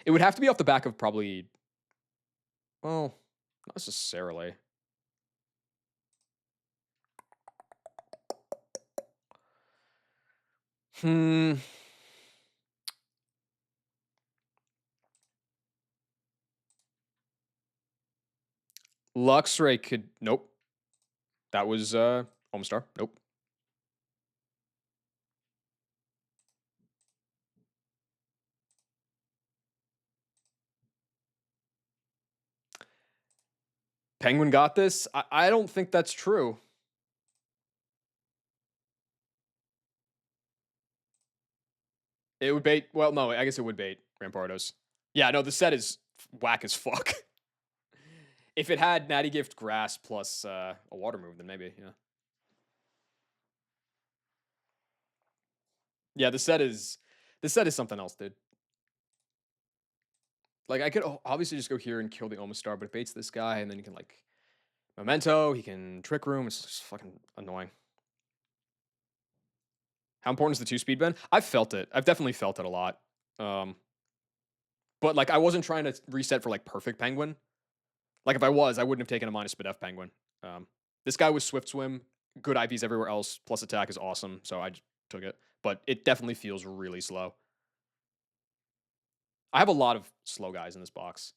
It would have to be off the back of probably, well, not necessarily. Hmm. Luxray could. Nope. That was Homestar. Nope. Penguin got this. I don't think that's true. It would bait. Well, no, I guess it would bait Rampardos. Yeah, no, the set is whack as fuck. If it had Natty Gift Grass plus a water move, then maybe, yeah. Yeah, the set is something else, dude. Like I could obviously just go here and kill the Omastar, but it baits this guy, and then you can like Memento, he can Trick Room. It's just fucking annoying. How important is the 2-speed been? I've felt it. I've definitely felt it a lot. But like I wasn't trying to reset for like perfect Penguin. Like if I was, I wouldn't have taken a minus SpDef Penguin. This guy was Swift Swim, good IVs everywhere else, plus attack is awesome, so I just took it. But it definitely feels really slow. I have a lot of slow guys in this box.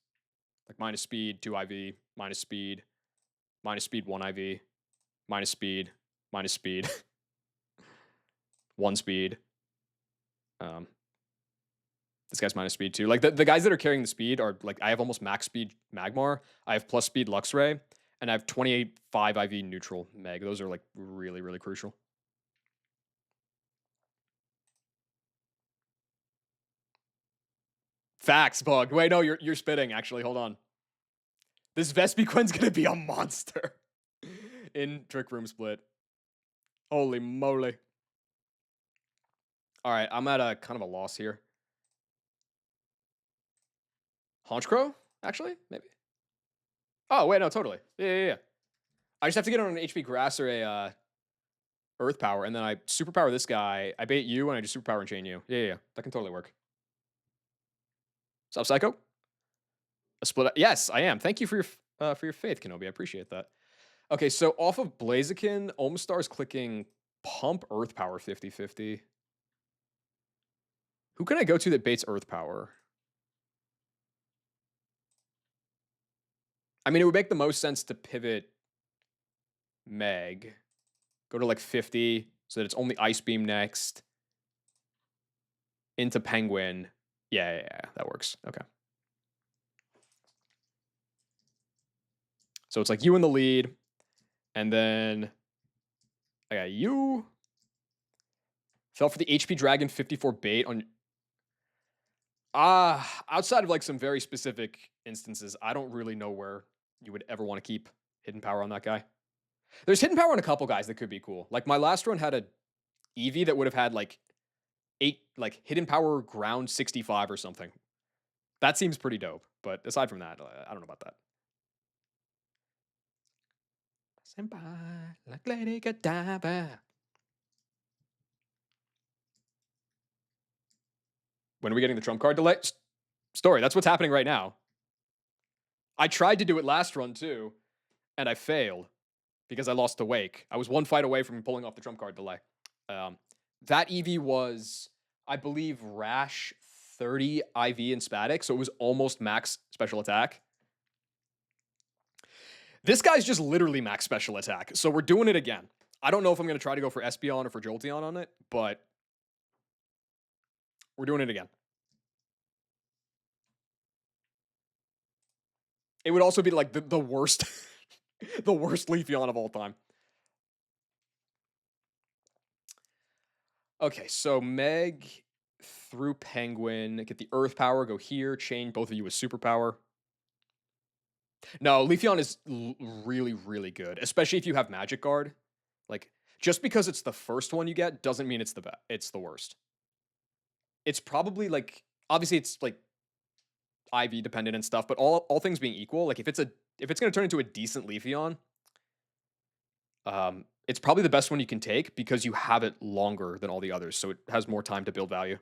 Like minus speed, 2 IV, minus speed, 1 IV, minus speed, 1 speed. This guy's minus speed too. Like the guys that are carrying the speed are like I have almost max speed Magmar, I have plus speed Luxray, and I have 28 5 IV neutral Meg. Those are like really, really crucial. Facts, Bug. Wait, no, you're spitting, actually. Hold on. This Vespiquen's gonna be a monster in Trick Room Split. Holy moly. Alright, I'm at a kind of a loss here. Honchcrow? Actually? Maybe. Oh, wait, no, totally. Yeah. I just have to get on an HP Grass or a Earth Power, and then I Superpower this guy. I bait you, and I just Superpower and chain you. Yeah. That can totally work. Sup, Psycho? A split. Yes, I am. Thank you for your faith, Kenobi. I appreciate that. Okay, so off of Blaziken, Omastar's clicking Pump Earth Power 50/50. Who can I go to that baits Earth Power? I mean, it would make the most sense to pivot Meg. Go to like 50 so that it's only Ice Beam next. Into Penguin. Yeah, that works. Okay. So it's like you in the lead. And then I got you. Fell for the HP Dragon 54 bait on. Outside of like some very specific instances, I don't really know where you would ever want to keep hidden power on that guy. There's hidden power on a couple guys that could be cool. Like my last run had a Eevee that would have had like 8 like hidden power ground 65 or something. That seems pretty dope. But aside from that, I don't know about that. Senpai, like Lady Godiva. When are we getting the trump card delay? Story, that's what's happening right now. I tried to do it last run too, and I failed because I lost to Wake. I was one fight away from pulling off the trump card delay. That Eevee was, I believe, Rash 30 IV and Spatic, so it was almost max special attack. This guy's just literally max special attack, so we're doing it again. I don't know if I'm going to try to go for Espeon or for Jolteon on it, but we're doing it again. It would also be like the worst, the worst Leafeon of all time. Okay, so Meg through Penguin, get the Earth Power, go here, chain both of you with Superpower. No, Leafeon is really, really good, especially if you have Magic Guard. Like, just because it's the first one you get doesn't mean it's the worst. It's probably like, obviously it's like IV dependent and stuff, but all things being equal, like if it's gonna turn into a decent Leafeon, it's probably the best one you can take because you have it longer than all the others, so it has more time to build value.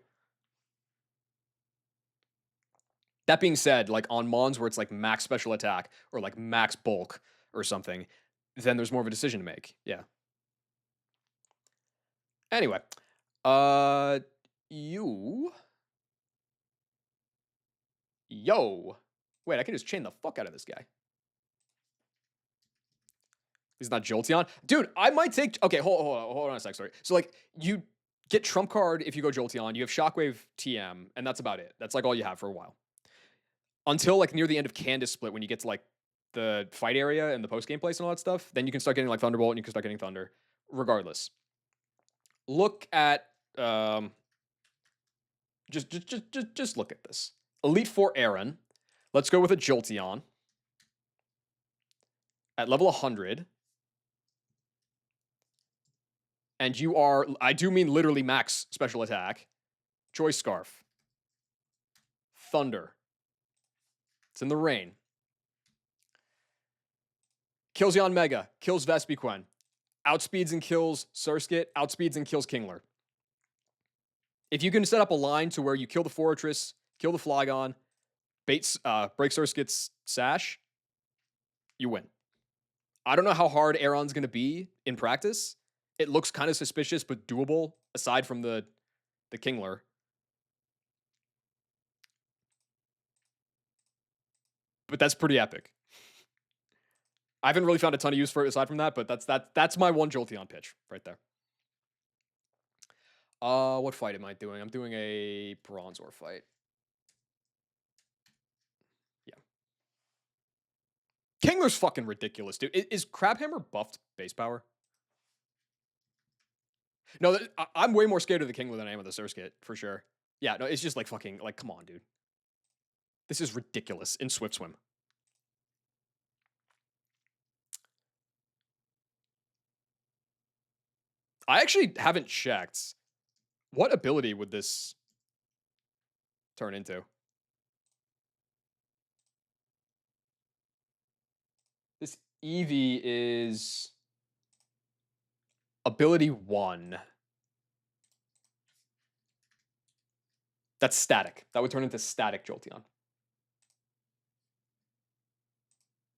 That being said, like on Mons where it's like max special attack or like max bulk or something, then there's more of a decision to make. Yeah. Anyway, uh, you, yo, wait, I can just chain the fuck out of this guy. He's not Jolteon, dude. I might take. Okay, hold on a sec. Sorry. So like you get trump card if you go Jolteon. You have Shockwave TM, and that's about it. That's like all you have for a while until like near the end of Candace Split when you get to like the fight area and the post game place and all that stuff. Then you can start getting like Thunderbolt and you can start getting Thunder. Regardless, look at just look at this. Elite Four Aaron. Let's go with a Jolteon at level 100. And you are, I do mean literally max special attack. Choice Scarf. Thunder. It's in the rain. Kills Yon Mega. Kills Vespiquen. Outspeeds and kills Surskit. Outspeeds and kills Kingler. If you can set up a line to where you kill the Fortress, kill the Flygon, break Surskit's Sash, you win. I don't know how hard Aeron's going to be in practice. It looks kind of suspicious, but doable, aside from the Kingler. But that's pretty epic. I haven't really found a ton of use for it aside from that, but that's my one Jolteon pitch right there. What fight am I doing? I'm doing a Bronzor fight. Yeah. Kingler's fucking ridiculous, dude. Is Crabhammer buffed base power? No, I'm way more scared of the Kingler than I am of the Surskit, for sure. Yeah, no, it's just like fucking, like, come on, dude. This is ridiculous in Swift Swim. I actually haven't checked. What ability would this turn into? This Eevee is ability 1. That's static. That would turn into static Jolteon.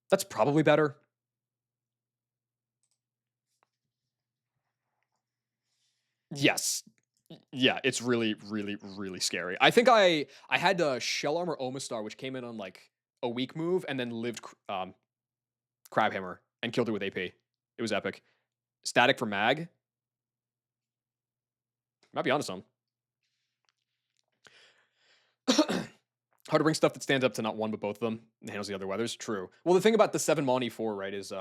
That's probably better. Yes. Yeah, it's really, really, really scary. I think I had Shell Armor Omastar, which came in on like a weak move and then lived Crabhammer and killed it with AP. It was epic. Static for Mag. Might be onto some. Hard to bring stuff that stands up to not one but both of them and handles the other weathers. True. Well, the thing about the 7 Moni 4, right, is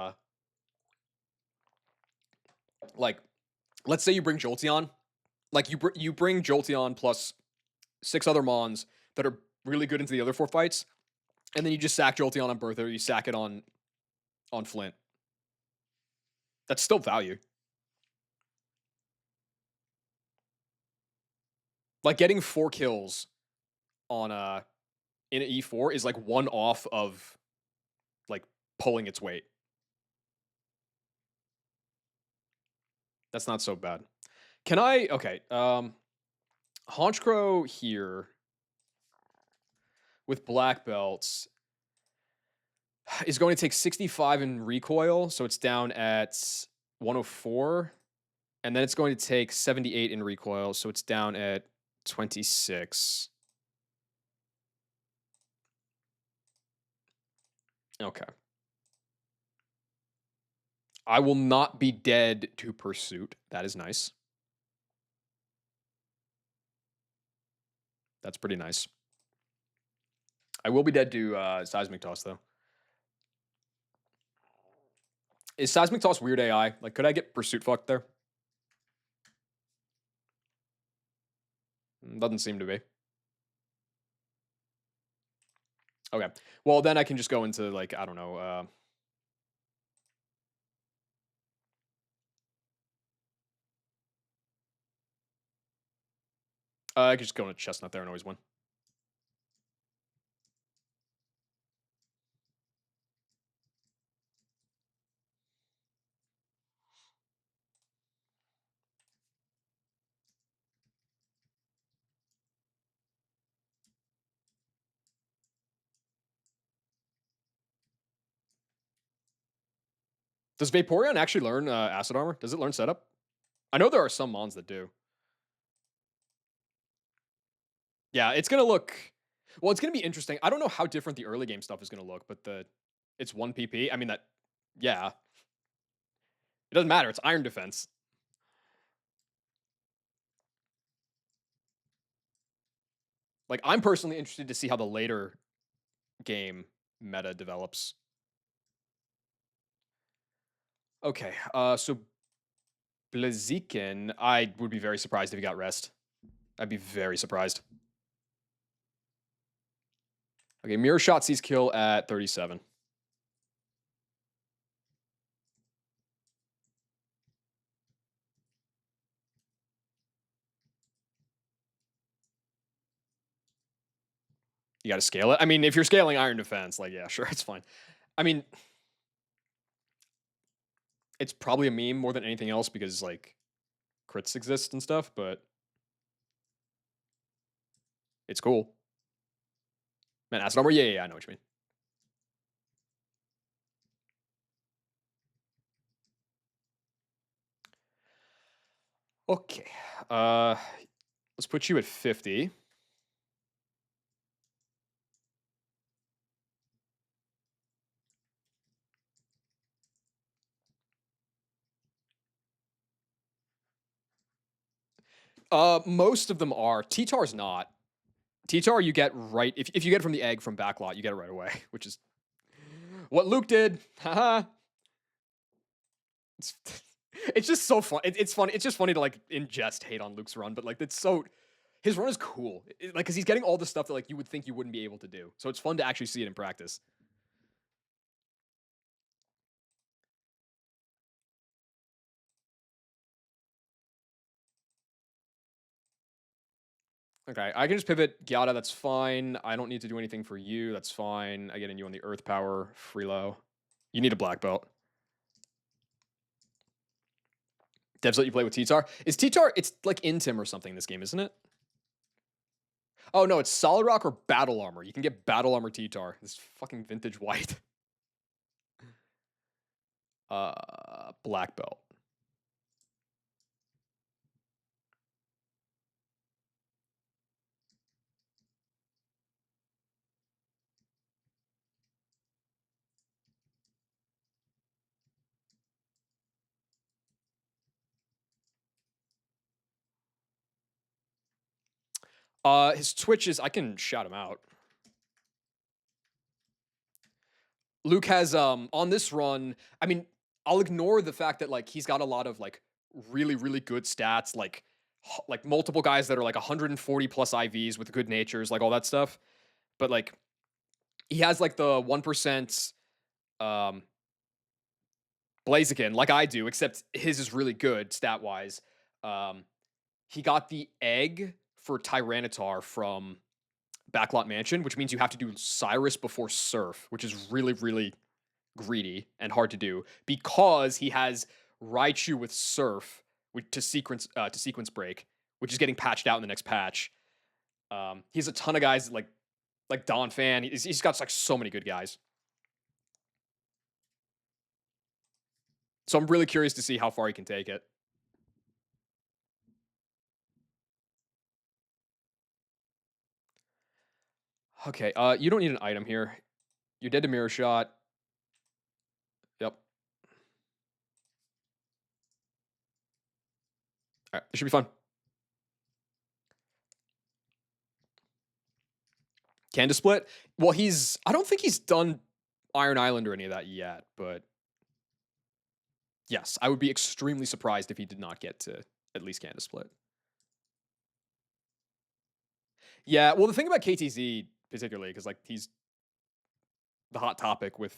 like, let's say you bring Jolteon. Like you bring Jolteon plus 6 other Mons that are really good into the other 4 fights, and then you just sack Jolteon on Bertha, or you sack it on Flint. That's still value. Like getting 4 kills on in an E4 is like one off of like pulling its weight. That's not so bad. Can I okay, Honchkrow here with black belts is going to take 65 in recoil, so it's down at 104. And then it's going to take 78 in recoil, so it's down at 26. Okay. I will not be dead to Pursuit. That is nice. That's pretty nice. I will be dead to Seismic Toss, though. Is Seismic Toss weird AI? Like, could I get Pursuit fucked there? Doesn't seem to be. Okay. Well, then I can just go into, like, I don't know. I could just go into Chestnut there and always win. Does Vaporeon actually learn acid armor? Does it learn setup? I know there are some mons that do. Yeah, it's gonna look. Well, it's gonna be interesting. I don't know how different the early game stuff is gonna look, but it's one PP. I mean that. Yeah, it doesn't matter. It's Iron Defense. Like I'm personally interested to see how the later game meta develops. Okay, so Blaziken, I would be very surprised if he got rest. I'd be very surprised. Okay, Mirror Shot sees kill at 37. You got to scale it. I mean, if you're scaling Iron Defense, like, yeah, sure, it's fine. I mean, it's probably a meme more than anything else because, like, crits exist and stuff, but it's cool. Man, acid armor? Yeah, I know what you mean. Okay. Let's put you at 50. Most of them are. T-Tar's not. T-Tar you get right if you get it from the egg from backlot, you get it right away, which is what Luke did. Haha. it's, it's just so fun. It's funny. It's just funny to like ingest hate on Luke's run, but like it's so his run is cool. Like because he's getting all the stuff that like you would think you wouldn't be able to do. So it's fun to actually see it in practice. Okay, I can just pivot Gyata. That's fine. I don't need to do anything for you. That's fine. I get in you on the Earth Power Freelo. You need a black belt. Devs let you play with T-Tar. Is T-Tar? It's like Intim or something in this game, isn't it? Oh no, it's Solid Rock or Battle Armor. You can get Battle Armor T-Tar. This fucking vintage white. Black belt. His Twitches, I can shout him out. Luke has on this run. I mean, I'll ignore the fact that like he's got a lot of like really good stats, like multiple guys that are like 140 plus IVs with good natures, like all that stuff. But like he has like the 1% um Blaziken, like I do, except his is really good stat wise. Um, he got the egg for Tyranitar from Backlot Mansion, which means you have to do Cyrus before Surf, which is really greedy and hard to do because he has Raichu with Surf to sequence break, which is getting patched out in the next patch. He has a ton of guys like Don Fan. He's got like so many good guys. So I'm really curious to see how far he can take it. Okay, you don't need an item here. You're dead to Mirror Shot. Yep. All right, it should be fun. Canada split. Well, I don't think he's done Iron Island or any of that yet, but yes, I would be extremely surprised if he did not get to at least Canada split. Yeah, well, the thing about KTZ particularly, because like he's the hot topic with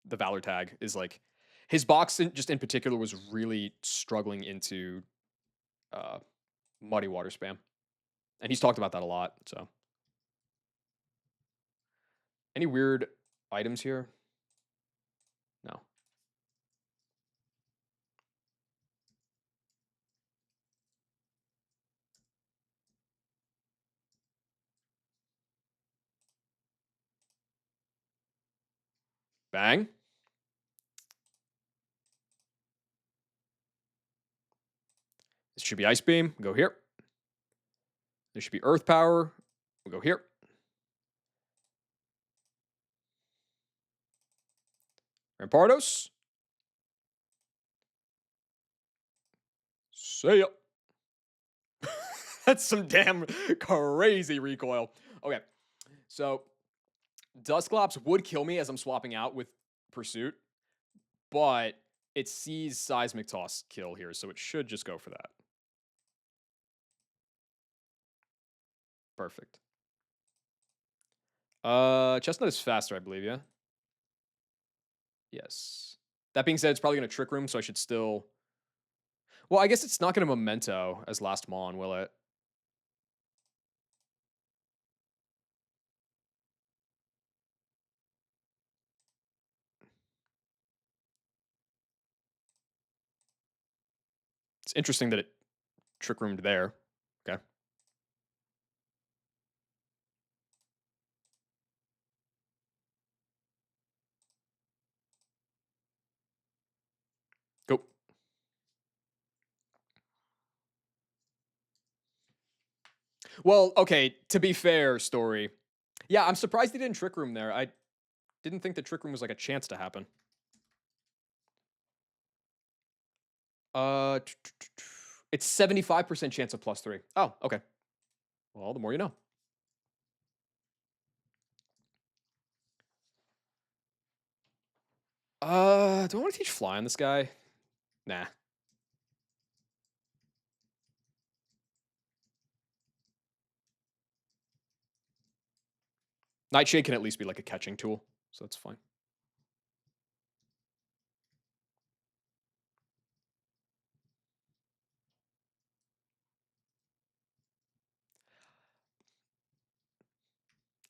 the Valor tag, is like his box just in particular was really struggling into uh, muddy water spam, and he's talked about that a lot. So, any weird items here? No. Bang. should be Ice Beam. We'll go here. There should be Earth Power. We'll go here. Rampardos. See ya. That's some damn crazy recoil. Okay, so Dusclops would kill me as I'm swapping out with Pursuit, but it sees Seismic Toss kill here, so it should just go for that. Perfect. Chestnut is faster, I believe, yeah? Yes. That being said, it's probably going to Trick Room, so I should still... Well, I guess it's not going to Memento as last Mon, will it? It's interesting that it Trick Roomed there. Okay. Go. Well, okay, to be fair, Story. Yeah, I'm surprised he didn't Trick Room there. I didn't think the Trick Room was like a chance to happen. It's 75% chance of +3. Oh, okay. Well, the more you know. Do I want to teach Fly on this guy? Nah. Nightshade can at least be like a catching tool, so that's fine.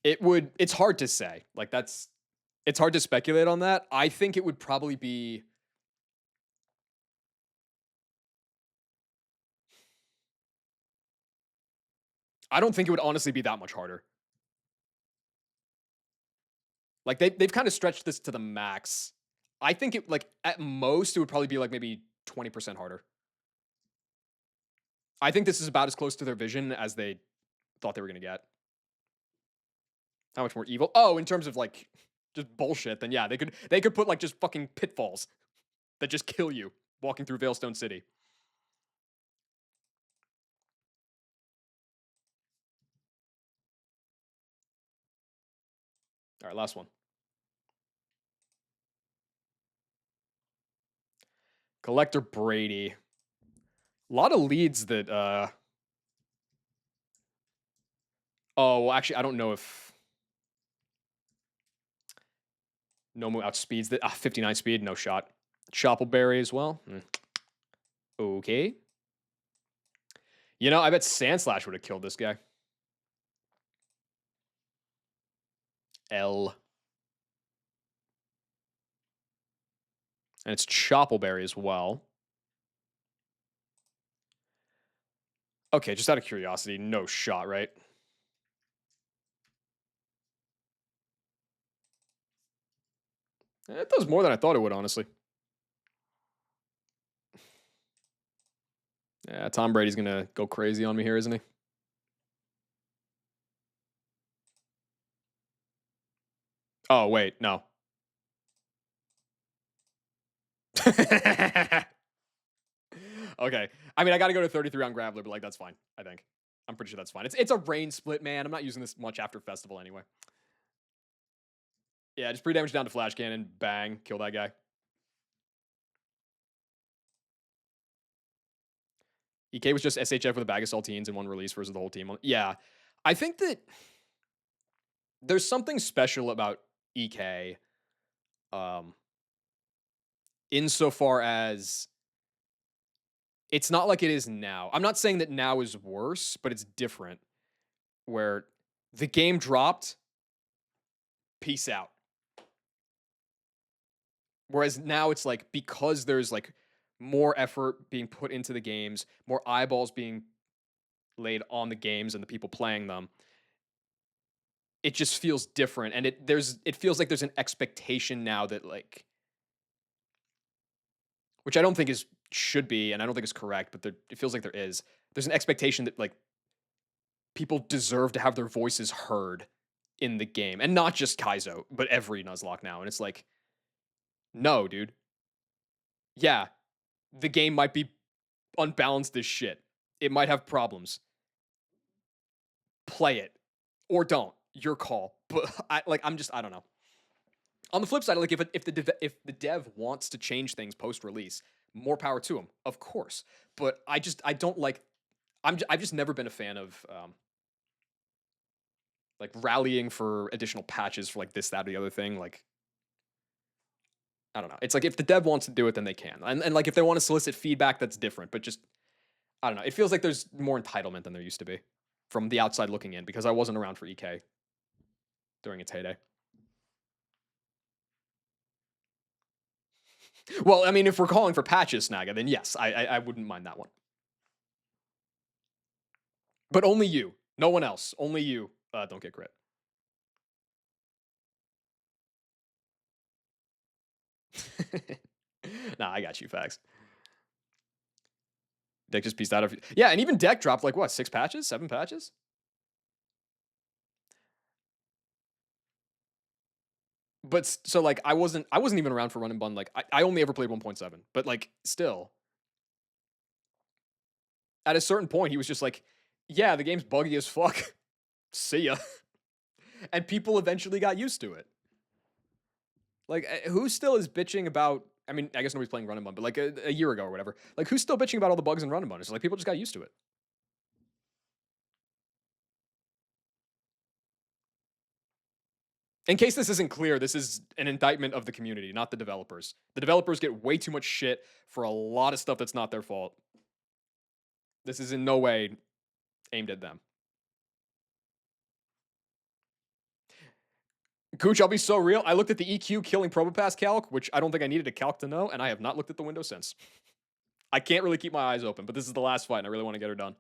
It's hard to say. Like it's hard to speculate on that. I think it would probably be I don't think it would honestly be that much harder. Like they've kind of stretched this to the max. I think it like at most it would probably be like maybe 20% harder. I think this is about as close to their vision as they thought they were going to get. How much more evil? Oh, in terms of like just bullshit, then yeah, they could put like just fucking pitfalls that just kill you walking through Veilstone City. All right, last one. Collector Brady. A lot of leads that oh, well actually I don't know if Nomu outspeeds that 59 speed, no shot. Choppleberry as well. Okay. You know, I bet Sandslash would have killed this guy. L. And it's Choppleberry as well. Okay, just out of curiosity, no shot, right? It does more than I thought it would, honestly. Yeah, Tom Brady's gonna go crazy on me here, isn't he? Oh, wait, no. Okay. I mean, I gotta go to 33 on Graveler, but like that's fine, I think. I'm pretty sure that's fine. It's a rain split, man. I'm not using this much after Festival anyway. Yeah, just pre-damage down to Flash Cannon, bang, kill that guy. EK was just SHF with a bag of saltines in one release versus the whole team. Yeah. I think that there's something special about EK insofar as it's not like it is now. I'm not saying that now is worse, but it's different. Where the game dropped, peace out. Whereas now it's like because there's like more effort being put into the games, more eyeballs being laid on the games and the people playing them, it just feels different. And it feels like there's an expectation now that like which I don't think is should be, and I don't think it's correct, but it feels like there is. There's an expectation that like people deserve to have their voices heard in the game, and not just Kaizo, but every Nuzlocke now. And it's like, no, dude. Yeah, the game might be unbalanced as shit. It might have problems. Play it or don't. Your call. But I don't know. On the flip side, like if the dev wants to change things post release, more power to him, of course. But I don't like. I've just never been a fan of like rallying for additional patches for like this, that, or the other thing. Like I don't know. It's like if the dev wants to do it, then they can. And like if they want to solicit feedback, that's different. But just I don't know. It feels like there's more entitlement than there used to be from the outside looking in because I wasn't around for EK during its heyday. Well, I mean, if we're calling for patches, Snaga, then yes, I wouldn't mind that one. But only you, no one else. Only you don't get crit. Nah, I got you. Facts. Deck just pieced out of yeah, and even Deck dropped like what 6 patches, 7 patches. But so like I wasn't even around for Run and Bun. Like I only ever played 1.7. But like still, at a certain point, he was just like, yeah, the game's buggy as fuck. See ya. And people eventually got used to it. Like, who still is bitching about? I mean, I guess nobody's playing Run and Bun, but like a year ago or whatever, like who's still bitching about all the bugs in Run and Bun? It's like people just got used to it. In case this isn't clear, this is an indictment of the community, not the developers. The developers get way too much shit for a lot of stuff that's not their fault. This is in no way aimed at them. Gooch, I'll be so real. I looked at the EQ killing Probopass calc, which I don't think I needed a calc to know, and I have not looked at the window since. I can't really keep my eyes open, but this is the last fight, and I really want to get her done.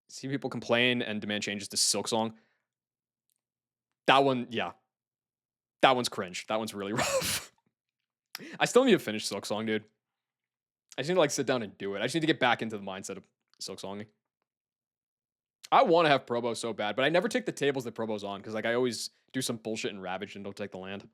See people complain and demand changes to Silk Song. That one, yeah. That one's cringe. That one's really rough. I still need to finish Silk Song, dude. I just need to like sit down and do it. I just need to get back into the mindset of Silk Songing. I want to have Probo so bad, but I never take the tables that Probo's on because like I always do some bullshit and Ravage and don't take the land.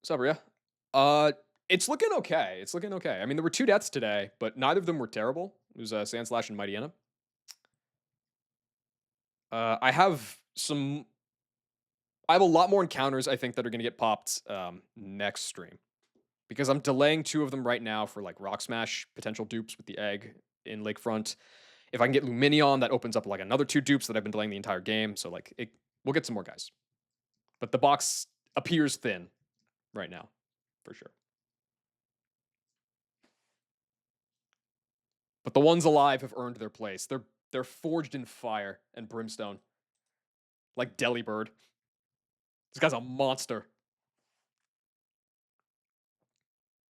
Sabria. Uh, it's looking okay. It's looking okay. I mean, there were 2 deaths today, but neither of them were terrible. It was Sandslash and Mighty Enna. I have some. I have a lot more encounters I think that are going to get popped next stream because I'm delaying 2 of them right now for like Rock Smash potential dupes with the egg in Lakefront. If I can get Luminion, that opens up like another 2 dupes that I've been delaying the entire game. So like we'll get some more guys, but the box appears thin right now for sure. But the ones alive have earned their place. They're forged in fire and brimstone, like Delibird. This guy's a monster.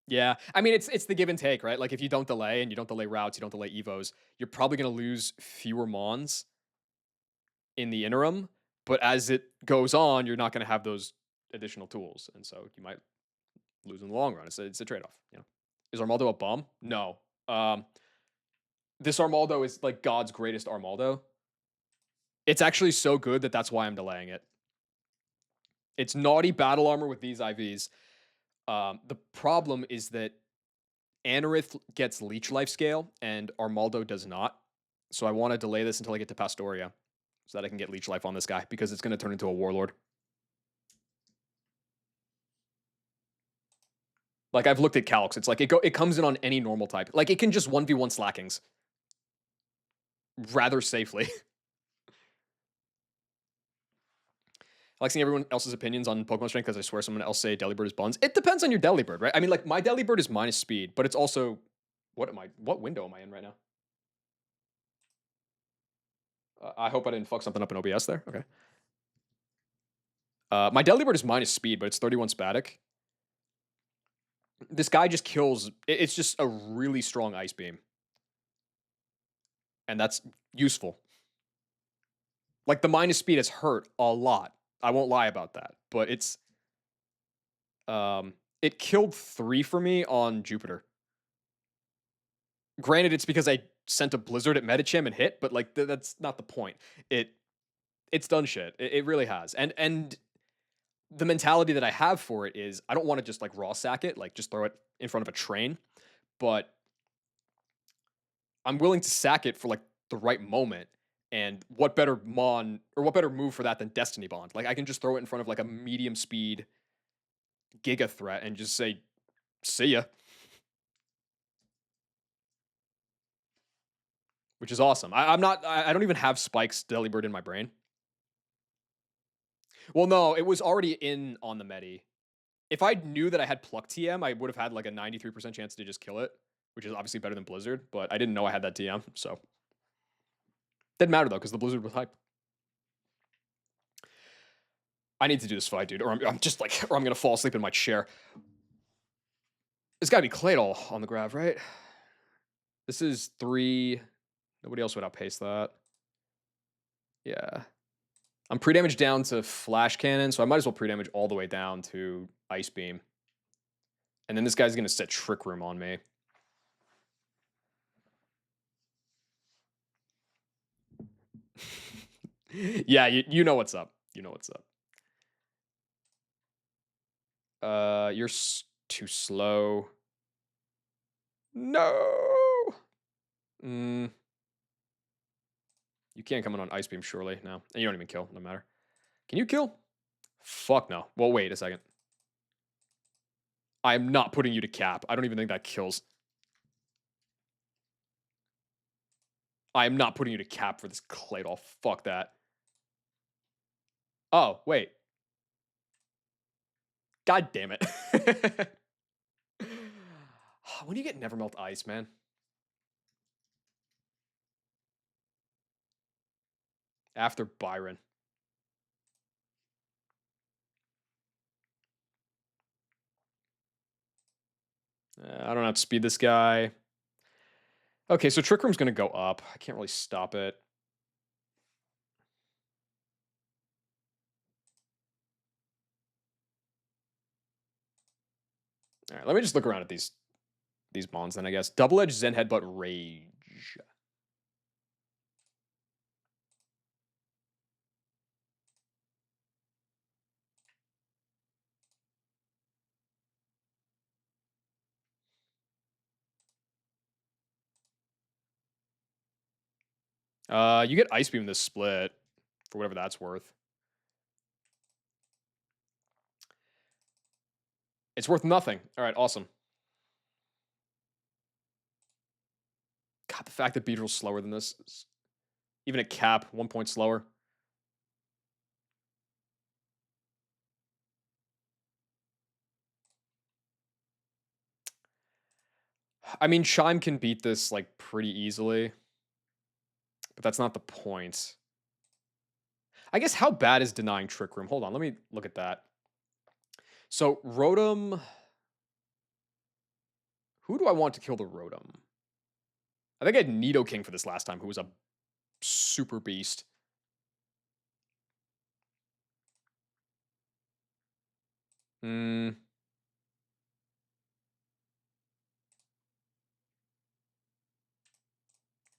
Yeah, I mean it's the give and take, right? Like if you don't delay and you don't delay routes, you don't delay evos, you're probably gonna lose fewer mons in the interim. But as it goes on, you're not gonna have those additional tools, and so you might lose in the long run. It's a trade off. You know, is Armaldo a bum? No. This Armaldo is like God's greatest Armaldo. It's actually so good that that's why I'm delaying it. It's naughty battle armor with these IVs. The problem is that Anorith gets leech life scale and Armaldo does not. So I want to delay this until I get to Pastoria so that I can get leech life on this guy because it's going to turn into a warlord. Like I've looked at calcs. It's like it comes in on any normal type. Like it can just 1v1 slackings rather safely. I like seeing everyone else's opinions on Pokemon strength because I swear someone else say Delibird is buns. It depends on your Delibird, right? I mean, like my Delibird is minus speed, but it's also what window am I in right now? I hope I didn't fuck something up in OBS there. Okay. My Delibird is minus speed, but it's 31 Spatic. This guy just kills. It's just a really strong ice beam, and that's useful. Like the minus speed has hurt a lot. I won't lie about that, but it killed 3 for me on Jupiter. Granted, it's because I sent a blizzard at Medicham and hit, but like that's not the point. It it's done shit. It really has. And the mentality that I have for it is I don't want to just like raw sack it, like just throw it in front of a train, but I'm willing to sack it for like the right moment. And what better mon or what better move for that than Destiny Bond? Like I can just throw it in front of like a medium speed Giga threat and just say, "See ya," which is awesome. I'm not. I don't even have Spike's Delibird in my brain. Well, no, it was already in on the Medi. If I knew that I had Pluck TM, I would have had like a 93% chance to just kill it, which is obviously better than Blizzard. But I didn't know I had that TM, so didn't matter though because the Blizzard was hype. I need to do this fight, dude, or I'm just like, or I'm gonna fall asleep in my chair. It's gotta be Claydol on the grab, right? This is 3. Nobody else would outpace that. Yeah. I'm pre-damage down to Flash Cannon, so I might as well pre-damage all the way down to Ice Beam. And then this guy's gonna set Trick Room on me. Yeah, you know what's up. You know what's up. You're too slow. No. You can't come in on Ice Beam, surely. No. And you don't even kill. No matter. Can you kill? Fuck no. Well, wait a second. I am not putting you to cap. I don't even think that kills. I am not putting you to cap for this Claydol. Fuck that. Oh, wait. God damn it. When do you get Never Melt Ice, man? After Byron. I don't have to speed this guy. Okay, so Trick Room's going to go up. I can't really stop it. All right, let me just look around at these bonds then, I guess. Double Edge, Zen Headbutt, Rage. You get Ice Beam this split for whatever that's worth. It's worth nothing. All right, awesome. God, the fact that Beedrill's slower than this is even at cap, 1 point slower. I mean, Chime can beat this like pretty easily, but that's not the point. I guess how bad is denying Trick Room? Hold on, let me look at that. So Rotom, who do I want to kill the Rotom? I think I had Nidoking for this last time, who was a super beast.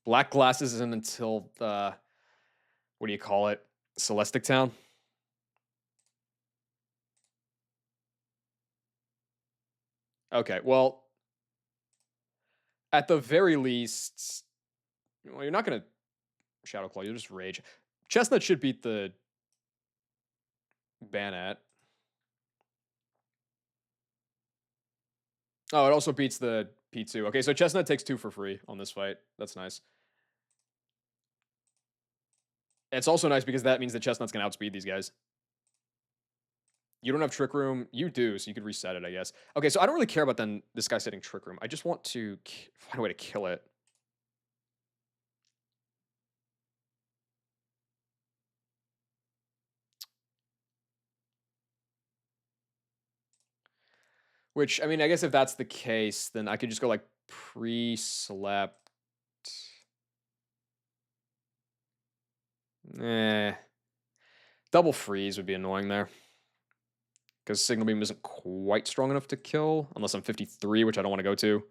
Black Glasses isn't until what do you call it? Celestic Town. Okay, well, at the very least, well, you're not gonna Shadow Claw. You'll just Rage. Chestnut should beat the Banat. Oh, it also beats the P2. Okay, so Chestnut takes 2 for free on this fight. That's nice. It's also nice because that means that Chestnut's gonna outspeed these guys. You don't have Trick Room. You do, so you could reset it, I guess. Okay, so I don't really care about then this guy setting Trick Room. I just want to find a way to kill it. Which, I mean, I guess if that's the case, then I could just go like pre-slept. Eh. Double freeze would be annoying there. Because Signal Beam isn't quite strong enough to kill, unless I'm 53, which I don't want to go to.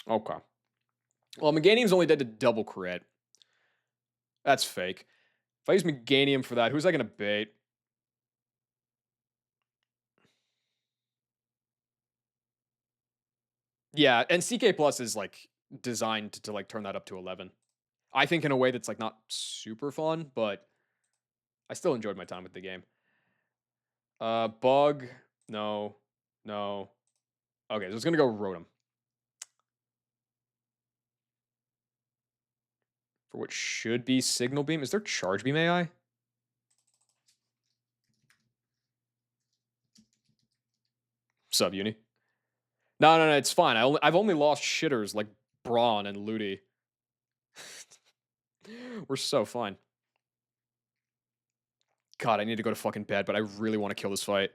Okay. Well, Meganium's only dead to double crit. That's fake. If I use Meganium for that, who's I going to bait? Yeah, and CK Plus is like designed to like turn that up to 11. I think in a way that's like not super fun, but I still enjoyed my time with the game. Bug, no, no. Okay, so it's gonna go Rotom for what should be Signal Beam. Is there Charge Beam AI? Sub Uni. No, no, no, it's fine. I've only lost shitters like Brawn and Ludi. We're so fine. God, I need to go to fucking bed, but I really want to kill this fight.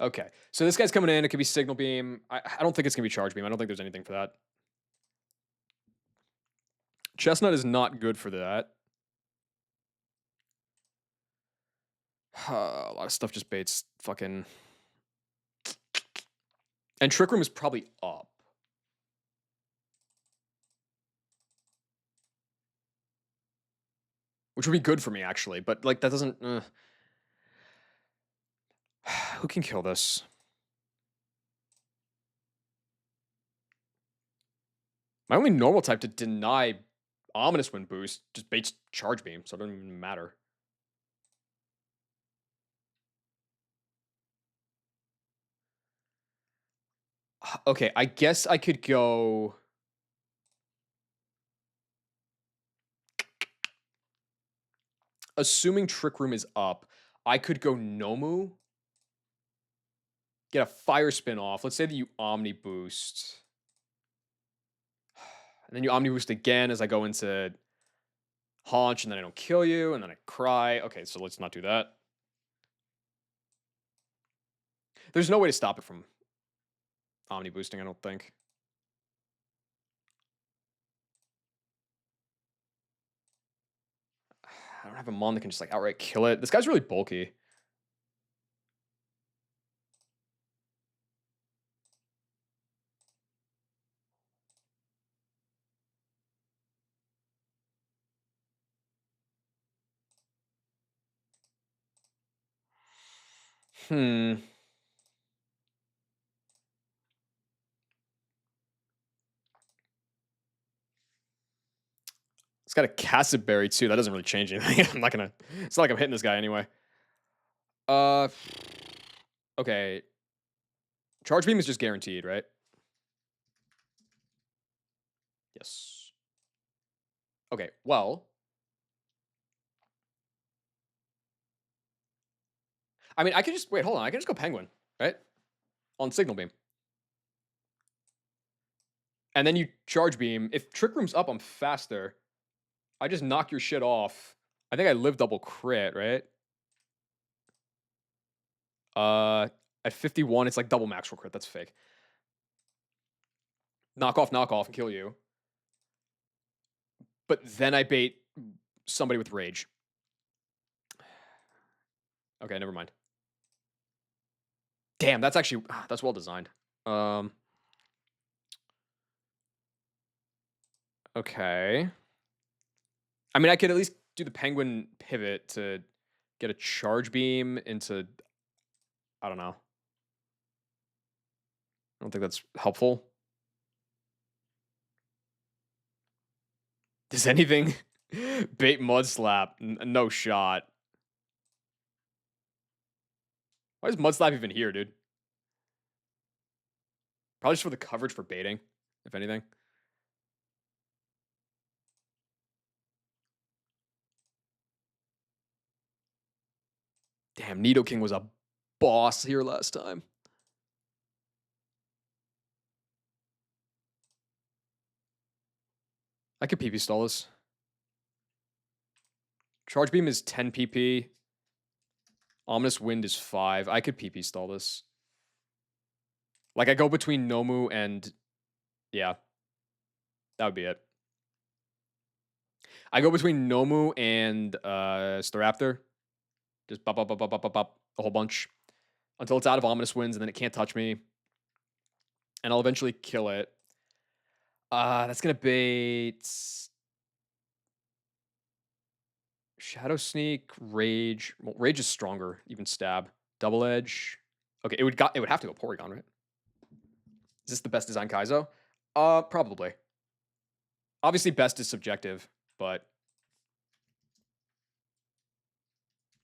Okay, so this guy's coming in. It could be Signal Beam. I don't think it's gonna be Charge Beam. I don't think there's anything for that. Chestnut is not good for that. A lot of stuff just baits fucking. And Trick Room is probably up. Which would be good for me, actually. But, like, that doesn't... Who can kill this? My only normal type to deny Ominous Wind boost just baits Charge Beam, so it doesn't even matter. Okay, I guess I could go... Assuming Trick Room is up, I could go Nomu. Get a Fire Spin off. Let's say that you Omni Boost. And then you Omni Boost again as I go into Haunch, and then I don't kill you, and then I cry. Okay, so let's not do that. There's no way to stop it from Omni Boosting, I don't think. I don't have a Mon that can just like outright kill it. This guy's really bulky. It's got a Castleberry too. That doesn't really change anything. I'm not gonna. It's not like I'm hitting this guy anyway. Uh, okay. Charge Beam is just guaranteed, right? Yes. Okay. Well, I mean, I can just wait. Hold on. I can just go Penguin, right? On Signal Beam, and then you Charge Beam. If Trick Room's up, I'm faster. I just knock your shit off. I think I live double crit, right? At 51, it's like double max crit. That's fake. Knock off, and kill you. But then I bait somebody with rage. Okay, never mind. Damn, that's actually that's well designed. Okay. I mean, I could at least do the penguin pivot to get a charge beam into. I don't know. I don't think that's helpful. Does anything bait mud slap? No shot. Why is mud slap even here, dude? Probably just for the coverage for baiting, if anything. Damn, Nidoking was a boss here last time. I could PP stall this. Charge Beam is 10 PP. Ominous Wind is 5. I could PP stall this. Like, I go between Nomu and... Yeah. That would be it. I go between Nomu and Staraptor. Just bop, bop, bop, bop, bop, bop, bop, a whole bunch. Until it's out of Ominous Winds, and then it can't touch me. And I'll eventually kill it. That's going to bait... Shadow Sneak, Rage. Well, Rage is stronger. Even Stab. Double Edge. Okay, it would have to go Porygon, right? Is this the best design Kaizo? Probably. Obviously, best is subjective, but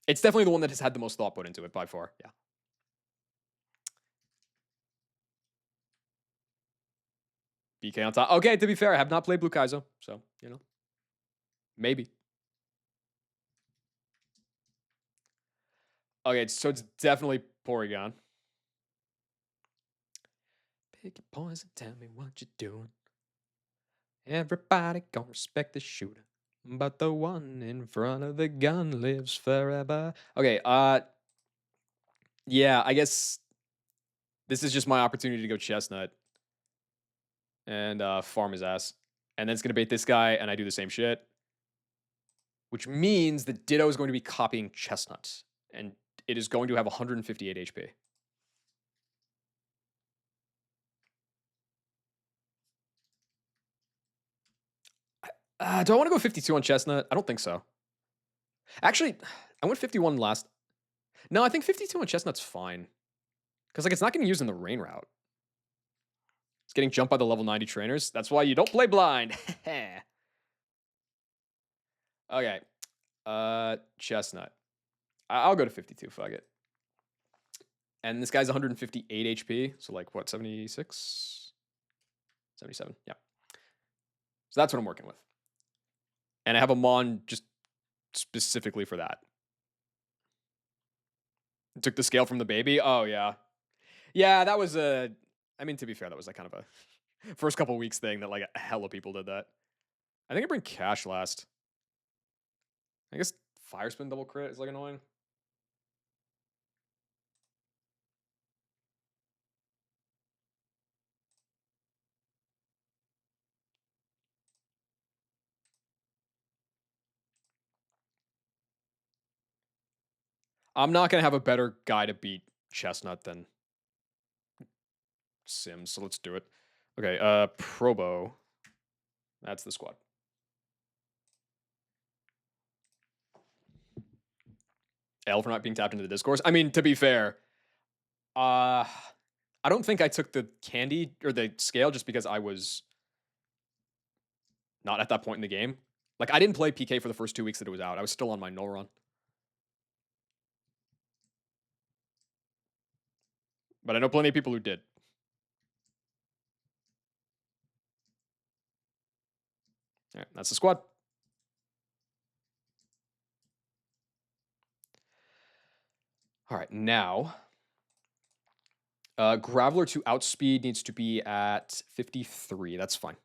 it's definitely the one that has had the most thought put into it by far. Yeah. BK on top. Okay, to be fair, I have not played Blue Kaizo, so, you know. Maybe. Okay, so it's definitely Porygon. Pick your poison, tell me what you're doing. Everybody gonna respect the shooter, but the one in front of the gun lives forever. Okay, yeah, I guess this is just my opportunity to go Chestnut and farm his ass. And then it's going to bait this guy, and I do the same shit. Which means that Ditto is going to be copying Chestnut. And it is going to have 158 HP. Do I want to go 52 on Chestnut? I don't think so. Actually, I went 51 last. No, I think 52 on Chestnut's fine. Because like it's not getting used in the rain route. It's getting jumped by the level 90 trainers. That's why you don't play blind. Okay. Chestnut. I'll go to 52. Fuck it. And this guy's 158 HP. So like what, 76? 77. Yeah. So that's what I'm working with. And I have a Mon just specifically for that. Took the scale from the baby. Oh yeah. Yeah, that was I mean, to be fair, that was like kind of a first couple weeks thing that like a hell of people did that. I think I bring cash last. I guess Fire Spin double crit is like annoying. I'm not gonna have a better guy to beat Chestnut than Sims, so let's do it. Okay, Probo. That's the squad. L for not being tapped into the discourse. I mean, to be fair, I don't think I took the candy or the scale just because I was not at that point in the game. Like, I didn't play PK for the first 2 weeks that it was out. I was still on my null run. But I know plenty of people who did. All right, that's the squad. All right, now Graveler to outspeed needs to be at 53. That's fine.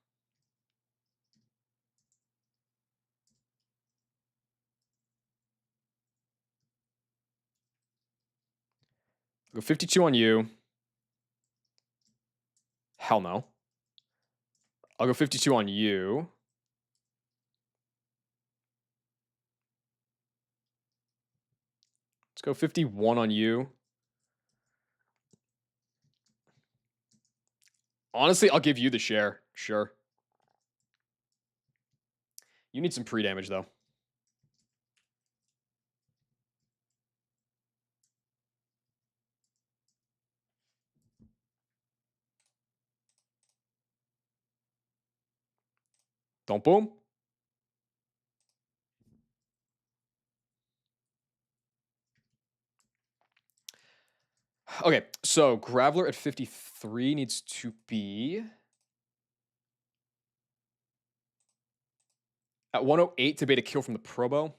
I'll go 52 on you. Hell no. I'll go 52 on you. Let's go 51 on you. Honestly, I'll give you the share. Sure. You need some pre-damage, though. Don't boom. Okay, so Graveler at 53 needs to be at 108 to bait a kill from the Probo.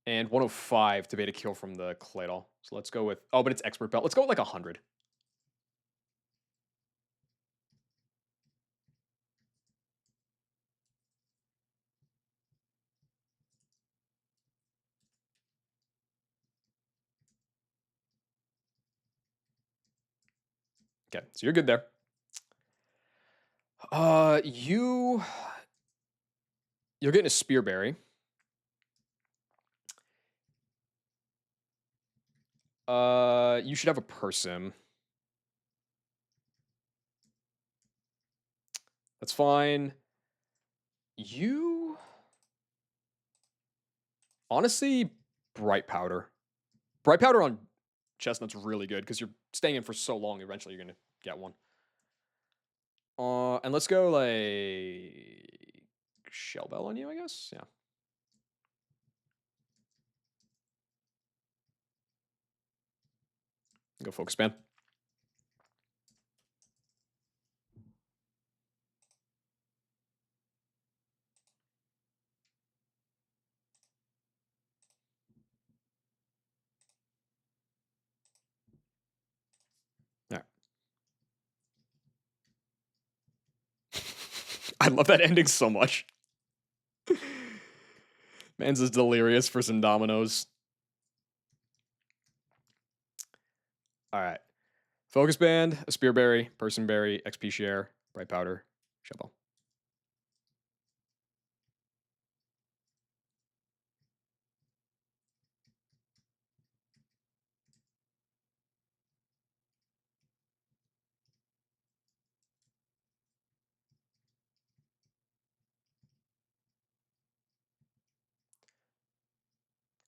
And 105 to bait a kill from the Claydol. So let's go with... Oh, but it's Expert Belt. Let's go with like 100. Okay, so you're good there. You're getting a Spearberry. You should have a Persim. That's fine. You... Honestly, Bright Powder. Bright Powder on Chestnut's really good because you're staying in for so long, eventually you're going to get one. And let's go, like... Shell Bell on you, I guess? Yeah. Go Focus Band. All right. I love that ending so much. Man's is delirious for some dominoes. All right. Focus Band, a Spearberry, Personberry, XP Share, Bright Powder, Shovel.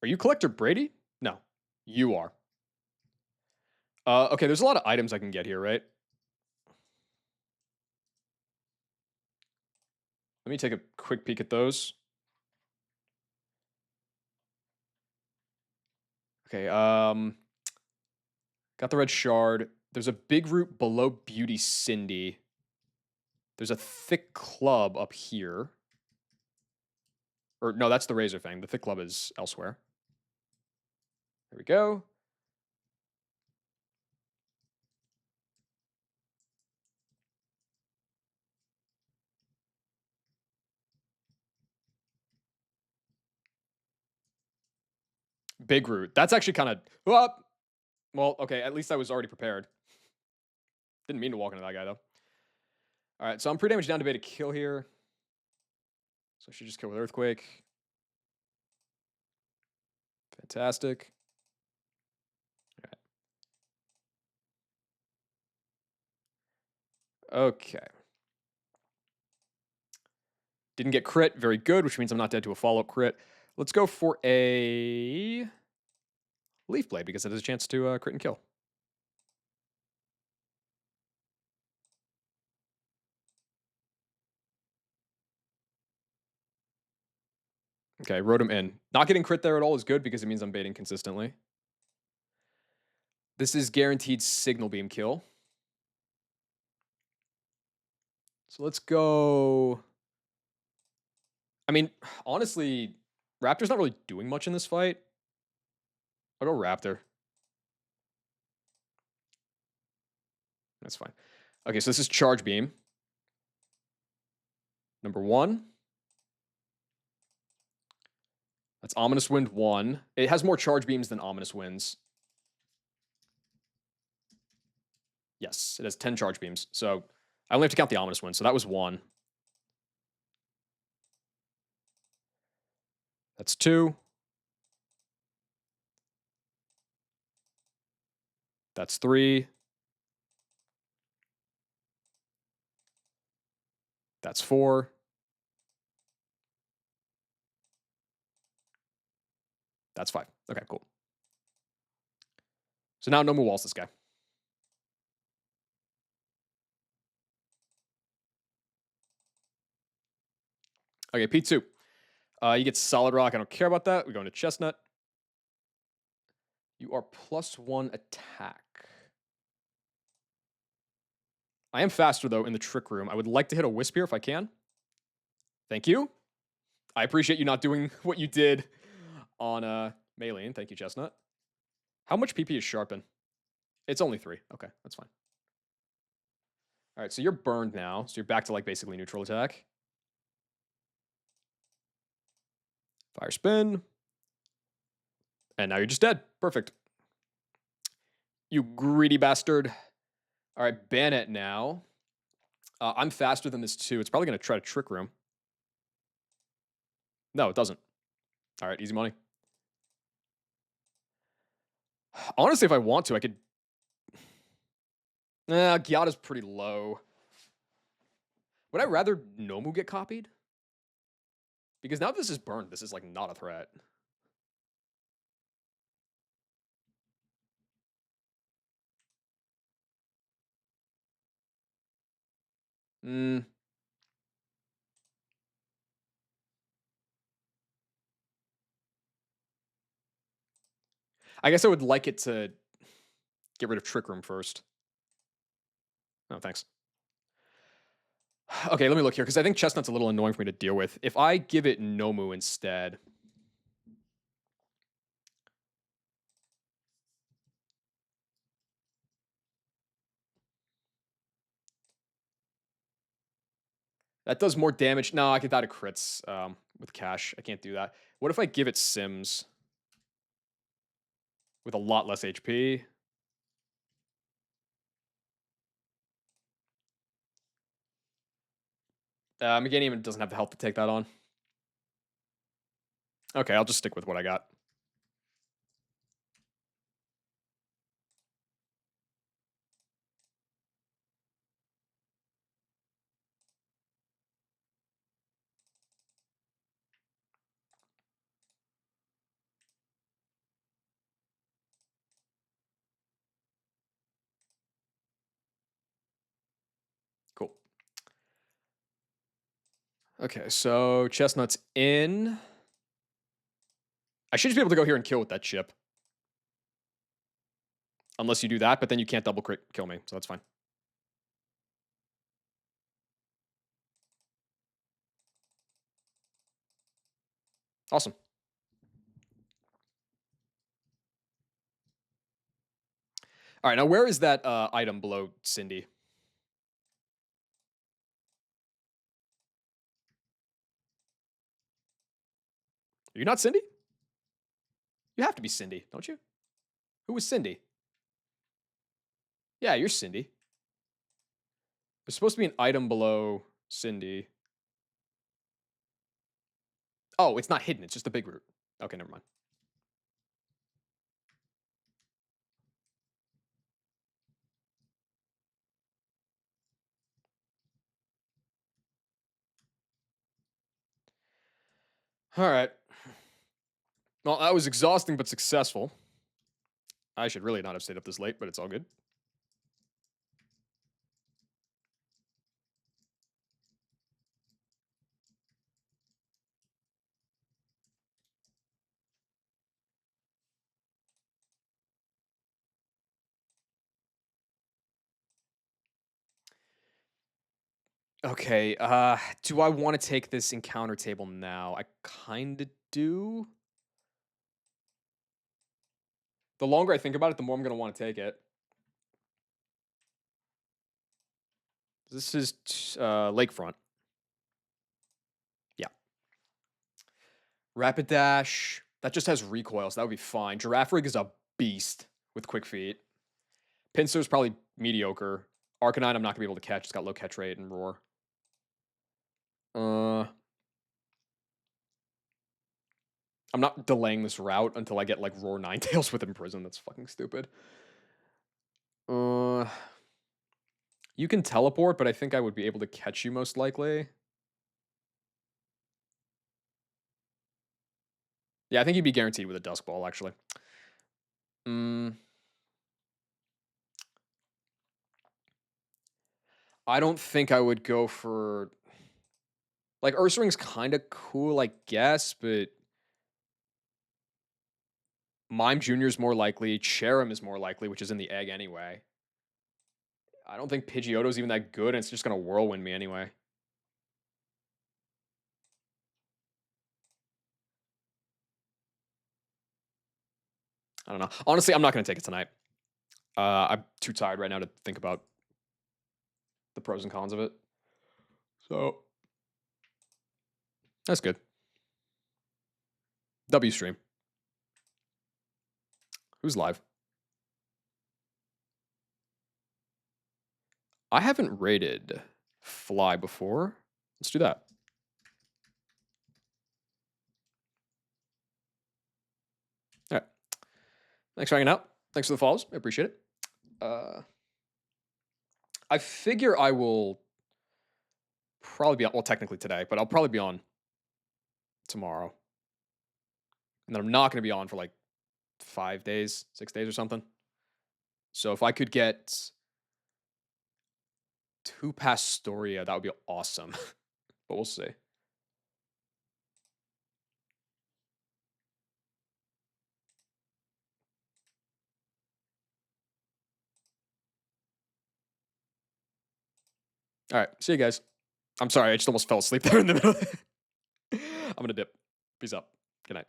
Are you Collector Brady? No, you are. Okay, there's a lot of items I can get here, right? Let me take a quick peek at those. Okay, got the red shard. There's a big root below Beauty Cindy. There's a thick club up here. Or no, that's the Razor Fang. The thick club is elsewhere. There we go. Big root. That's actually kind of... Well, okay, at least I was already prepared. Didn't mean to walk into that guy, though. All right, so I'm pre-damage down to bait a kill here. So I should just kill with Earthquake. Fantastic. All right. Okay. Didn't get crit. Very good, which means I'm not dead to a follow-up crit. Let's go for a Leaf Blade because it has a chance to crit and kill. Okay, wrote him in. Not getting crit there at all is good because it means I'm baiting consistently. This is guaranteed Signal Beam kill. So let's go... I mean, honestly, Raptor's not really doing much in this fight. I'll go Raptor. That's fine. Okay, so this is Charge Beam. Number 1. That's Ominous Wind 1. It has more Charge Beams than Ominous Winds. Yes, it has 10 Charge Beams. So I only have to count the Ominous Wind. So that was 1. That's 2. That's 3. That's 4. That's 5. Okay, cool. So now no more walls this guy. Okay, P2. You get Solid Rock. I don't care about that. We're going to Chestnut. You are +1 attack. I am faster, though, in the Trick Room. I would like to hit a Wisp here if I can. Thank you. I appreciate you not doing what you did. on Maylene. Thank you, Chestnut. How much PP is Sharpen? It's only 3. Okay, that's fine. All right, so you're burned now. So you're back to like basically neutral attack. Fire spin. And now you're just dead. Perfect. You greedy bastard. All right, Banet now. I'm faster than this too. It's probably going to try to Trick Room. No, it doesn't. All right, easy money. Honestly, if I want to, I could... Gyada's pretty low. Would I rather Nomu get copied? Because now this is burned. This is like not a threat. I guess I would like it to get rid of Trick Room first. Oh, thanks. Okay, let me look here, because I think Chestnut's a little annoying for me to deal with. If I give it Nomu instead... That does more damage. No, I could die to crits with cash. I can't do that. What if I give it Sims with a lot less HP? Meganium doesn't have the health to take that on. Okay, I'll just stick with what I got. Cool. Okay, so Chestnut's in. I should just be able to go here and kill with that chip. Unless you do that, but then you can't double crit kill me, so that's fine. Awesome. All right, now where is that item below Cindy? Are you not Cindy? You have to be Cindy, don't you? Who was Cindy? Yeah, you're Cindy. There's supposed to be an item below Cindy. Oh, it's not hidden. It's just a big root. Okay, never mind. All right. Well, that was exhausting but successful. I should really not have stayed up this late, but it's all good. Okay, do I want to take this encounter table now? I kind of do. The longer I think about it, the more I'm going to want to take it. This is Lakefront. Yeah. Rapid Dash. That just has recoil, so that would be fine. Giraffe Rig is a beast with quick feet. Pincer's probably mediocre. Arcanine I'm not going to be able to catch. It's got low catch rate and roar. I'm not delaying this route until I get like Roar Ninetales with Imprison. That's fucking stupid. You can teleport, but I think I would be able to catch you most likely. Yeah, I think you'd be guaranteed with a Dusk Ball, actually. I don't think I would go for... Like, Ursaring's kind of cool, I guess, but... Mime Jr. is more likely. Cherim is more likely, which is in the egg anyway. I don't think Pidgeotto's even that good, and it's just going to Whirlwind me anyway. I don't know. Honestly, I'm not gonna take it tonight. I'm too tired right now to think about the pros and cons of it. So that's good. W stream. Who's live? I haven't rated Fly before. Let's do that. All right. Thanks for hanging out. Thanks for the follows. I appreciate it. I figure I will probably be on, well, technically today, but I'll probably be on tomorrow. And then I'm not going to be on for like 5 days, 6 days or something. So if I could get 2 Pastoria, that would be awesome. But we'll see. All right. See you guys. I'm sorry. I just almost fell asleep there in the middle. I'm going to dip. Peace out. Good night.